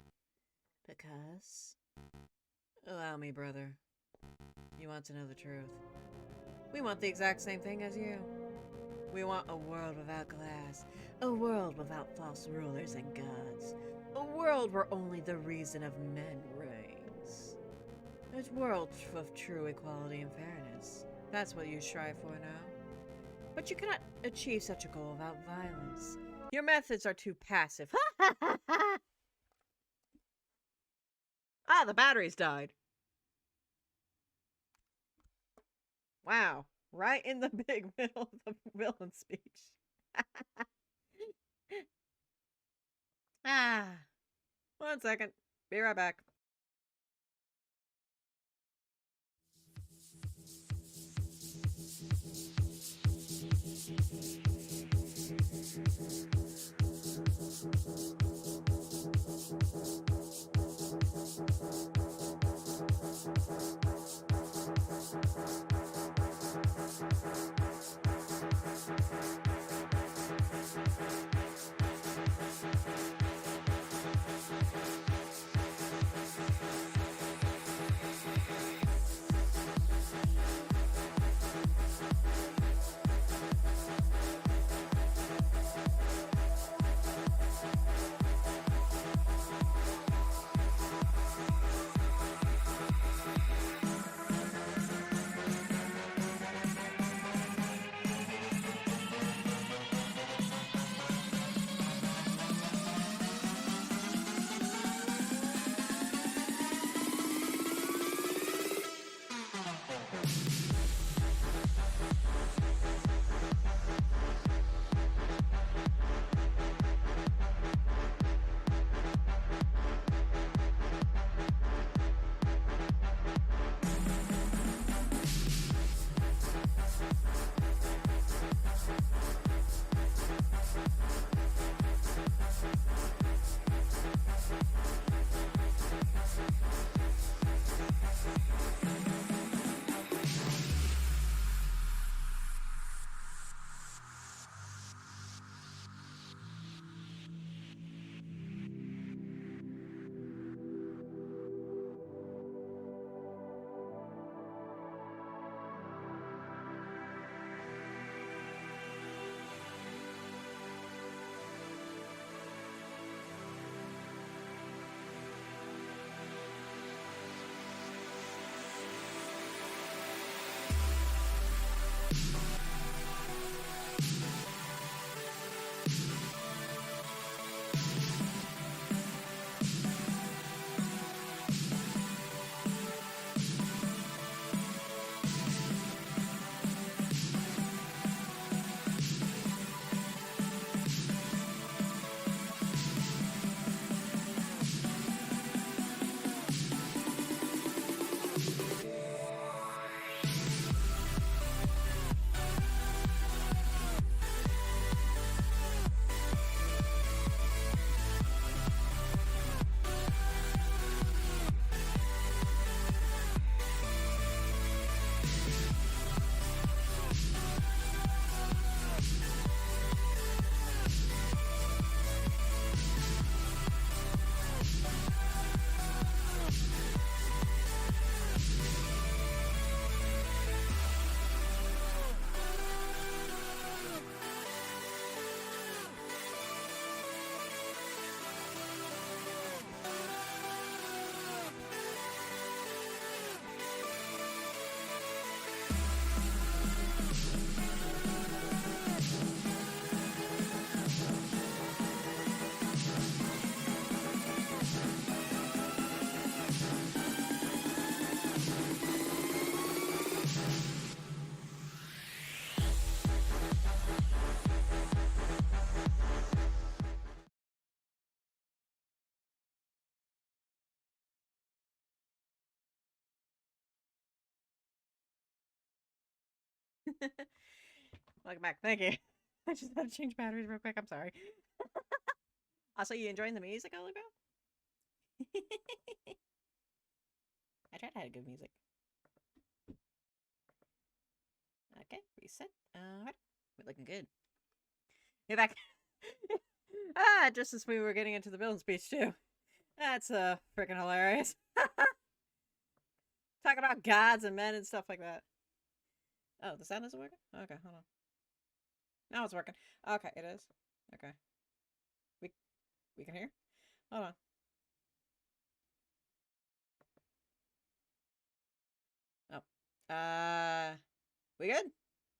Because? Allow me, brother. You want to know the truth. We want the exact same thing as you. We want a world without glass, a world without false rulers and gods, a world where only the reason of men reigns. A world of true equality and fairness. That's what you strive for now. But you cannot achieve such a goal without violence. Your methods are too passive. Ah, the batteries died. Wow. Right in the big middle of the villain speech. Ah. 1 second. Be right back. Welcome back. Thank you. I just had to change batteries real quick. I'm sorry. Also, you enjoying the music, Olivia? I tried to have good music. Okay, reset. Alright. We're looking good. Get back. Just as we were getting into the villain speech, too. That's freaking hilarious. Talking about gods and men and stuff like that. Oh, the sound isn't working? Okay, hold on. Now it's working. Okay, it is. Okay. We can hear? Hold on. Oh. We good?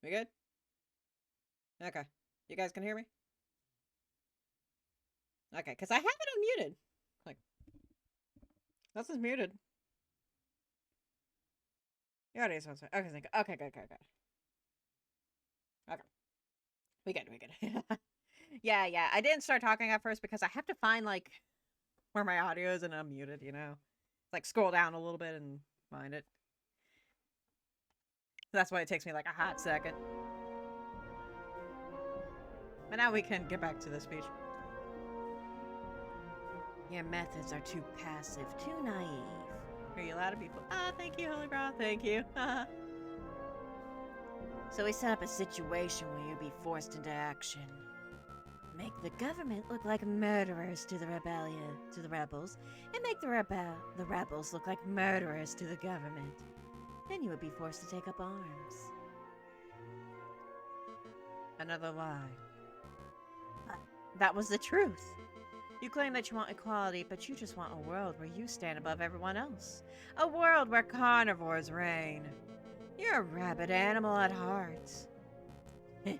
We good? Okay. You guys can hear me? Okay, because I have it unmuted. Like, this is muted. Your audio sounds fine. Okay, okay, good. Okay. We good. Yeah. I didn't start talking at first because I have to find, like, where my audio is and unmuted, you know? Like, scroll down a little bit and find it. That's why it takes me, like, a hot second. But now we can get back to the speech. Your methods are too passive, too naive. Hear you loud, people. Ah, thank you, Holy Bra. Thank you. So we set up a situation where you'd be forced into action. Make the government look like murderers to the rebels, and make the rebels look like murderers to the government. Then you would be forced to take up arms. Another lie. That was the truth. You claim that you want equality, but you just want a world where you stand above everyone else. A world where carnivores reign. You're a rabid animal at heart. You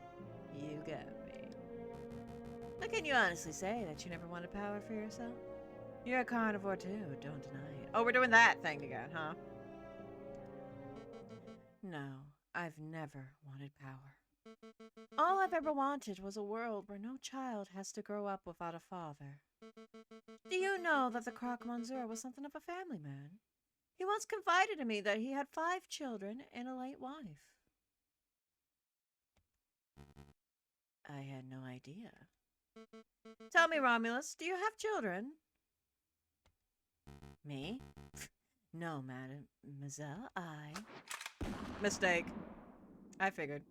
got me. But can you honestly say that you never wanted power for yourself? You're a carnivore too, don't deny it. Oh, we're doing that thing again, huh? No, I've never wanted power. All I've ever wanted was a world where no child has to grow up without a father. Do you know that the Croque Monsieur was something of a family man? He once confided to me that he had 5 children and a late wife. I had no idea. Tell me, Romulus, do you have children? Me? No, mademoiselle, I... Mistake. I figured.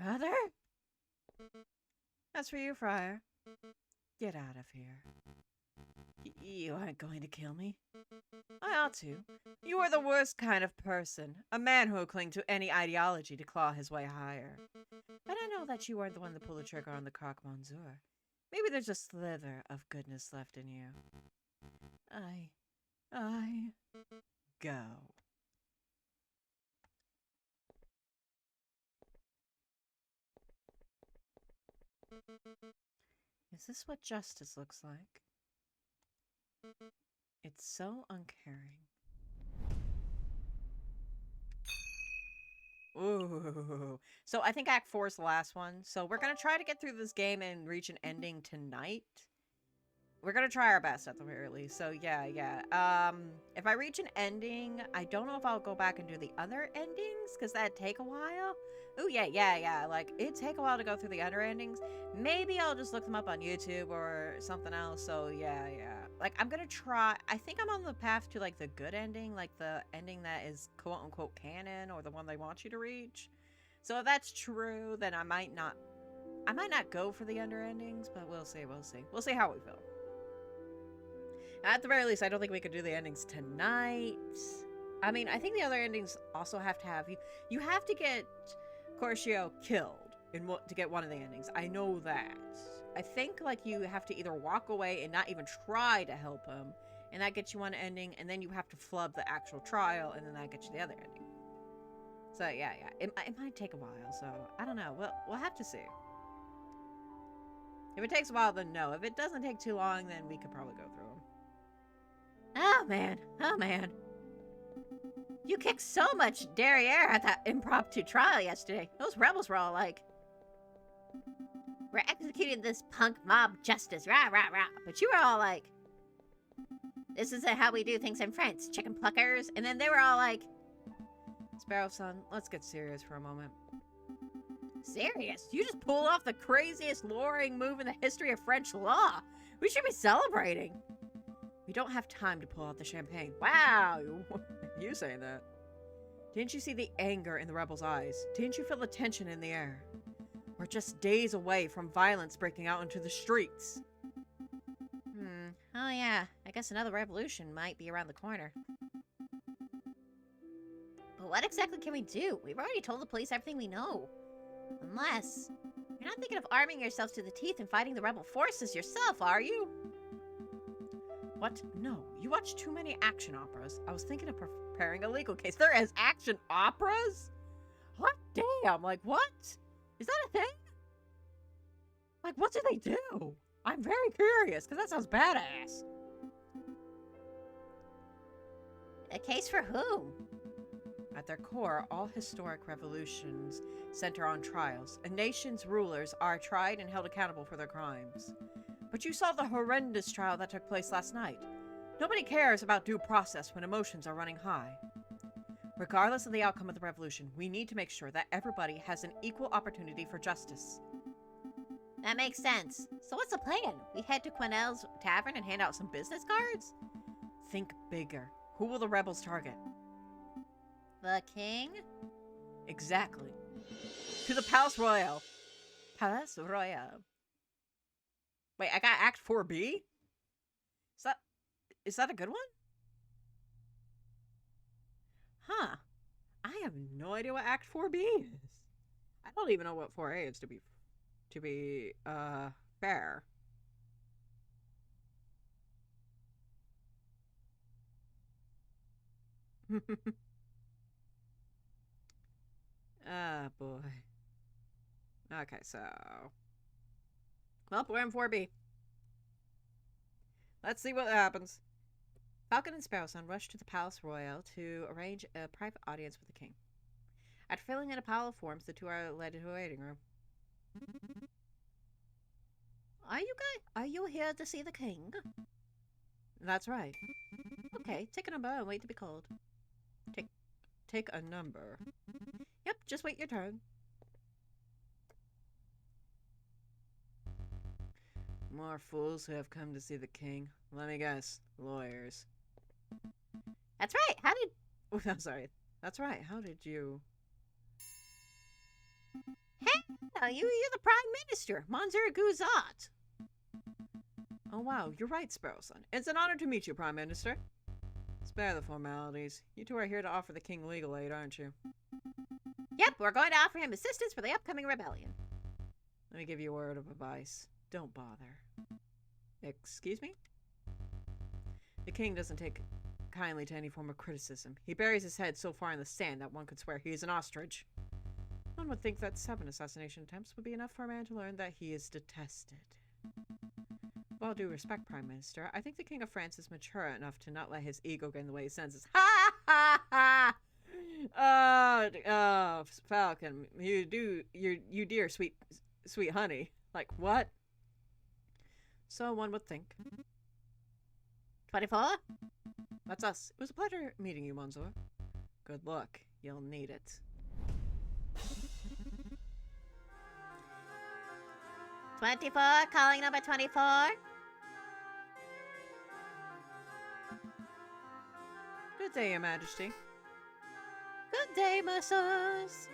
Brother? That's for you, Friar. Get out of here. You aren't going to kill me? I ought to. You are the worst kind of person. A man who will cling to any ideology to claw his way higher. But I know that you weren't the one to pull the trigger on the Croque Monsieur. Maybe there's a slither of goodness left in you. I... Go. Is this what justice looks like? It's so uncaring. Ooh. So I think Act 4 is the last one. So we're going to try to get through this game and reach an ending tonight. We're going to try our best at the very least. So yeah. If I reach an ending, I don't know if I'll go back and do the other endings because that'd take a while. Ooh, yeah. Like, it'd take a while to go through the other endings. Maybe I'll just look them up on YouTube or something else. So yeah. Like, I'm going to try. I think I'm on the path to, like, the good ending. Like, the ending that is quote-unquote canon or the one they want you to reach. So if that's true, then I might not go for the under endings, but we'll see. We'll see how we feel. At the very least, I don't think we could do the endings tonight. I mean, I think the other endings also have to have... You have to get Corcio killed to get one of the endings. I know that. I think, like, you have to either walk away and not even try to help him, and that gets you one ending, and then you have to flub the actual trial, and then that gets you the other ending. So, yeah. It might take a while, so I don't know. We'll have to see. If it takes a while, then no. If it doesn't take too long, then we could probably go through them. Oh, man. You kicked so much derriere at that impromptu trial yesterday. Those rebels were all like, we're executing this punk mob justice, rah. But you were all like, this isn't how we do things in France, chicken pluckers. And then they were all like, Sparrow son, let's get serious for a moment. Serious? You just pulled off the craziest luring move in the history of French law. We should be celebrating. We don't have time to pull out the champagne. Wow, you saying that. Didn't you see the anger in the rebels' eyes? Didn't you feel the tension in the air? We're just days away from violence breaking out into the streets. Oh yeah, I guess another revolution might be around the corner. But what exactly can we do? We've already told the police everything we know. Unless... You're not thinking of arming yourselves to the teeth and fighting the rebel forces yourself, are you? What? No, you watch too many action operas. I was thinking of preparing a legal case. There is action operas? Hot damn, like what? Is that a thing? Like what do they do? I'm very curious, because that sounds badass. A case for whom? At their core, all historic revolutions center on trials. A nation's rulers are tried and held accountable for their crimes. But you saw the horrendous trial that took place last night. Nobody cares about due process when emotions are running high. Regardless of the outcome of the revolution, we need to make sure that everybody has an equal opportunity for justice. That makes sense. So what's the plan? We head to Quinnell's tavern and hand out some business cards? Think bigger. Who will the rebels target? The king? Exactly. To the Palace Royale. Palace Royale. Wait, I got Act 4B? Is that a good one? Huh. I have no idea what Act 4B is. I don't even know what 4A is, to be fair. Ah, boy. Okay, so... Well, we're in 4B. Let's see what happens. Falcon and Sparrowson rushed to the Palace Royale to arrange a private audience with the king. After filling in a pile of forms, the two are led into a waiting room. Are you here to see the king? That's right. Okay, take a number and wait to be called. Take a number. Yep, just wait your turn. More fools who have come to see the king. Let me guess. Lawyers. That's right. How did... Oh, I'm sorry. That's right. How did you... Hey, you're the Prime Minister, Monsieur Guzat. Oh, wow. You're right, Sparrowson. It's an honor to meet you, Prime Minister. Spare the formalities. You two are here to offer the king legal aid, aren't you? Yep, we're going to offer him assistance for the upcoming rebellion. Let me give you a word of advice. Don't bother. Excuse me? The king doesn't take kindly to any form of criticism. He buries his head so far in the sand that one could swear he is an ostrich. One would think that 7 assassination attempts would be enough for a man to learn that he is detested. With all due respect, Prime Minister, I think the King of France is mature enough to not let his ego get in the way of his senses. Ha ha ha! Oh, Falcon, you dear sweet honey. Like, what? So one would think. 24? That's us. It was a pleasure meeting you, Monsieur. Good luck. You'll need it. 24, calling number 24. Good day, Your Majesty. Good day, messieurs.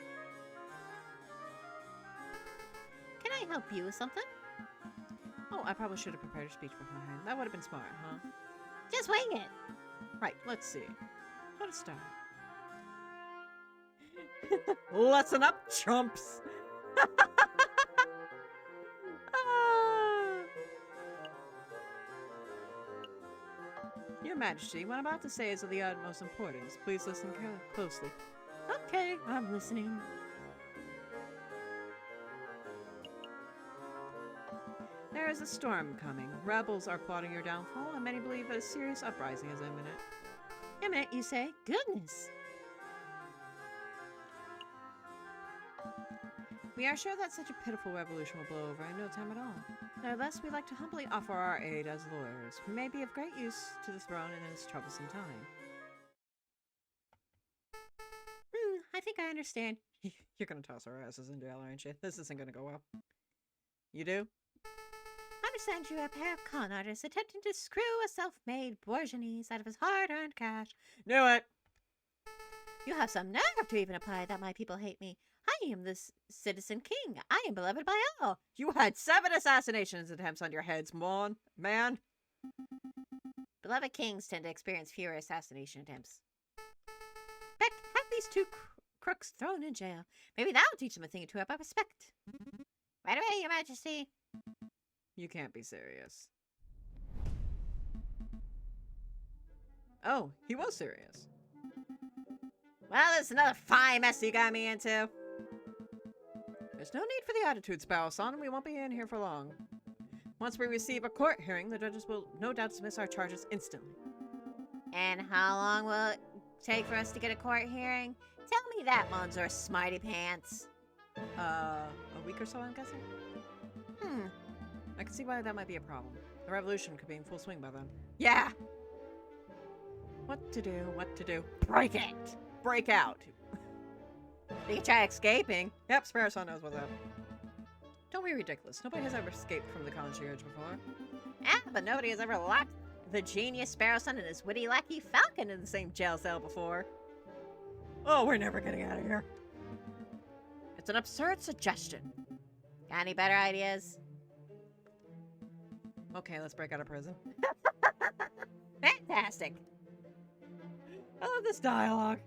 Can I help you with something? Oh, I probably should have prepared a speech beforehand. That would have been smart, huh? Just wing it. Right, let's see. How to start? Lesson up, chumps! Your Majesty, what I'm about to say is of the utmost importance. Please listen closely. Okay, I'm listening. There is a storm coming. Rebels are plotting your downfall, and many believe a serious uprising is imminent. Imminent, you say? Goodness. We are sure that such a pitiful revolution will blow over in no time at all. Nevertheless, we'd like to humbly offer our aid as lawyers. We may be of great use to the throne in this troublesome time. I think I understand. You're gonna toss our asses in jail, aren't you? This isn't gonna go well. You do? I understand you are a pair of con artists attempting to screw a self-made Bourgeois out of his hard-earned cash. Knew it! You have some nerve to even apply that my people hate me. I am the citizen king. I am beloved by all. You had 7 assassinations attempts on your heads, man. Beloved kings tend to experience fewer assassination attempts. Beck, have these 2 crooks thrown in jail. Maybe that will teach them a thing or two about respect. Right away, Your Majesty. You can't be serious. Oh, he was serious. Well, it's another fine mess you got me into. There's no need for the attitude, Sparrow-san. We won't be in here for long. Once we receive a court hearing, the judges will no doubt dismiss our charges instantly. And how long will it take for us to get a court hearing? Tell me that, Monsieur Smarty Pants. A week or so, I'm guessing? I can see why that might be a problem. The revolution could be in full swing by then. Yeah. What to do? Break it. Break out. We can try escaping. Yep, Sparrow-san knows what's up. Don't be ridiculous. Nobody has ever escaped from the concierge before. Ah, but nobody has ever locked the genius Sparrow-son and his witty lackey Falcon in the same jail cell before. Oh, we're never getting out of here. It's an absurd suggestion. Got any better ideas? Okay, let's break out of prison. Fantastic. I love this dialogue.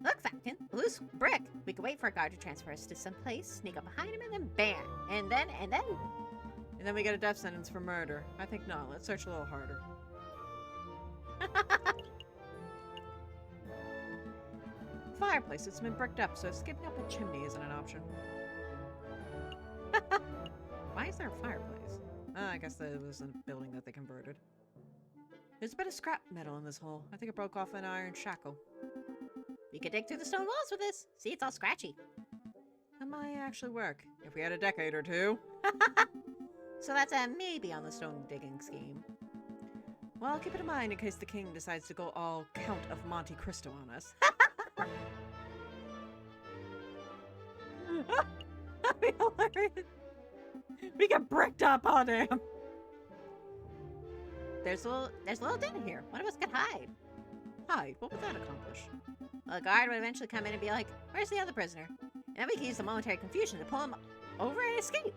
Look, Falcon, a loose brick. We can wait for a guard to transfer us to some place, sneak up behind him, and then bam. And then we get a death sentence for murder. I think not. Let's search a little harder. Fireplace. It's been bricked up, so skipping up a chimney isn't an option. Why is there a fireplace? I guess that was a building that they converted. There's a bit of scrap metal in this hole. I think it broke off an iron shackle. we could dig through the stone walls with this. See, it's all scratchy. That might actually work, if we had a decade or two. So that's a maybe on the stone digging scheme. Well, keep it in mind in case the king decides to go all Count of Monte Cristo on us. That'd be hilarious. We get bricked up on him. There's a little den here. One of us could hide. Hide? What would that accomplish? Well, the guard would eventually come in and be like, "Where's the other prisoner?" And then we could use the momentary confusion to pull him over and escape.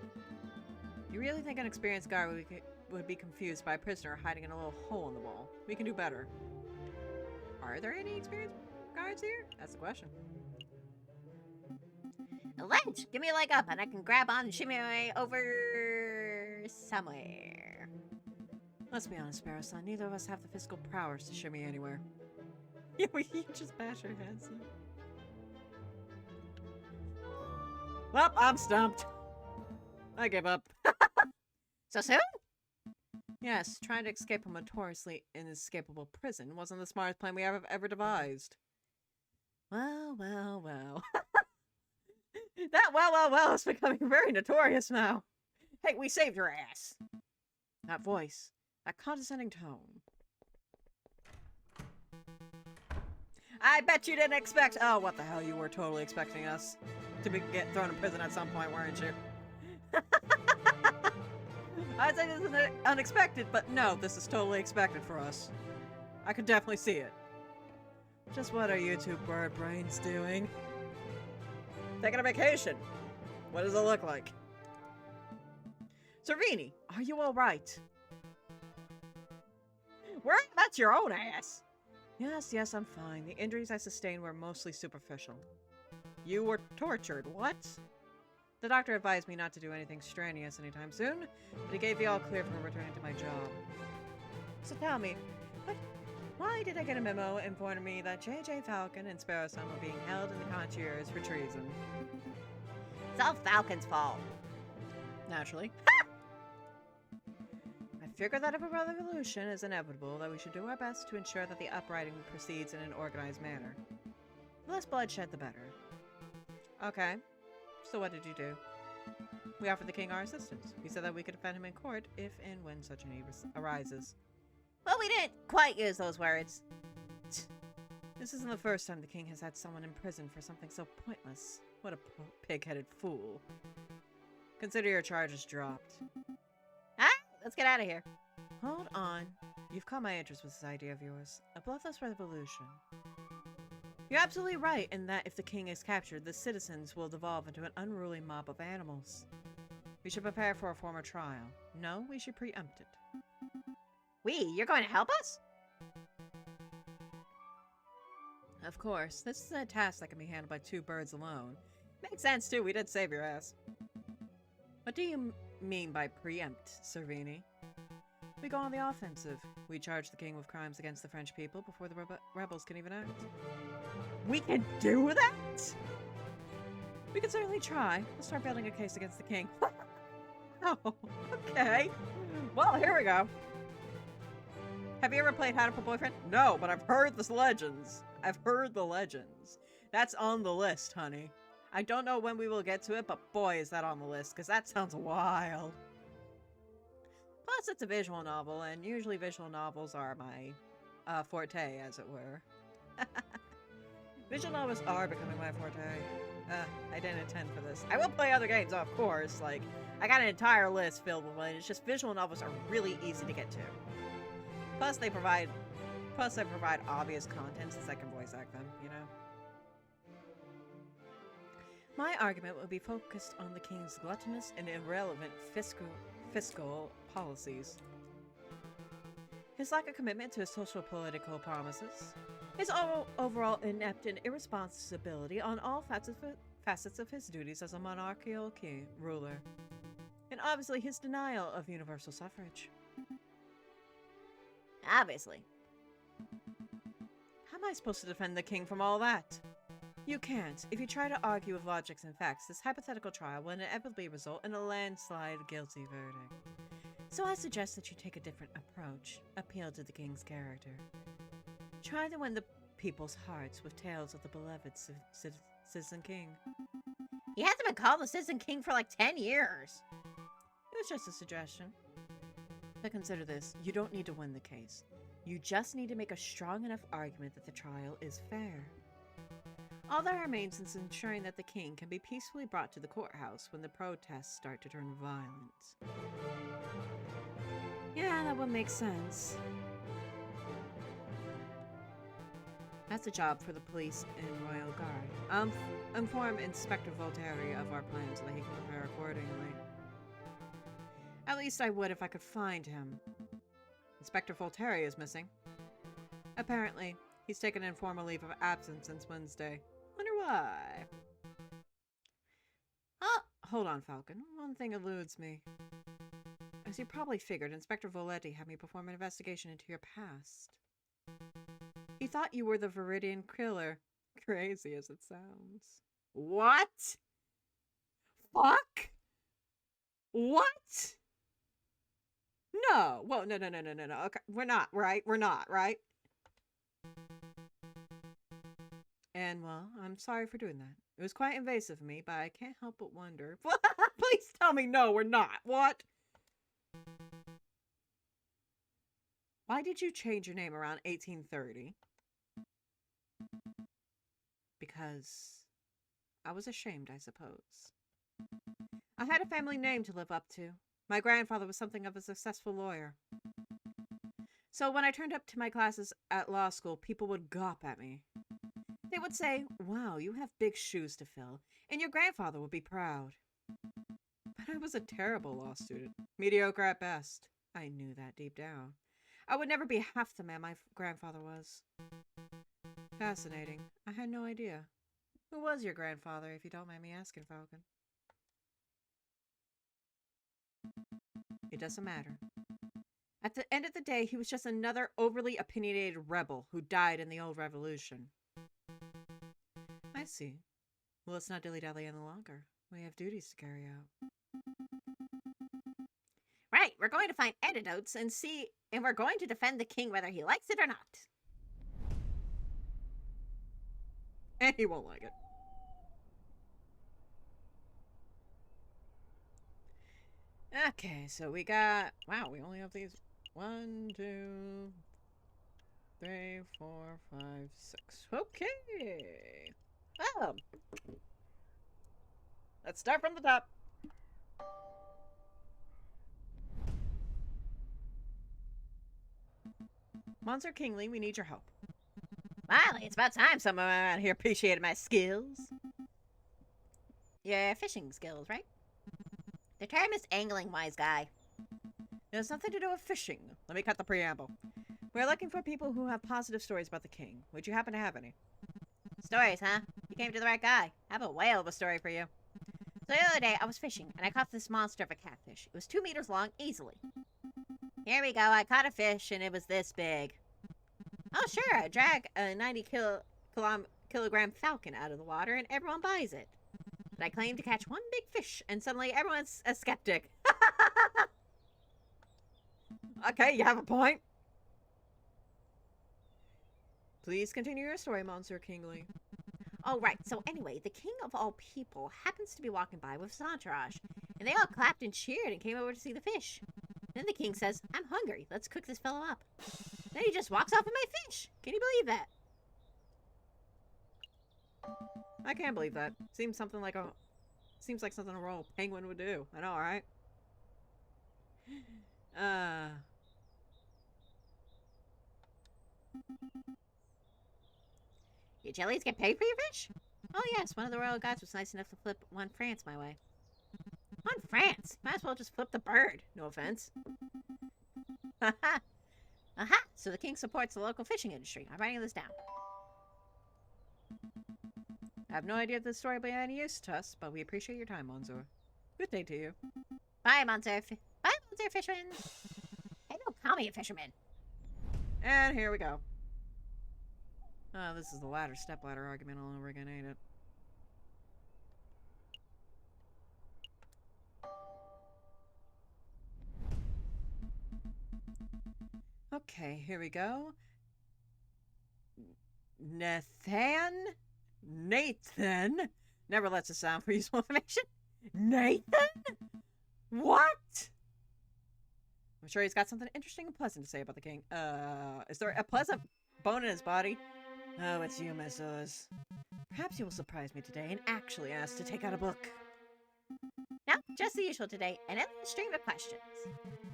You really think an experienced guard would be confused by a prisoner hiding in a little hole in the wall? We can do better. Are there any experienced guards here? That's the question. A ledge! Give me a leg up and I can grab on and shimmy my way over somewhere. Let's be honest, Sparrow-san. Neither of us have the physical prowess to shimmy anywhere. Yeah, we just bash our heads. Well, I'm stumped. I give up. So soon? Yes, trying to escape from a notoriously inescapable prison wasn't the smartest plan we have ever devised. Well, well, well. That well is becoming very notorious now. Hey, we saved your ass. That voice, that condescending tone. I bet you didn't expect— oh, what the hell, you were totally expecting us to get thrown in prison at some point, weren't you? I'd say this is unexpected, but no, this is totally expected for us. I could definitely see it. Just what are you two bird brains doing? Taking a vacation. What does it look like? Servini, are you alright? That's your own ass. Yes, I'm fine. The injuries I sustained were mostly superficial. You were tortured, what? The doctor advised me not to do anything strenuous anytime soon, but he gave the all clear for returning to my job. So tell me, why did I get a memo informing me that J.J. Falcon and Sparrow-san were being held in the concierge for treason? It's all Falcon's fault. Naturally. I figured that if a revolution is inevitable, that we should do our best to ensure that the uprising proceeds in an organized manner. The less bloodshed, the better. Okay. So what did you do? We offered the king our assistance. We said that we could defend him in court if and when such a need arises. Well, we didn't quite use those words. This isn't the first time the king has had someone in prison for something so pointless. What a pig-headed fool. Consider your charges dropped. Alright, let's get out of here. Hold on. You've caught my interest with this idea of yours. A bloodless revolution. You're absolutely right in that if the king is captured, the citizens will devolve into an unruly mob of animals. We should prepare for a formal trial. No, we should preempt it. You're going to help us? Of course, this is a task that can be handled by 2 birds alone. Makes sense too, we did save your ass. What do you mean by preempt, Servini? We go on the offensive. We charge the king with crimes against the French people before the rebels can even act. We can do that? We can certainly try. We'll start building a case against the king. Oh, okay. Well, here we go. Have you ever played How to Put Boyfriend? No, but I've heard the legends. I've heard the legends. That's on the list, honey. I don't know when we will get to it, but boy, is that on the list, because that sounds wild. Plus, it's a visual novel, and usually visual novels are my forte, as it were. Visual novels are becoming my forte. I didn't intend for this. I will play other games, of course. Like, I got an entire list filled with it. It's just visual novels are really easy to get to. Plus, they provide obvious content since I can voice act them, you know? My argument will be focused on the king's gluttonous and irrelevant fiscal policies. His lack of commitment to his social political promises. His overall inept and irresponsibility on all facets of his duties as a monarchical king ruler. And obviously his denial of universal suffrage. Obviously. How am I supposed to defend the king from all that? You can't. If you try to argue with logics and facts, this hypothetical trial will inevitably result in a landslide guilty verdict. So I suggest that you take a different approach. Appeal to the king's character. Try to win the people's hearts with tales of the beloved Citizen King. He hasn't been called the Citizen King for like 10 years. It was just a suggestion. But consider this. You don't need to win the case. You just need to make a strong enough argument that the trial is fair. All that remains is ensuring that the king can be peacefully brought to the courthouse when the protests start to turn violent. Yeah, that would make sense. That's a job for the police and royal guard. Inform Inspector Voltaire of our plans so that he can prepare accordingly. At least I would if I could find him. Inspector Voltaire is missing. Apparently, he's taken an informal leave of absence since Wednesday. Wonder why? Hold on, Falcon. One thing eludes me. As you probably figured, Inspector Voletti had me perform an investigation into your past. He thought you were the Viridian killer. Crazy as it sounds. What? Fuck? What? No. Well, no. Okay, we're not, right? We're not, right? And, well, I'm sorry for doing that. It was quite invasive of me, but I can't help but wonder. Please tell me no, we're not. What? Why did you change your name around 1830? Because I was ashamed, I suppose. I had a family name to live up to. My grandfather was something of a successful lawyer. So when I turned up to my classes at law school, people would gawp at me. They would say, "Wow, you have big shoes to fill, and your grandfather would be proud." But I was a terrible law student, mediocre at best. I knew that deep down. I would never be half the man my grandfather was. Fascinating. I had no idea. Who was your grandfather, if you don't mind me asking, Falcon? It doesn't matter. At the end of the day, he was just another overly opinionated rebel who died in the old revolution. I see. Well, let's not dilly-dally any longer. We have duties to carry out. Right, we're going to find antidotes and we're going to defend the king whether he likes it or not. And he won't like it. Okay, so we got... Wow, we only have these... 1, 2, 3, 4, 5, 6. Okay. Well, let's start from the top. Monsieur Kingsley, we need your help. Finally, it's about time someone around here appreciated my skills. Your fishing skills, right? The term is angling, wise guy. It has nothing to do with fishing. Let me cut the preamble. We're looking for people who have positive stories about the king. Would you happen to have any? Stories, huh? You came to the right guy. I have a whale of a story for you. So the other day, I was fishing, and I caught this monster of a catfish. It was 2 meters long, easily. Here we go. I caught a fish, and it was this big. Oh, sure. I drag a 90-kilogram falcon out of the water, and everyone buys it. But I claim to catch one big fish, and suddenly everyone's a skeptic. Okay, you have a point. Please continue your story, Monsieur Kingly. Oh, right. So anyway, the king of all people happens to be walking by with his entourage, and they all clapped and cheered and came over to see the fish. Then the king says, I'm hungry. Let's cook this fellow up. Then he just walks off with my fish. Can you believe that? I can't believe that. Seems like something a royal penguin would do. I know, right? Your jellies get paid for your fish? Oh, yes. One of the royal guys was nice enough to flip one France my way. One France? Might as well just flip the bird. No offense. Aha! Aha! So the king supports the local fishing industry. I'm writing this down. I have no idea if this story will be any use to us, but we appreciate your time, Monsieur. Good day to you. Bye, Monsieur. Bye, Monsieur Fisherman. Hey, don't call me a fisherman. And here we go. Oh, this is the ladder stepladder argument all over again, ain't it? Okay, here we go. Nathan? Never lets us down for useful information. Nathan? What? I'm sure he's got something interesting and pleasant to say about the king. Is there a pleasant bone in his body? Oh, it's you, Messieurs. Perhaps you will surprise me today and actually ask to take out a book. No, just the usual today. An endless stream of questions.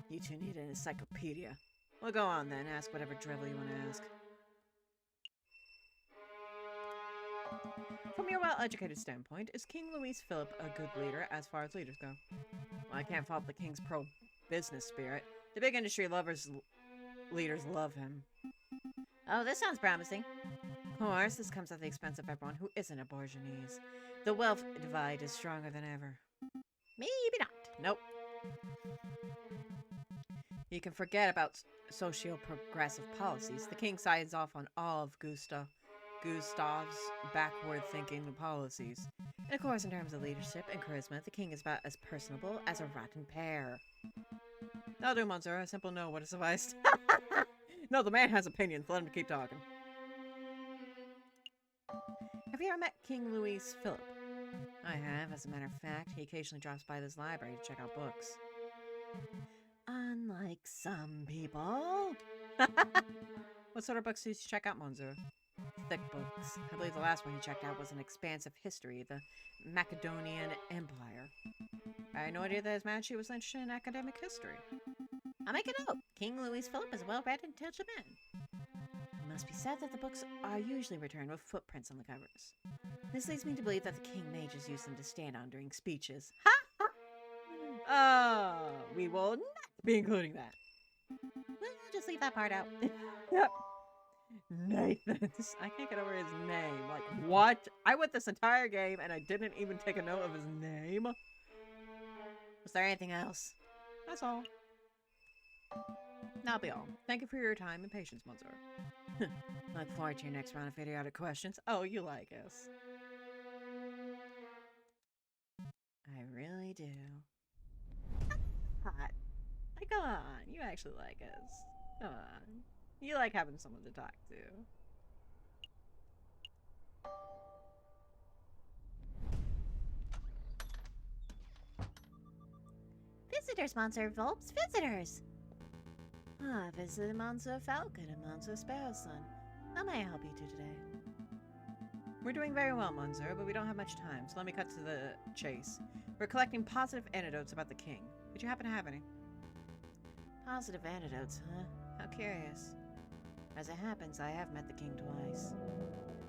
You two need an encyclopedia. Well, go on then. Ask whatever drivel you want to ask. From your well-educated standpoint, is King Louis Philip a good leader as far as leaders go? Well, I can't fault the king's pro-business spirit. The big industry leaders love him. Oh, this sounds promising. Of course, this comes at the expense of everyone who isn't a bourgeois. The wealth divide is stronger than ever. Maybe not. Nope. You can forget about socio-progressive policies. The king signs off on all of Gustav's backward-thinking policies. And of course, in terms of leadership and charisma, the king is about as personable as a rotten pear. That'll do, Monsieur. A simple no would have sufficed. No, the man has opinions. Let him keep talking. Have you ever met King Louis Philip? I have, as a matter of fact. He occasionally drops by this library to check out books. Unlike some people. What sort of books do you check out, Monsieur? Thick books. I believe the last one he checked out was an expansive history of the Macedonian Empire. I had no idea that His Majesty was interested in academic history. I'll make a note. King Louis Philip is a well-read and intelligent man. It must be said that the books are usually returned with footprints on the covers. This leads me to believe that the king may just use them to stand on during speeches. We will not be including that. Well, I'll just leave that part out. Yep. Nathan. I can't get over his name. Like, what? I went this entire game and I didn't even take a note of his name. Was there anything else? That's all. That'll be all. Thank you for your time and patience, Monsieur. Look forward to your next round of idiotic questions. Oh, you like us. I really do. Hot. Like, come on. You actually like us. Come on. You like having someone to talk to. Visitors, Monsieur Volps, visitors! Ah, visited Monsieur Falcon and Monsieur Sparrowson. How may I help you today? We're doing very well, Monsieur, but we don't have much time, so let me cut to the chase. We're collecting positive anecdotes about the king. Did you happen to have any? Positive anecdotes, huh? How curious. As it happens, I have met the king twice.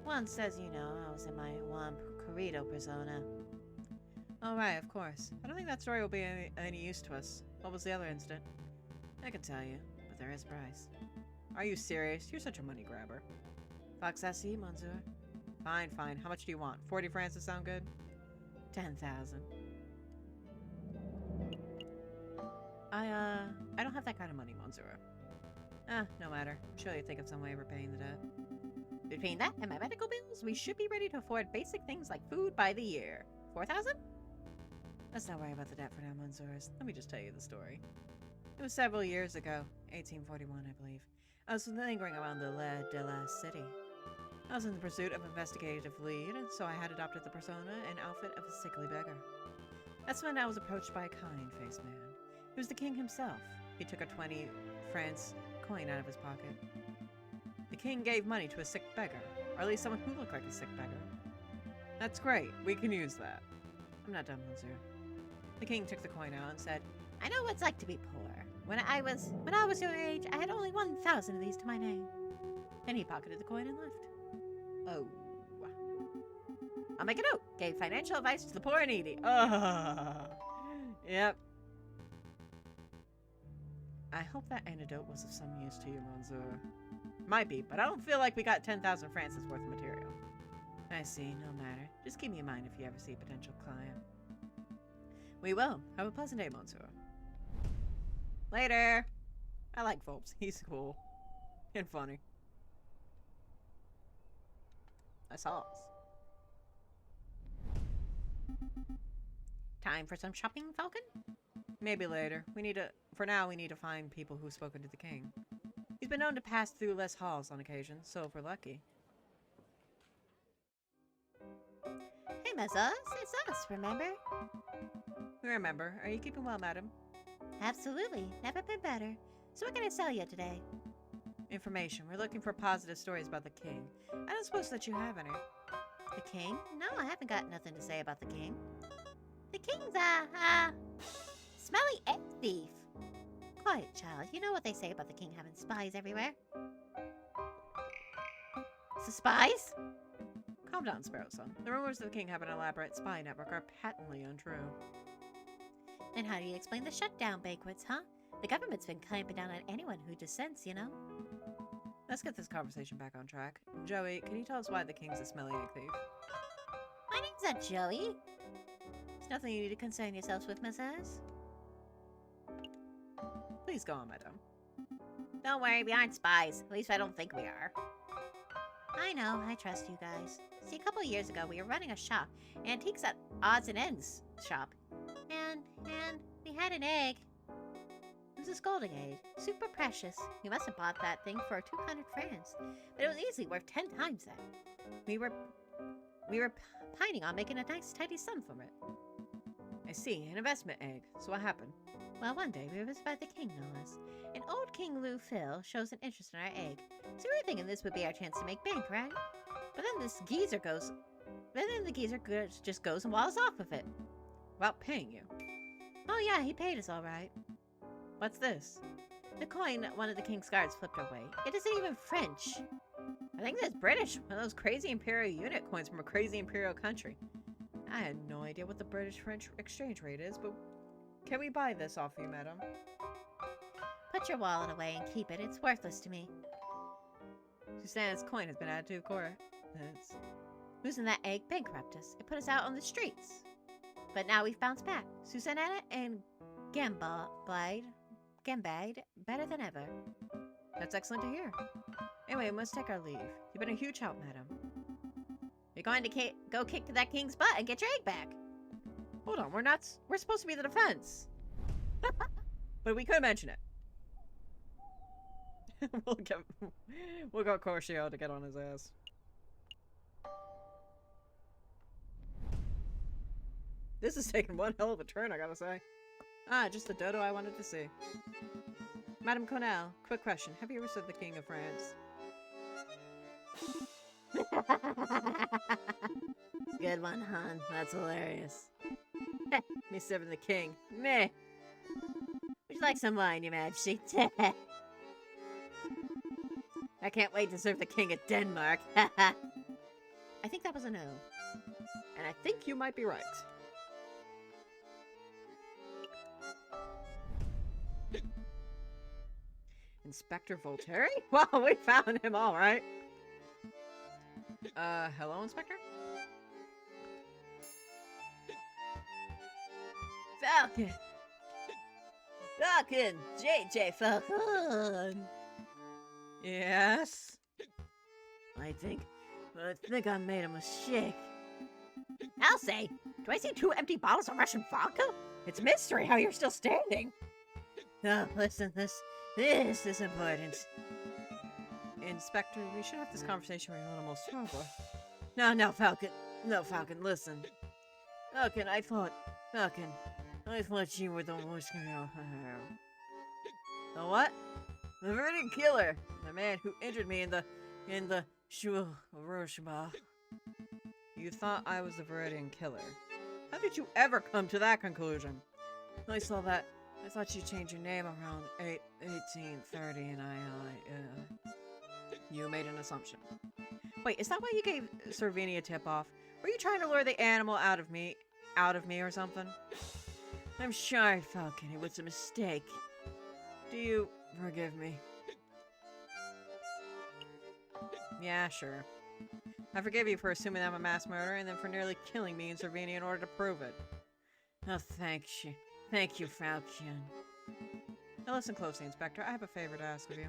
Once, as you know, I was in my Juan Corrido persona. Oh, right, of course. I don't think that story will be any use to us. What was the other incident? I can tell you, but there is a price. Are you serious? You're such a money grabber. Fox Assi, Monsieur. Fine, fine. How much do you want? 40 francs sound good? 10,000. I don't have that kind of money, Monsieur. Ah, no matter. I'm sure you'll think of some way of repaying the debt. Between that and my medical bills, we should be ready to afford basic things like food by the year. 4,000? Let's not worry about the debt for now, Monsieurs. Let me just tell you the story. It was several years ago, 1841, I believe. I was lingering around the Le de la City. I was in the pursuit of investigative lead, so I had adopted the persona and outfit of a sickly beggar. That's when I was approached by a kind-faced man. He was the king himself. He took a 20 francs coin out of his pocket. The king gave money to a sick beggar, or at least someone who looked like a sick beggar. That's great. We can use that. I'm not done, Monsieur. The king took the coin out and said, I know what it's like to be poor. When I was your age, I had only 1,000 of these to my name. Then he pocketed the coin and left. Oh. I'll make a note. Gave financial advice to the poor and needy. Yep. I hope that antidote was of some use to you, Monsieur. Might be, but I don't feel like we got 10,000 francs worth of material. I see, no matter. Just keep me in mind if you ever see a potential client. We will. Have a pleasant day, Monsieur. Later! I like Phobes. He's cool. And funny. That's all. Time for some shopping, Falcon? Maybe later. For now, we need to find people who've spoken to the king. He's been known to pass through Les Halls on occasion, so if we're lucky. Hey, Mezza, it's us, remember? We remember. Are you keeping well, madam? Absolutely. Never been better. So what can I sell you today? Information. We're looking for positive stories about the king. I don't suppose that you have any. The king? No, I haven't got nothing to say about the king. The king's smelly egg thief. Quiet, child. You know what they say about the king having spies everywhere. So spies? Calm down, Sparrowson. The rumors of the king have an elaborate spy network are patently untrue. And how do you explain the shutdown banquets, huh? The government's been clamping down on anyone who dissents, you know? Let's get this conversation back on track. Joey, can you tell us why the king's a smelly egg thief? My name's not Joey. It's nothing you need to concern yourselves with, Mrs. Please go on, madam. Don't worry, we aren't spies. At least I don't think we are. I know, I trust you guys. See, a couple of years ago, we were running a shop, antiques at odds and ends shop. And we had an egg. It was a scolding egg. Super precious. We must have bought that thing for 200 francs. But it was easily worth 10 times that. We were pining on making a nice, tidy sum from it. I see, an investment egg. So what happened? Well, one day we were visited by the king, no less. And old King Lou Phil shows an interest in our egg. So we were thinking this would be our chance to make bank, right? But then the geezer just goes and walls off with it. Without paying you. Oh yeah, he paid us all right. What's this? The coin one of the king's guards flipped away. It isn't even French. I think that's British. One of those crazy imperial unit coins from a crazy imperial country. I had no idea what the British-French exchange rate is, but can we buy this off you, madam? Put your wallet away and keep it. It's worthless to me. Susanna's coin has been added to court. Losing that egg bankrupt us. It put us out on the streets. But now we've bounced back. Susanna and Gambide better than ever. That's excellent to hear. Anyway, we must take our leave. You've been a huge help, madam. You're going to go kick that king's butt and get your egg back. Hold on, we're supposed to be the defense. But we could mention it. we'll go Corcio to get on his ass. This is taking one hell of a turn, I gotta say. Ah, just the dodo I wanted to see. Madame Cornell, quick question. Have you ever served the King of France? Good one, hon. That's hilarious. Me serving the king. Meh. Would you like some wine, Your Majesty? I can't wait to serve the king of Denmark. I think that was a no. And I think you might be right. Inspector Voltaire? Well, we found him all right. Hello, Inspector? Falcon! Falcon! JJ Falcon! Yes? I think I made a mistake. I'll say, do I see 2 empty bottles of Russian vodka? It's mystery how you're still standing. No, listen, this is important. Inspector, we should have this conversation with a little more sober. No, Falcon. No, Falcon, listen. Falcon, I thought you were the worst girl. The what? The Verdict Killer. The man who injured me in the Hiroshima. You thought I was the Viridian Killer. How did you ever come to that conclusion? I saw that. I thought you changed your name around 1830 and you made an assumption. Wait, is that why you gave Servini a tip-off? Were you trying to lure the animal out of me or something? I'm sorry, Falcon. It was a mistake. Do you forgive me? Yeah, sure. I forgive you for assuming I'm a mass murderer and then for nearly killing me and Servini in order to prove it. Oh, thank you. Thank you, Falcon. Now listen closely, Inspector. I have a favor to ask of you.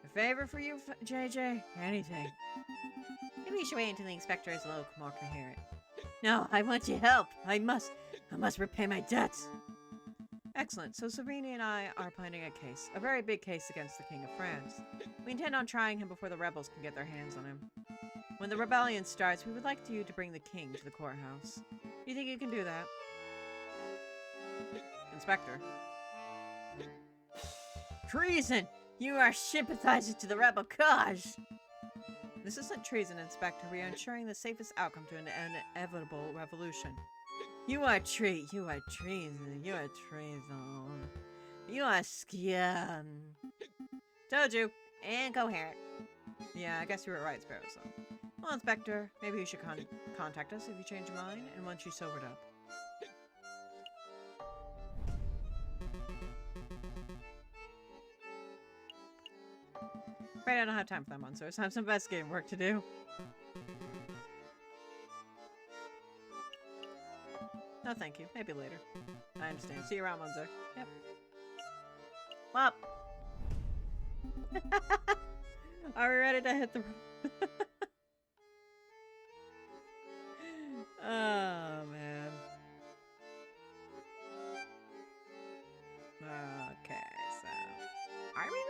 A favor for you, JJ? Anything. Maybe you should wait until the inspector is a little more coherent. No, I want your help. I must repay my debts. Excellent. So Servini and I are planning a case. A very big case against the King of France. We intend on trying him before the rebels can get their hands on him. When the rebellion starts, we would like you to bring the king to the courthouse. Do you think you can do that? Inspector. Treason! You are sympathizing to the rebel cause! This isn't treason, Inspector. We are ensuring the safest outcome to an inevitable revolution. You are treason. You are treason. You are scum. Told you. Incoherent. Yeah, I guess you were right, Sparrow. So. Well, Inspector, maybe you should contact us if you change your mind and once you sobered up. Right, I don't have time for that, monsters. I have some investigating work to do. No, thank you. Maybe later. I understand. See you around, Monzo. Yep. Well, are we ready to hit the... Oh, man. Okay, so... Are we ready?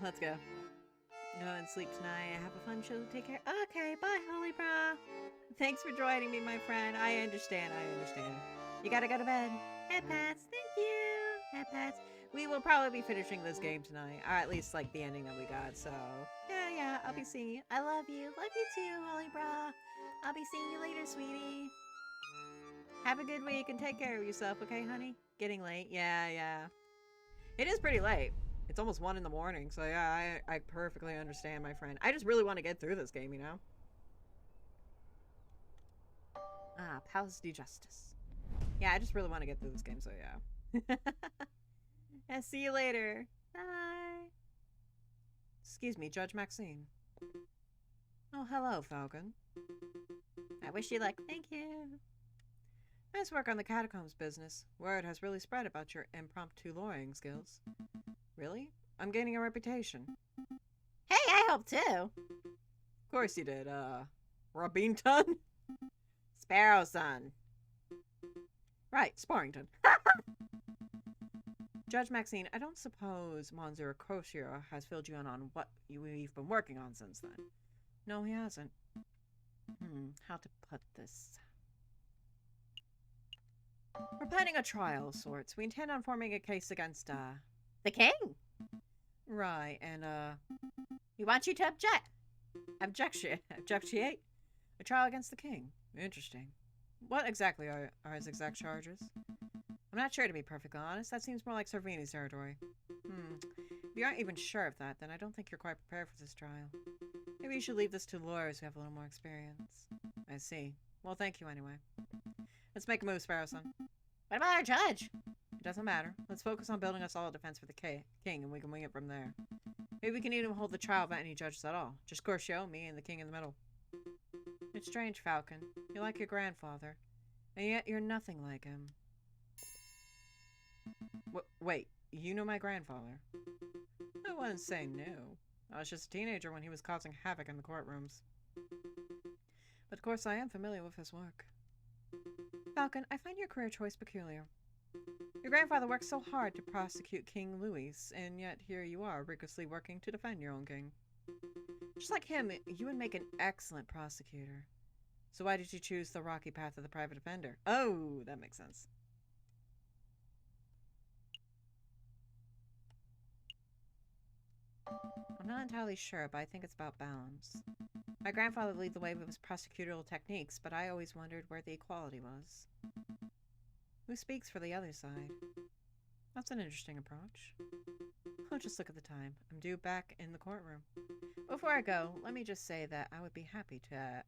Let's go. Go and sleep tonight. Have a fun show. Take care. Okay, bye, Holy Bra. Thanks for joining me, my friend. I understand. You gotta go to bed. Head pats. Thank you. Head pats. We will probably be finishing this game tonight. Or at least, like, the ending that we got. So, yeah. I'll be seeing you. I love you. Love you too, Holy Bra. I'll be seeing you later, sweetie. Have a good week and take care of yourself, okay, honey? Getting late. Yeah. It is pretty late. It's almost 1 in the morning, so yeah, I perfectly understand, my friend. I just really want to get through this game, you know? Palace de Justice. Yeah, I just really want to get through this game, so yeah. And see you later. Bye. Excuse me, Judge Maxine. Oh, hello, Falcon. I wish you luck. Thank you. Nice work on the catacombs business. Word has really spread about your impromptu lawyering skills. Really? I'm gaining a reputation. Hey, I hope too. Of course you did. Robinton? Sparrow son. Right, Sparrington. Judge Maxine, I don't suppose Monsieur Crocier has filled you in on what we've been working on since then. No, he hasn't. How to put this? We're planning a trial of sorts. We intend on forming a case against, the king. Right, and, We want you to object. Objectiate? A trial against the king. Interesting. What exactly are his exact charges? I'm not sure, to be perfectly honest. That seems more like Servini's territory. If you aren't even sure of that, then I don't think you're quite prepared for this trial. Maybe you should leave this to lawyers who have a little more experience. I see. Well, thank you anyway. Let's make a move, Sparrowson. What about our judge? It doesn't matter. Let's focus on building a solid defense for the king, and we can wing it from there. Maybe we can even hold the trial without any judges at all. Just Scorpio, me, and the king in the middle. It's strange, Falcon. You're like your grandfather, and yet you're nothing like him. Wait, you know my grandfather? I wouldn't say new. I was just a teenager when he was causing havoc in the courtrooms. But of course I am familiar with his work. Falcon, I find your career choice peculiar. Your grandfather worked so hard to prosecute King Louis, and yet here you are, rigorously working to defend your own king. Just like him, you would make an excellent prosecutor. So why did you choose the rocky path of the private defender? Oh, that makes sense. I'm not entirely sure, but I think it's about balance. My grandfather led the way with his prosecutorial techniques, but I always wondered where the equality was. Who speaks for the other side? That's an interesting approach. Oh, just look at the time. I'm due back in the courtroom. Before I go, let me just say that I would be happy to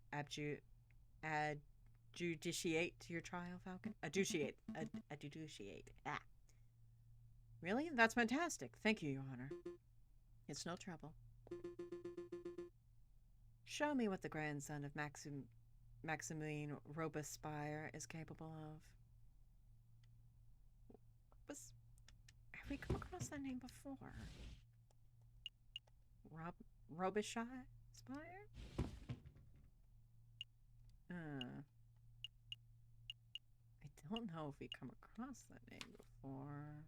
adjudiciate your trial, Falcon. Adjudiciate. Ah. Really? That's fantastic. Thank you, Your Honor. It's no trouble. Show me what the grandson of Maximilian Robespierre is capable of. Have we come across that name before? Robespierre? I don't know if we come across that name before.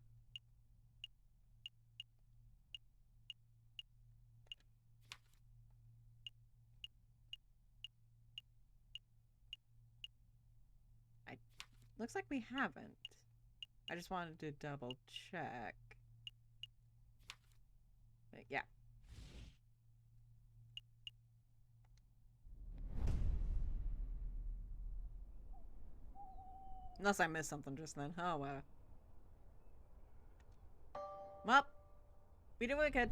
Looks like we haven't. I just wanted to double check. But yeah. Unless I missed something just then. Oh, wow. Well, we did wicked.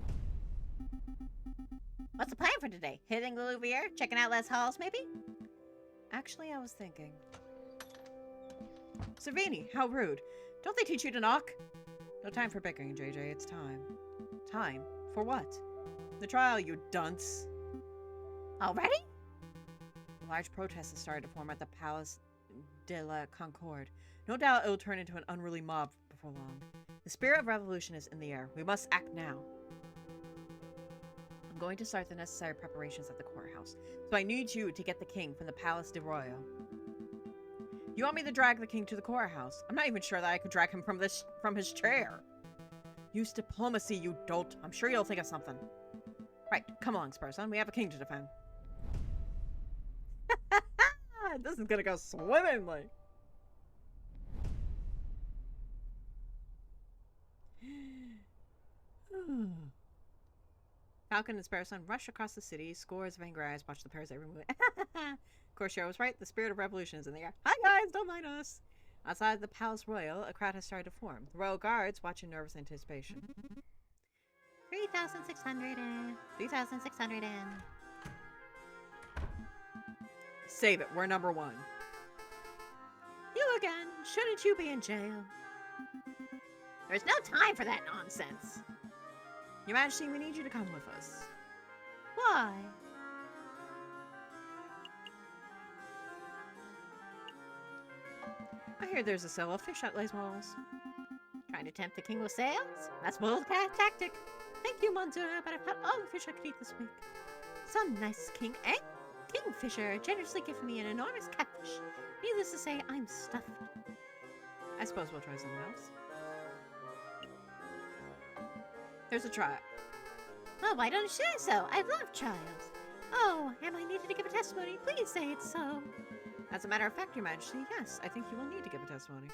What's the plan for today? Hitting the Louvier? Checking out Les Halls, maybe? Actually, I was thinking. Servini, how rude. Don't they teach you to knock? No time for bickering, JJ. It's time. Time? For what? The trial, you dunce. Already? A large protest has started to form at the Palace de la Concorde. No doubt it'll turn into an unruly mob before long. The spirit of revolution is in the air. We must act now. I'm going to start the necessary preparations at the courthouse, so I need you to get the king from the Palace de Royal. You want me to drag the king to the courthouse? I'm not even sure that I could drag him from his chair. Use diplomacy, you dolt. I'm sure you'll think of something. Right, come along, Sparrowson. We have a king to defend. This is gonna go swimmingly. Falcon and Sparrowson rush across the city. Scores of angry eyes watch the pair's every move. Of course, Shiro was right. The spirit of revolution is in the air. Hi, guys. Don't mind us. Outside the Palace Royal, a crowd has started to form. The royal guards watch in nervous anticipation. 3,600 and... 3,600 and... Save it. We're number one. You again. Shouldn't you be in jail? There's no time for that nonsense. Your Majesty, we need you to come with us. Why? I hear there's a sale of fish at Les Malls. Trying to tempt the king with sales? That's bold tactic. Thank you, Monsieur, but I've had all the fish I could eat this week. Some nice kingfisher generously gifted me an enormous catfish. Needless to say, I'm stuffed. I suppose we'll try something else. There's a trial. Oh, why don't you say so? I love trials. Oh, am I needed to give a testimony? Please say it's so. As a matter of fact, Your Majesty, yes, I think you will need to give a testimony.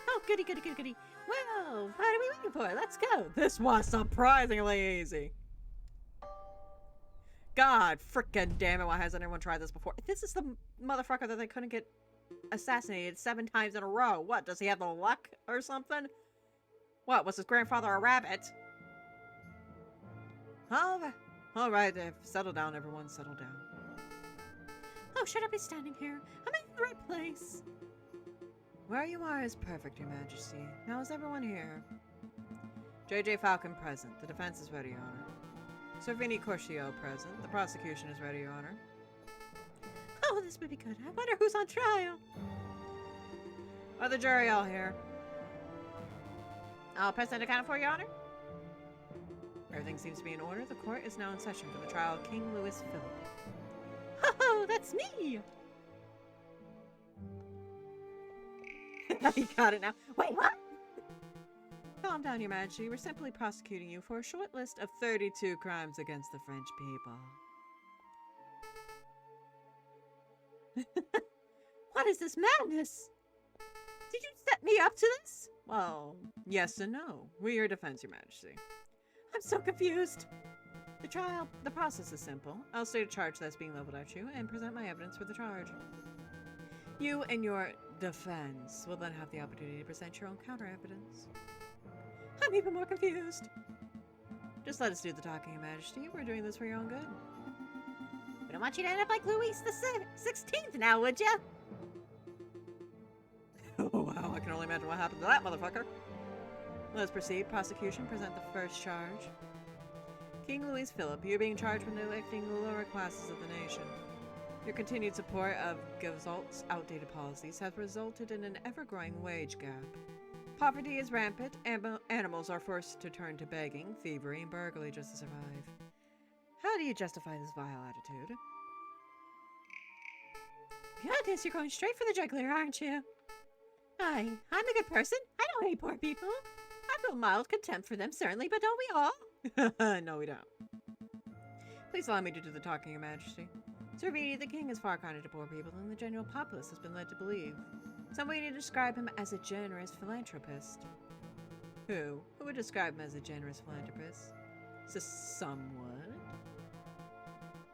Oh, goody, goody, goody, goody. Well, what are we waiting for? Let's go. This was surprisingly easy. God frickin' damn it, why hasn't anyone tried this before? This is the motherfucker that they couldn't get assassinated 7 times in a row. What, does he have the luck or something? What, was his grandfather a rabbit? All right, settle down, everyone, settle down. Oh, should I be standing here? Am I in the right place? Where you are is perfect, Your Majesty. Now is everyone here? J.J. Falcon present. The defense is ready, Your Honor. Servini Corcio present. The prosecution is ready, Your Honor. Oh, this would be good. I wonder who's on trial. Are the jury all here? All present accounted for, Your Honor? Everything seems to be in order. The court is now in session for the trial of King Louis Philip. Oh, that's me! You got it now. Wait, what? Calm down, Your Majesty. We're simply prosecuting you for a short list of 32 crimes against the French people. What is this madness? Did you set me up to this? Well, yes and no. We're your defense, Your Majesty. I'm so confused. The process is simple. I'll state a charge that's being leveled at you and present my evidence for the charge. You and your defense will then have the opportunity to present your own counter-evidence. I'm even more confused. Just let us do the talking, Your Majesty. We're doing this for your own good. We don't want you to end up like Louis the 16th now, would ya? Oh, wow. I can only imagine what happened to that motherfucker. Let's proceed. Prosecution, present the first charge. King Louis Philip, you're being charged with neglecting the lower classes of the nation. Your continued support of Gauzalt's outdated policies has resulted in an ever-growing wage gap. Poverty is rampant, animals are forced to turn to begging, thievery, and burglary just to survive. How do you justify this vile attitude? Goodness, you're going straight for the jugular, aren't you? I'm a good person. I don't hate poor people. I feel mild contempt for them, certainly, but don't we all? No, we don't. Please allow me to do the talking, Your Majesty. Servini, the king is far kinder to poor people than the general populace has been led to believe. Some way to describe him as a generous philanthropist. Who? Who would describe him as a generous philanthropist? Some would.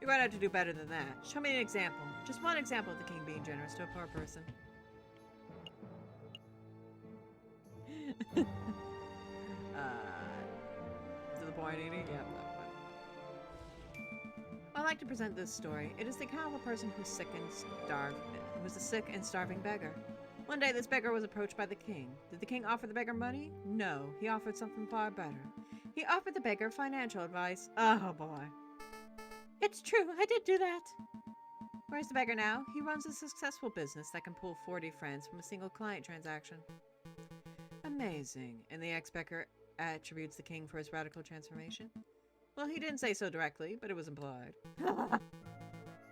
You're going to have to do better than that. Show me an example. Just one example of the king being generous to a poor person. To the point, Edie? Yeah, that one. I'd like to present this story. It is the account of a person who's sick and starved, who was a sick and starving beggar. One day, this beggar was approached by the king. Did the king offer the beggar money? No, he offered something far better. He offered the beggar financial advice. Oh boy. It's true, I did do that. Where's the beggar now? He runs a successful business that can pull 40 francs from a single client transaction. Amazing. And the ex-beggar attributes the king for his radical transformation? Well, he didn't say so directly, but it was implied.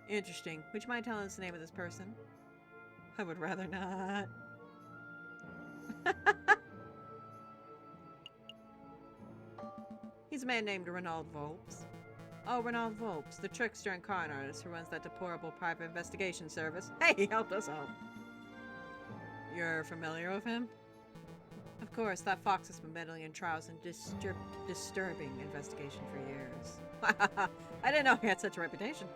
Interesting. Would you mind telling us the name of this person? I would rather not. He's a man named Renaud Volpes. Oh, Renaud Volpes, the trickster and con artist who runs that deplorable private investigation service. Hey, he helped us out. You're familiar with him? Of course, that fox has been meddling in trials and disturbing investigation for years. I didn't know he had such a reputation.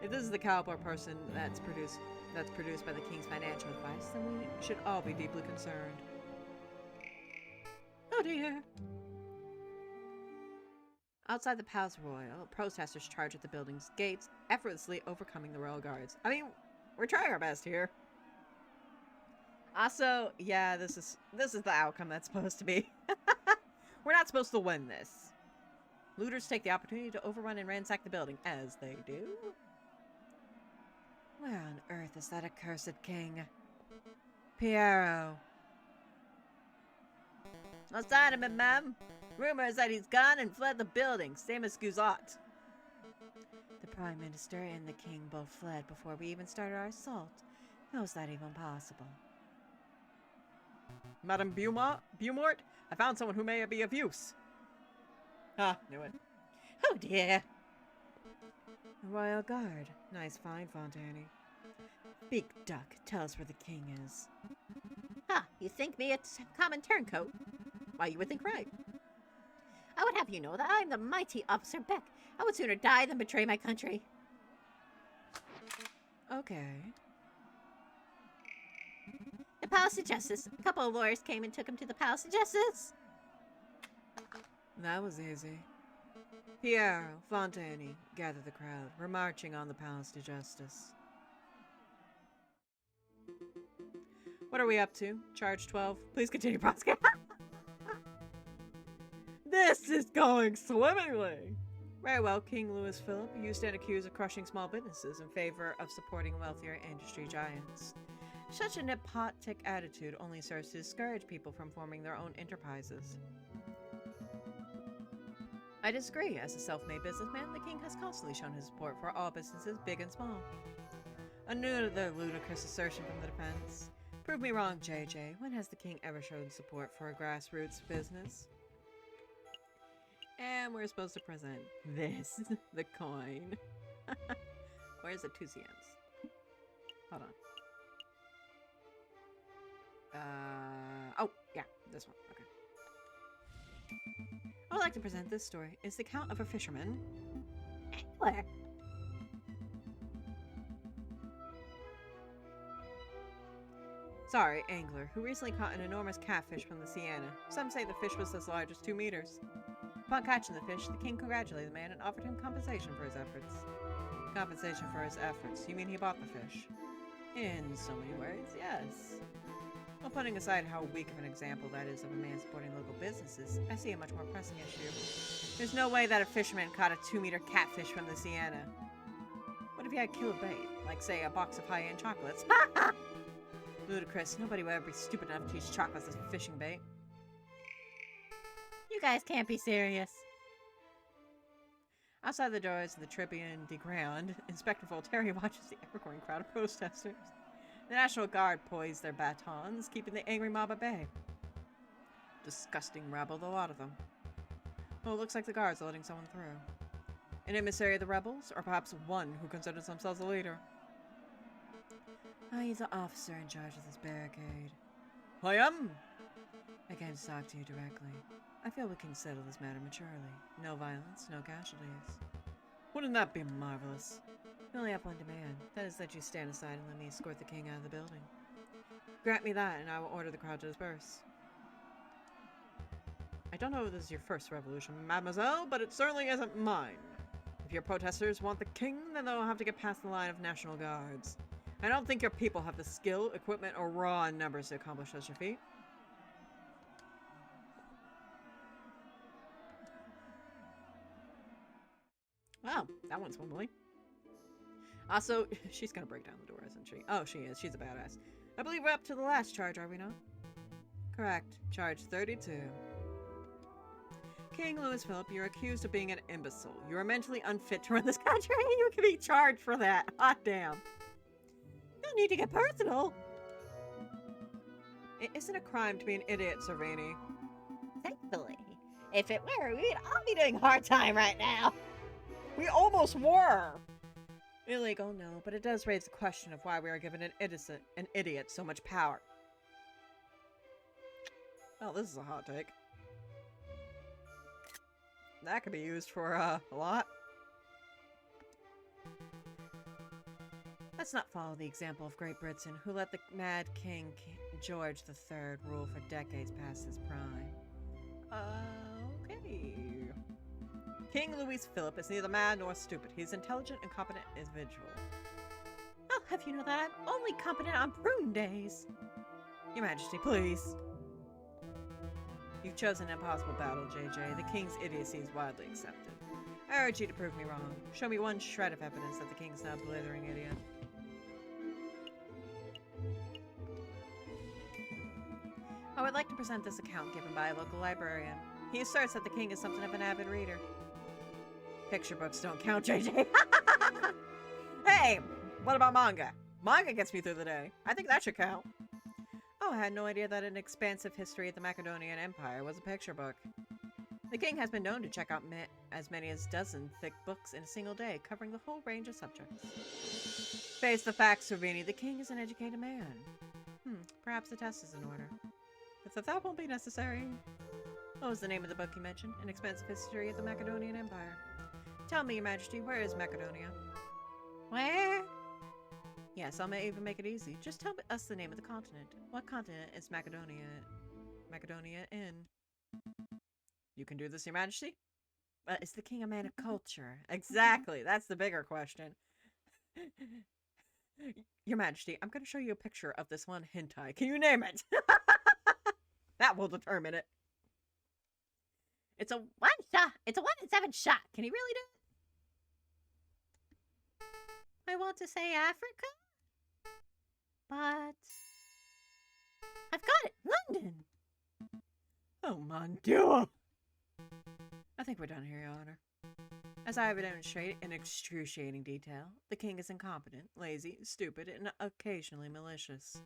If this is the caliber person that's produced by the king's financial advice, then we should all be deeply concerned. Oh dear. Outside the Palace Royal, protesters charge at the building's gates, effortlessly overcoming the royal guards. I mean, we're trying our best here. Also, yeah, this is the outcome that's supposed to be. We're not supposed to win this. Looters take the opportunity to overrun and ransack the building, as they do. Where on earth is that accursed king? Piero. No sign of him, ma'am. Rumor is that he's gone and fled the building, same as Gauzalt. The Prime Minister and the king both fled before we even started our assault. How is that even possible? Madame Beaumont, I found someone who may be of use. Ah, knew it. Oh dear. The Royal Guard. Nice find, Fontani. Big Duck, tell us where the king is. Ah, you think me a common turncoat? Why, you would think right. I would have you know that I am the mighty Officer Beck, I would sooner die than betray my country. Okay. The Palace of Justice. A couple of lawyers came and took him to the Palace of Justice. That was easy. Piero, Fontani, gather the crowd. We're marching on the Palace to Justice. What are we up to? Charge 12. Please continue prosecuting. This is going swimmingly. Very well, King Louis Philip, you stand accused of crushing small businesses in favor of supporting wealthier industry giants. Such a nepotic attitude only serves to discourage people from forming their own enterprises. I disagree. As a self-made businessman, the king has constantly shown his support for all businesses, big and small. Another ludicrous assertion from the defense. Prove me wrong, JJ. When has the king ever shown support for a grassroots business? And we're supposed to present this, the coin. Where's the 2 cents? Hold on. Oh, yeah, this one. Okay. I would like to present this story. It's the account of a fisherman. Where? Sorry, angler, who recently caught an enormous catfish from the Siena. Some say the fish was as large as 2 meters. Upon catching the fish, the king congratulated the man and offered him compensation for his efforts. Compensation for his efforts? You mean he bought the fish? In so many words, yes. Well, putting aside how weak of an example that is of a man supporting local businesses, I see a much more pressing issue. There's no way that a fisherman caught a 2-meter catfish from the Siena. What if he had killed bait? Like, say, a box of high-end chocolates? Ludicrous. Nobody would ever be stupid enough to use chocolates as fishing bait. You guys can't be serious. Outside the doors of the Tribune de Grand, Inspector Voltaire watches the ever-growing crowd of protesters. The National Guard poise their batons, keeping the angry mob at bay. Disgusting rabble, the lot of them. Oh, it looks like the guards are letting someone through. An emissary of the rebels, or perhaps one who considers themselves a leader. He's the officer in charge of this barricade. I am! I came to talk to you directly. I feel we can settle this matter maturely. No violence, no casualties. Wouldn't that be marvelous? We only have one demand. That is that you stand aside and let me escort the king out of the building. Grant me that, and I will order the crowd to disperse. I don't know if this is your first revolution, mademoiselle, but it certainly isn't mine. If your protesters want the king, then they'll have to get past the line of National Guards. I don't think your people have the skill, equipment, or raw numbers to accomplish such a feat. Wow, that went swimmingly. Also, she's gonna break down the door, isn't she? Oh, she is. She's a badass. I believe we're up to the last charge, are we not? Correct. Charge 32. King Louis Philip, you're accused of being an imbecile. You are mentally unfit to run this country. You can be charged for that. Hot damn. You don't need to get personal. It isn't a crime to be an idiot, Cervini. Thankfully. If it were, we'd all be doing hard time right now. We almost were! Illegal, no, but it does raise the question of why we are giving an idiot so much power. Well, this is a hot take. That could be used for, a lot. Let's not follow the example of Great Britain, who let the mad King George III rule for decades past his prime. Okay. King Louis Philip is neither mad nor stupid. He's an intelligent and competent individual. I'll have you know that I'm only competent on prune days. Your Majesty, please. You've chosen an impossible battle, JJ. The king's idiocy is widely accepted. I urge you to prove me wrong. Show me one shred of evidence that the king's not a blithering idiot. I would like to present this account given by a local librarian. He asserts that the king is something of an avid reader. Picture books don't count, JJ. Hey, what about manga? Manga gets me through the day. I think that should count. Oh, I had no idea that an expansive history of the Macedonian Empire was a picture book. The king has been known to check out as many as a dozen thick books in a single day, covering the whole range of subjects. Face the facts, Cervini. The king is an educated man. Perhaps the test is in order. But that won't be necessary. What was the name of the book you mentioned? An expansive history of the Macedonian Empire. Tell me, Your Majesty, where is Macedonia? Where? Yes, I'll even make it easy. Just tell us the name of the continent. What continent is Macedonia in? You can do this, Your Majesty? Is the king a man of culture? Exactly. That's the bigger question. Your Majesty, I'm going to show you a picture of this one hentai. Can you name it? That will determine it. It's a 1 shot. It's a 1 in 7 shot. Can he really do it? I want to say Africa, but I've got it. London. Oh, mon Dieu. I think we're done here, Your Honor. As I have demonstrated in excruciating detail, the king is incompetent, lazy, stupid, and occasionally malicious.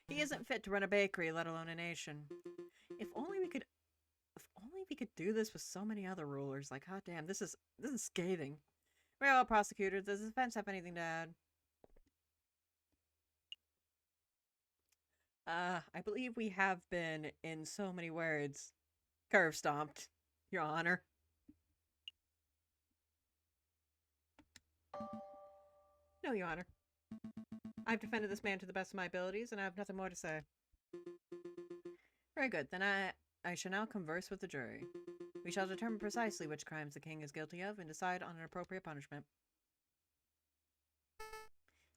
He isn't fit to run a bakery, let alone a nation. If only we could do this with so many other rulers. Like, hot damn, this is scathing. Very well, prosecutor. Does the defense have anything to add? I believe we have been, in so many words, curve stomped, Your Honor. No, Your Honor. I've defended this man to the best of my abilities, and I have nothing more to say. Very good. Then I shall now converse with the jury. We shall determine precisely which crimes the king is guilty of and decide on an appropriate punishment.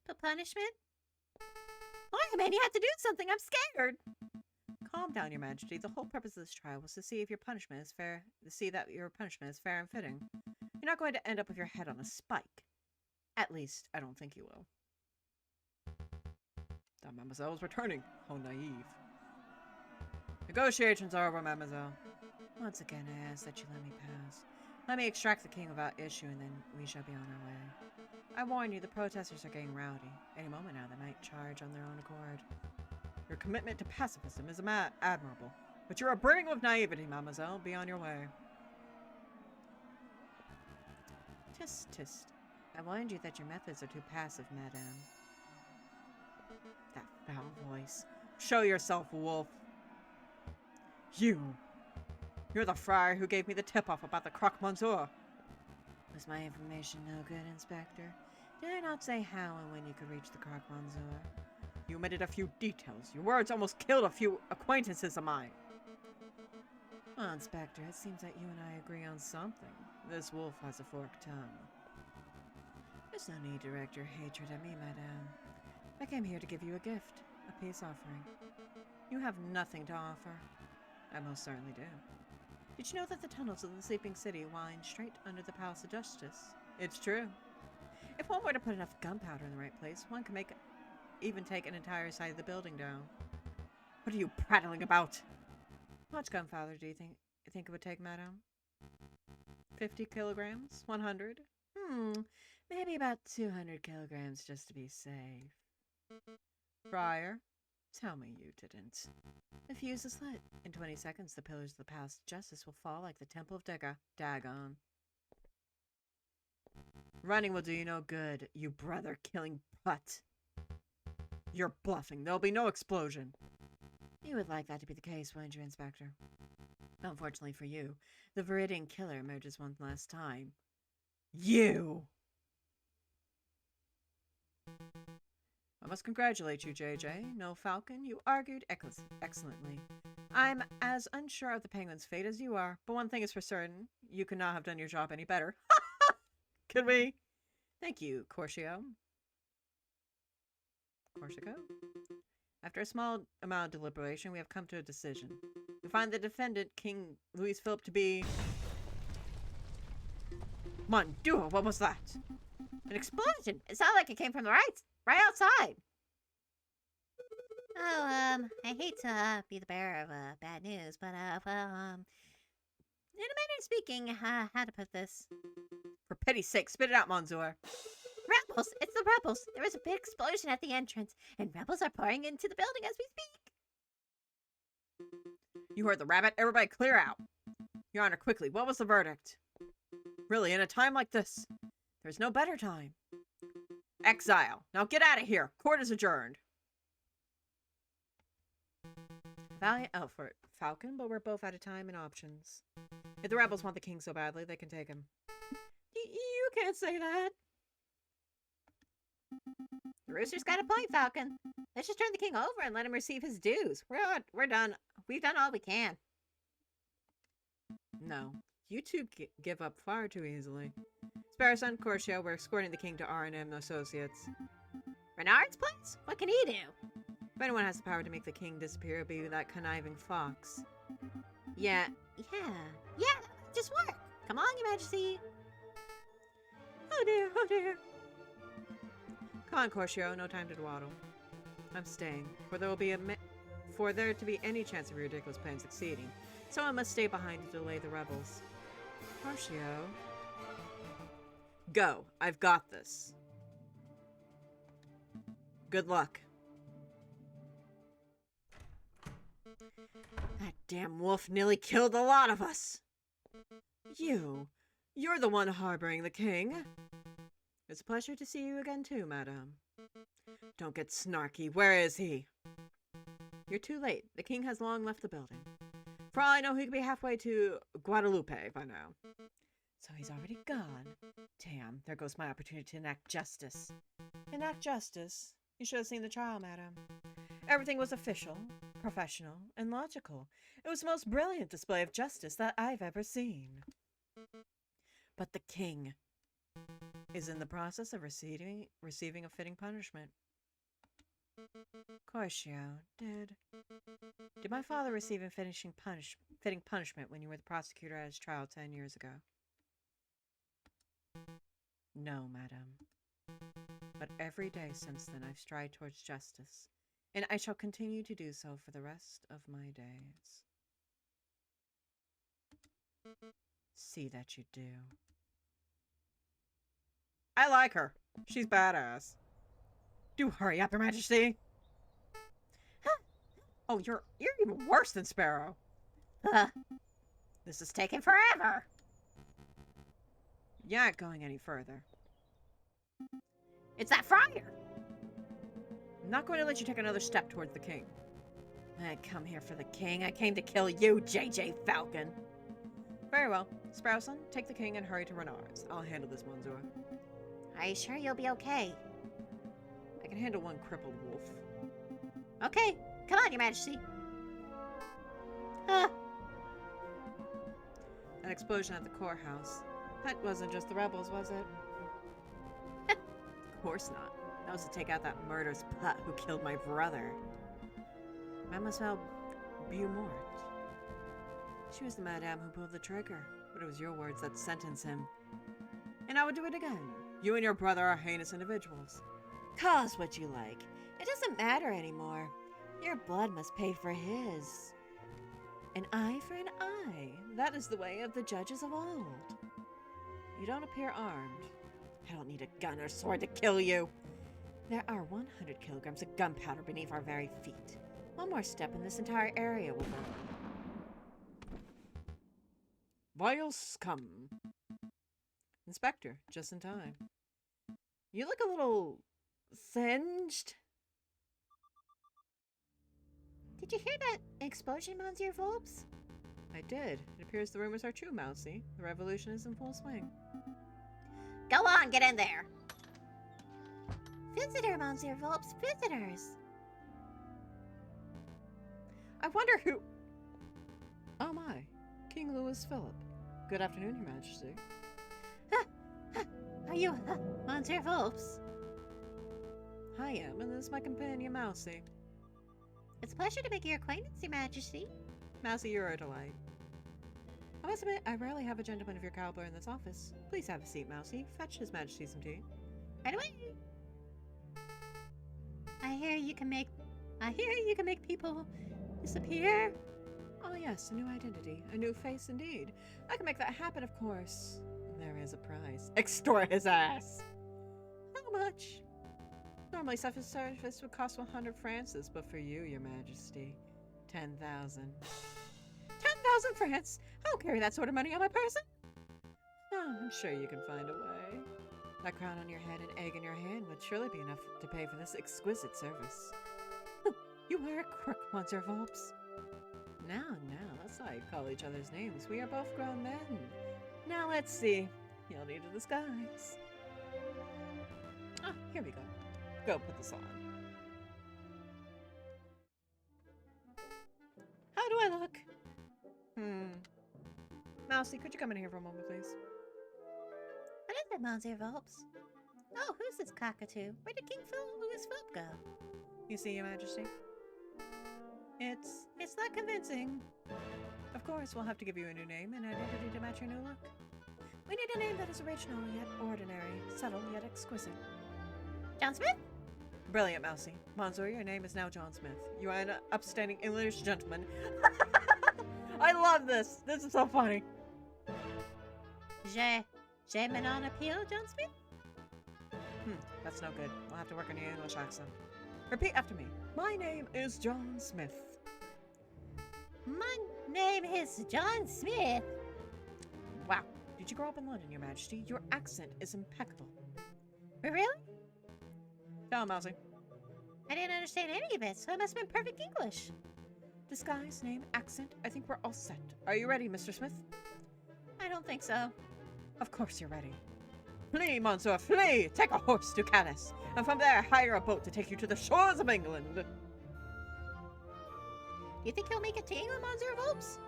But punishment? Why, man, you have to do something. I'm scared. Calm down, Your Majesty. The whole purpose of this trial was to see if your punishment is fair. To see that your punishment is fair and fitting. You're not going to end up with your head on a spike. At least, I don't think you will. The mademoiselle is returning. How naive. Negotiations are over, mademoiselle. Once again, I ask that you let me pass. Let me extract the king without issue, and then we shall be on our way. I warn you, the protesters are getting rowdy. Any moment now, they might charge on their own accord. Your commitment to pacifism is admirable, but you're brimming with naivety, mademoiselle. Be on your way. Tisk, tisk. I warned you that your methods are too passive, madame. That foul voice. Show yourself, wolf. You're the friar who gave me the tip-off about the croque monsieur. Was my information no good, Inspector? Did I not say how and when you could reach the croque monsieur? You omitted a few details. Your words almost killed a few acquaintances of mine. Well, Inspector, it seems that you and I agree on something. This wolf has a forked tongue. There's no need to direct your hatred at me, madame. I came here to give you a gift, a peace offering. You have nothing to offer. I most certainly do. Did you know that the tunnels of the sleeping city wind straight under the Palace of Justice? It's true. If one were to put enough gunpowder in the right place, one could even take an entire side of the building down. What are you prattling about? How much gunpowder do you think it would take, madame? 50 kilograms? 100? Maybe about 200 kilograms just to be safe. Friar, tell me you didn't. The fuse is lit. In 20 seconds, the pillars of the Palace of Justice will fall like the Temple of Dagon. Running will do you no good, you brother-killing butt. You're bluffing. There'll be no explosion. You would like that to be the case, wouldn't you, Inspector? Unfortunately for you, the Viridian killer emerges one last time. You! I must congratulate you, JJ. No, Falcon, you argued excellently. I'm as unsure of the Penguin's fate as you are, but one thing is for certain. You could not have done your job any better. Could we? Thank you, Corsico. After a small amount of deliberation, we have come to a decision. We find the defendant, King Louis Philippe, to be... Mon Dieu, what was that? An explosion. It sounded like it came from the right outside. Oh, I hate to be the bearer of bad news, but, in a manner of speaking, how to put this? For pity's sake, spit it out, Monsieur. Rebels! It's the rebels! There was a big explosion at the entrance, and rebels are pouring into the building as we speak. You heard the rabbit. Everybody clear out. Your Honor, quickly, what was the verdict? Really, in a time like this, there's no better time. Exile. Now get out of here. Court is adjourned. Valiant effort, Falcon, but we're both out of time and options. If the rebels want the king so badly, they can take him. Do You can't say that. The rooster's got a point, Falcon. Let's just turn the king over and let him receive his dues. We're done. We've done all we can. No, you two give up far too easily. Sparrow's son Corcio, we're escorting the king to R&M Associates. Renard's place? What can he do? If anyone has the power to make the king disappear, it'd be that conniving fox. Yeah, that might just work. Come on, Your Majesty. Oh dear, oh dear. Come on, Corcio, no time to dawdle. I'm staying, for there to be any chance of your ridiculous plan succeeding, someone must stay behind to delay the rebels. Corcio. Go, I've got this. Good luck. That damn wolf nearly killed a lot of us. You're the one harboring the king. It's a pleasure to see you again too, madame. Don't get snarky. Where is he? You're too late. The king has long left the building. For all I know, he could be halfway to Guadalupe by now. So he's already gone. Damn, there goes my opportunity to enact justice. Enact justice? You should have seen the trial, madam. Everything was official, professional, and logical. It was the most brilliant display of justice that I've ever seen. But the king is in the process of receiving a fitting punishment. Corcio, did my father receive a fitting punishment when you were the prosecutor at his trial 10 years ago? No, madam. But every day since then I've strived towards justice, and I shall continue to do so for the rest of my days. See that you do. I like her. She's badass. Do hurry up, Your Majesty. Huh? Oh, you're even worse than Sparrow. This is taking forever. You're not going any further. It's that friar. I'm not going to let you take another step towards the king. I didn't come here for the king. I came to kill you, JJ Falcon. Very well. Sparrowson, take the king and hurry to Renard's. I'll handle this, Monsieur. Are you sure you'll be okay? I can handle one crippled wolf. Okay, come on, Your Majesty. Huh. That explosion at the courthouse. That wasn't just the rebels, was it? Of course not. That was to take out that murderous putt who killed my brother. Mademoiselle Beaumont. She was the madame who pulled the trigger, but it was your words that sentenced him. And I would do it again. You and your brother are heinous individuals. Call us what you like. It doesn't matter anymore. Your blood must pay for his. An eye for an eye. That is the way of the judges of old. You don't appear armed. I don't need a gun or sword to kill you. There are 100 kilograms of gunpowder beneath our very feet. One more step and this entire area will burn. Vile scum. Inspector, just in time. You look a little singed. Did you hear that explosion, Monsieur Volps? I did. It appears the rumors are true, Mousy. The revolution is in full swing. Go on, get in there. Visitor, Monsieur Volps, visitors. I wonder who... Oh my. King Louis Philip. Good afternoon, Your Majesty. Are you, Monsieur Volps? I am, and this is my companion, Mousy. It's a pleasure to make your acquaintance, Your Majesty. Mousy, you're a delight. I must admit, I rarely have a gentleman of your caliber in this office. Please have a seat, Mousy. Fetch His Majesty some tea. Right away. I hear you can make people disappear. Oh yes, a new identity. A new face indeed. I can make that happen, of course. There is a price. Extort his ass! How much? Normally such a service would cost 100 francs, but for you, Your Majesty, 10,000. 10,000 francs? I'll carry that sort of money on my person. Oh, I'm sure you can find a way. That crown on your head and egg in your hand would surely be enough to pay for this exquisite service. You are a crook, Monsieur Volps. Now, let's not call each other's names. We are both grown men. Now let's see. You'll need a disguise. Ah, here we go. Go put this on. How do I look? Mousy, could you come in here for a moment, please? What is it, Monsieur Volps? Oh, who's this cockatoo? Where did King Louis Philip go? You see, Your Majesty? It's not convincing. Of course, we'll have to give you a new name and identity to match your new look. We need a name that is original yet ordinary, subtle yet exquisite. John Smith? Brilliant, Mousy. Monsieur, your name is now John Smith. You are an upstanding English gentleman. I love this. This is so funny. J'ai mon appeal, John Smith? That's no good. We'll have to work on your English accent. Repeat after me. My name is John Smith. My name is John Smith. Wow. Did you grow up in London, Your Majesty? Your accent is impeccable. Really? Tell him, Mousy. I didn't understand any of it, so it must have been perfect English. Disguise, name, accent. I think we're all set. Are you ready, Mr. Smith? I don't think so. Of course you're ready. Flee, Monsieur, flee! Take a horse to Calais, and from there hire a boat to take you to the shores of England. Do you think he'll make it to England, Monsieur Volps?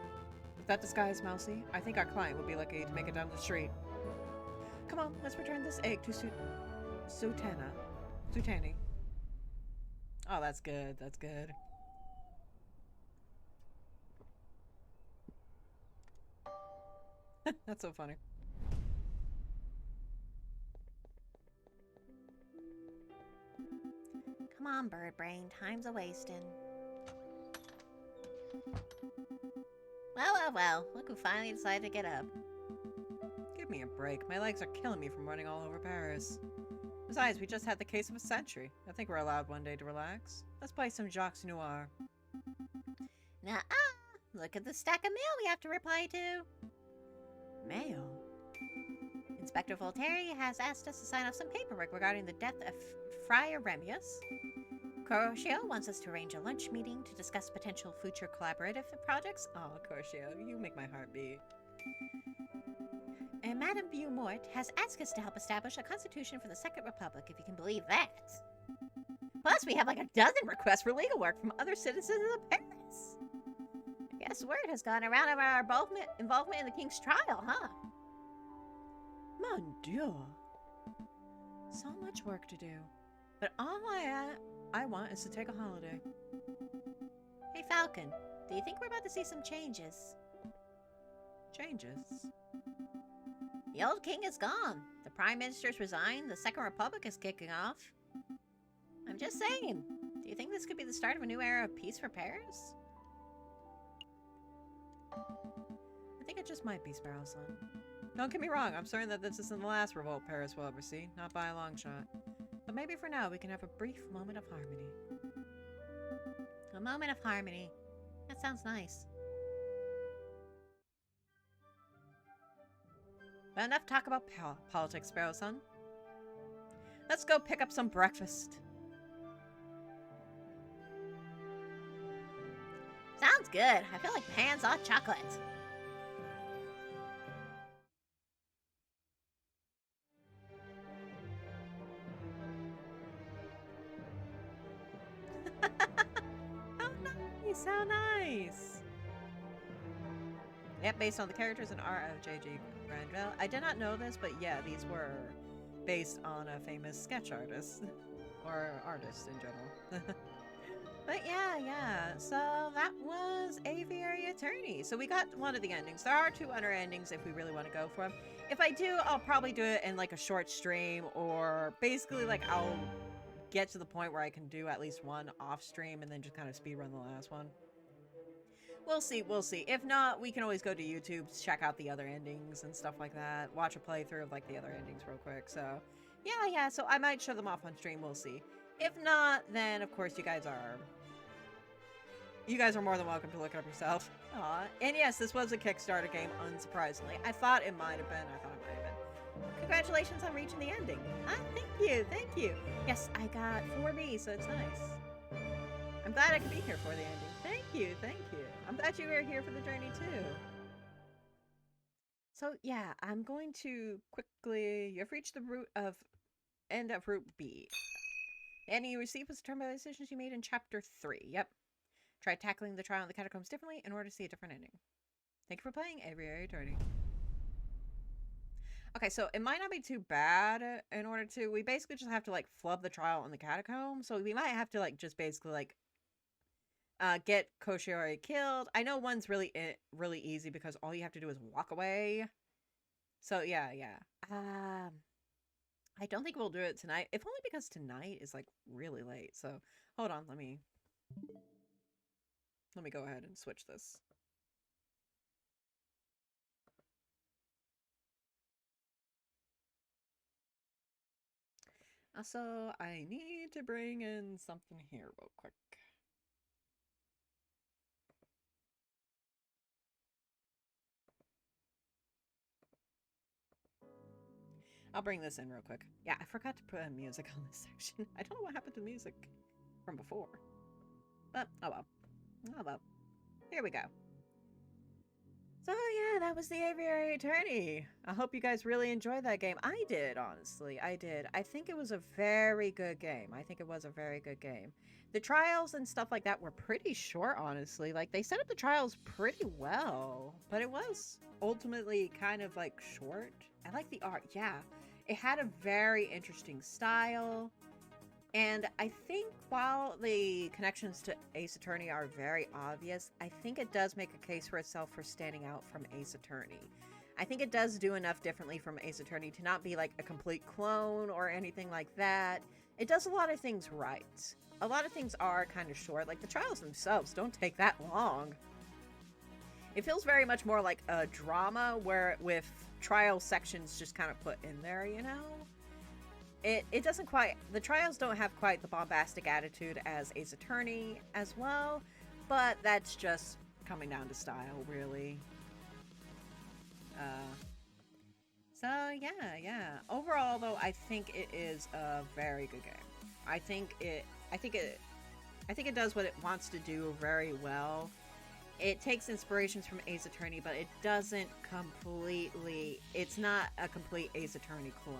With that disguise, Mousy, I think our client will be lucky to make it down the street. Come on, let's return this egg to Sutani. Oh, that's good. That's good. That's so funny. Come on, bird brain. Time's a-wasting. Well. Look who finally decided to get up. Give me a break. My legs are killing me from running all over Paris. Besides, we just had the case of a century. I think we're allowed one day to relax. Let's play some Jacques Noir. Nuh-uh. Look at the stack of mail we have to reply to. Mail? Inspector Voltaire has asked us to sign off some paperwork regarding the death of Friar Remius. Corcio wants us to arrange a lunch meeting to discuss potential future collaborative projects. Oh, Corcio, you make my heart beat. And Madame Beaumort has asked us to help establish a constitution for the Second Republic, if you can believe that. Plus, we have like a dozen requests for legal work from other citizens of Paris. I guess word has gone around of our involvement in the king's trial, huh? Mon Dieu. So much work to do. But all I want is to take a holiday. Hey, Falcon, do you think we're about to see some changes? Changes? The old king is gone. The prime minister's resigned. The Second Republic is kicking off. I'm just saying. Do you think this could be the start of a new era of peace for Paris? I think it just might be, Sparrow Son. Don't get me wrong, I'm certain that this isn't the last revolt Paris will ever see, not by a long shot. But maybe for now we can have a brief moment of harmony. A moment of harmony. That sounds nice. But enough talk about politics, Sparrow Son. Let's go pick up some breakfast. Sounds good. I feel like Pan's hot chocolate. How nice! Yep, based on the characters in art of J.G. Grandville. I did not know this, but yeah, these were based on a famous sketch artist. Or artist in general. But yeah. So that was Aviary Attorney. So we got one of the endings. There are 2 other endings if we really want to go for them. If I do, I'll probably do it in like a short stream, or basically like I'll get to the point where I can do at least one off stream and then just kind of speedrun the last one. We'll see. If not, we can always go to YouTube, check out the other endings and stuff like that. Watch a playthrough of like the other endings real quick. So yeah, so I might show them off on stream, we'll see. If not, then of course you guys are more than welcome to look it up yourself. Aw. And yes, this was a Kickstarter game, unsurprisingly. I thought it might have been. Congratulations on reaching the ending. Thank you. Yes, I got 4B, so it's nice. I'm glad I could be here for the ending. Thank you. I'm glad you were here for the journey too. So yeah, I'm going to quickly. You've reached the end of Route B. The ending you receive was determined by the decisions you made in Chapter 3. Yep. Try tackling the trial in the catacombs differently in order to see a different ending. Thank you for playing Aviary Attorney. Okay, so it might not be too bad in order to... We basically just have to, like, flub the trial in the catacombs. So we might have to, like, just basically, like, get Koshiori killed. I know one's really easy because all you have to do is walk away. So, yeah. I don't think we'll do it tonight. If only because tonight is, like, really late. So, hold on. Let me go ahead and switch this. Also, I need to bring in something here real quick. I'll bring this in real quick. Yeah, I forgot to put music on this section. I don't know what happened to music from before. But, oh well. Oh well. Here we go. So yeah, that was the Aviary Attorney. I hope you guys really enjoyed that game. I did, honestly. I did. I think it was a very good game. The trials and stuff like that were pretty short, honestly. Like, they set up the trials pretty well. But it was ultimately kind of, like, short. I like the art. Yeah. It had a very interesting style. And I think while the connections to Ace Attorney are very obvious, I think it does make a case for itself for standing out from Ace Attorney. I think it does do enough differently from Ace Attorney to not be like a complete clone or anything like that. It does a lot of things right. A lot of things are kind of short. Like, the trials themselves don't take that long. It feels very much more like a drama with trial sections just kind of put in there, you know? It doesn't quite... The trials don't have quite the bombastic attitude as Ace Attorney as well, but that's just coming down to style, really. So, yeah. Overall, though, I think it is a very good game. I think it does what it wants to do very well. It takes inspirations from Ace Attorney, but it doesn't completely... It's not a complete Ace Attorney clone.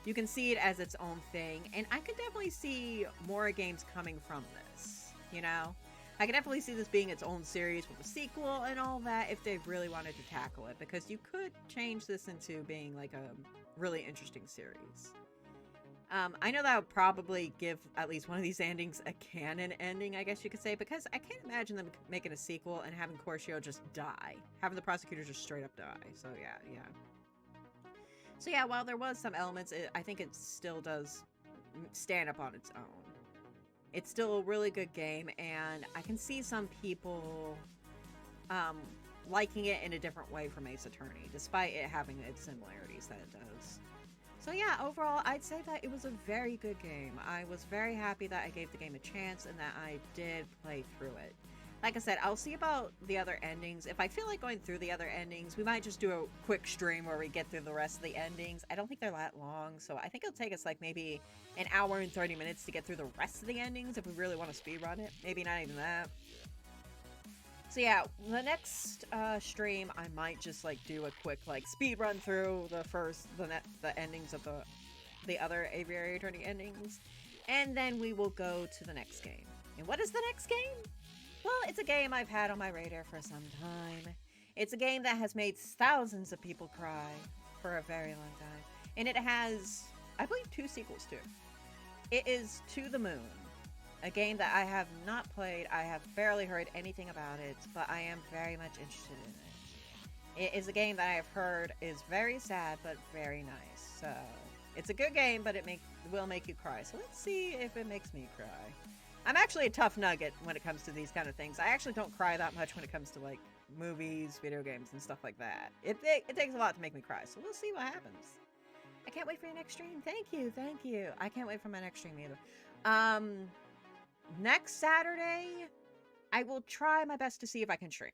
You can see it as its own thing, and I could definitely see more games coming from this, you know? I could definitely see this being its own series with a sequel and all that if they really wanted to tackle it, because you could change this into being like a really interesting series. I know that would probably give at least one of these endings a canon ending, I guess you could say, because I can't imagine them making a sequel and having Corshio just die. Having the prosecutor just straight up die. So yeah. So yeah, while there was some elements, I think it still does stand up on its own. It's still a really good game, and I can see some people liking it in a different way from Ace Attorney, despite it having its similarities that it does. So yeah, overall, I'd say that it was a very good game. I was very happy that I gave the game a chance and that I did play through it. Like I said, I'll see about the other endings. If I feel like going through the other endings, we might just do a quick stream where we get through the rest of the endings. I don't think they're that long, so I think it'll take us like maybe an hour and 30 minutes to get through the rest of the endings if we really want to speedrun it. Maybe not even that. So yeah, the next stream, I might just like do a quick like speed run through the endings of the other Aviary Attorney endings, and then we will go to the next game. And what is the next game? Well, it's a game I've had on my radar for some time. It's a game that has made thousands of people cry for a very long time, and it has, I believe, 2 sequels too. It is To the Moon. A game that I have not played. I have barely heard anything about it, but I am very much interested in it. It is a game that I have heard is very sad, but very nice. So, it's a good game, but it will make you cry. So let's see if it makes me cry. I'm actually a tough nugget when it comes to these kind of things. I actually don't cry that much when it comes to, like, movies, video games, and stuff like that. It takes a lot to make me cry, so we'll see what happens. I can't wait for your next stream. Thank you. I can't wait for my next stream either. Next Saturday, I will try my best to see if I can stream.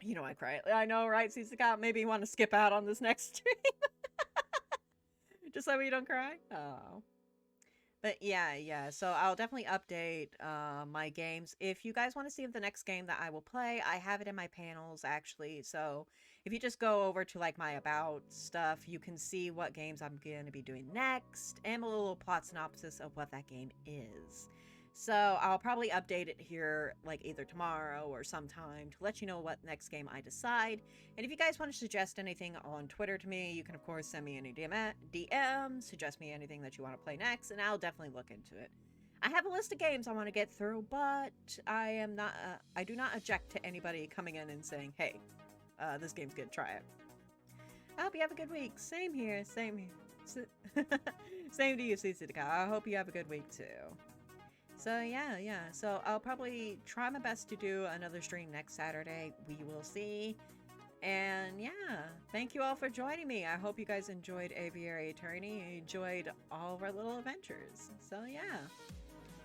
You know I cry. I know, right? Caesar, maybe you want to skip out on this next stream. Just so we don't cry. Oh. But yeah. So I'll definitely update my games. If you guys want to see the next game that I will play, I have it in my panels, actually. So if you just go over to like my about stuff, you can see what games I'm going to be doing next and a little plot synopsis of what that game is. So I'll probably update it here like either tomorrow or sometime to let you know what next game I decide. And if you guys want to suggest anything on Twitter to me, you can of course send me any DM, suggest me anything that you want to play next, and I'll definitely look into it. I have a list of games I want to get through, but I do not object to anybody coming in and saying, hey, this game's good, try it. I hope you have a good week. Same here, same here. Same to you, CCDK. I hope you have a good week too. So yeah. So I'll probably try my best to do another stream next Saturday. We will see. And yeah, thank you all for joining me. I hope you guys enjoyed Aviary Attorney, enjoyed all of our little adventures. So yeah,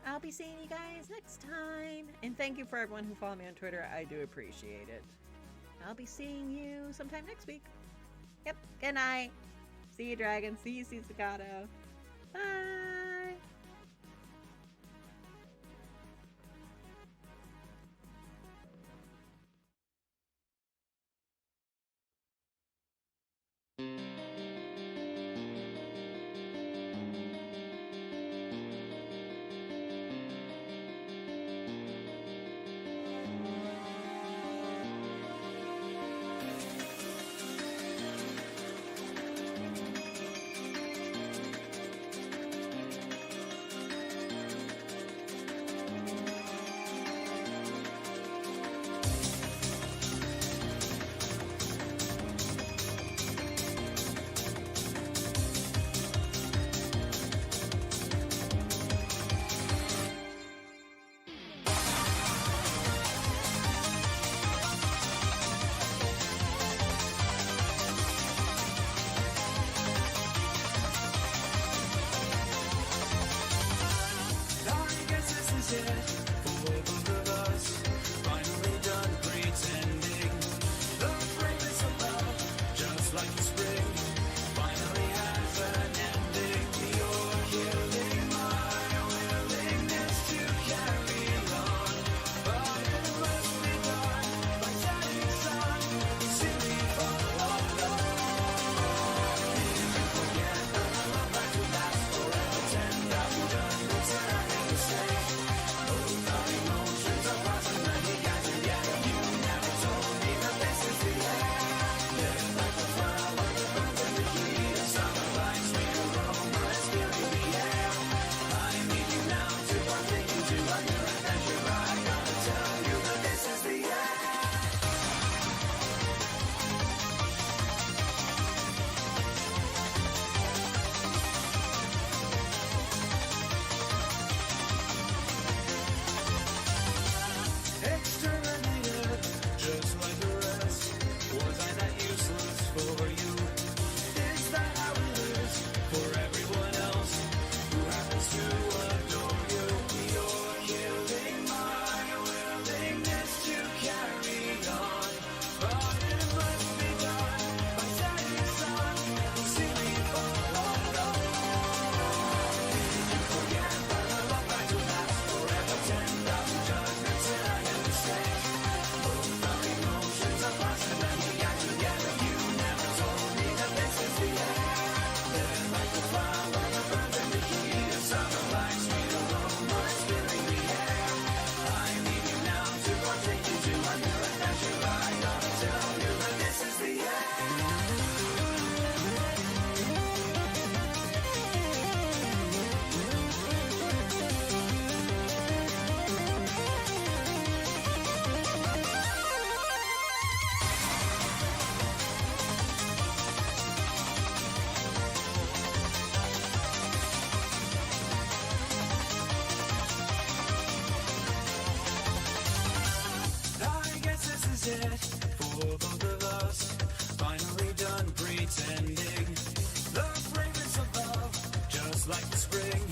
I'll be seeing you guys next time. And thank you for everyone who followed me on Twitter. I do appreciate it. I'll be seeing you sometime next week. Yep, good night. See you, Dragon. See you, Cizzicato. Bye. For both of us, finally done pretending. The fragrance of love, just like the spring.